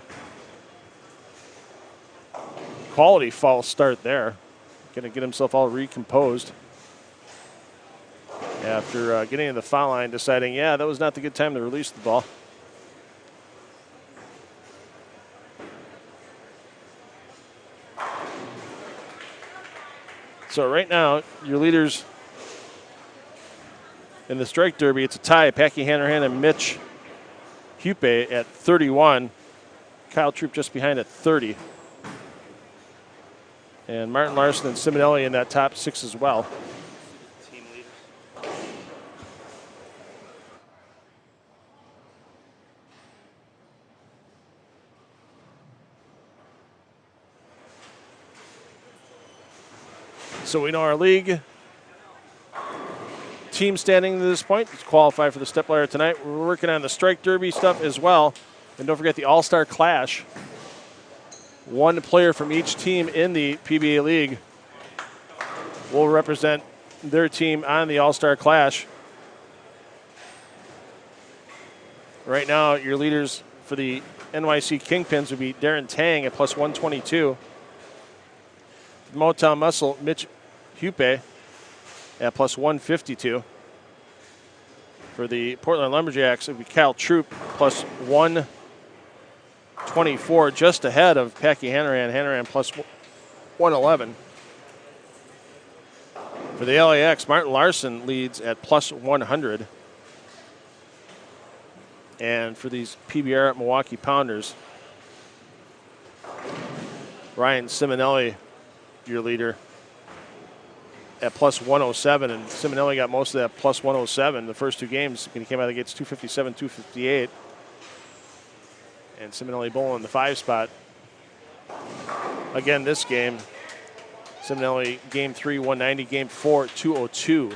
quality false start there. Going to get himself all recomposed after getting in the foul line, deciding, yeah, that was not the good time to release the ball. So right now, your leaders in the strike derby, it's a tie. Packy Hanrahan and Mitch Hupe at 31. Kyle Troop just behind at 30. And Martin Larson and Siminelli in that top 6 as well. Team leaders. So we know our league team standing to this point is qualified for the step ladder tonight. We're working on the strike derby stuff as well. And don't forget the All-Star Clash. 1 player from each team in the PBA League will represent their team on the All-Star Clash. Right now, your leaders for the NYC Kingpins would be Darren Tang at plus 122. Motown Muscle, Mitch Hupe at plus 152. For the Portland Lumberjacks, it would be Kyle Troop plus 124, just ahead of Packy Hanrahan. Hanrahan plus 111. For the LAX, Martin Larson leads at plus 100. And for these PBR Milwaukee Pounders, Ryan Siminelli, your leader, at plus 107, and Siminelli got most of that plus 107 the first 2 games when he came out of the gates 257, 258. And Siminelli bowling in the 5 spot. Again, this game, Siminelli game 3, 190, game 4, 202.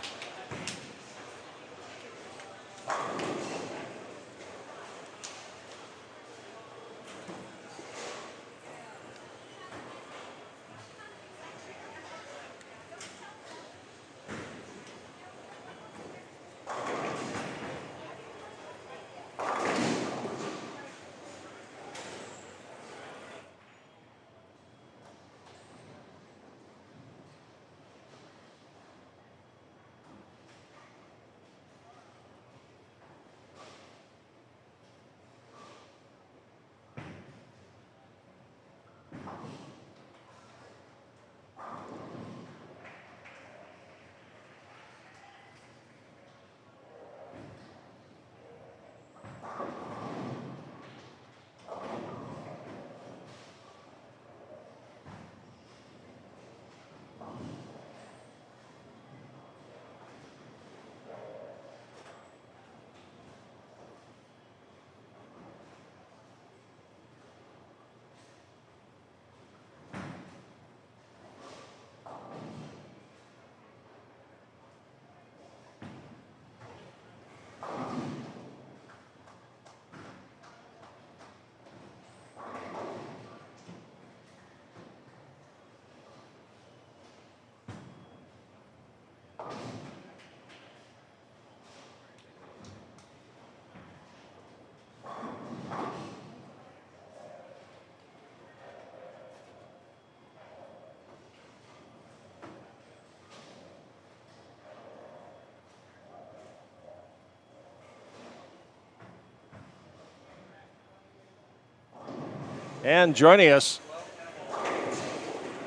And joining us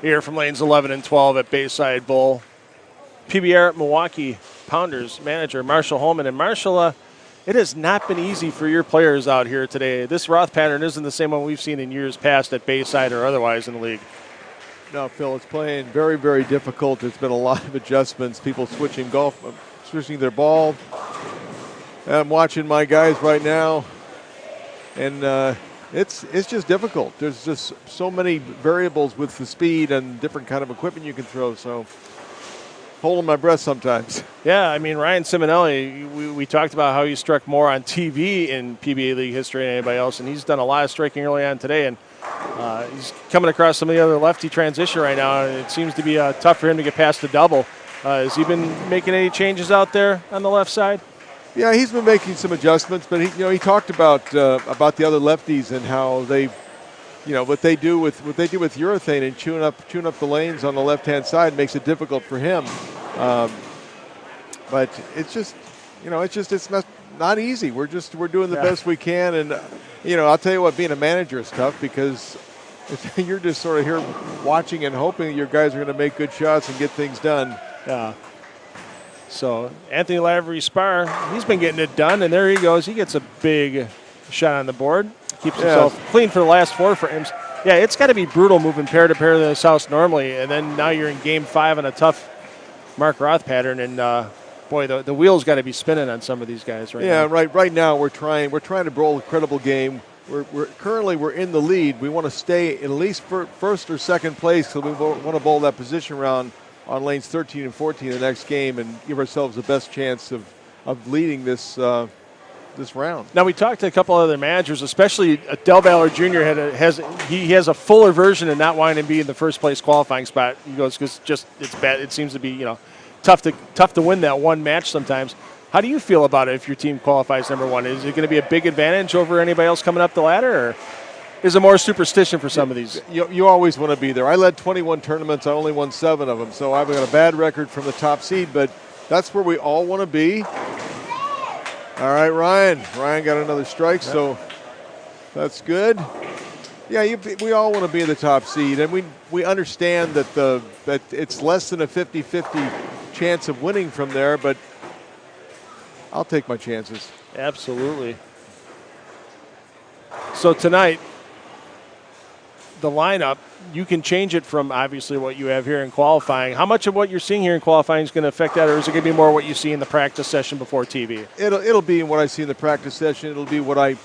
here from lanes 11 and 12 at Bayside Bowl, PBR Milwaukee Pounders manager Marshall Holman. And Marshall, it has not been easy for your players out here today. This Roth pattern isn't the same one we've seen in years past at Bayside or otherwise in the league. No, Phil, it's playing very, very difficult. There's been a lot of adjustments, people switching their ball. I'm watching my guys right now, and it's just difficult. There's just so many variables with the speed and different kind of equipment you can throw, so holding my breath sometimes. Yeah, I mean, Ryan Siminelli, we talked about how he struck more on TV in PBA League history than anybody else, and he's done a lot of striking early on today, and he's coming across some of the other lefty transition right now, and it seems to be tough for him to get past the double. Has he been making any changes out there on the left side? Yeah, he's been making some adjustments, but he talked about the other lefties and how they, what they do with urethane and chewing up the lanes on the left-hand side makes it difficult for him. But it's not easy. We're doing the best we can, and I'll tell you what, being a manager is tough because you're just sort of here watching and hoping your guys are going to make good shots and get things done. Yeah. So Anthony Lavry Spar, he's been getting it done, and there he goes. He gets a big shot on the board. Keeps himself clean for the last 4 frames. Yeah, it's got to be brutal moving pair to pair to this house normally, and then now you're in Game 5 on a tough Mark Roth pattern, and boy, the wheels got to be spinning on some of these guys right now. Yeah, right. Right now we're trying to bowl a credible game. We're currently in the lead. We want to stay in at least first or second place because we want to bowl that position round on lanes 13 and 14 the next game and give ourselves the best chance of leading this round. Now, we talked to a couple other managers, especially Del Ballard Jr. has a fuller version of not wanting to be in the first place qualifying spot. He goes, because it's bad. It seems to be tough to win that one match sometimes. How do you feel about it if your team qualifies number one? Is it going to be a big advantage over anybody else coming up the ladder, or is it more superstition for some of these? You always want to be there. I led 21 tournaments. I only won 7 of them, so I've got a bad record from the top seed, but that's where we all want to be. All right, Ryan. Ryan got another strike, so that's good. Yeah, we all want to be in the top seed, and we understand that it's less than a 50-50 chance of winning from there, but I'll take my chances. Absolutely. So tonight, the lineup, you can change it from obviously what you have here in qualifying. How much of what you're seeing here in qualifying is going to affect that, or is it going to be more what you see in the practice session before TV? It'll be what I see in the practice session. It'll be what I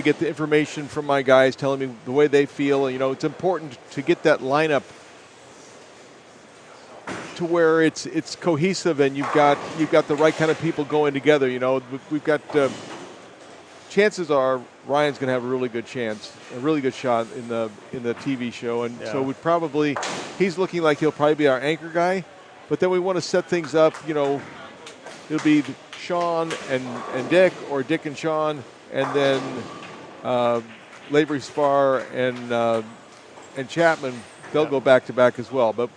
get the information from my guys telling me the way they feel. It's important to get that lineup to where it's cohesive and you've got the right kind of people going together. We've got chances are Ryan's going to have a really good shot in the TV show, and so he's looking like he'll probably be our anchor guy, but then we want to set things up. It'll be Sean and Dick, or Dick and Sean, and then Lavry Spar and Chapman. They'll go back to back as well, but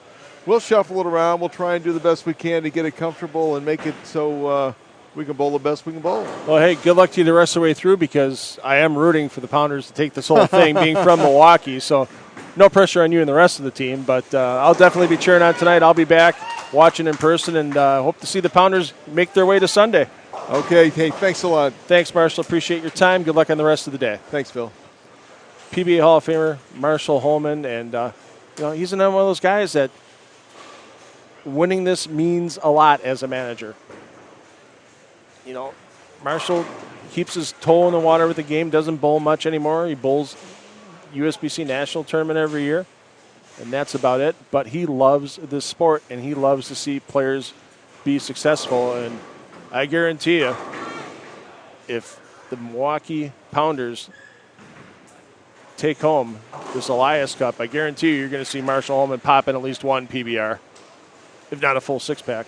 we'll shuffle it around. We'll try and do the best we can to get it comfortable and make it so we can bowl the best we can bowl. Well, hey, good luck to you the rest of the way through, because I am rooting for the Pounders to take this whole thing, being from Milwaukee. So no pressure on you and the rest of the team, but I'll definitely be cheering on tonight. I'll be back watching in person, and hope to see the Pounders make their way to Sunday. Okay. Hey, thanks a lot. Thanks, Marshall. Appreciate your time. Good luck on the rest of the day. Thanks, Phil. PBA Hall of Famer Marshall Holman, and he's another one of those guys that winning this means a lot as a manager. Marshall keeps his toe in the water with the game, doesn't bowl much anymore. He bowls USBC National Tournament every year, and that's about it. But he loves this sport, and he loves to see players be successful. And I guarantee you, if the Milwaukee Pounders take home this Elias Cup, I guarantee you're going to see Marshall Holman pop in at least one PBR, if not a full 6-pack.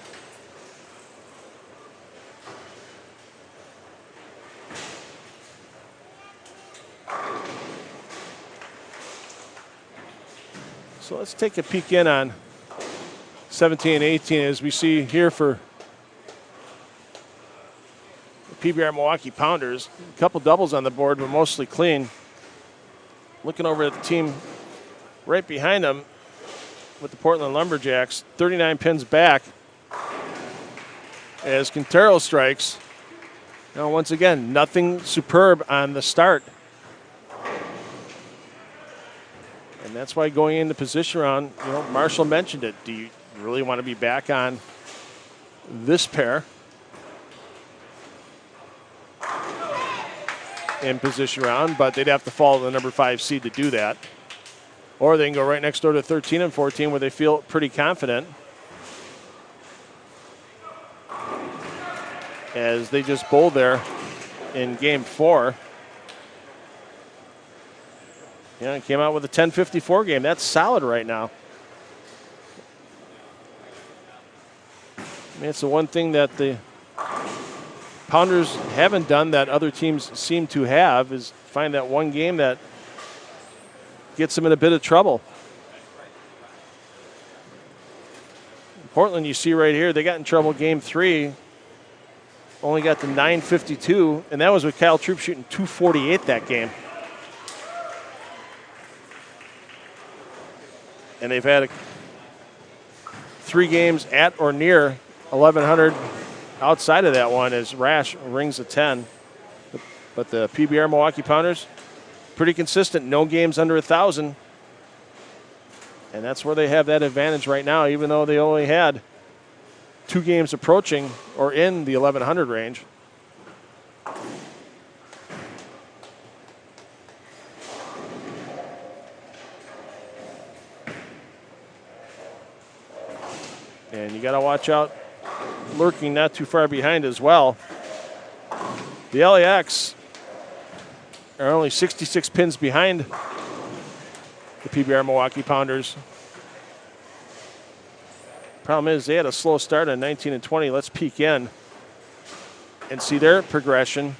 So let's take a peek in on 17 and 18 as we see here for the PBR Milwaukee Pounders. A couple doubles on the board, but mostly clean. looking over at the team right behind them with the Portland Lumberjacks, 39 pins back as Quintero strikes. Now, once again, nothing superb on the start. And that's why going into position round, Marshall mentioned it. Do you really want to be back on this pair in position round? But they'd have to follow the number 5 seed to do that. Or they can go right next door to 13 and 14 where they feel pretty confident, as they just bowled there in game 4. Yeah, it came out with a 10-54 game. That's solid right now. I mean, it's the one thing that the Pounders haven't done that other teams seem to have, is find that one game that gets them in a bit of trouble. Portland, you see right here, they got in trouble game 3. Only got to 952, and that was with Kyle Troop shooting 248 that game. And they've had 3 games at or near 1,100 outside of that one, as Rash rings a 10. But the PBR Milwaukee Pounders, pretty consistent, no games under 1,000. And that's where they have that advantage right now, even though they only had 2 games approaching or in the 1,100 range. And you got to watch out, lurking not too far behind as well. The LAX are only 66 pins behind the PBR Milwaukee Pounders. Problem is, they had a slow start on 19 and 20. Let's peek in and see their progression.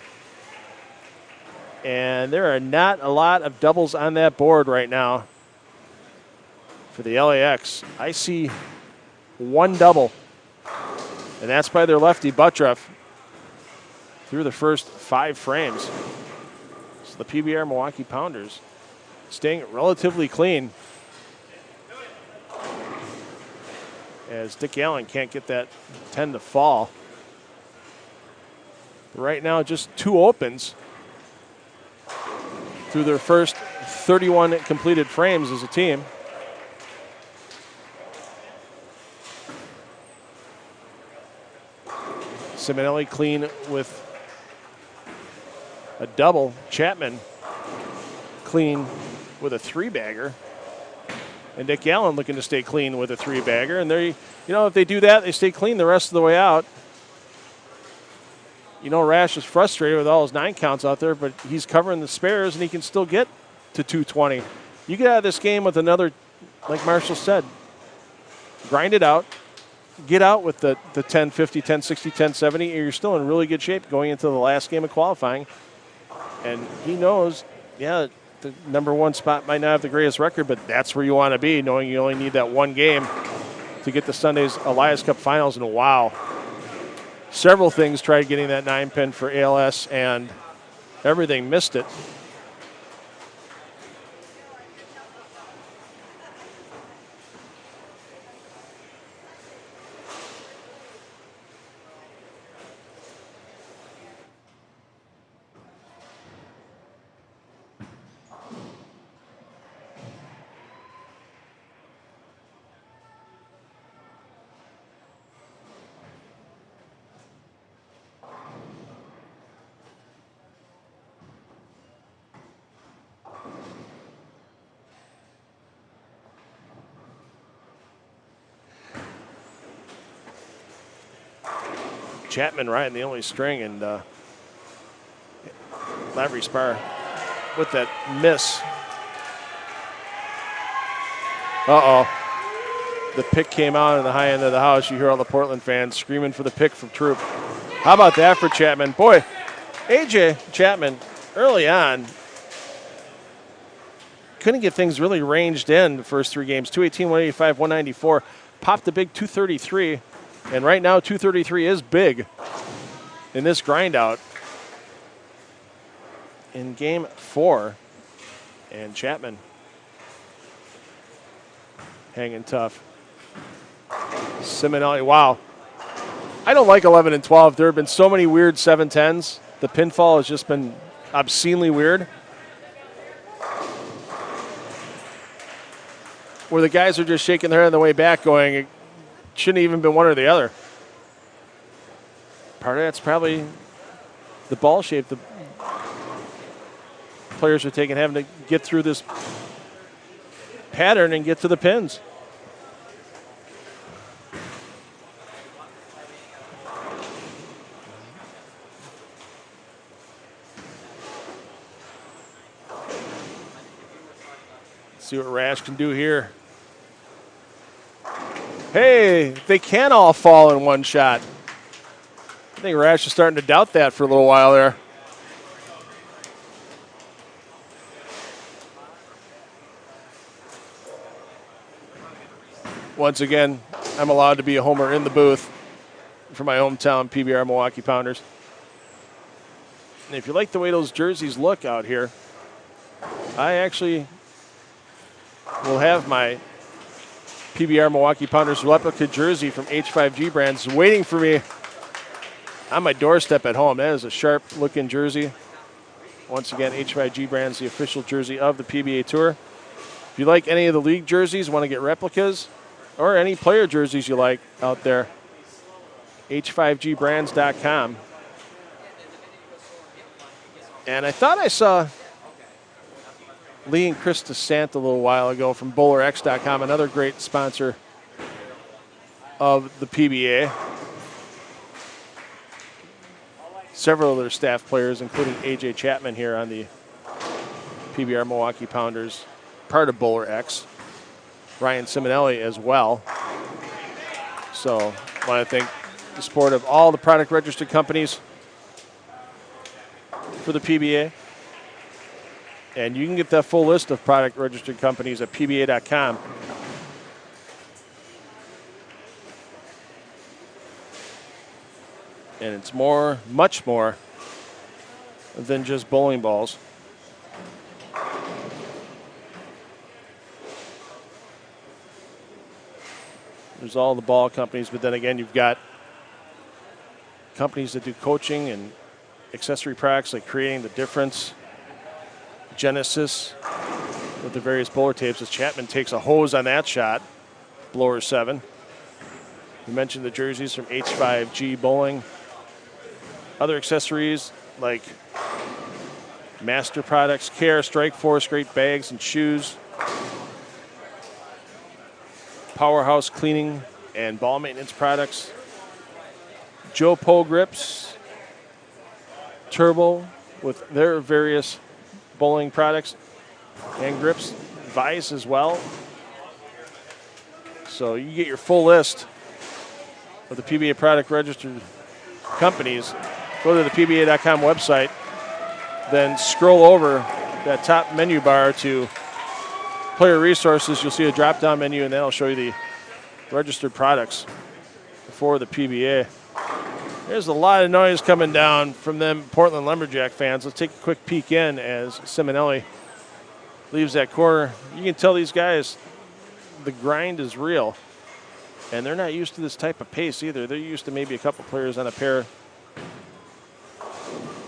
And there are not a lot of doubles on that board right now for the LAX. I see 1 double, and that's by their lefty Buttroff through the first 5 frames. So the PBR Milwaukee Pounders staying relatively clean, as Dick Allen can't get that 10 to fall. Right now, just 2 opens through their first 31 completed frames as a team. Siminelli clean with a double. Chapman clean with a 3-bagger. And Dick Allen looking to stay clean with a 3-bagger. And they, if they do that, they stay clean the rest of the way out. Rash is frustrated with all his 9 counts out there, but he's covering the spares and he can still get to 220. You get out of this game with another, like Marshall said, grind it out. Get out with the 1050, 1060, 1070, and you're still in really good shape going into the last game of qualifying. And he knows, the number 1 spot might not have the greatest record, but that's where you want to be, knowing you only need that 1 game to get to Sunday's Elias Cup Finals. And wow, several things tried getting that 9-pin for ALS, and everything missed it. Chapman riding the only string, and Lavry Spar with that miss. The pick came out in the high end of the house. You hear all the Portland fans screaming for the pick from Troop. How about that for Chapman? Boy, A.J. Chapman early on couldn't get things really ranged in the first 3 games. 218, 185, 194. Popped a big 233. And right now, 233 is big in this grind out in game 4. And Chapman hanging tough. Siminelli, wow. I don't like 11 and 12. There have been so many weird 7-10s. The pinfall has just been obscenely weird. Where the guys are just shaking their head on the way back going, it shouldn't have even been one or the other. Part of that's probably the ball shape the players are taking, having to get through this pattern and get to the pins. See what Rash can do here. Hey, they can all fall in one shot. I think Rash is starting to doubt that for a little while there. Once again, I'm allowed to be a homer in the booth for my hometown PBR Milwaukee Pounders. And if you like the way those jerseys look out here, I actually will have my PBR Milwaukee Pounders replica jersey from H5G Brands waiting for me on my doorstep at home. That is a sharp-looking jersey. Once again, H5G Brands, the official jersey of the PBA Tour. If you like any of the league jerseys, want to get replicas, or any player jerseys you like out there, h5gbrands.com. And I thought I saw Lee and Chris DeSant a little while ago from bowlerx.com, another great sponsor of the PBA. Several of their staff players, including AJ Chapman here on the PBR Milwaukee Pounders, part of BowlerX. Ryan Siminelli as well. So I want to thank the support of all the product registered companies for the PBA. And you can get that full list of product registered companies at pba.com. And it's more, much more than just bowling balls. There's all the ball companies, but then again, you've got companies that do coaching and accessory products like Creating the Difference, Genesis with the various bowler tapes as Chapman takes a hose on that shot. Blower 7. We mentioned the jerseys from H5G Bowling. Other accessories like Master Products, Care, Strike Force, great bags and shoes. Powerhouse Cleaning and Ball Maintenance Products. Joe Poe Grips. Turbo with their various bowling products and grips. Vice as well. So you get your full list of the PBA product registered companies. Go to the PBA.com website, then scroll over that top menu bar to Player Resources. You'll see a drop-down menu, and that'll show you the registered products for the PBA. There's a lot of noise coming down from them Portland Lumberjack fans. Let's take a quick peek in as Siminelli leaves that corner. You can tell these guys, the grind is real, and they're not used to this type of pace either. They're used to maybe a couple players on a pair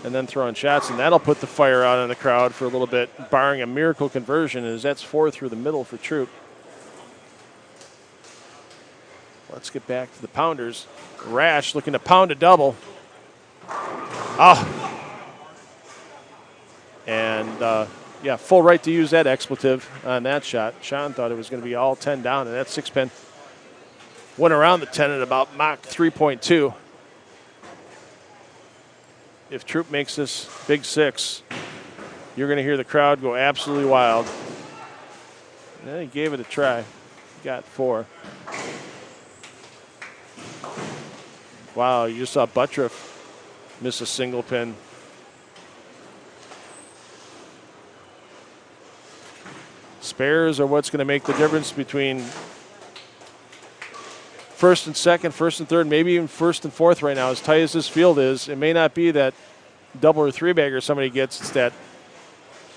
and then throwing shots, and that'll put the fire out in the crowd for a little bit, barring a miracle conversion, as that's 4 through the middle for Troop. Let's get back to the Pounders. Rash looking to pound a double. And yeah, full right to use that expletive on that shot. Sean thought it was going to be all 10 down, and that 6-pin went around the 10 at about Mach 3.2. If Troop makes this big 6, you're going to hear the crowd go absolutely wild. And he gave it a try. Got 4. Wow, you just saw Buttriff miss a single pin. Spares are what's going to make the difference between first and second, first and third, maybe even first and fourth right now. As tight as this field is, it may not be that double or three bagger somebody gets. It's that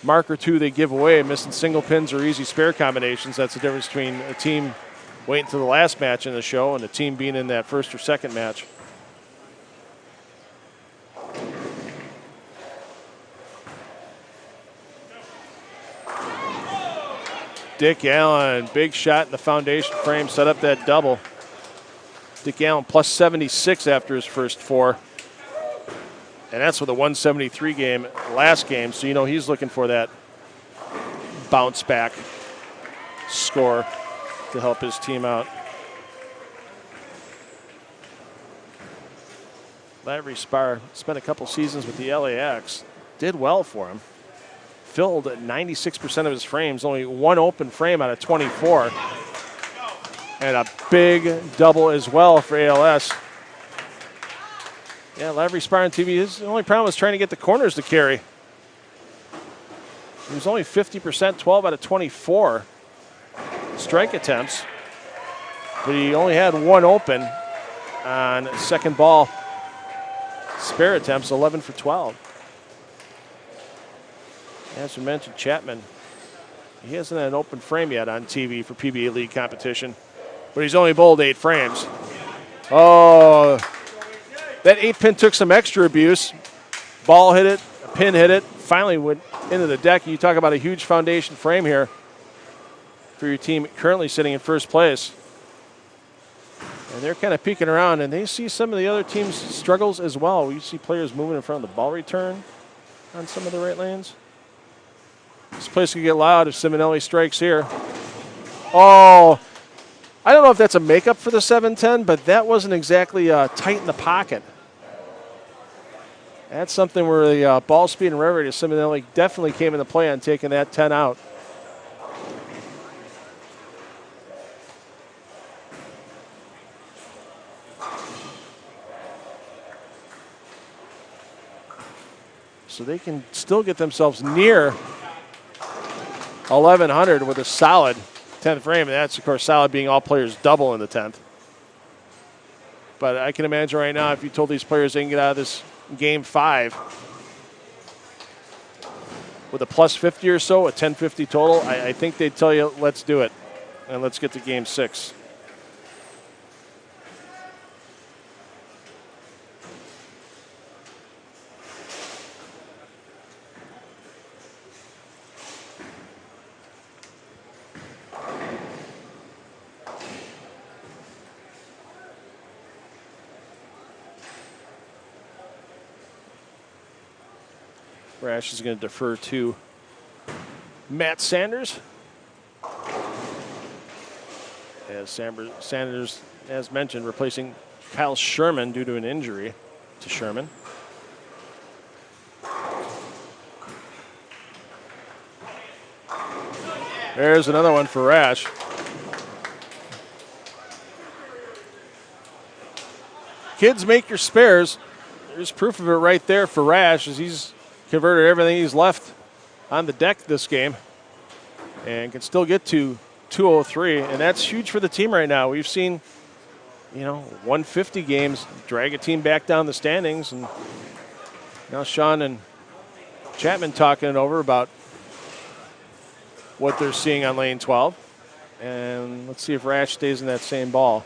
mark or two they give away, missing single pins or easy spare combinations. That's the difference between a team waiting to the last match in the show and a team being in that first or second match. Dick Allen, big shot in the foundation frame, set up that double. Dick Allen plus 76 after his first 4. And that's with a 173 game last game, so you know he's looking for that bounce back score to help his team out. Lavry Spar spent a couple seasons with the LAX, did well for him. Filled 96% of his frames, only one open frame out of 24. And a big double as well for ALS. Yeah, Lavry Spar on TV, his only problem was trying to get the corners to carry. He was only 50%, 12 out of 24 strike attempts. But he only had one open on second ball spare attempts, 11 for 12. As we mentioned, Chapman, he hasn't had an open frame yet on TV for PBA League competition, but he's only bowled 8 frames. Oh, that 8-pin took some extra abuse. Ball hit it, a pin hit it, finally went into the deck. You talk about a huge foundation frame here for your team currently sitting in first place. And they're kind of peeking around, and they see some of the other teams' struggles as well. We see players moving in front of the ball return on some of the right lanes. This place could get loud if Siminelli strikes here. Oh, I don't know if that's a makeup for the 7-10, but that wasn't exactly tight in the pocket. That's something where the ball speed and rev rate of Siminelli definitely came into play on taking that 10 out. So they can still get themselves near 1,100 with a solid 10th frame. And that's, of course, solid being all players double in the 10th. But I can imagine right now if you told these players they can get out of this game 5 with a plus 50 or so, a 1050 total, I think they'd tell you, let's do it. And let's get to game 6. Rash is going to defer to Matt Sanders. As Sanders, as mentioned, replacing Kyle Sherman due to an injury to Sherman. There's another one for Rash. Kids make your spares. There's proof of it right there for Rash as he's converted everything he's left on the deck this game and can still get to 203, and that's huge for the team right now. We've seen, 150 games drag a team back down the standings, and now Sean and Chapman talking it over about what they're seeing on lane 12, and let's see if Rash stays in that same ball.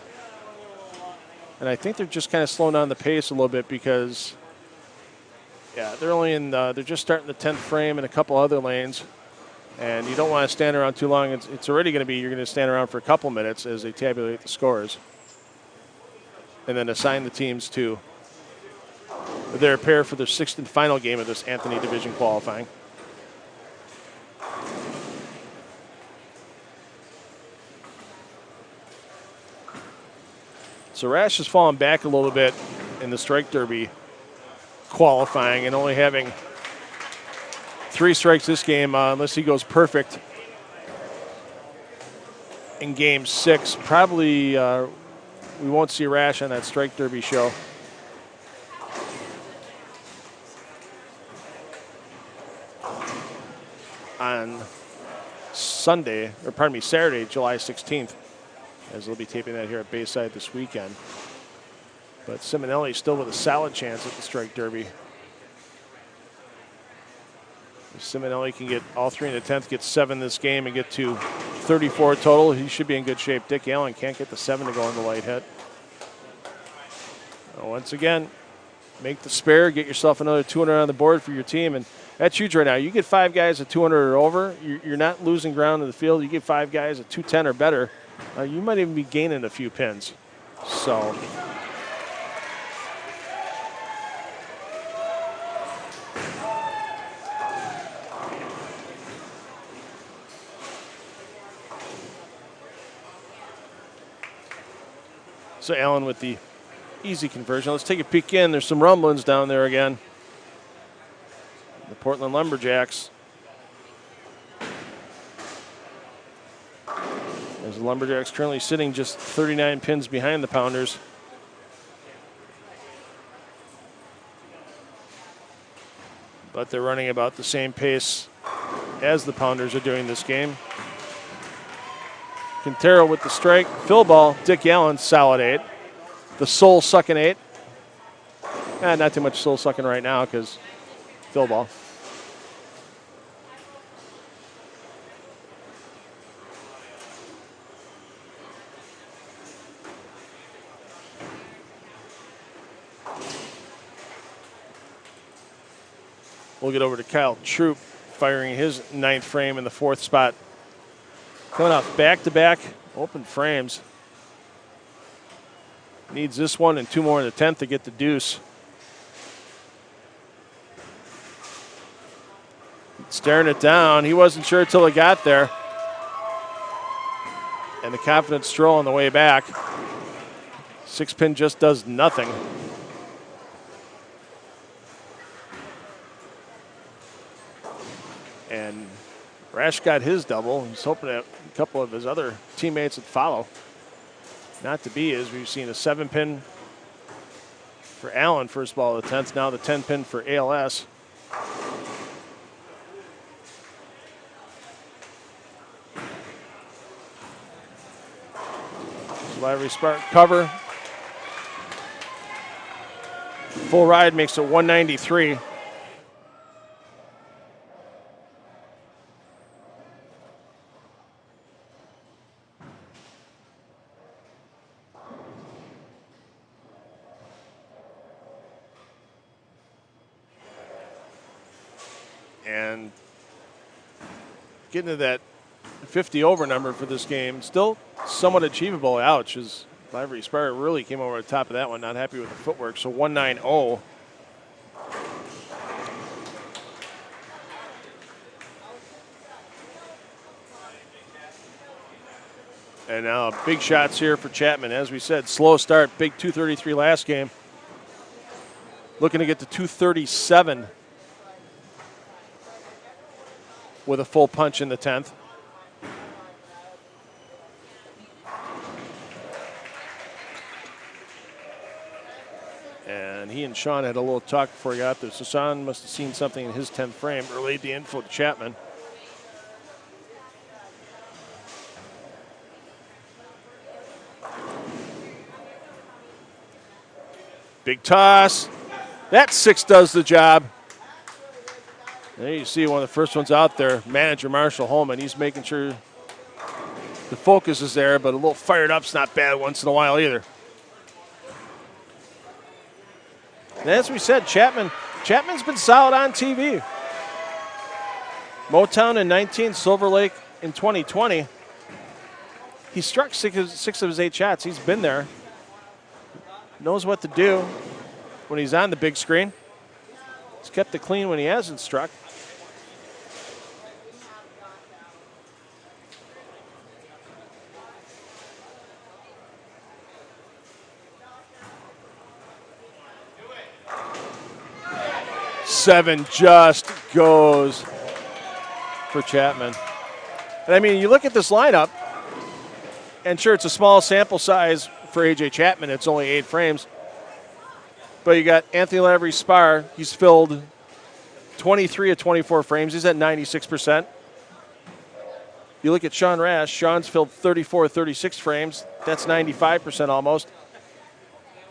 And I think they're just kind of slowing down the pace a little bit because they're only in. They're just starting the 10th frame and a couple other lanes, and you don't want to stand around too long. It's already going to be. You're going to stand around for a couple minutes as they tabulate the scores, and then assign the teams to their pair for their 6th and final game of this Anthony Division qualifying. So Rash has fallen back a little bit in the strike derby qualifying and only having 3 strikes this game unless he goes perfect in game 6. Probably we won't see Rash on that strike derby show. On Saturday, July 16th, as they'll be taping that here at Bayside this weekend. But Siminelli still with a solid chance at the strike derby. If Siminelli can get all three in the 10th, get 7 this game, and get to 34 total, he should be in good shape. Dick Allen can't get the 7 to go on the light hit. Once again, make the spare, get yourself another 200 on the board for your team, and that's huge right now. You get 5 guys at 200 or over, you're not losing ground in the field. You get 5 guys at 210 or better, you might even be gaining a few pins. So. So Allen with the easy conversion. Let's take a peek in. There's some rumblings down there again. The Portland Lumberjacks. As the Lumberjacks currently sitting just 39 pins behind the Pounders. But they're running about the same pace as the Pounders are doing this game. Quintero with the strike. Fill ball. Dick Allen, solid 8. The soul sucking 8. Not too much soul sucking right now because fill ball. We'll get over to Kyle Troop firing his 9th frame in the 4th spot. Coming off back-to-back open frames. Needs this one and 2 more in the 10th to get the deuce. Staring it down. He wasn't sure until it got there. And the confident stroll on the way back. 6-pin just does nothing. And Rash got his double. He's hoping that a couple of his other teammates would follow. Not to be, as we've seen a 7-pin for Allen, first ball of the 10th. Now the 10-pin for ALS. Lavry spark cover. Full ride makes it 193. And getting to that 50 over number for this game, still somewhat achievable. Ouch, as Lavry Spire really came over the top of that one, not happy with the footwork. So 190. And now big shots here for Chapman. As we said, slow start, big 233 last game. Looking to get to 237 with a full punch in the 10th. And he and Sean had a little talk before he got there. So Sean must have seen something in his 10th frame, relayed the info to Chapman. Big toss. That 6 does the job. There you see one of the first ones out there, manager Marshall Holman. He's making sure the focus is there, but a little fired up's not bad once in a while either. And as we said, Chapman's been solid on TV. Motown in 19, Silver Lake in 2020. He struck 6 of his 8 shots. He's been there. Knows what to do when he's on the big screen. He's kept it clean when he hasn't struck. Seven just goes for Chapman. And I mean, you look at this lineup, and sure, it's a small sample size for A.J. Chapman. It's only 8 frames. But you got Anthony Lavry Spar. He's filled 23 of 24 frames. He's at 96%. You look at Sean Rash. Sean's filled 34 of 36 frames. That's 95% almost.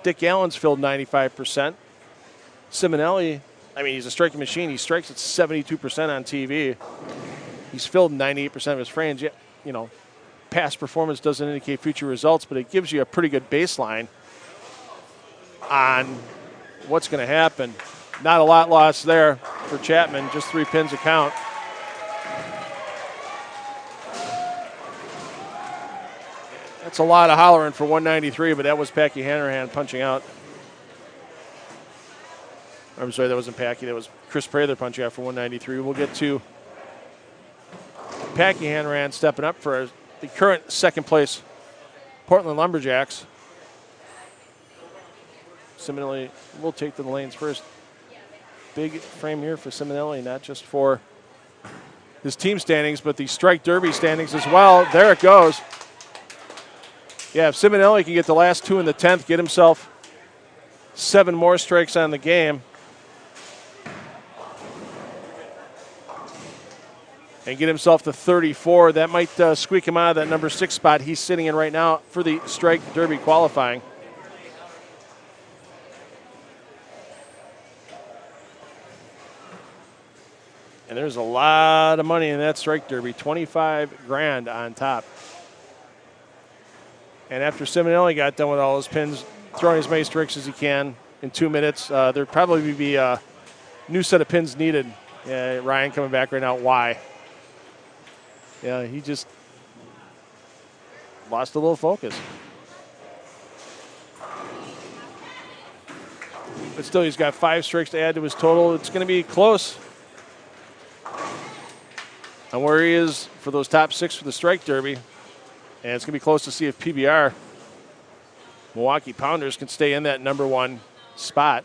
Dick Allen's filled 95%. Siminelli I mean, he's a striking machine. He strikes at 72% on TV. He's filled 98% of his frames. Yet, you know, past performance doesn't indicate future results, but it gives you a pretty good baseline on what's going to happen. Not a lot lost there for Chapman, just 3 pins a count. That's a lot of hollering for 193, but that was Packy Hanrahan punching out. I'm sorry, that wasn't Packy. That was Chris Prather punching out for 193. We'll get to Packy Hanrahan stepping up for the current second place Portland Lumberjacks. Siminelli will take to the lanes first. Big frame here for Siminelli, not just for his team standings, but the strike derby standings as well. There it goes. Yeah, if Siminelli can get the last 2 in the 10th, get himself 7 more strikes on the game, and get himself to 34, that might squeak him out of that number 6 spot he's sitting in right now for the strike derby qualifying. And there's a lot of money in that strike derby, 25 grand on top. And after Siminelli got done with all his pins, throwing as many strikes as he can in 2 minutes, there'd probably be a new set of pins needed. Ryan coming back right now. Why? Yeah, he just lost a little focus. But still, he's got 5 strikes to add to his total. It's going to be close on where he is for those top 6 for the strike derby. And it's going to be close to see if PBR, Milwaukee Pounders, can stay in that number 1 spot.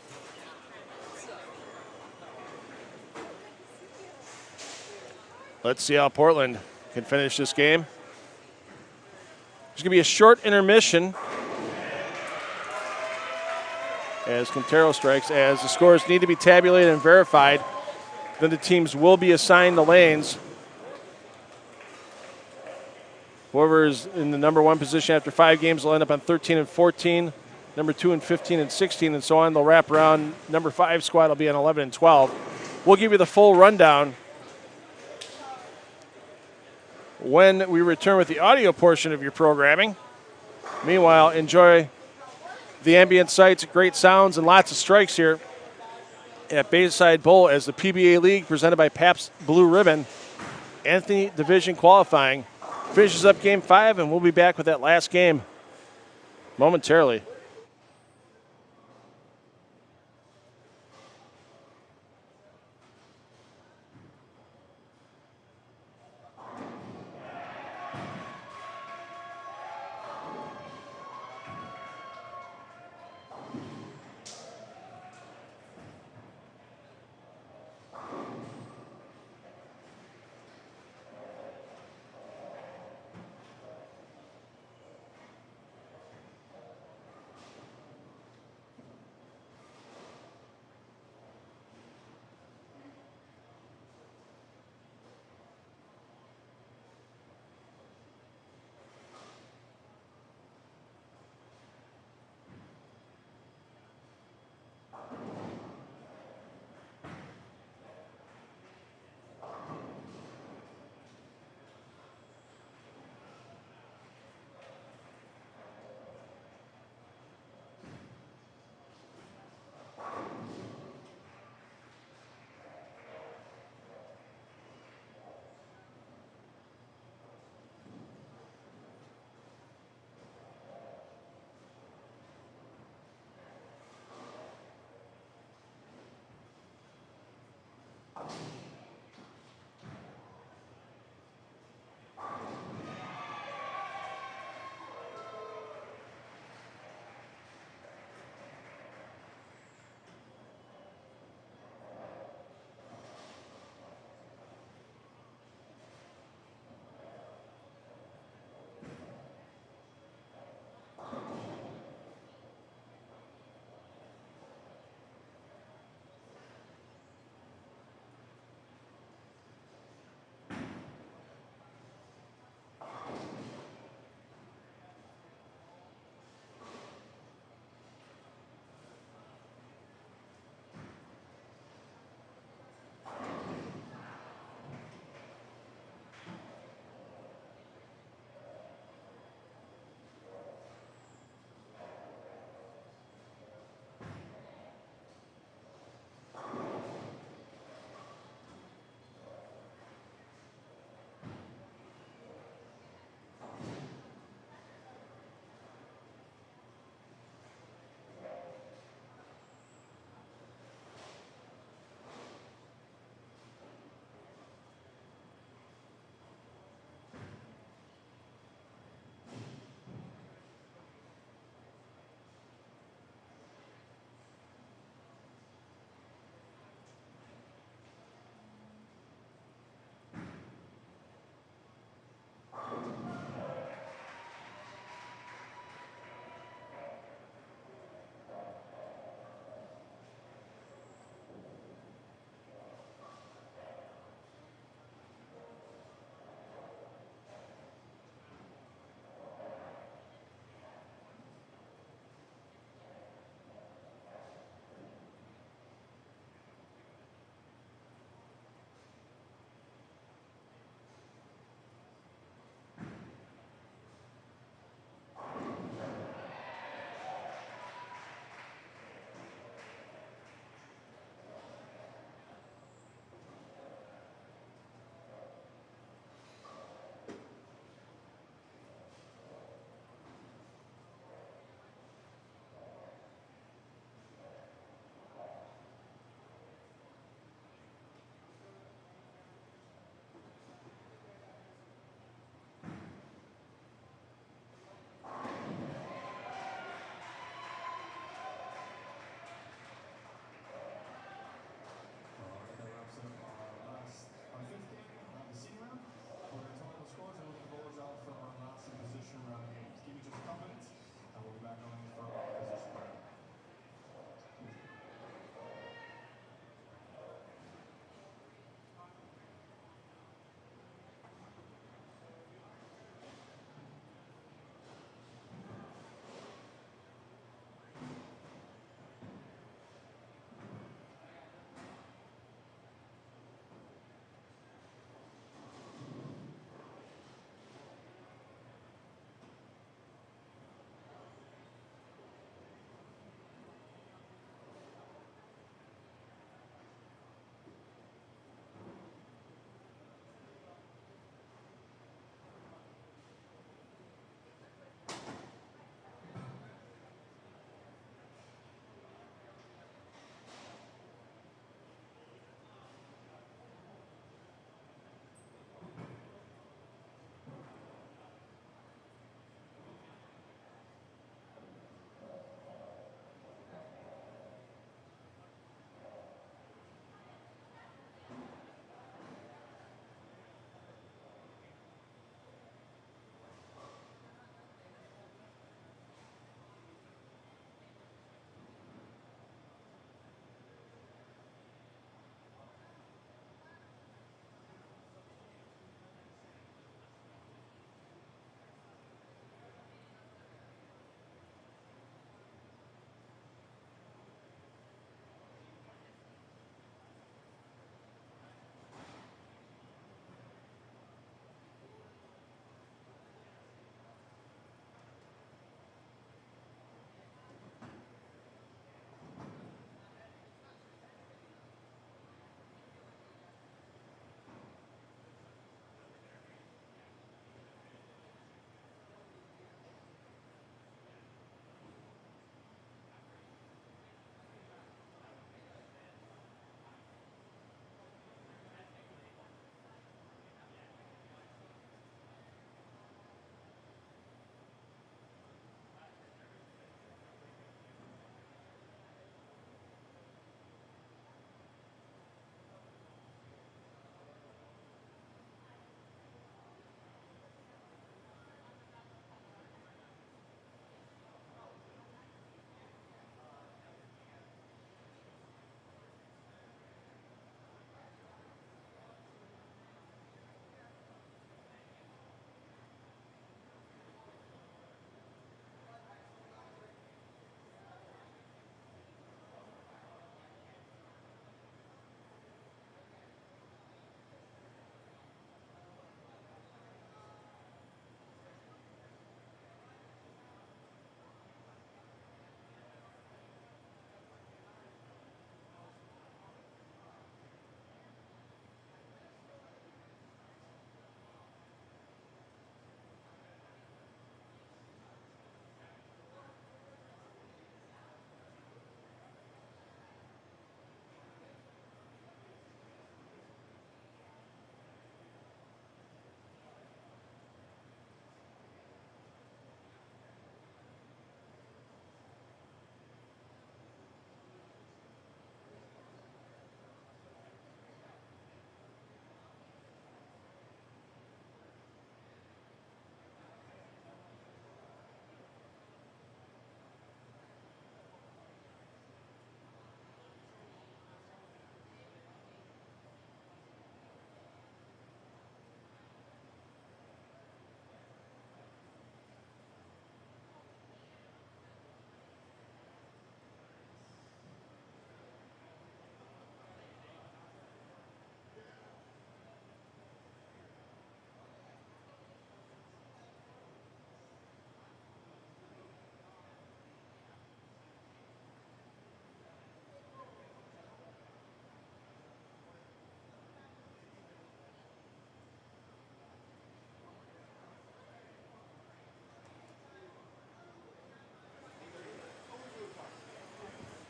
Let's see how Portland can finish this game. There's going to be a short intermission as Quintero strikes. As the scores need to be tabulated and verified, then the teams will be assigned the lanes. Whoever is in the number 1 position after 5 games will end up on 13 and 14, number 2 and 15 and 16, and so on. They'll wrap around. Number 5 squad will be on 11 and 12. We'll give you the full rundown when we return with the audio portion of your programming. Meanwhile, enjoy the ambient sights, great sounds, and lots of strikes here at Bayside Bowl as the PBA League, presented by Pabst Blue Ribbon, Anthony Division qualifying, finishes up Game 5, and we'll be back with that last game momentarily.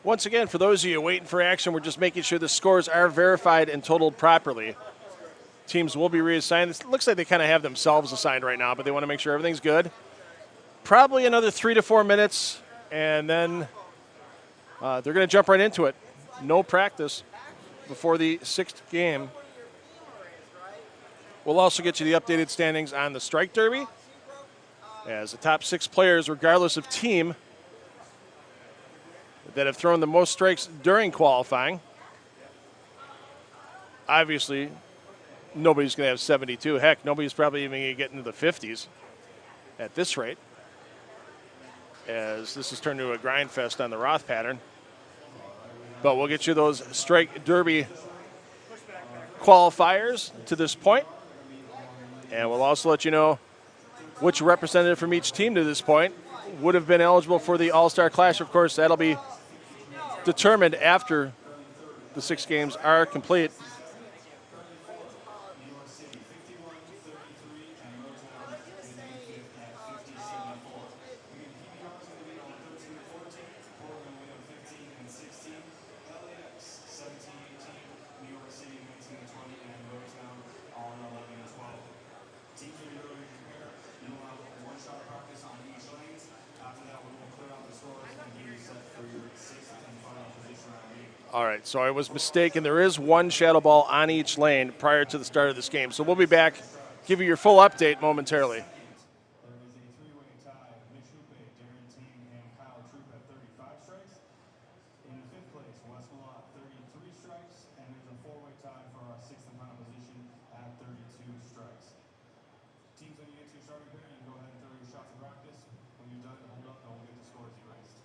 Once again, for those of you waiting for action, we're just making sure the scores are verified and totaled properly. Teams will be reassigned. It looks like they kind of have themselves assigned right now, but they want to make sure everything's good. Probably another 3 to 4 minutes, and then they're going to jump right into it. No practice before the 6th game. We'll also get you the updated standings on the strike derby, as the top 6 players, regardless of team, that have thrown the most strikes during qualifying. Obviously, nobody's going to have 72. Heck, nobody's probably even going to get into the 50s at this rate, as this has turned into a grind fest on the Roth pattern. But we'll get you those strike derby qualifiers to this point, and we'll also let you know which representative from each team to this point would have been eligible for the All-Star Clash. Of course, that'll be determined after the 6 games are complete. All right, so I was mistaken. There is one shadow ball on each lane prior to the start of this game. So we'll be back, give you your full update momentarily. There is a 3-way tie. Mitch Hupe, Darren Tang, and Kyle Troop at 35 strikes. In 5th place, Wes Malott, 33 strikes. And there's a 4-way tie for our 6th and final position at 32 strikes. Teams, when you get to your starting pair, you can go ahead and throw your shots of practice. When you're done, hold up and we'll get the scores erased.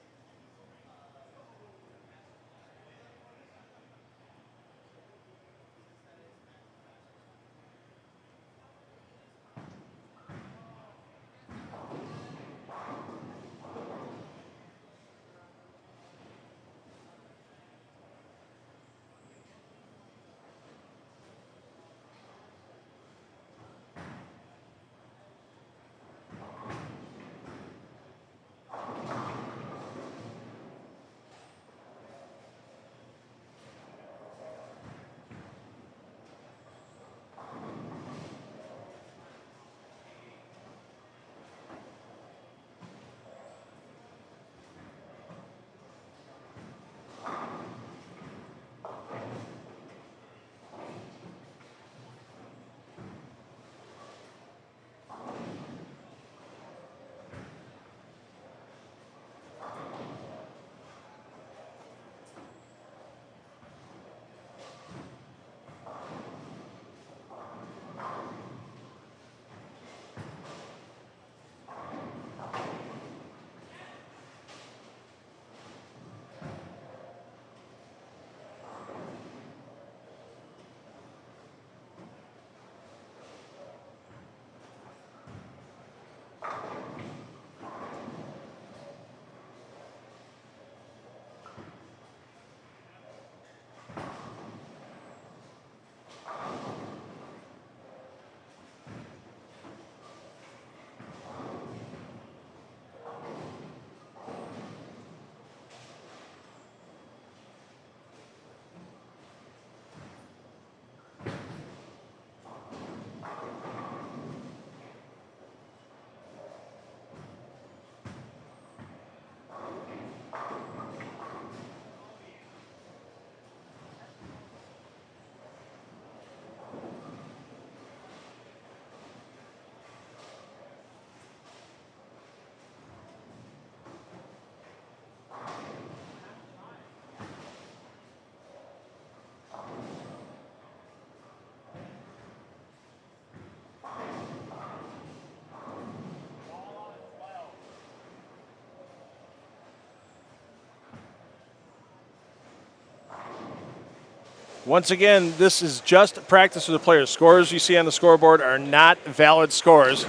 Once again, this is just practice for the players. Scores you see on the scoreboard are not valid scores.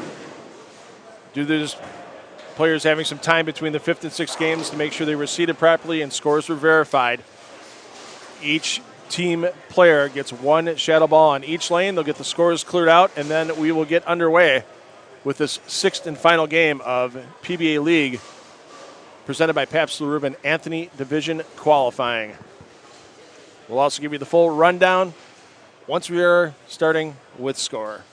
Due to these players having some time between the 5th and 6th games to make sure they were seated properly and scores were verified. Each team player gets one shadow ball on each lane. They'll get the scores cleared out, and then we will get underway with this 6th and final game of PBA League presented by Pabst Blue Ribbon Anthony Division Qualifying. We'll also give you the full rundown once we are starting with score.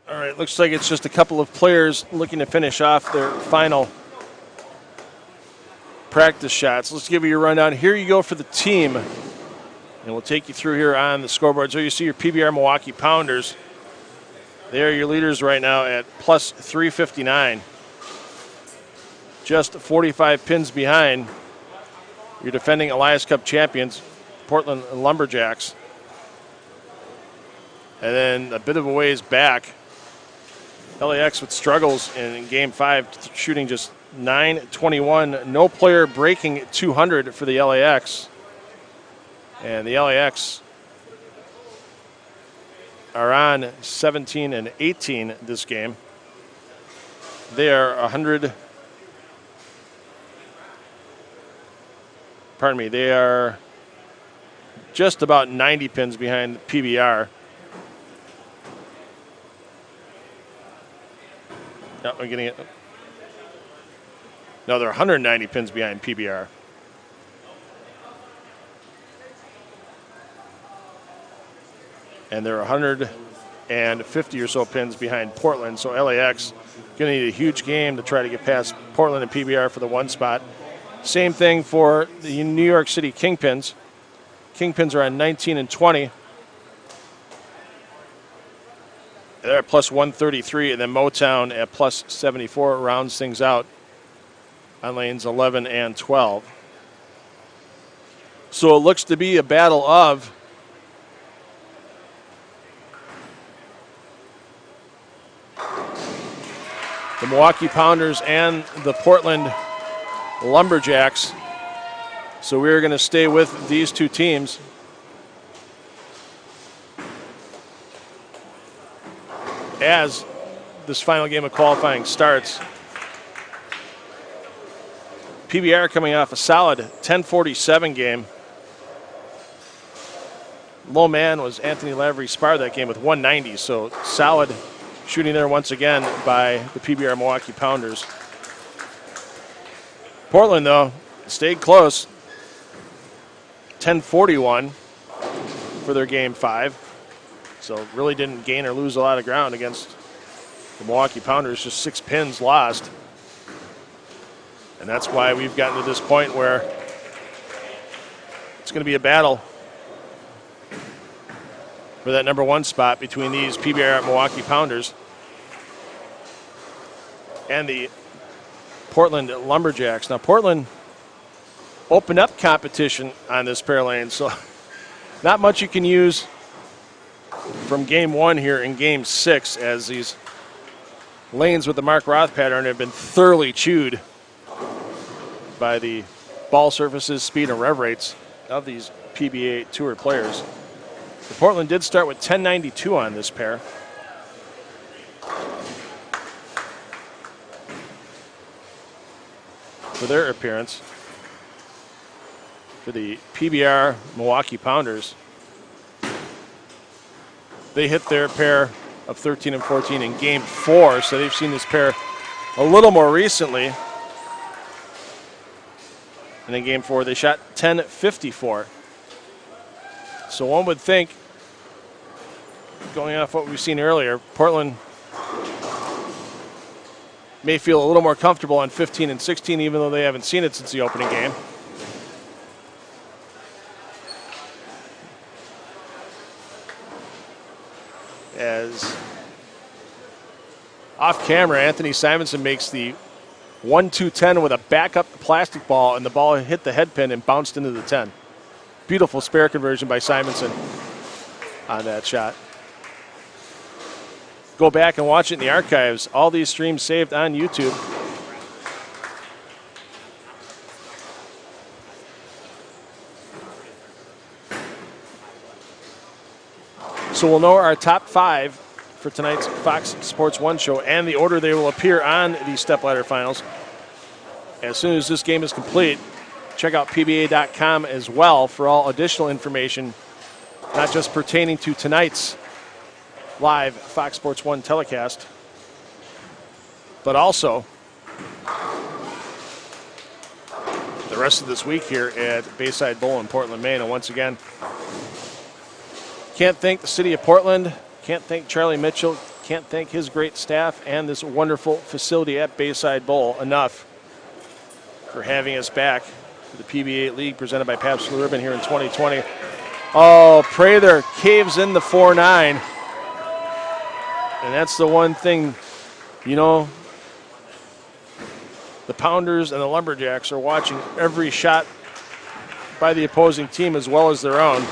All right, looks like it's just a couple of players looking to finish off their final practice shots. Let's give you a rundown. Here you go for the team. And we'll take you through here on the scoreboard. So you see your PBR Milwaukee Pounders. They are your leaders right now at plus 359. Just 45 pins behind your defending Elias Cup champions, Portland Lumberjacks. And then a bit of a ways back, LAX with struggles in Game 5, shooting just .921. No player breaking 200 for the LAX. And the LAX are on 17 and 18 this game. They are 100. Pardon me. They are just about 90 pins behind PBR. No, I'm getting it. No, they're 190 pins behind PBR. And they're 150 or so pins behind Portland. So LAX going to need a huge game to try to get past Portland and PBR for the one spot. Same thing for the New York City Kingpins. Kingpins are on 19 and 20. They're at plus 133, and then Motown at plus 74 rounds things out on lanes 11 and 12. So it looks to be a battle of the Milwaukee Pounders and the Portland Lumberjacks. So we're going to stay with these two teams. As this final game of qualifying starts. PBR coming off a solid 10:47 game. Low man was Anthony Lavry Spar that game with 190, so solid shooting there once again by the PBR Milwaukee Pounders. Portland, though, stayed close. 10:41 for their Game 5. So really didn't gain or lose a lot of ground against the Milwaukee Pounders. Just 6 pins lost. And that's why we've gotten to this point where it's going to be a battle for that number 1 spot between these PBR Milwaukee Pounders and the Portland Lumberjacks. Now, Portland opened up competition on this pair lane, so not much you can use from Game 1 here in Game 6, as these lanes with the Mark Roth pattern have been thoroughly chewed by the ball surfaces, speed, and rev rates of these PBA Tour players. The Portland did start with 1092 on this pair. For their appearance. For the PBR Milwaukee Pounders, they hit their pair of 13 and 14 in Game 4, so they've seen this pair a little more recently. And in Game 4, they shot 1054. So one would think, going off what we've seen earlier, Portland may feel a little more comfortable on 15 and 16, even though they haven't seen it since the opening game. As Off camera, Anthony Simonson makes the 1-2-10 with a backup plastic ball, and the ball hit the head pin and bounced into the 10. Beautiful spare conversion by Simonson on that shot. Go back and watch it in the archives. All these streams saved on YouTube. So we'll know our top 5 for tonight's Fox Sports 1 show and the order they will appear on the stepladder finals as soon as this game is complete. Check out PBA.com as well for all additional information, not just pertaining to tonight's live Fox Sports 1 telecast, but also the rest of this week here at Bayside Bowl in Portland, Maine. And once again, can't thank the city of Portland, can't thank Charlie Mitchell, can't thank his great staff and this wonderful facility at Bayside Bowl enough for having us back to the PBA League presented by Pabst Blue Ribbon here in 2020. Oh, Prather caves in the 4-9. And that's the one thing, you know, the Pounders and the Lumberjacks are watching every shot by the opposing team as well as their own.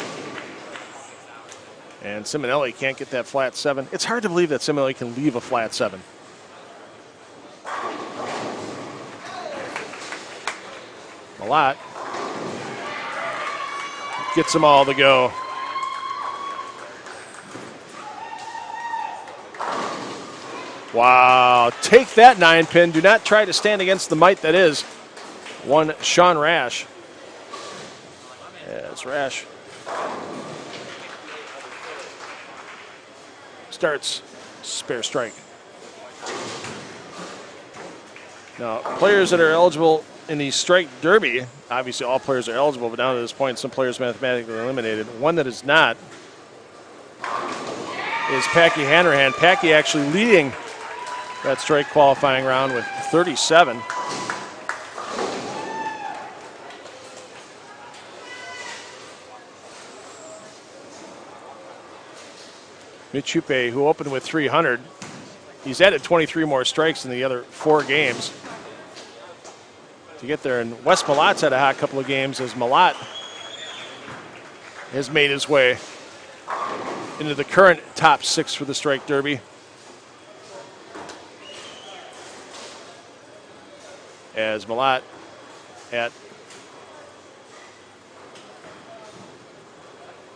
And Siminelli can't get that flat 7. It's hard to believe that Siminelli can leave a flat 7. A lot. Gets them all to go. Wow, take that 9-pin. Do not try to stand against the might that is one Sean Rash. Yeah, it's Rash. Starts spare strike. Now, players that are eligible in the strike derby, obviously all players are eligible, but down to this point, some players mathematically eliminated. One that is not is Packy Hanrahan. Packy actually leading that strike qualifying round with 37. Mitch Hupe, who opened with 300, he's added 23 more strikes in the other 4 games to get there. And Wes Malot's had a hot couple of games as Malott has made his way into the current top 6 for the strike derby. As Malott at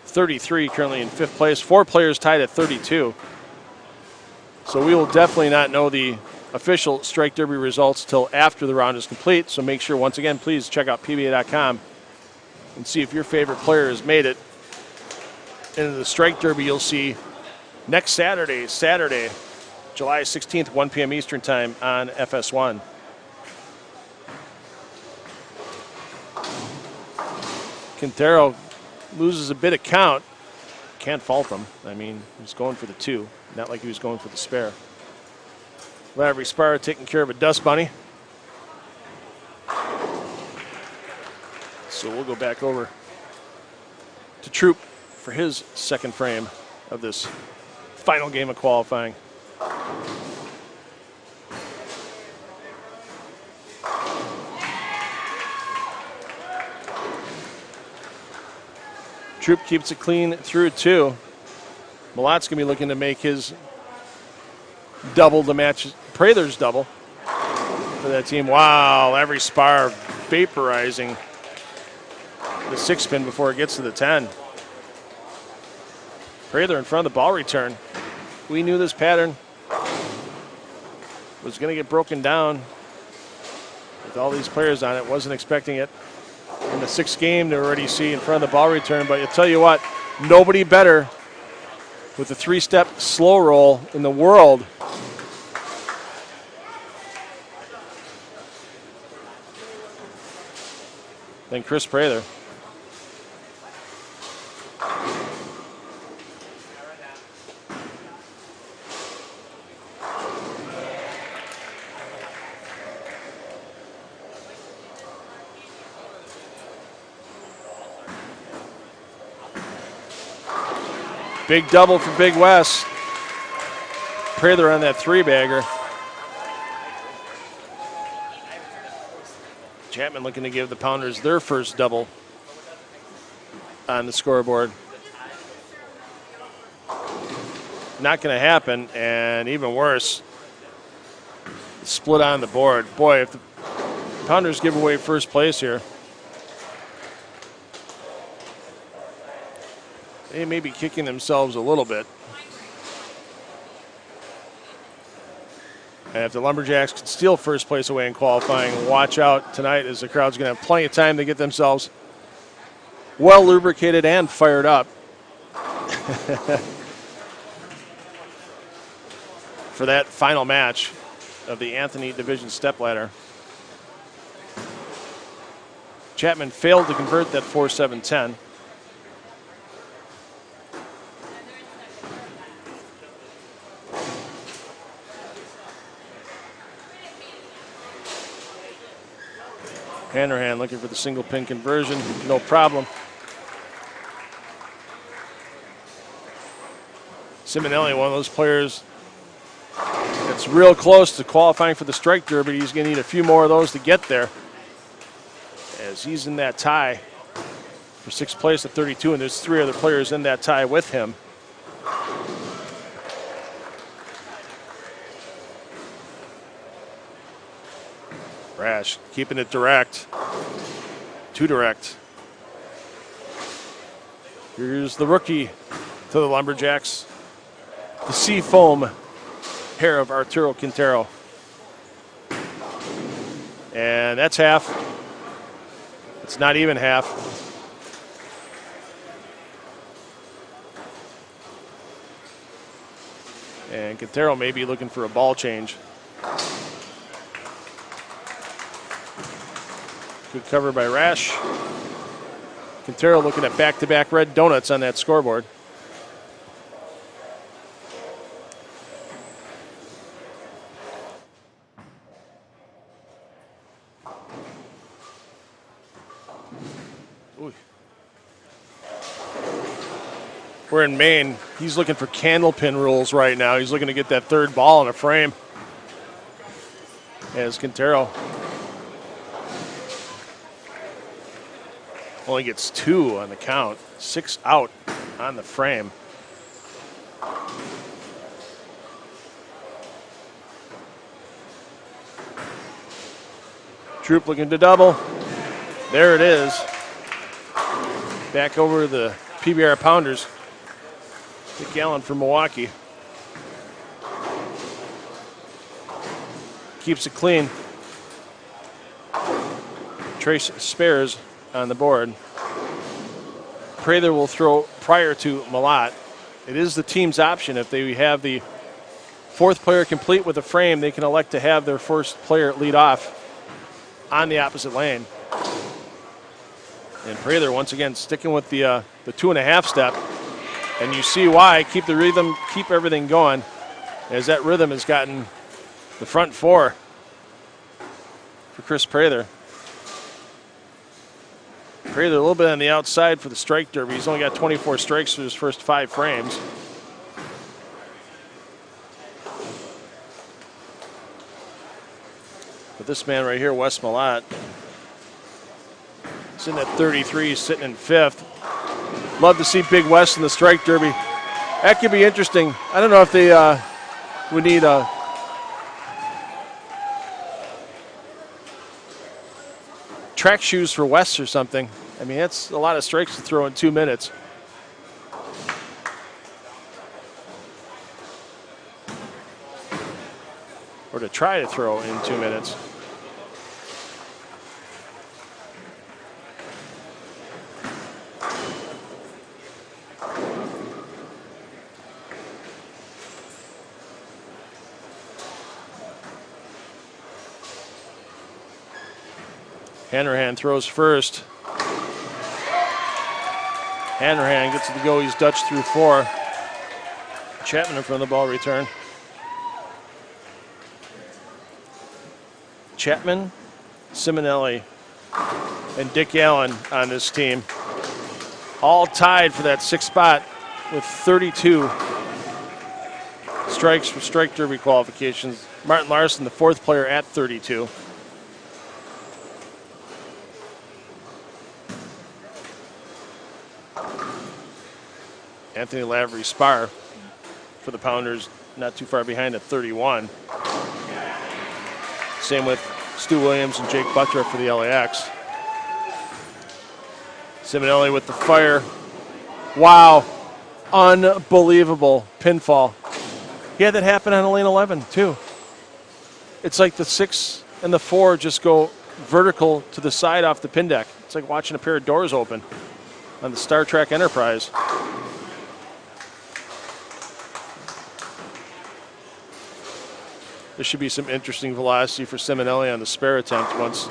33, currently in 5th place. 4 players tied at 32. So we will definitely not know the official strike derby results till after the round is complete. So make sure, once again, please check out PBA.com and see if your favorite player has made it into the strike derby. You'll see next Saturday, July 16th, 1 p.m. Eastern time on FS1. Quintero loses a bit of count. Can't fault him. I mean, he's going for the 2, not like he was going for the spare. Lavry Spire taking care of a dust bunny. So we'll go back over to Troop for his second frame of this final game of qualifying. Troop keeps it clean through 2. Malot's going to be looking to make his double to match Prather's double for that team. Wow, Lavry Spire vaporizing the 6-pin before it gets to the 10. Prather in front of the ball return. We knew this pattern was going to get broken down with all these players on it. Wasn't expecting it in the 6th game to already see in front of the ball return, but I'll tell you what, nobody better with the 3-step slow roll in the world than Chris Prather. Big double for Big West. Prather on that 3-bagger. Chapman looking to give the Pounders their first double on the scoreboard. Not going to happen, and even worse, split on the board. Boy, if the Pounders give away first place here, they may be kicking themselves a little bit. And if the Lumberjacks can steal first place away in qualifying, watch out tonight, as the crowd's going to have plenty of time to get themselves well lubricated and fired up for that final match of the Anthony Division stepladder. Chapman failed to convert that 4-7-10. Hanrahan looking for the single pin conversion, no problem. Siminelli, one of those players that's real close to qualifying for the strike derby. He's going to need a few more of those to get there, as he's in that tie for sixth place at 32, and there's three other players in that tie with him. Rash keeping it direct, too direct. Here's the rookie to the Lumberjacks, the sea foam hair of Arturo Quintero. And that's half. It's not even half. And Quintero may be looking for a ball change. Good cover by Rash. Quintero looking at back-to-back red donuts on that scoreboard. Ooh. We're in Maine. He's looking for candlepin rules right now. He's looking to get that third ball in a frame. As Quintero only gets 2 on the count, 6 out on the frame. Troop looking to double. There it is. Back over the PBR Pounders. Dick Allen from Milwaukee. Keeps it clean. Trace spares on the board. Prather will throw prior to Malat. It is the team's option. If they have the fourth player complete with a frame, they can elect to have their first player lead off on the opposite lane. And Prather once again sticking with the 2.5 step. And you see why. Keep the rhythm, keep everything going, as that rhythm has gotten the front four for Chris Prather. Prather a little bit on the outside for the strike derby. He's only got 24 strikes through his first 5 frames. But this man right here, Wes Malat, sitting at 33, sitting in 5th. Love to see Big West in the strike derby. That could be interesting. I don't know if they would need a track shoes for West or something. I mean, that's a lot of strikes to throw in 2 minutes. Or to try to throw in 2 minutes. Hanrahan throws first. Hanrahan gets it to go. He's Dutch through 4. Chapman in front of the ball return. Chapman, Siminelli, and Dick Allen on this team. All tied for that 6th spot with 32 strikes for strike derby qualifications. Martin Larson, the 4th player, at 32. Anthony Lavry Spar for the Pounders, not too far behind at 31. Same with Stu Williams and Jake Butler for the LAX. Siminelli with the fire. Wow. Unbelievable pinfall. He had that happen on lane 11, too. It's like the 6 and the 4 just go vertical to the side off the pin deck. It's like watching a pair of doors open on the Star Trek Enterprise. There should be some interesting velocity for Siminelli on the spare attempt once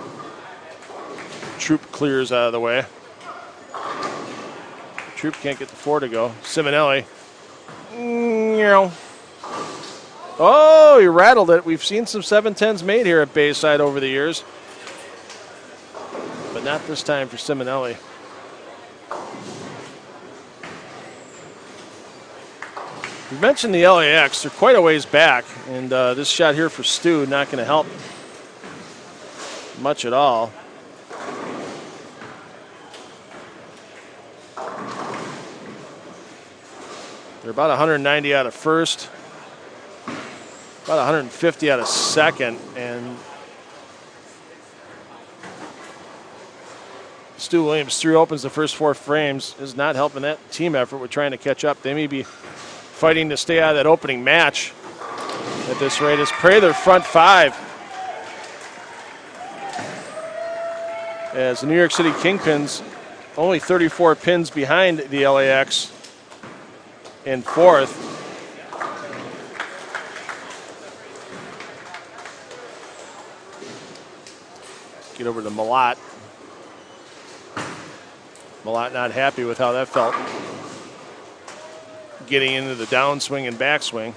Troop clears out of the way. Troop can't get the 4 to go. Siminelli. Oh, he rattled it. We've seen some 710s made here at Bayside over the years. But not this time for Siminelli. We mentioned the LAX. They're quite a ways back. And this shot here for Stu, not going to help much at all. They're about 190 out of first, about 150 out of second, and Stu Williams 3 opens the first 4 frames is not helping that team effort with trying to catch up. They may be fighting to stay out of that opening match at this rate. As Prather front 5 as the New York City Kingpins only 34 pins behind the LAX in 4th. Get over to Malott. Malott not happy with how that felt. Getting into the downswing and backswing.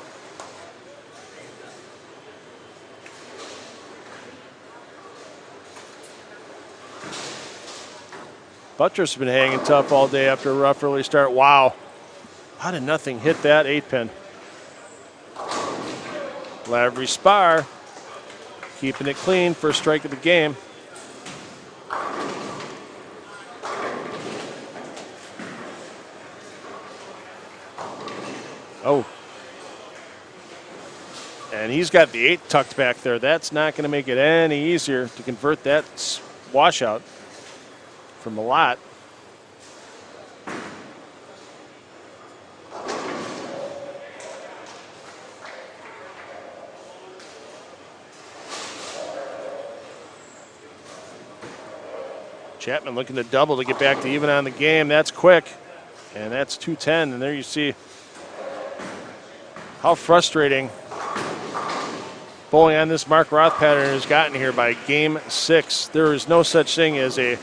Buttress been hanging tough all day after a rough early start. Wow. How did nothing hit that 8-pin? Lavry Spar keeping it clean. First strike of the game. Oh. And he's got the 8 tucked back there. That's not going to make it any easier to convert that washout from Malott. Chapman looking to double to get back to even on the game. That's quick. And that's 210. And there you see how frustrating bowling on this Mark Roth pattern has gotten here by game 6. There is no such thing as a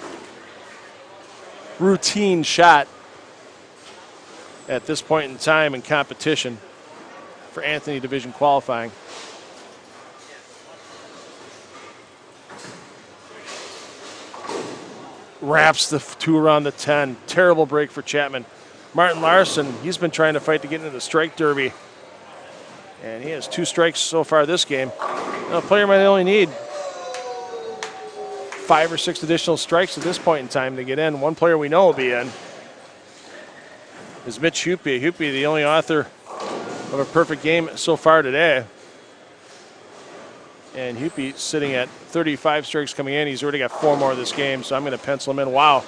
routine shot at this point in time in competition for Anthony Division qualifying. Wraps the 2 around the 10. Terrible break for Chapman. Martin Larson, he's been trying to fight to get into the strike derby. And he has 2 strikes so far this game. Now, a player might only need 5 or 6 additional strikes at this point in time to get in. One player we know will be in is Mitch Hupe. Hupe, the only author of a perfect game so far today. And Hupe sitting at 35 strikes coming in. He's already got 4 more this game, so I'm going to pencil him in. Wow.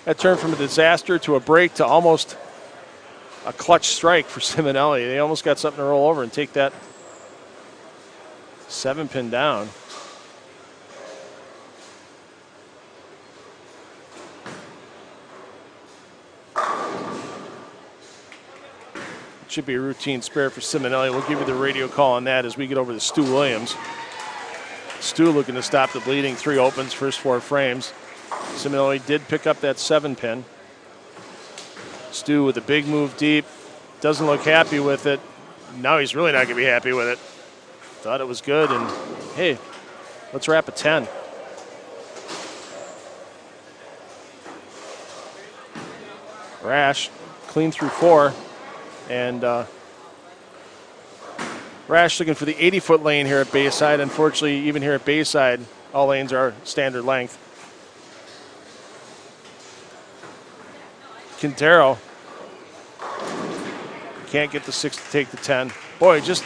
That turned from a disaster to a break to almost a clutch strike for Siminelli. They almost got something to roll over and take that 7-pin down. Should be a routine spare for Siminelli. We'll give you the radio call on that as we get over to Stu Williams. Stu looking to stop the bleeding. 3 opens, first 4 frames. Siminelli did pick up that 7-pin. Stu with a big move deep. Doesn't look happy with it. Now he's really not going to be happy with it. Thought it was good, and hey, let's wrap a 10. Rash clean through 4. And Rash looking for the 80-foot lane here at Bayside. Unfortunately, even here at Bayside, all lanes are standard length. Quintero can't get the 6 to take the 10. Boy, just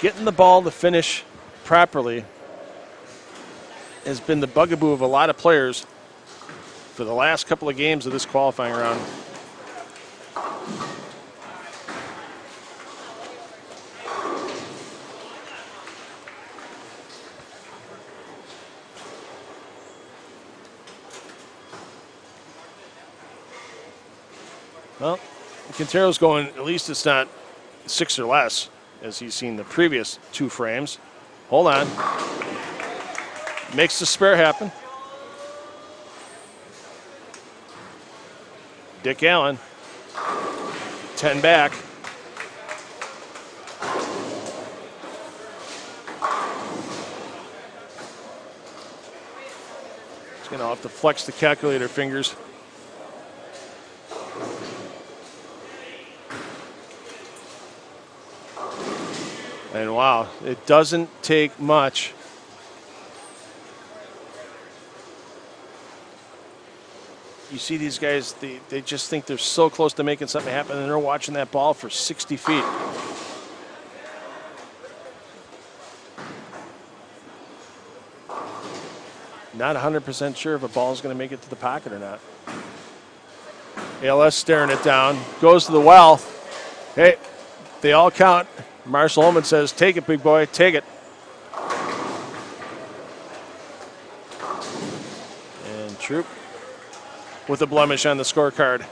getting the ball to finish properly has been the bugaboo of a lot of players for the last couple of games of this qualifying round. Well, Quintero's going, at least it's not 6 or less, as he's seen the previous 2 frames. Hold on. Makes the spare happen. Dick Allen, 10 back. He's going to have to flex the calculator fingers. And wow, it doesn't take much. You see these guys, they just think they're so close to making something happen, and they're watching that ball for 60 feet. Not 100% sure if a ball is going to make it to the pocket or not. ALS staring it down, goes to the well. Hey, they all count. Marshall Ullman says, take it, big boy, take it. And Troop with a blemish on the scorecard.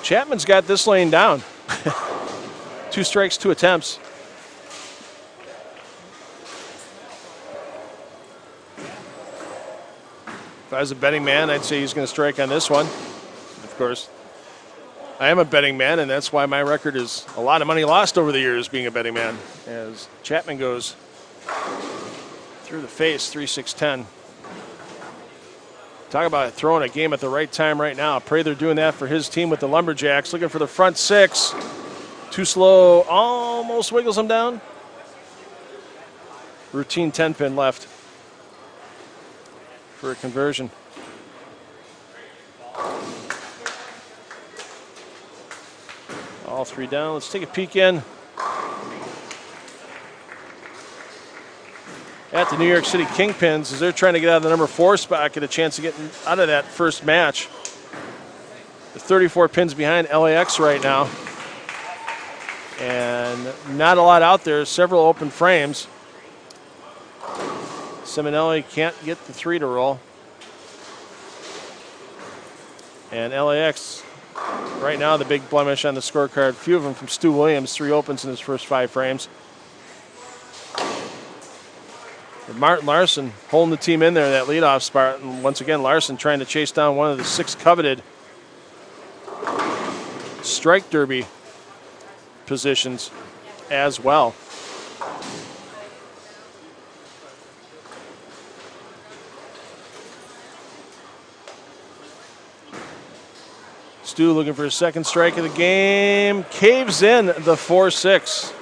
Chapman's got this lane down. 2 strikes, 2 attempts. If I was a betting man, I'd say he's going to strike on this one. Of course, I am a betting man, and that's why my record is a lot of money lost over the years being a betting man. As Chapman goes through the face, 3-6-10. Talk about throwing a game at the right time right now. Pray they're doing that for his team with the Lumberjacks. Looking for the front 6. Too slow, almost wiggles him down. Routine 10-pin left for a conversion. All 3 down. Let's take a peek in at the New York City Kingpins as they're trying to get out of the number 4 spot, get a chance of getting out of that first match. The 34 pins behind LAX right now. And not a lot out there. Several open frames. Siminelli can't get the 3 to roll. And LAX right now, the big blemish on the scorecard. Few of them from Stu Williams, 3 opens in his first 5 frames. And Martin Larson holding the team in there, that leadoff spot. And once again, Larson trying to chase down one of the 6 coveted strike derby positions as well. Stu looking for his second strike of the game. Caves in the 4-6.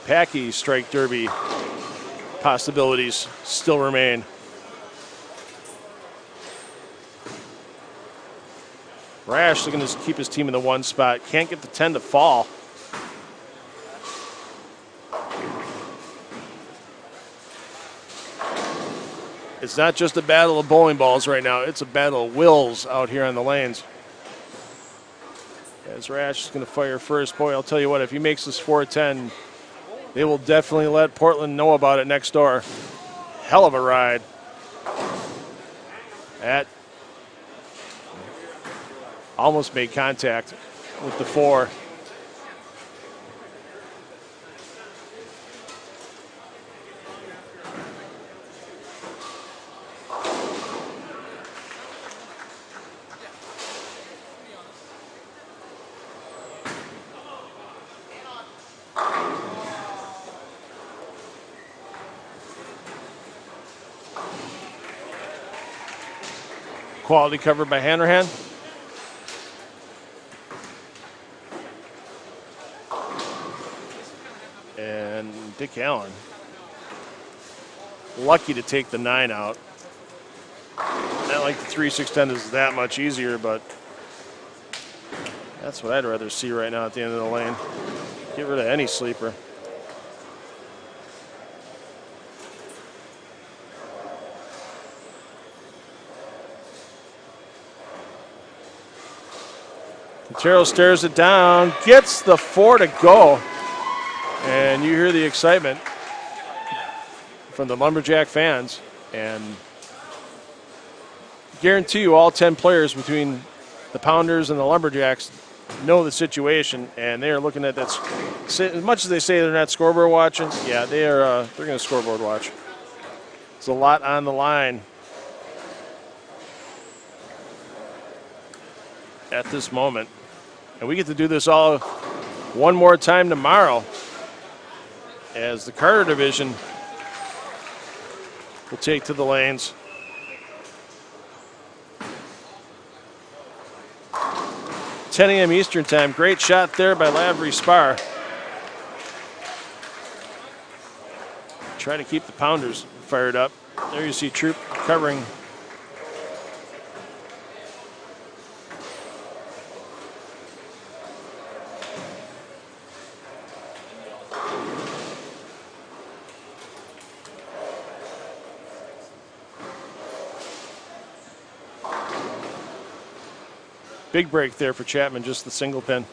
Packy strike derby possibilities still remain. Rash looking to keep his team in the 1 spot. Can't get the 10 to fall. It's not just a battle of bowling balls right now. It's a battle of wills out here on the lanes. As Rash is going to fire first. Boy, I'll tell you what, if he makes this 4-10, they will definitely let Portland know about it next door. Hell of a ride. That almost made contact with the 4. Quality cover by Hanrahan. Dick Allen. Lucky to take the 9 out. Not like the 3-6-10 is that much easier, but that's what I'd rather see right now at the end of the lane. Get rid of any sleeper. Quintero stares it down, gets the 4 to go. And you hear the excitement from the Lumberjack fans. And guarantee you all 10 players between the Pounders and the Lumberjacks know the situation, and they are looking at that. As much as they say they're not scoreboard watching, yeah, they're going to scoreboard watch. It's a lot on the line at this moment. And we get to do this all one more time tomorrow as the Carter division will take to the lanes. 10 a.m. Eastern time. Great shot there by Lavry Spar. Try to keep the Pounders fired up. There you see Troop covering. Big break there for Chapman, just the single pin.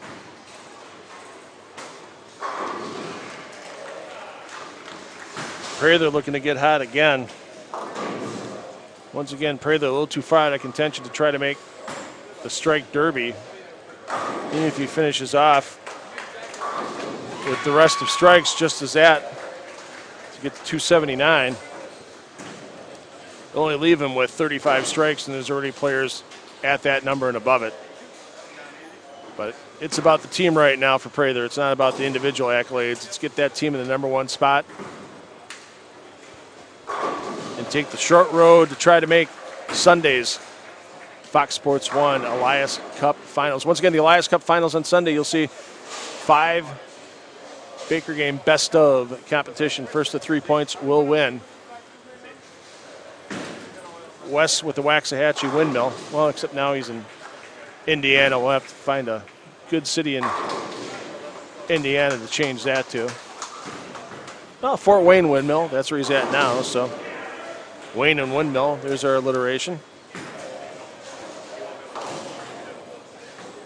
Prather looking to get hot again. Once again, Prather a little too far out of contention to try to make the strike derby. Even if he finishes off with the rest of strikes just as that to get to 279. They'll only leave him with 35 strikes, and there's already players at that number and above it. But it's about the team right now for Prather. It's not about the individual accolades. It's get that team in the number 1 spot and take the short road to try to make Sunday's Fox Sports 1 Elias Cup Finals. Once again, the Elias Cup Finals on Sunday, you'll see 5 Baker game best of competition. First to 3 points will win. Wes with the Waxahachie windmill. Well, except now he's in Indiana. We'll have to find a good city in Indiana to change that to. Well, Fort Wayne windmill. That's where he's at now. So Wayne and windmill. There's our alliteration.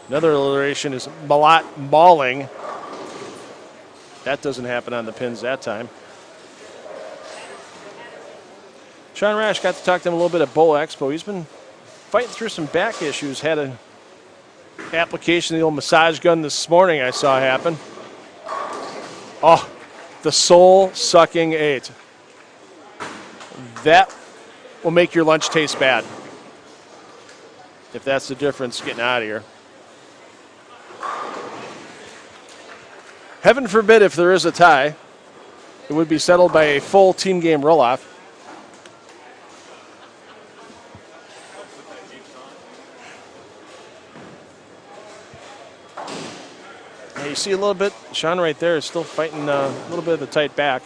Another alliteration is Malott mauling. That doesn't happen on the pins that time. Sean Rash got to talk to him a little bit at Bowl Expo. He's been fighting through some back issues. Had an application of the old massage gun this morning I saw happen. Oh, the soul-sucking 8. That will make your lunch taste bad. If that's the difference getting out of here. Heaven forbid if there is a tie, it would be settled by a full team game roll-off. You see a little bit, Sean right there is still fighting a little bit of the tight back.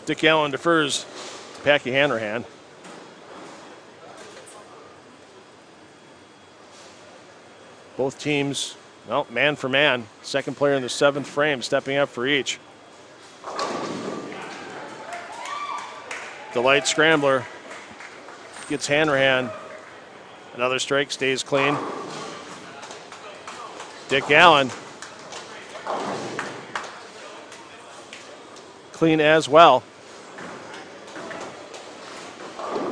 Dick Allen defers to Packy Hanrahan. Both teams, well, man for man. Second player in the 7th frame stepping up for each. The light scrambler gets Hanrahan. Another strike, stays clean. Dick Allen. Clean as well.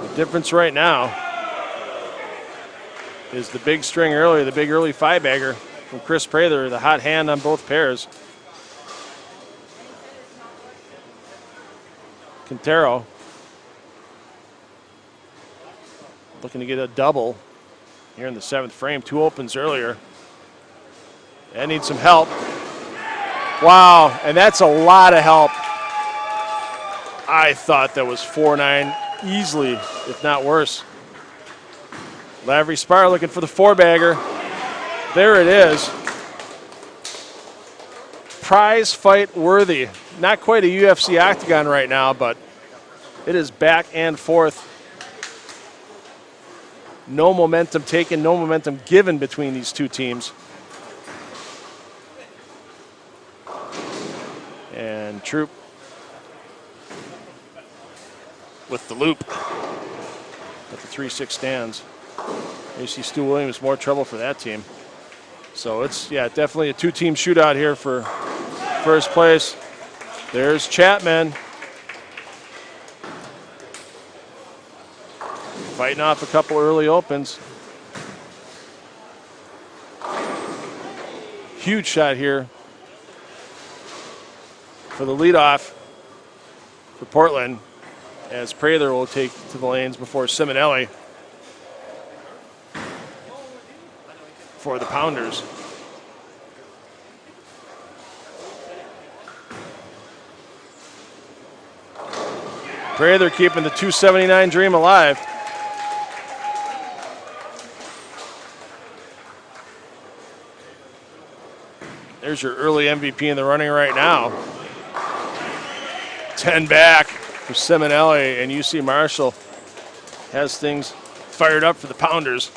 The difference right now is the big string earlier, the big early 5-bagger from Chris Prather, the hot hand on both pairs. Quintero looking to get a double here in the 7th frame. 2 opens earlier. And needs some help. Wow, and that's a lot of help. I thought that was 4-9 easily, if not worse. Lavry Spar looking for the four-bagger. There it is. Prize fight worthy. Not quite a UFC octagon right now, but it is back and forth. No momentum taken, no momentum given between these two teams. And Troop with the loop at the 3-6 stands. You see Stu Williams, more trouble for that team. So it's, yeah, definitely a two-team shootout here for first place. There's Chapman. Fighting off a couple early opens. Huge shot here for the leadoff for Portland, as Prather will take to the lanes before Siminelli for the Pounders. Prather keeping the 279 dream alive. There's your early MVP in the running right now. 10 back for Siminelli, and UC Marshall has things fired up for the Pounders.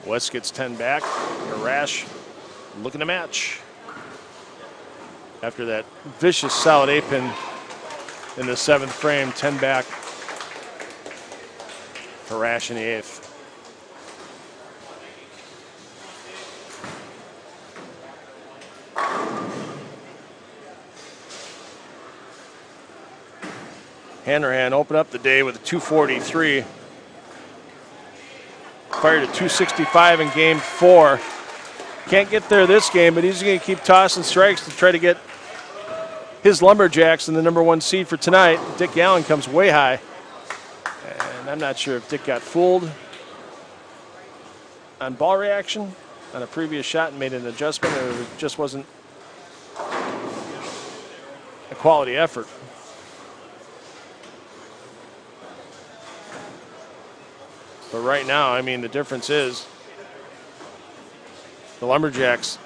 West gets 10 back. Arash looking to match. After that vicious solid 8-pin in the 7th frame, 10 back. Arash in the 8th. Hanrahan open up the day with a 243. Fired a 265 in game 4. Can't get there this game, but he's going to keep tossing strikes to try to get his Lumberjacks in the #1 seed for tonight. Dick Allen comes way high. And I'm not sure if Dick got fooled on ball reaction on a previous shot and made an adjustment, or it just wasn't a quality effort. But right now, I mean, the difference is the Lumberjacks,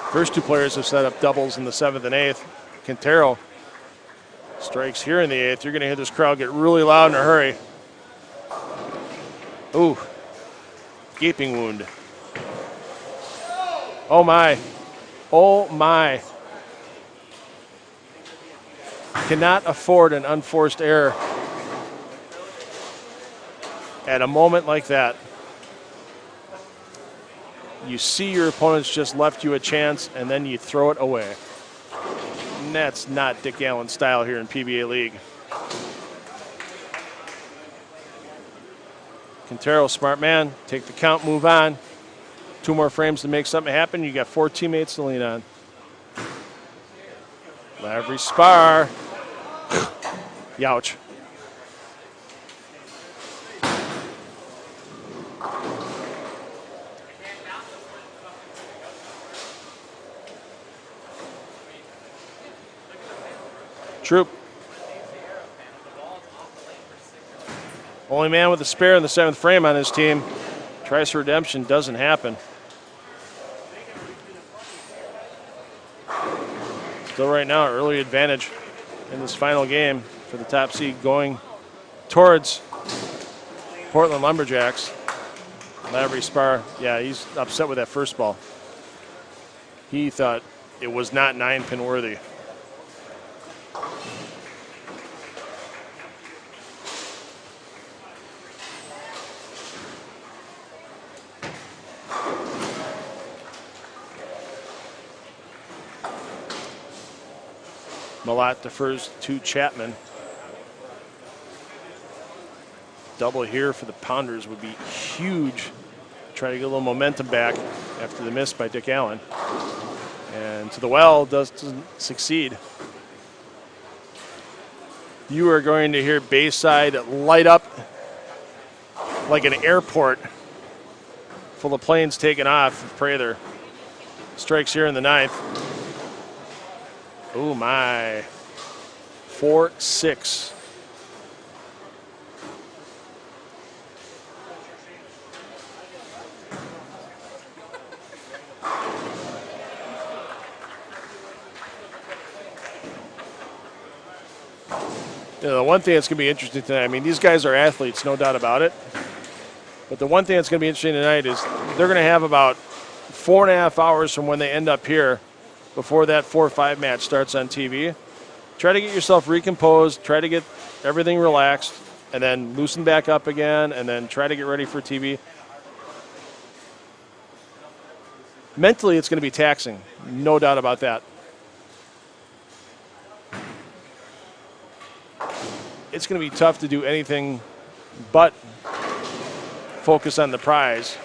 first two players have set up doubles in the 7th and 8th. Quintero strikes here in the 8th. You're going to hear this crowd get really loud in a hurry. Ooh, gaping wound. Oh my, oh my. Cannot afford an unforced error at a moment like that. You see your opponents just left you a chance, and then you throw it away. And that's not Dick Allen's style here in PBA League. Quintero, smart man. Take the count, move on. 2 more frames to make something happen. You got 4 teammates to lean on. Lavry Spar. Youch. Troop. Only man with a spare in the 7th frame on his team. Tries for redemption, doesn't happen. Still right now, early advantage in this final game for the top seed going towards Portland Lumberjacks. Lavry Spar, yeah, he's upset with that first ball. He thought it was not 9-pin worthy. Malott defers to Chapman. Double here for the Pounders would be huge. Try to get a little momentum back after the miss by Dick Allen. And to the well, doesn't succeed. You are going to hear Bayside light up like an airport full of planes taking off. Prather strikes here in the 9th. Oh, my. 4-6. You know, the one thing that's going to be interesting tonight, I mean, these guys are athletes, no doubt about it. But the one thing that's going to be interesting tonight is they're going to have about 4.5 hours from when they end up here before that 4-5 match starts on TV. Try to get yourself recomposed, try to get everything relaxed, and then loosen back up again, and then try to get ready for TV. Mentally, it's going to be taxing, no doubt about that. It's going to be tough to do anything but focus on the prize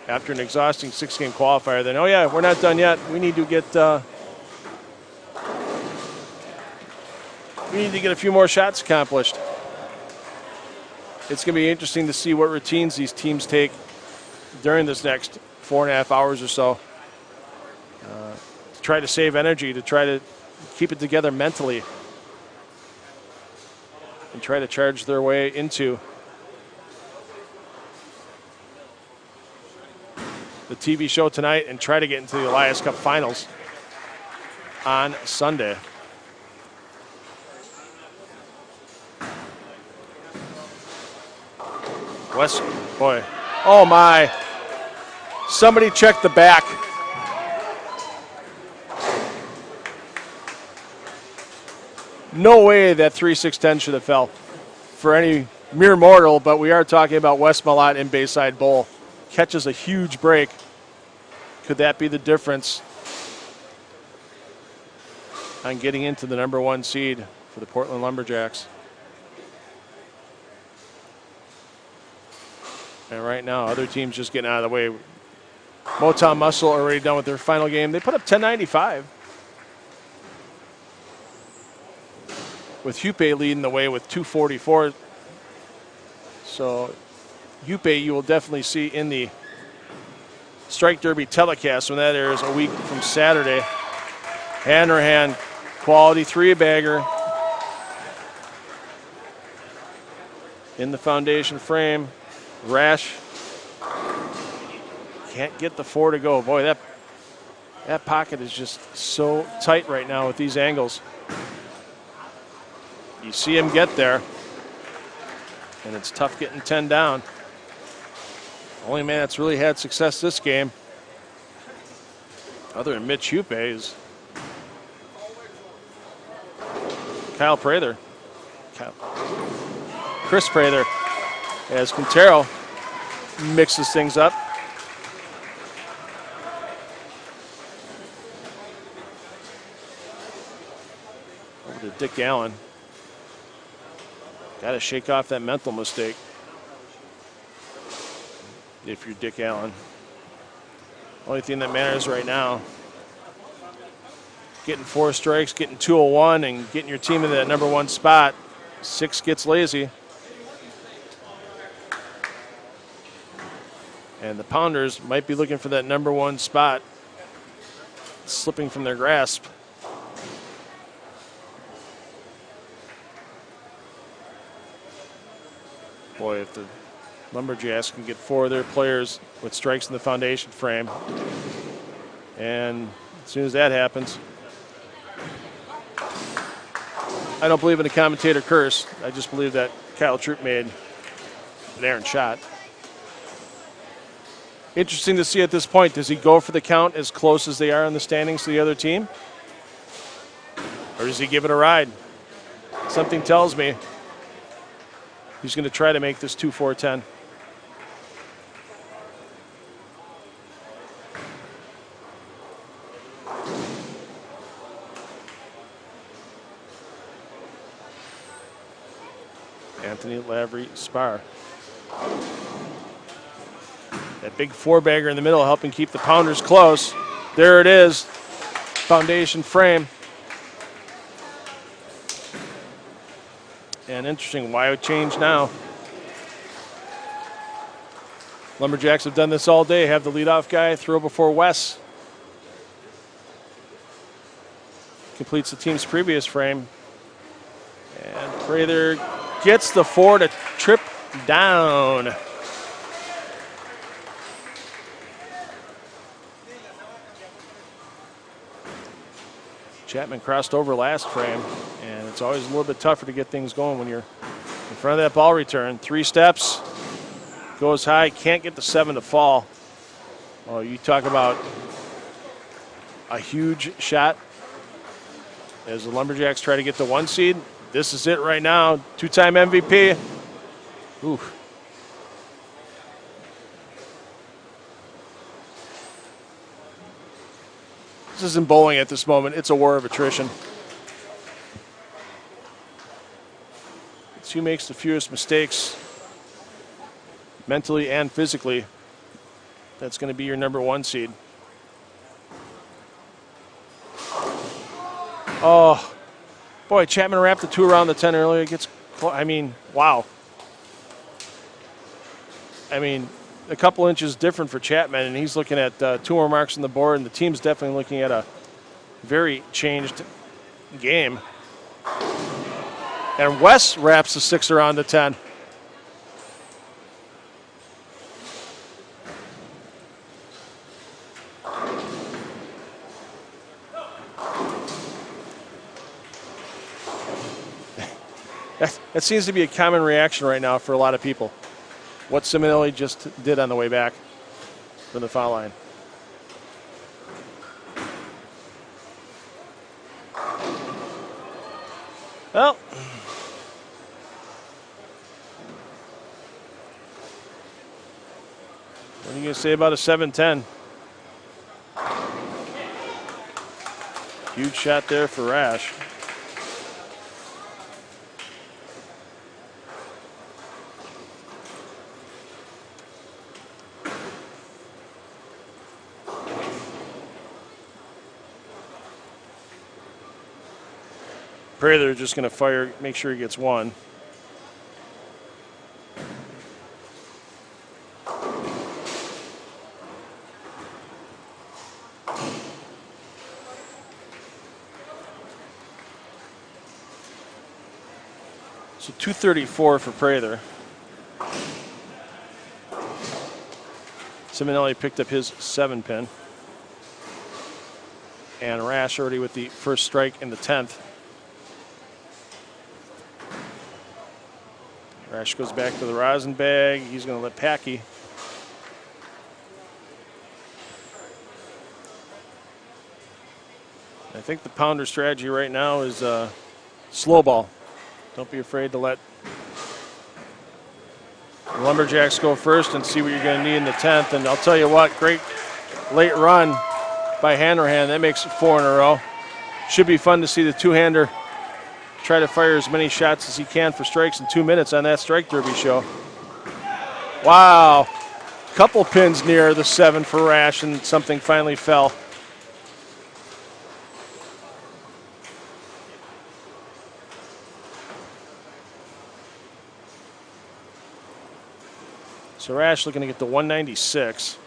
after an exhausting 6-game qualifier. Then, oh yeah, we're not done yet. We need to get a few more shots accomplished. It's going to be interesting to see what routines these teams take during this next 4.5 hours or so to try to save energy, to try to keep it together mentally, and try to charge their way into the TV show tonight and try to get into the Elias Cup Finals on Sunday. West, boy, oh my. Somebody check the back. No way that 3-6-10 should have fell for any mere mortal, but we are talking about West Malott in Bayside Bowl. Catches a huge break. Could that be the difference on getting into the number 1 seed for the Portland Lumberjacks? And right now, other teams just getting out of the way. Motown Muscle already done with their final game. They put up 1095. With Hupe leading the way with 244. So Hupe you will definitely see in the Strike Derby telecast when that airs a week from Saturday. Hand quality 3-bagger in the foundation frame. Rash can't get the 4 to go. Boy, that pocket is just so tight right now with these angles. You see him get there, and it's tough getting 10 down. Only man that's really had success this game, other than Mitch Hupe, is Kyle Prather. Chris Prather, as Quintero mixes things up. Over to Dick Allen. Got to shake off that mental mistake if you're Dick Allen. Only thing that matters right now, getting 4 strikes, getting 201, and getting your team in that number 1 spot. 6 gets lazy. And the Pounders might be looking for that number 1 spot, slipping from their grasp. Boy, if the Lumberjacks can get 4 of their players with strikes in the foundation frame, and as soon as that happens, I don't believe in a commentator curse. I just believe that Kyle Troop made an errant shot. Interesting to see at this point, does he go for the count as close as they are in the standings to the other team? Or does he give it a ride? Something tells me he's going to try to make this 2-4-10. Anthony Lavry Spar. That big 4-bagger in the middle helping keep the Pounders close. There it is. Foundation frame. And interesting, why change now? Lumberjacks have done this all day. Have the leadoff guy throw before Wes completes the team's previous frame. And Prather gets the 4 to trip down. Chapman crossed over last frame, and it's always a little bit tougher to get things going when you're in front of that ball return. 3 steps, goes high, can't get the 7 to fall. Oh, you talk about a huge shot as the Lumberjacks try to get the 1 seed. This is it right now. 2-time MVP. Ooh. This isn't bowling at this moment. It's a war of attrition. It's who makes the fewest mistakes mentally and physically. That's going to be your number 1 seed. Oh, boy, Chapman wrapped the 2 around the 10 earlier. Gets, I mean, wow. I mean, a couple inches different for Chapman, and he's looking at 2 more marks on the board, and the team's definitely looking at a very changed game. And Wes wraps the 6 around the 10. That seems to be a common reaction right now for a lot of people. What Siminelli just did on the way back from the foul line. Well, what are you going to say about a 7-10? Huge shot there for Rash. Prather just going to fire, make sure he gets 1. So 234 for Prather. Siminelli picked up his 7-pin. And Rash already with the first strike in the 10th. Rash goes back to the rosin bag. He's going to let Packy. I think the pounder strategy right now is slow ball. Don't be afraid to let the Lumberjacks go first and see what you're going to need in the 10th. And I'll tell you what, great late run by Hanrahan. That makes it 4 in a row. Should be fun to see the two-hander try to fire as many shots as he can for strikes in 2 minutes on that Strike Derby show. Wow. Couple pins near the 7 for Rash, and something finally fell. So Rash looking to get the 196.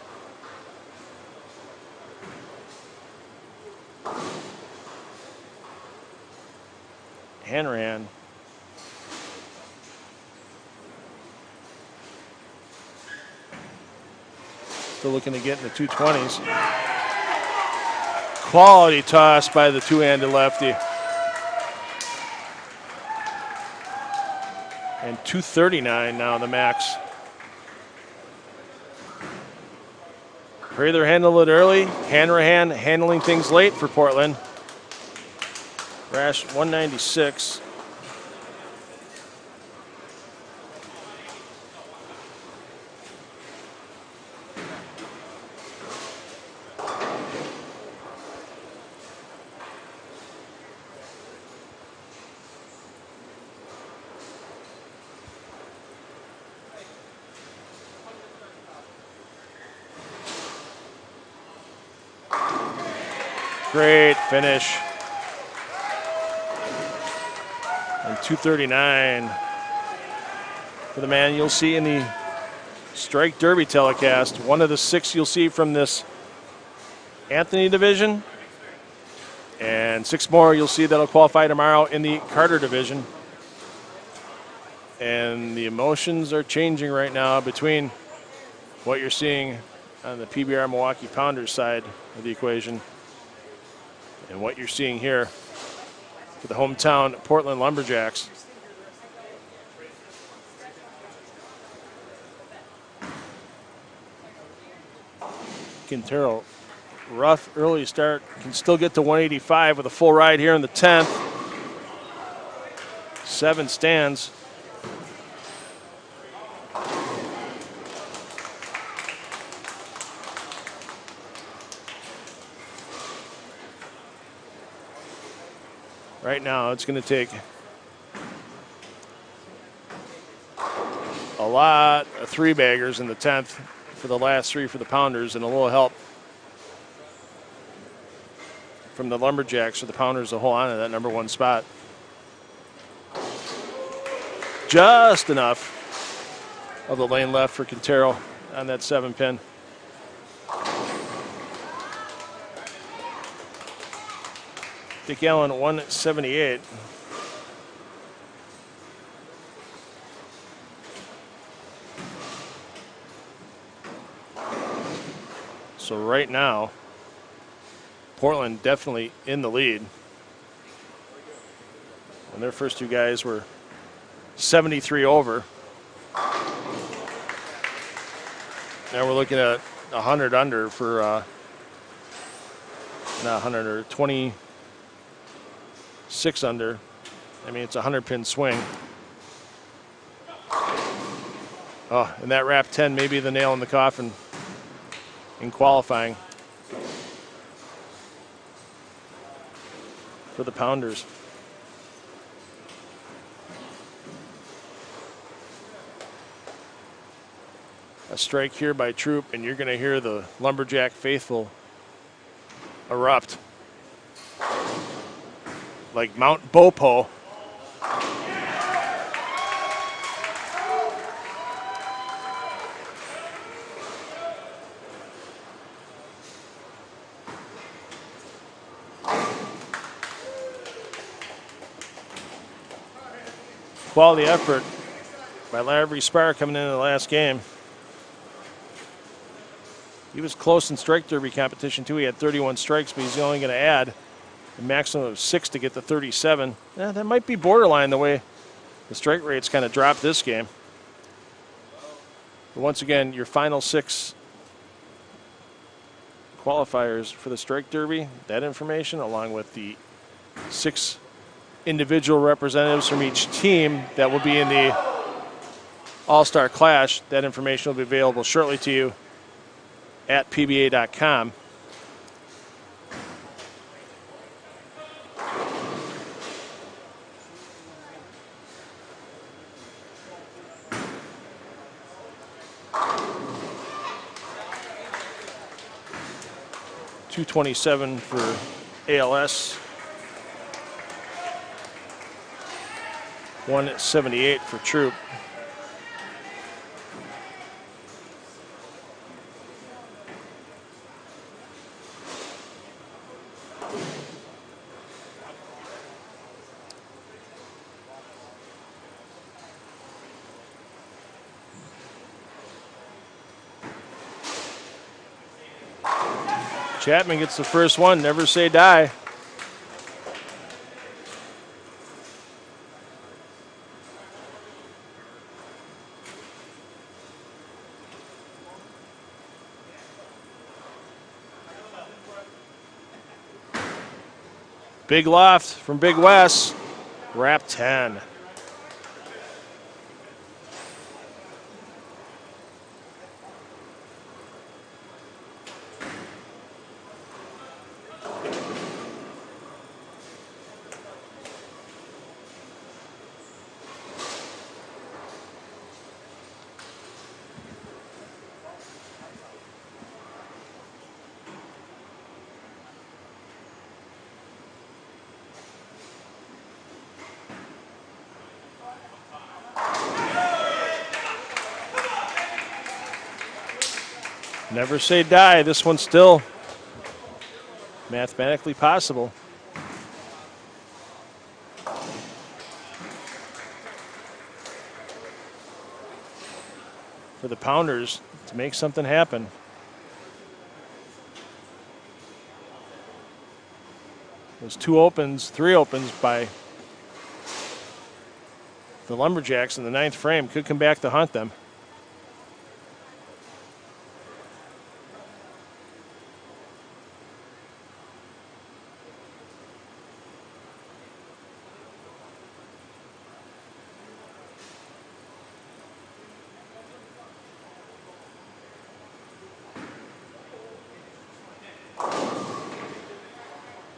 Hanrahan. Still looking to get in the 220s. Quality toss by the two-handed lefty. And 239 now the max. Prather handled it early. Hanrahan handling things late for Portland. Rash 196. Great finish. And 239 for the man you'll see in the Strike Derby telecast. One of the 6 you'll see from this Anthony division. And 6 more you'll see that'll qualify tomorrow in the Carter division. And the emotions are changing right now between what you're seeing on the PBR Milwaukee Pounders side of the equation and what you're seeing here for the hometown Portland Lumberjacks. Quintero, rough early start, can still get to 185 with a full ride here in the 10th. 7 stands. Right now, it's going to take a lot of 3-baggers in the 10th for the last 3 for the Pounders, and a little help from the Lumberjacks for the Pounders to hold on to that number 1 spot. Just enough of the lane left for Quintero on that 7-pin. Dick Allen 178. So right now, Portland definitely in the lead. And their first 2 guys were 73 over. Now we're looking at 100 under for, not 100, or 26 under. I mean, it's a 100-pin swing. Oh, and that wrap 10 may be the nail in the coffin in qualifying for the Pounders. A strike here by Troop, and you're going to hear the Lumberjack faithful erupt like Mount Bopo. Quality effort by Lavry Spire coming into the last game. He was close in strike derby competition too. He had 31 strikes, but he's only going to add a maximum of 6 to get to 37. Yeah, that might be borderline the way the strike rates kind of dropped this game. But once again, your final 6 qualifiers for the strike derby, that information, along with the 6 individual representatives from each team that will be in the All-Star Clash, that information will be available shortly to you at PBA.com. .227 for ALS. 178 for Troop. Chapman gets the first one. Never say die. Big loft from Big Wes. Wrap 10. Never say die. This one's still mathematically possible. For the Pounders to make something happen. Those three opens by the Lumberjacks in the 9th frame could come back to haunt them.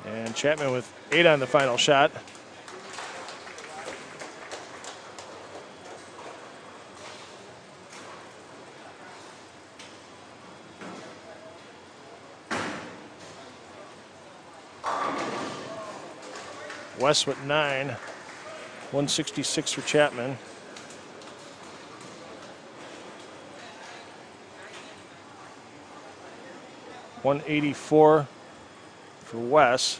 And Chapman with 8 on the final shot. West with 9, 166 for Chapman. $184 for Wes.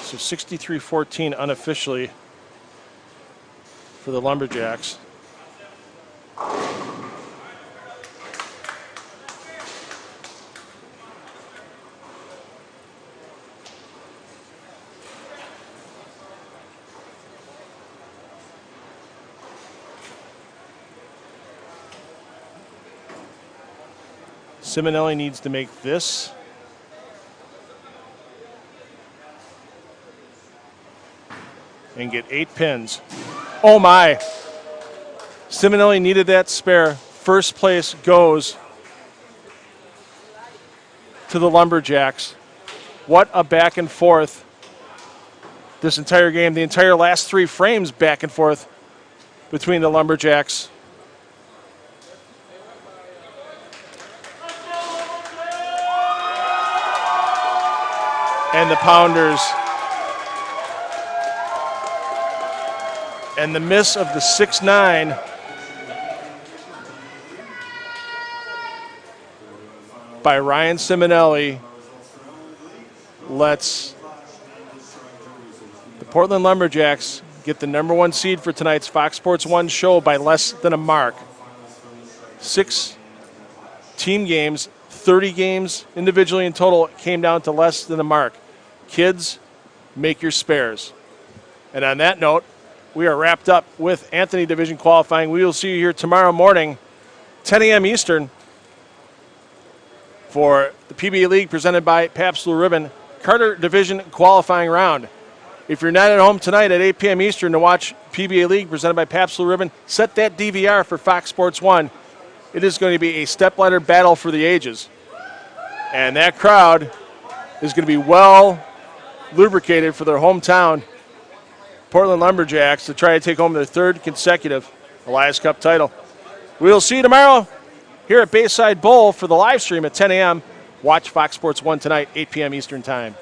So 63-14 unofficially for the Lumberjacks. Siminelli needs to make this. And get 8 pins. Oh my. Siminelli needed that spare. First place goes to the Lumberjacks. What a back and forth this entire game. The entire last 3 frames back and forth between the Lumberjacks. And the Pounders. And the miss of the 6-9 by Ryan Siminelli lets the Portland Lumberjacks get the #1 seed for tonight's Fox Sports 1 show by less than a mark. 6 team games, 30 games individually in total, came down to less than a mark. Kids, make your spares. And on that note, we are wrapped up with Anthony Division qualifying. We will see you here tomorrow morning, 10 a.m. Eastern, for the PBA League presented by Pabst Blue Ribbon Carter Division qualifying round. If you're not at home tonight at 8 p.m. Eastern to watch PBA League presented by Pabst Blue Ribbon, set that DVR for Fox Sports 1. It is going to be a stepladder battle for the ages. And that crowd is going to be well lubricated for their hometown Portland Lumberjacks to try to take home their 3rd consecutive Elias Cup title. We'll see you tomorrow here at Bayside Bowl for the live stream at 10 a.m. Watch Fox Sports 1 tonight, 8 p.m. Eastern Time.